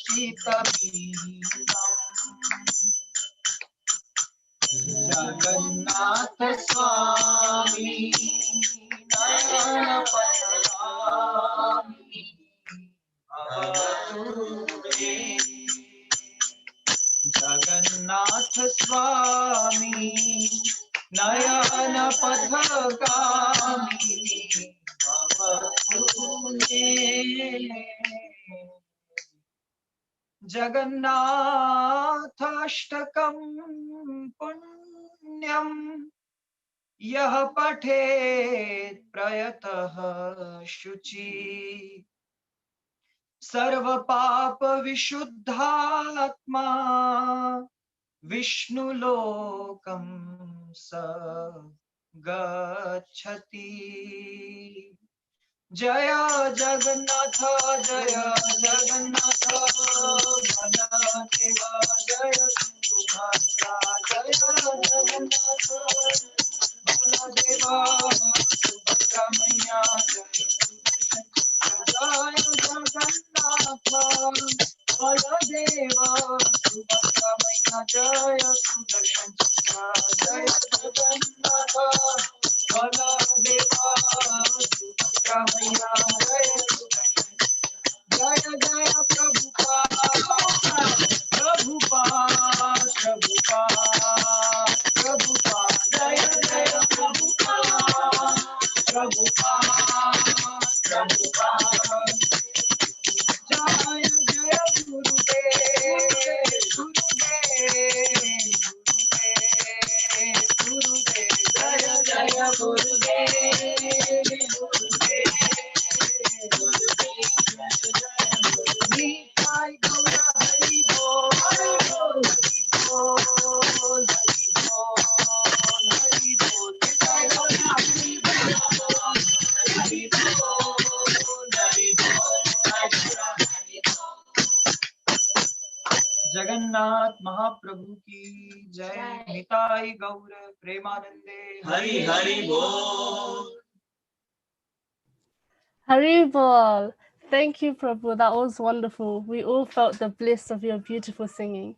जगन्नाथ स्वामी नयन पथगामी भवतु मे जगन्नाथ स्वामी नयन पथगामी भवतु मे जगन्नाथाष्टकं पुण्यं यः पठेत् प्रयतः शुचि सर्वपापविशुद्धात्मा विष्णुलोकं स गच्छति जय जगन्नाथ जय जगन्नाथ बलदेव जय सुभद्रा जय जगन्नाथ बलदेव सुभद्रा मैया जय जगन्नाथ बलदेव सुभद्रा मैया जय सुदर्शन चक्र जय जगन्नाथ बलदेवा सुभद्रा मैया जय जय जय प्रभुपाद प्रभुपाद प्रभुपाद प्रभुपाद जय जय प्रभुपाद प्रभुपाद प्रभुपाद जय जय गुरुदेव गुरुदेव जगन्नाथ महाप्रभु की जय। निताई गौर प्रेमानंदे हरि हरि बोल। Haribol. Thank you, Prabhu. That was wonderful. We all felt the bliss of your beautiful singing.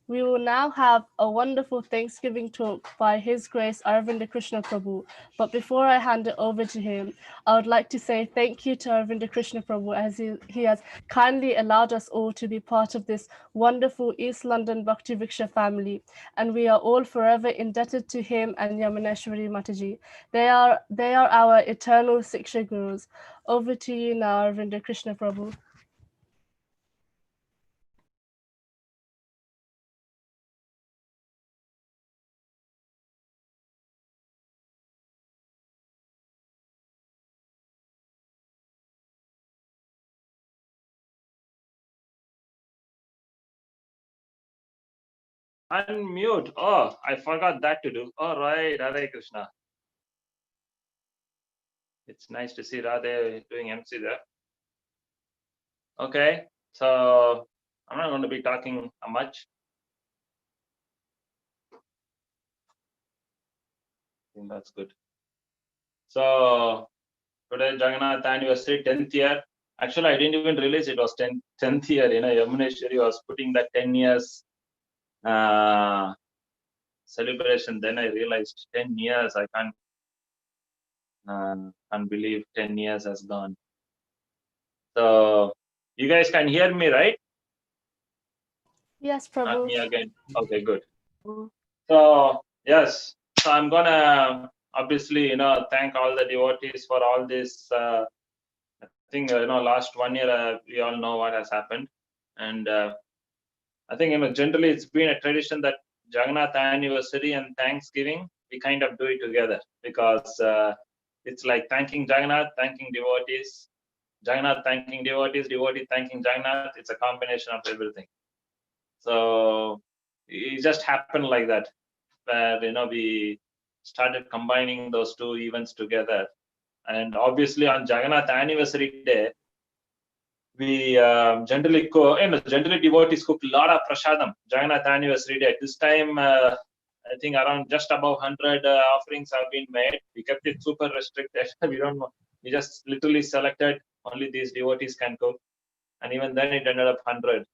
We will now have a wonderful Thanksgiving talk by His Grace Aravinda Krishna Prabhu. But before I hand it over to him, I would like to say thank you to Aravinda Krishna Prabhu as he has kindly allowed us all to be part of this wonderful East London Bhakti Vriksha family. And we are all forever indebted to him and Yamuneshwari Mataji. They are our eternal Siksha Gurus. Over to you now, Aravinda Krishna Prabhu. Unmute. Oh, I forgot that to do. All right, Hare Krishna. It's nice to see Radhe doing MC there. Okay, so I'm not going to be talking much. I think that's good. So today Jagannath anniversary, 10th year. Actually, I didn't even realize it was 10th year. You know, Yamuneshwari was putting that 10 years celebration. Then I realized 10 years. I can't believe 10 years has gone. So you guys can hear me, right? Yes, Not Prabhu. me again. Okay, good. So yes, so I'm gonna obviously, you know, thank all the devotees for all this. I think, you know, last 1 year we all know what has happened, and I think, you know, generally it's been a tradition that Jagannath anniversary and Thanksgiving we kind of do it together, because it's like thanking Jagannath, thanking devotees, Jagannath thanking devotees, devotee thanking Jagannath. It's a combination of everything. So it just happened like that, where, you know, we started combining those two events together. And obviously on Jagannath anniversary day, we generally devotees cook a lot of prasadam. Jagannath anniversary day. This time, I think around just above 100 offerings have been made. We kept it super restricted. We don't know. We just literally selected only these devotees can cook, and even then it ended up 100.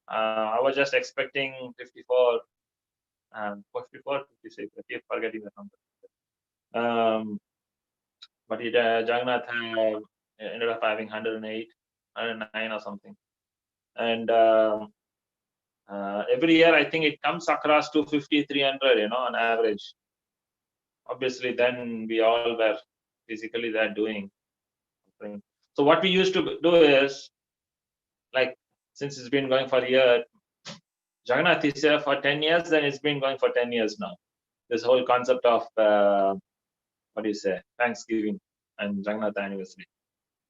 I was just expecting 54, 54, 56. I keep forgetting the number. But Jagannath ended up having 108, 109 or something. And every year, I think it comes across 250, 300, you know, on average. Obviously, then we all were physically there doing something. So what we used to do is, like, since it's been going for a year, Jagannath is here for 10 years, then it's been going for 10 years now. This whole concept of, what do you say, Thanksgiving and Jagannath anniversary.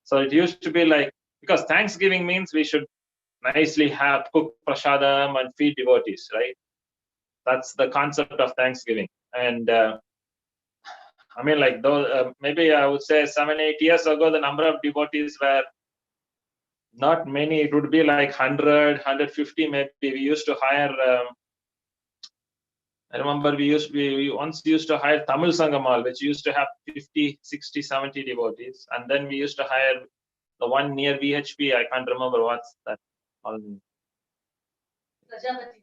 So it used to be like, because Thanksgiving means we should nicely have cook prasadam and feed devotees, right? That's the concept of Thanksgiving. And I mean, like, those, maybe I would say 7-8 years ago, the number of devotees were not many. It would be like 100, 150 maybe. We used to hire, I remember we once used to hire Tamil Sangamal, which used to have 50, 60, 70 devotees. And then we used to hire the one near VHP. I can't remember what's that hall.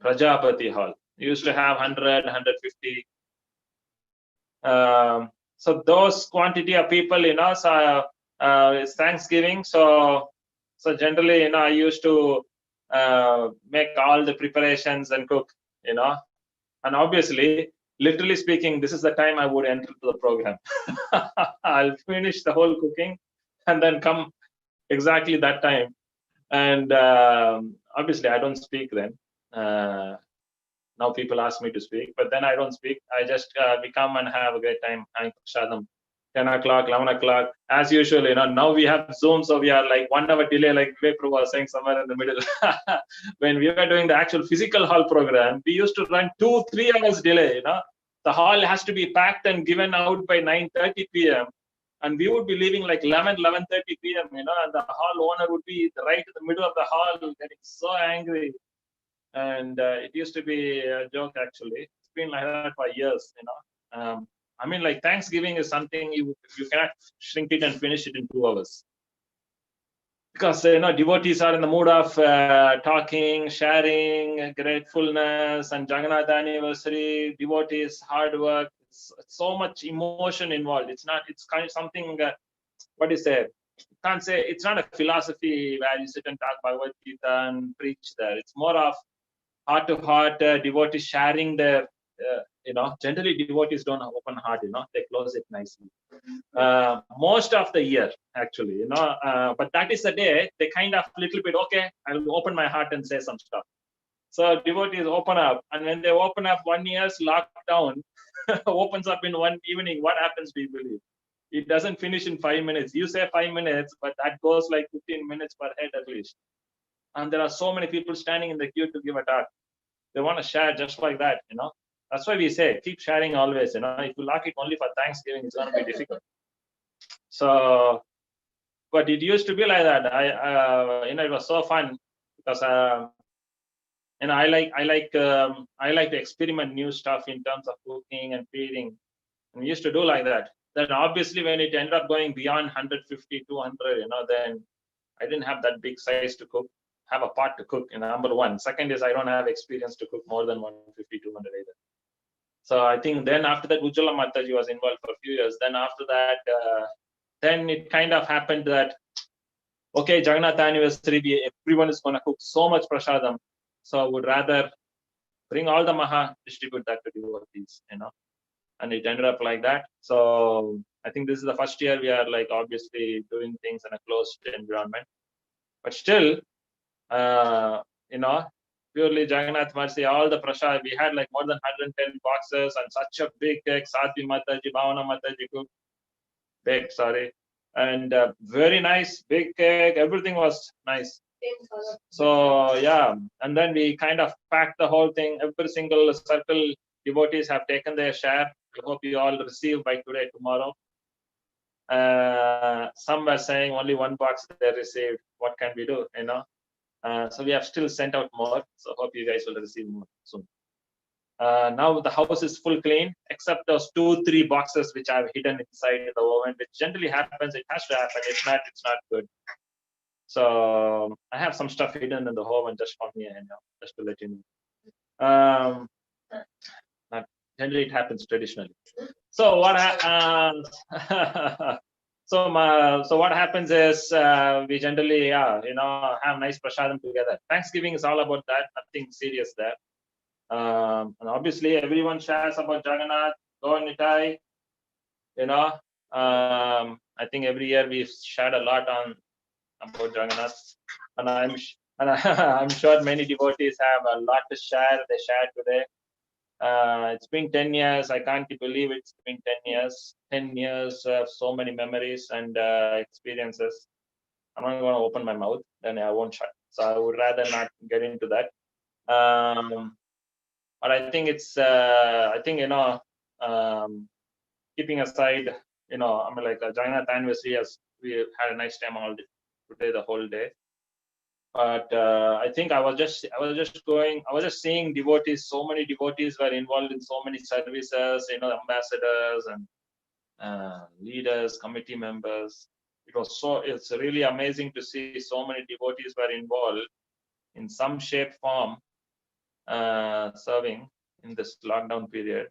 Prajapati Hall. We used to have 100, 150. So those quantity of people, you know, so it's Thanksgiving. So generally, you know, I used to make all the preparations and cook, you know. And obviously, literally speaking, this is the time I would enter the program. I'll finish the whole cooking and then come exactly that time. And obviously, I don't speak then. Now people ask me to speak, but then I don't speak. I just we come and have a great time. 10 o'clock, 11 o'clock, as usual. Now we have Zoom, so we are like 1 hour delay, like Vivek Prabhu was saying, somewhere in the middle. When we were doing the actual physical hall program, we used to run 2-3 hours delay. The hall has to be packed and given out by 9:30 p.m. And we would be leaving like 11:30 p.m. And the hall owner would be right in the middle of the hall, getting so angry. And it used to be a joke, actually. It's been like that for years. I mean, like, Thanksgiving is something you cannot shrink it and finish it in 2 hours, because devotees are in the mood of talking, sharing, gratefulness, and Jagannath anniversary. Devotees, hard work. It's so much emotion involved. It's kind of something. What do you say? Can't say it's not a philosophy where you sit and talk Bhagavad Gita and preach there. It's more of heart to heart, devotees sharing their, generally devotees don't open heart, they close it nicely. Most of the year, actually, but that is the day they kind of little bit, okay, I'll open my heart and say some stuff. So devotees open up, and when they open up, 1 year's lockdown opens up in one evening. What happens, do you believe? It doesn't finish in 5 minutes. You say 5 minutes, but that goes like 15 minutes per head at least. And there are so many people standing in the queue to give a talk. They want to share just like that, That's why we say keep sharing always, If you lock it only for Thanksgiving, it's going to be difficult. So, but it used to be like that. It was so fun because, I like to experiment new stuff in terms of cooking and feeding. And we used to do like that. Then obviously when it ended up going beyond 150, 200, then I didn't have that big size to cook. Have a pot to cook, number one. Second is I don't have experience to cook more than 150, 200 either. So I think then after that, Ujjwala Mataji was involved for a few years. Then after that, then it kind of happened that, okay, Jagannath anniversary, everyone is going to cook so much prasadam. So I would rather bring all the maha, distribute that to devotees, And it ended up like that. So I think this is the first year we are like obviously doing things in a closed environment. But still, purely Jagannath mercy, all the prasad, we had like more than 110 boxes and such a big cake, Sadhvi Mataji, Bhavana Mataji cooked, baked, sorry. And very nice, big cake, everything was nice. So yeah, and then we kind of packed the whole thing, every single circle devotees have taken their share. I hope you all receive by today, tomorrow. Some were saying only one box they received. What can we do, So we have still sent out more. So hope you guys will receive more soon. Now the house is full clean, except those 2-3 boxes which I've hidden inside the oven, which generally happens. It has to happen. If not, it's not good. So I have some stuff hidden in the oven just for me, just to let you know. Generally, it happens traditionally. So what? So what happens is we generally, have nice prasadam together. Thanksgiving is all about that. Nothing serious there. And obviously, everyone shares about Jagannath, Gaur Nitai. I think every year we've shared a lot about Jagannath, and I'm sure many devotees have a lot to share. They shared today. It's been 10 years. I can't believe it's been 10 years. 10 years of so many memories and experiences. I'm not going to open my mouth, then I won't shut. So I would rather not get into that. But I think it's, keeping aside, I mean, like Jagannath anniversary, we had a nice time all day, today, the whole day. But I think I was just seeing devotees. So many devotees were involved in so many services. Ambassadors and leaders, committee members. It's really amazing to see so many devotees were involved in some shape, form, serving in this lockdown period.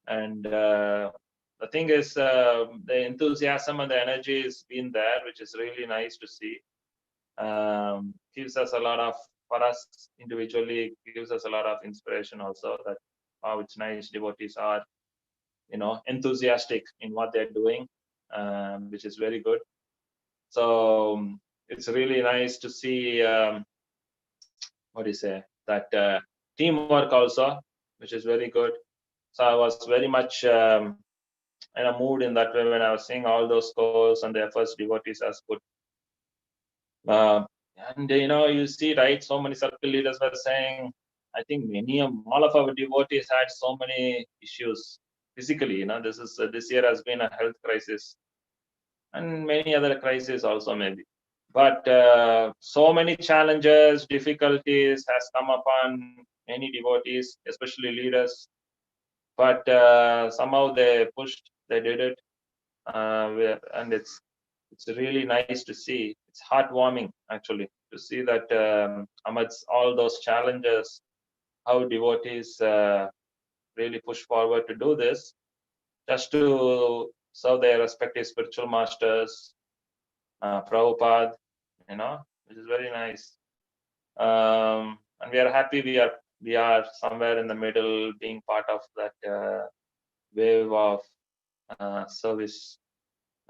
And the thing is, the enthusiasm and the energy has been there, which is really nice to see. Gives us a lot of, for us individually, gives us a lot of inspiration also, that how it's nice devotees are, enthusiastic in what they're doing, which is very good. So it's really nice to see, what do you say, that teamwork also, which is very good. So I was very much in a mood in that way when I was seeing all those scores and the efforts devotees has put. And you see, right, so many circle leaders were saying, I think all of our devotees had so many issues physically. This year has been a health crisis and many other crises also maybe. But so many challenges, difficulties has come upon many devotees, especially leaders. But somehow they pushed, they did it, and it's really nice to see. It's heartwarming actually to see that amidst all those challenges, how devotees really push forward to do this, just to serve their respective spiritual masters, Prabhupada, which is very nice. And we are happy we are somewhere in the middle, being part of that wave of service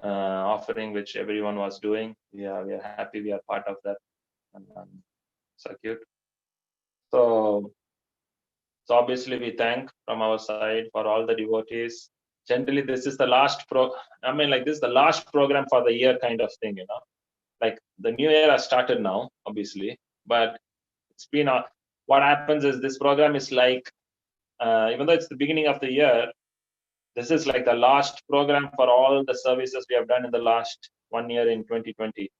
offering which everyone was doing. We are happy we are part of that circuit. So obviously we thank from our side for all the devotees. Generally, this is the last this is the last program for the year kind of thing, Like the new year has started now, obviously, but it's been what happens is this program is like, even though it's the beginning of the year, this is like the last program for all the services we have done in the last 1 year in 2020.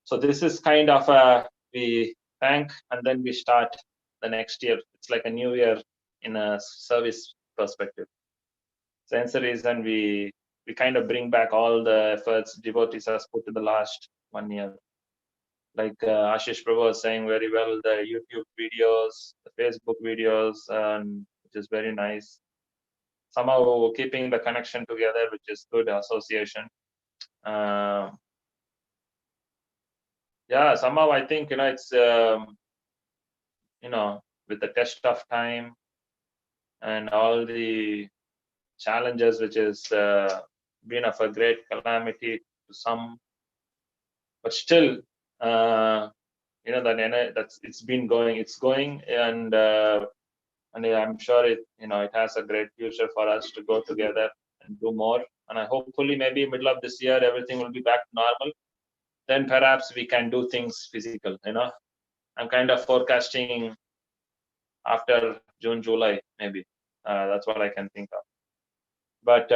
So this is kind of we thank and then we start the next year. It's like a new year in a service perspective. So hence the reason we kind of bring back all the efforts devotees has put in the last 1 year. Like Ashish Prabhu was saying very well, the YouTube videos, the Facebook videos, which is very nice. Somehow keeping the connection together, which is good association. Yeah, somehow I think it's with the test of time and all the challenges, which has been of a great calamity to some, but still that's it's been going, it's going, and I'm sure it has a great future for us to go together and do more. And I hopefully maybe middle of this year everything will be back to normal. Then perhaps we can do things physical. I'm kind of forecasting after June, July, maybe. That's what I can think of. But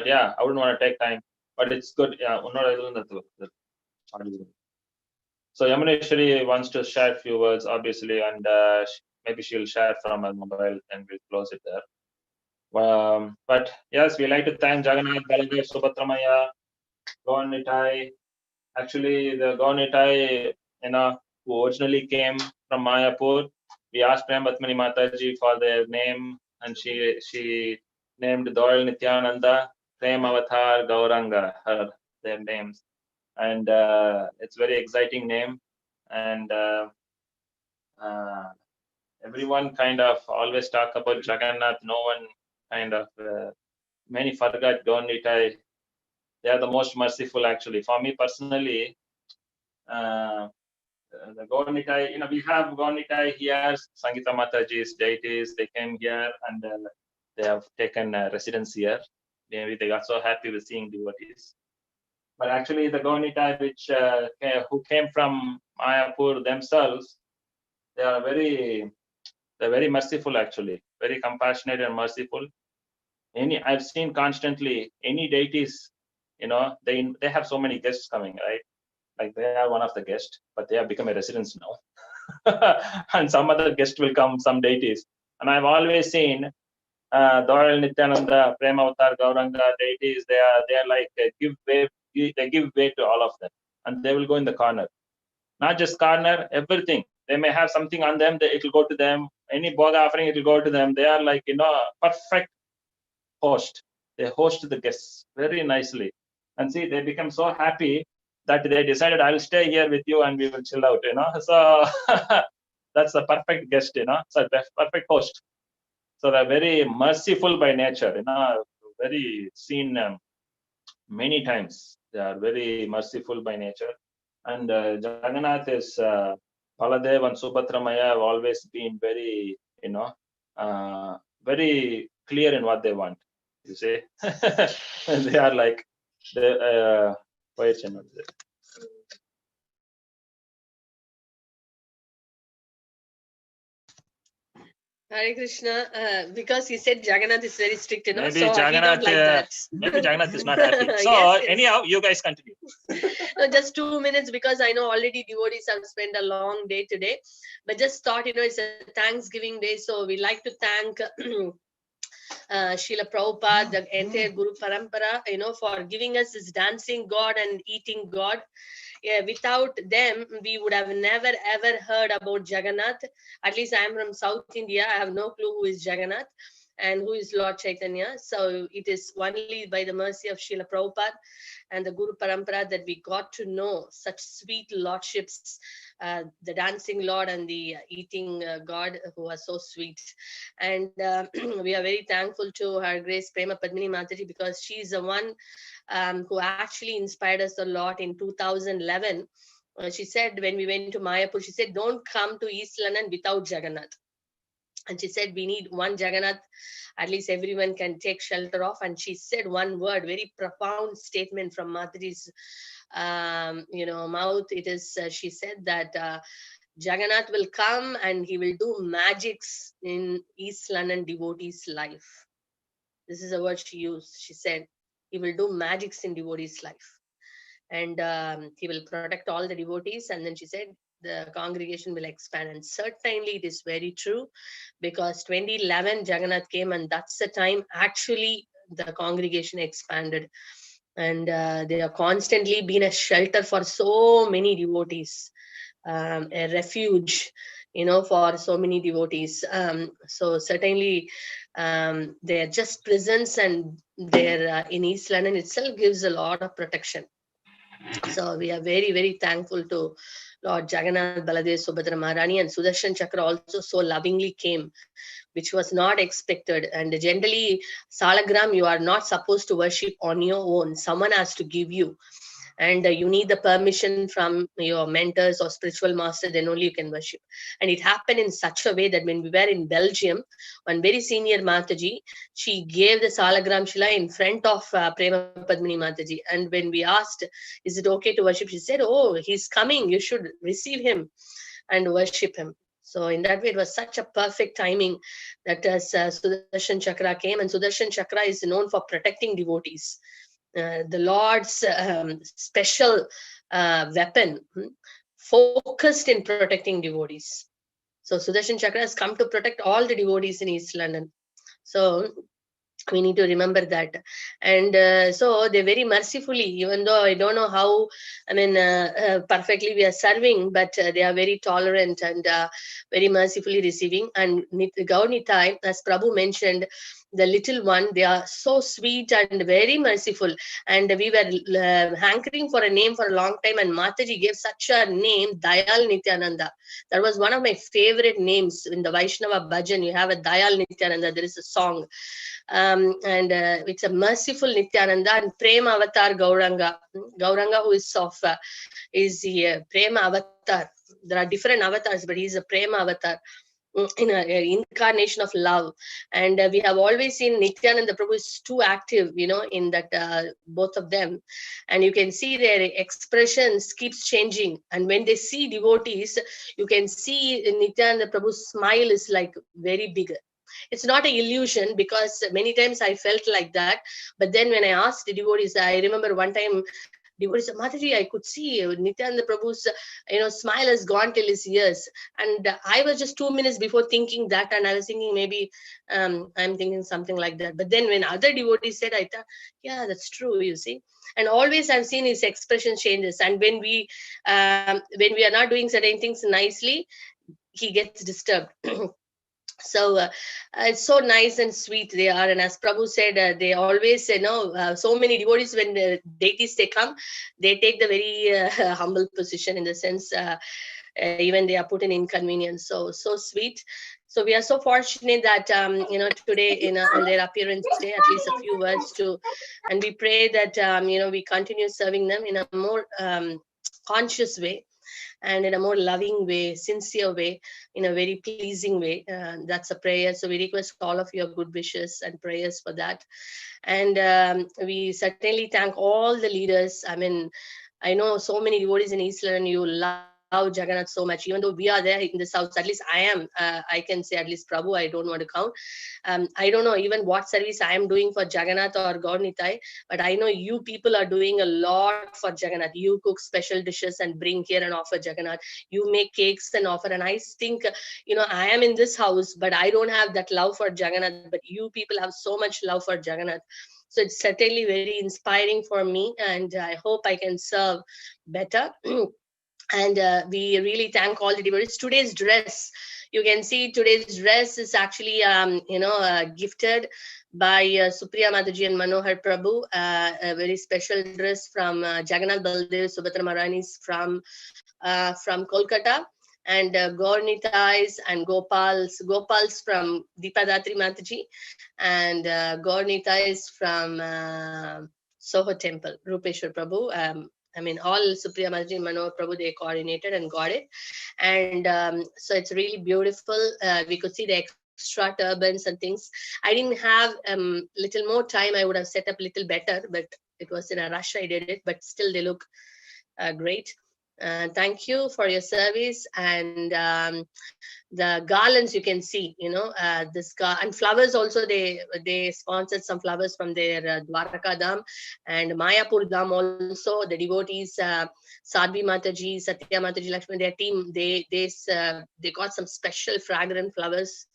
yeah, I wouldn't want to take time. But it's good. Yeah, so Yamuneshwari wants to share a few words, obviously, and maybe she'll share from her mobile and we'll close it there. But yes, we like to thank Jagannath, Baladev, Subhadramaya, Gaunitai. Actually, the Gaunitai, who originally came from Mayapur, we asked Prem Batmani Mataji for their name, and she named Doyle Nityananda, Prem Avatar, Gauranga, their names. And it's very exciting name. And everyone kind of always talk about Jagannath. No one kind of, many forgot Gaunitai. They are the most merciful, actually. For me personally, the Gaunitai, we have Gaunitai here, Sangita Mataji's deities, they came here and they have taken residence here. Maybe they got so happy with seeing devotees. But actually the Gaunitai who came from Mayapur themselves, they're very merciful, actually, very compassionate and merciful. I've seen constantly any deities, they have so many guests coming, right? Like they are one of the guests, but they have become a residence now. And some other guest will come, some deities. And I've always seen Doyle Nityananda, Prema Avatar, Gauranga deities, they are like they give way to all of them. And they will go in the corner. Not just corner, everything. They may have something on them, it will go to them. Any bhoga offering, it will go to them. They are like, perfect host. They host the guests very nicely. And see, they become so happy that they decided, I will stay here with you and we will chill out, So that's the perfect guest, So perfect host. So they're very merciful by nature, very seen many times. They are very merciful by nature. And Jagannath is Baladev and Subhadramaya have always been very, very clear in what they want. You see, they are like the quiet channel. Hare Krishna, because he said Jagannath is very strict, Maybe so he Jagannath, don't like that. maybe Jagannath is not happy. So Yes, yes. anyhow, you guys continue. No, just 2 minutes, because I know already devotees have spent a long day today. But just thought, it's a Thanksgiving day, so we like to thank Srila Prabhupada, the entire Guru Parampara, for giving us this dancing God and eating God. Yeah, without them, we would have never ever heard about Jagannath. At least I am from South India. I have no clue who is Jagannath and who is Lord Chaitanya. So it is only by the mercy of Srila Prabhupada and the Guru Parampara that we got to know such sweet lordships, the dancing Lord and the eating God, who are so sweet. And we are very thankful to Her Grace Prema Padmini Mataji, because she is the one who actually inspired us a lot in 2011. She said, when we went to Mayapur, she said, don't come to East London without Jagannath. And she said, we need one Jagannath, at least everyone can take shelter of. And she said one word, very profound statement from Mataji's mouth. It is, she said that Jagannath will come and he will do magics in East London devotees' life. This is a word she used. She said, he will do magics in devotees' life. And he will protect all the devotees. And then she said, the congregation will expand. And certainly it is very true, because 2011 Jagannath came, and that's the time actually the congregation expanded. And they have constantly been a shelter for so many devotees, a refuge, for so many devotees. So certainly their just presence and their in East London itself gives a lot of protection. So we are very, very thankful to Lord Jagannath, Baladev, Subhadra Maharani, and Sudarshan Chakra also so lovingly came, which was not expected. And generally, Salagram, you are not supposed to worship on your own. Someone has to give you. And you need the permission from your mentors or spiritual master, then only you can worship. And it happened in such a way that when we were in Belgium, one very senior Mataji, she gave the Salagram Shila in front of Prema Padmini Mataji. And when we asked, is it okay to worship? She said, oh, he's coming. You should receive him and worship him. So in that way, it was such a perfect timing that as Sudarshan Chakra came. And Sudarshan Chakra is known for protecting devotees. The Lord's special weapon, focused in protecting devotees. So Sudarshan Chakra has come to protect all the devotees in East London. So we need to remember that. And so they very mercifully, even though I don't know how, perfectly we are serving, but they are very tolerant and very mercifully receiving. And Gaunitai, as Prabhu mentioned, the little one, they are so sweet and very merciful. And we were hankering for a name for a long time, and Mataji gave such a name, Dayal Nityananda. That was one of my favorite names. In the Vaishnava Bhajan, you have a Dayal Nityananda, there is a song. And it's a merciful Nityananda, and Prema Avatar Gauranga. Gauranga, who is of, is the Prema Avatar. There are different avatars, but he's a Prema Avatar, in an incarnation of love. And we have always seen Nityananda Prabhu is too active, in that both of them. And you can see their expressions keeps changing. And when they see devotees, you can see Nityananda Prabhu's smile is like very big. It's not an illusion, because many times I felt like that. But then when I asked the devotees, I remember one time devotees said, Mataji, I could see Nityananda Prabhu's smile has gone till his ears. And I was just 2 minutes before thinking that, and I was thinking maybe I'm thinking something like that. But then when other devotees said, I thought, yeah, that's true, you see. And always I've seen his expression changes. And when we are not doing certain things nicely, he gets disturbed. So it's so nice and sweet they are. And as Prabhu said, they always so many devotees, when the deities they come, they take the very humble position, in the sense even they are put in inconvenience. So sweet. So we are so fortunate that today on their appearance day, at least a few words to, and we pray that we continue serving them in a more conscious way, and in a more loving way, sincere way, in a very pleasing way. That's a prayer. So we request all of your good wishes and prayers for that. And we certainly thank all the leaders. I mean, I know so many devotees in East London, you love Jagannath so much, even though we are there in the south, at least I am, I can say at least Prabhu, I don't want to count. I don't know even what service I am doing for Jagannath or Gaur Nitai, but I know you people are doing a lot for Jagannath. You cook special dishes and bring here and offer Jagannath. You make cakes and offer. And I think, I am in this house, but I don't have that love for Jagannath, but you people have so much love for Jagannath. So it's certainly very inspiring for me, and I hope I can serve better. And we really thank all the devotees. Today's dress, you can see today's dress is actually gifted by Supriya Mataji and Manohar Prabhu, a very special dress from Jagannath Baldev Subhadra Maharanis from Kolkata, and Gaurnitais and Gopals from Deepadatri Mataji, and Gaurnitais from Soho Temple, Rupeshwar Prabhu. I mean, all Supriya Mataji and Manohar Prabhu, they coordinated and got it. And so it's really beautiful. We could see the extra turbans and things. I didn't have little more time. I would have set up a little better, but it was in a rush I did it, but still they look great. Thank you for your service. And the garlands, you can see, and flowers also, they sponsored some flowers from their Dwaraka Dham and Mayapur Dham also. The devotees, Sadhvi Mataji, Satya Mataji, Lakshmi, their team, they got some special fragrant flowers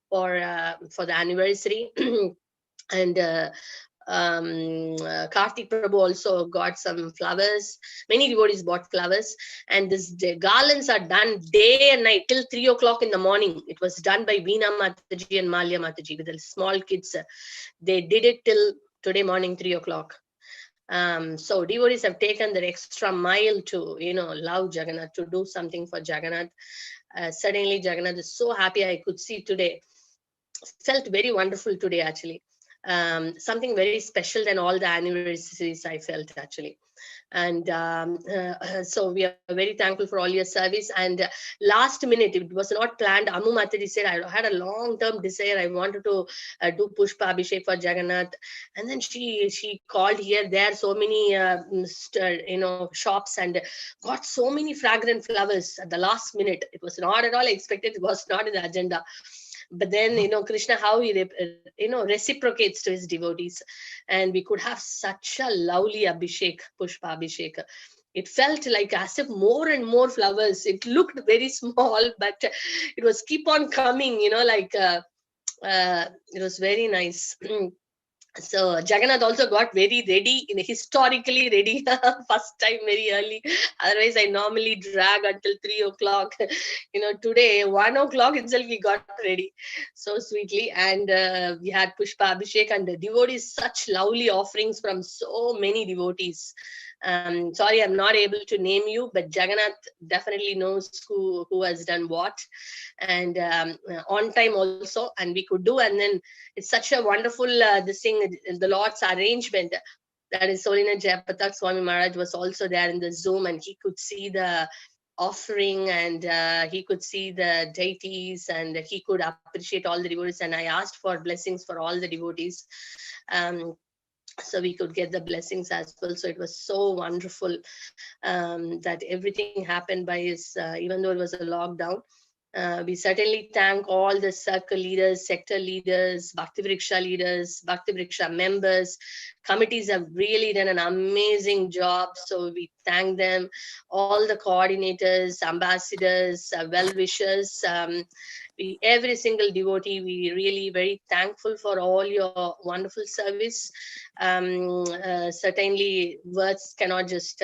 for the anniversary. And Kartik Prabhu also got some flowers. Many devotees bought flowers, and the garlands are done day and night till 3 o'clock in the morning. It was done by Veena Mataji and Malya Mataji with the small kids. They did it till today morning 3 o'clock. So devotees have taken their extra mile to love Jagannath, to do something for Jagannath. Suddenly Jagannath is so happy. I could see today, felt very wonderful today actually. Something very special than all the anniversaries I felt actually. And so we are very thankful for all your service. And last minute, it was not planned. Amu Mataji said, I had a long-term desire. I wanted to do Pushpa Abhishek for Jagannath. And then she called here. There are so many shops, and got so many fragrant flowers at the last minute. It was not at all expected. It was not in the agenda. But then, Krishna, how he, reciprocates to his devotees. And we could have such a lovely Abhishek, Pushpa Abhishek. It felt like as if more and more flowers. It looked very small, but it was keep on coming, it was very nice. So Jagannath also got very ready, historically ready, first time very early. Otherwise, I normally drag until 3 o'clock. Today, 1 o'clock itself, we got ready so sweetly. And we had Pushpa Abhishek, and the devotees, such lovely offerings from so many devotees. Sorry, I'm not able to name you, but Jagannath definitely knows who has done what. And on time also, and we could do. And then it's such a wonderful this thing, the Lord's arrangement. That is, Solina Jayapatak Swami Maharaj was also there in the Zoom, and he could see the offering, and he could see the deities, and he could appreciate all the devotees. And I asked for blessings for all the devotees. So we could get the blessings as well. So it was so wonderful that everything happened by his, even though it was a lockdown. We certainly thank all the circle leaders, sector leaders, Bhakti Vriksha leaders, Bhakti Vriksha members. Committees have really done an amazing job. So we thank them, all the coordinators, ambassadors, well-wishers, every single devotee. We really very thankful for all your wonderful service. Certainly words cannot just,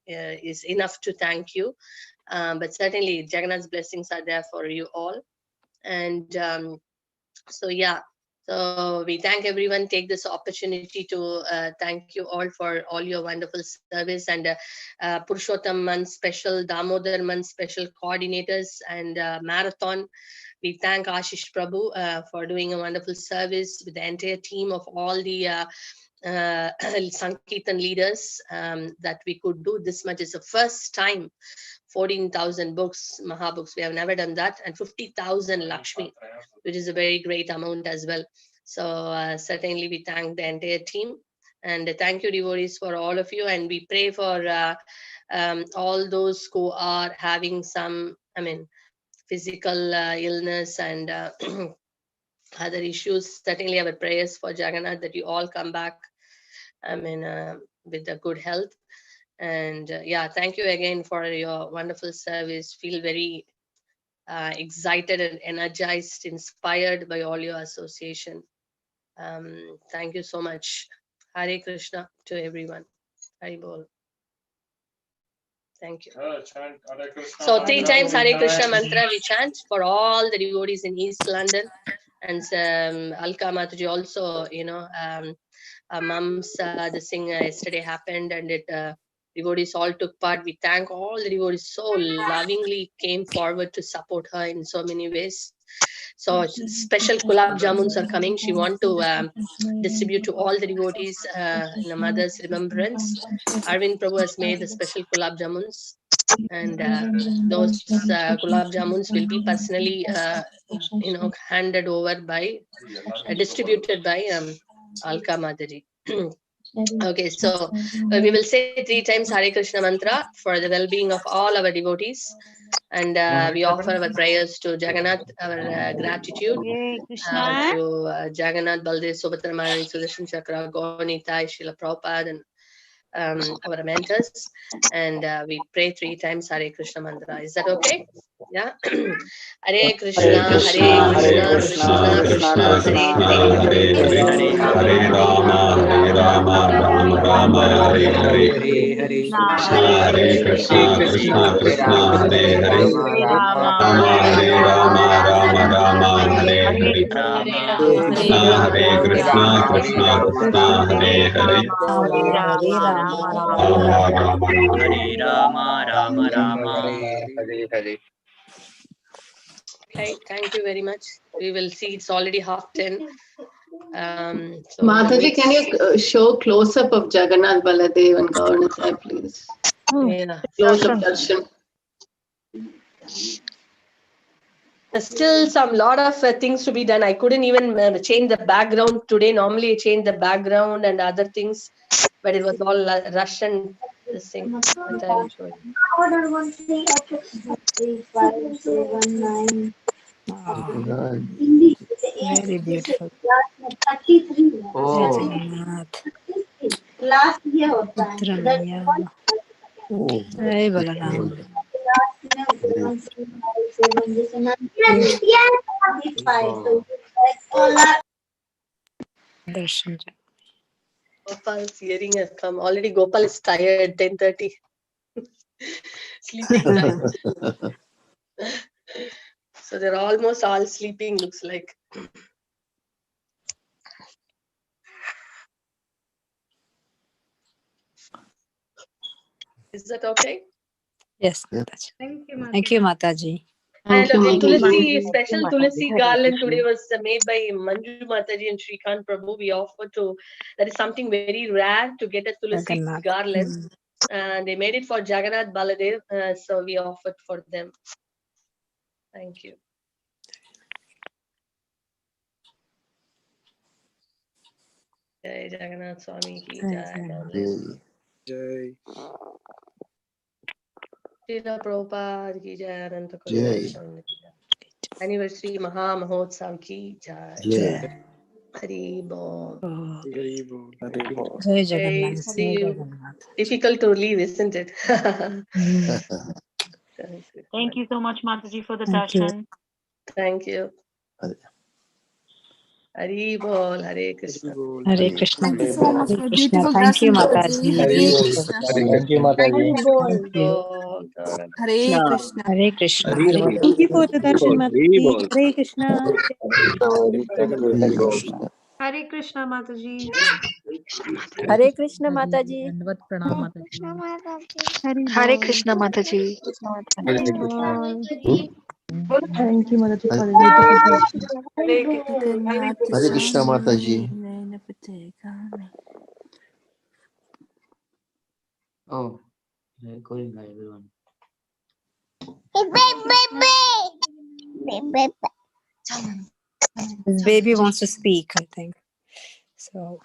is enough to thank you. But certainly Jagannath's blessings are there for you all. And so, yeah. So we thank everyone. Take this opportunity to thank you all for all your wonderful service, and Purushottam month special, Damodar month special coordinators, and marathon. We thank Ashish Prabhu for doing a wonderful service with the entire team of all the Sankirtan leaders that we could do this much. Is the first time. 14,000 books, Mahabooks. We have never done that. And 50,000 Lakshmi, which is a very great amount as well. So certainly we thank the entire team. And thank you, devotees, for all of you. And we pray for all those who are having some, physical illness and other issues. Certainly our prayers for Jagannath that you all come back, with a good health. And yeah, thank you again for your wonderful service. Feel very excited and energized, inspired by all your association. Thank you so much. Hare Krishna to everyone. Hari Bol. Thank you. So 3 times Hare Krishna mantra we chant for all the devotees in East London. And Alka Mataji also, Mum's this thing yesterday happened, and it devotees all took part. We thank all the devotees so lovingly came forward to support her in so many ways. So special gulab jamuns are coming. She want to distribute to all the devotees in a mother's remembrance. Arvind Prabhu has made the special gulab jamuns, and those gulab jamuns will be personally handed over by distributed by Alka Mataji. Okay, so we will say 3 times Hare Krishna mantra for the well-being of all our devotees. And we offer our prayers to Jagannath, our gratitude to Jagannath, Baldev, Subhadra, Sudarshan Chakra, Gaunita, Srila Prabhupada, and our mentors. And we pray 3 times Hare Krishna mantra. Is that okay? Yeah. Hare Krishna, Hare Krishna, Krishna Krishna, Hare Hare, Hare Rama, Rama Rama, Hare Hare, Hare Krishna, Krishna Krishna, Hare Hare, Hare Rama, Rama Hare Hare, Krishna Hare Krishna, Krishna Krishna, Hare Hare, Hare Rama, Rama Rama, Hare Hare. Okay, thank you very much. We will see it's already 9:30. So Mataji, can you show close-up of Jagannath, Baladev and Gauranga, please? Yeah. Close-up darshan. There's still some lot of things to be done. I couldn't even change the background today. Normally I change the background and other things, but it was all Russian this thing. But I will show you. Order 1 3 3 5 7 9. Very beautiful. 33. Oh. Last year होता है. Jai Balaram. Darshan. Gopal's hearing has come. Already Gopal is tired, 10:30. Sleeping time. So they're almost all sleeping, looks like. Is that okay? Yes. Thank you, Thank you, Mataji. And Tulasi, special Tulasi garland today was made by Manju Mataji and Shrikant Prabhu. We offer to, that is something very rare to get a Tulasi garland. And they made it for Jagannath Baladev, so we offered for them. Thank you. Jai Jagannath Swami ki jai. Jai. Srila Prabhupada ki jai. Ananta Koti. Anniversary Maha Mahotsav ki jai. Jai. Hari Bol. Hari Bol. Hari Bol. Jai Jagannath. See you. Difficult to leave, isn't it? Thank you so much, Mataji, for the Thank you. darshan. Thank you. Hari Bol, Hare Krishna. Hare Krishna. Thank you so much Hare for Krishna. beautiful Thank you, darshan, Mataji. Hare Krishna. Thank you, Mataji. Thank you. Hare Krishna. Hare Krishna. Hari Hare Bol. Thank you for the darshan, Hari Mataji. Bol. Hare Krishna. Hari Bol. Hare Krishna Mataji. Hare Krishna, Mataji. Dandavat pranam, Mataji. Hare Krishna, Mataji. Hare Krishna. Thank you, Mataji, for the beautiful darshan. Hare Krishna, Mataji. Oh, Govinda, everyone. His baby wants to speak, I think. So.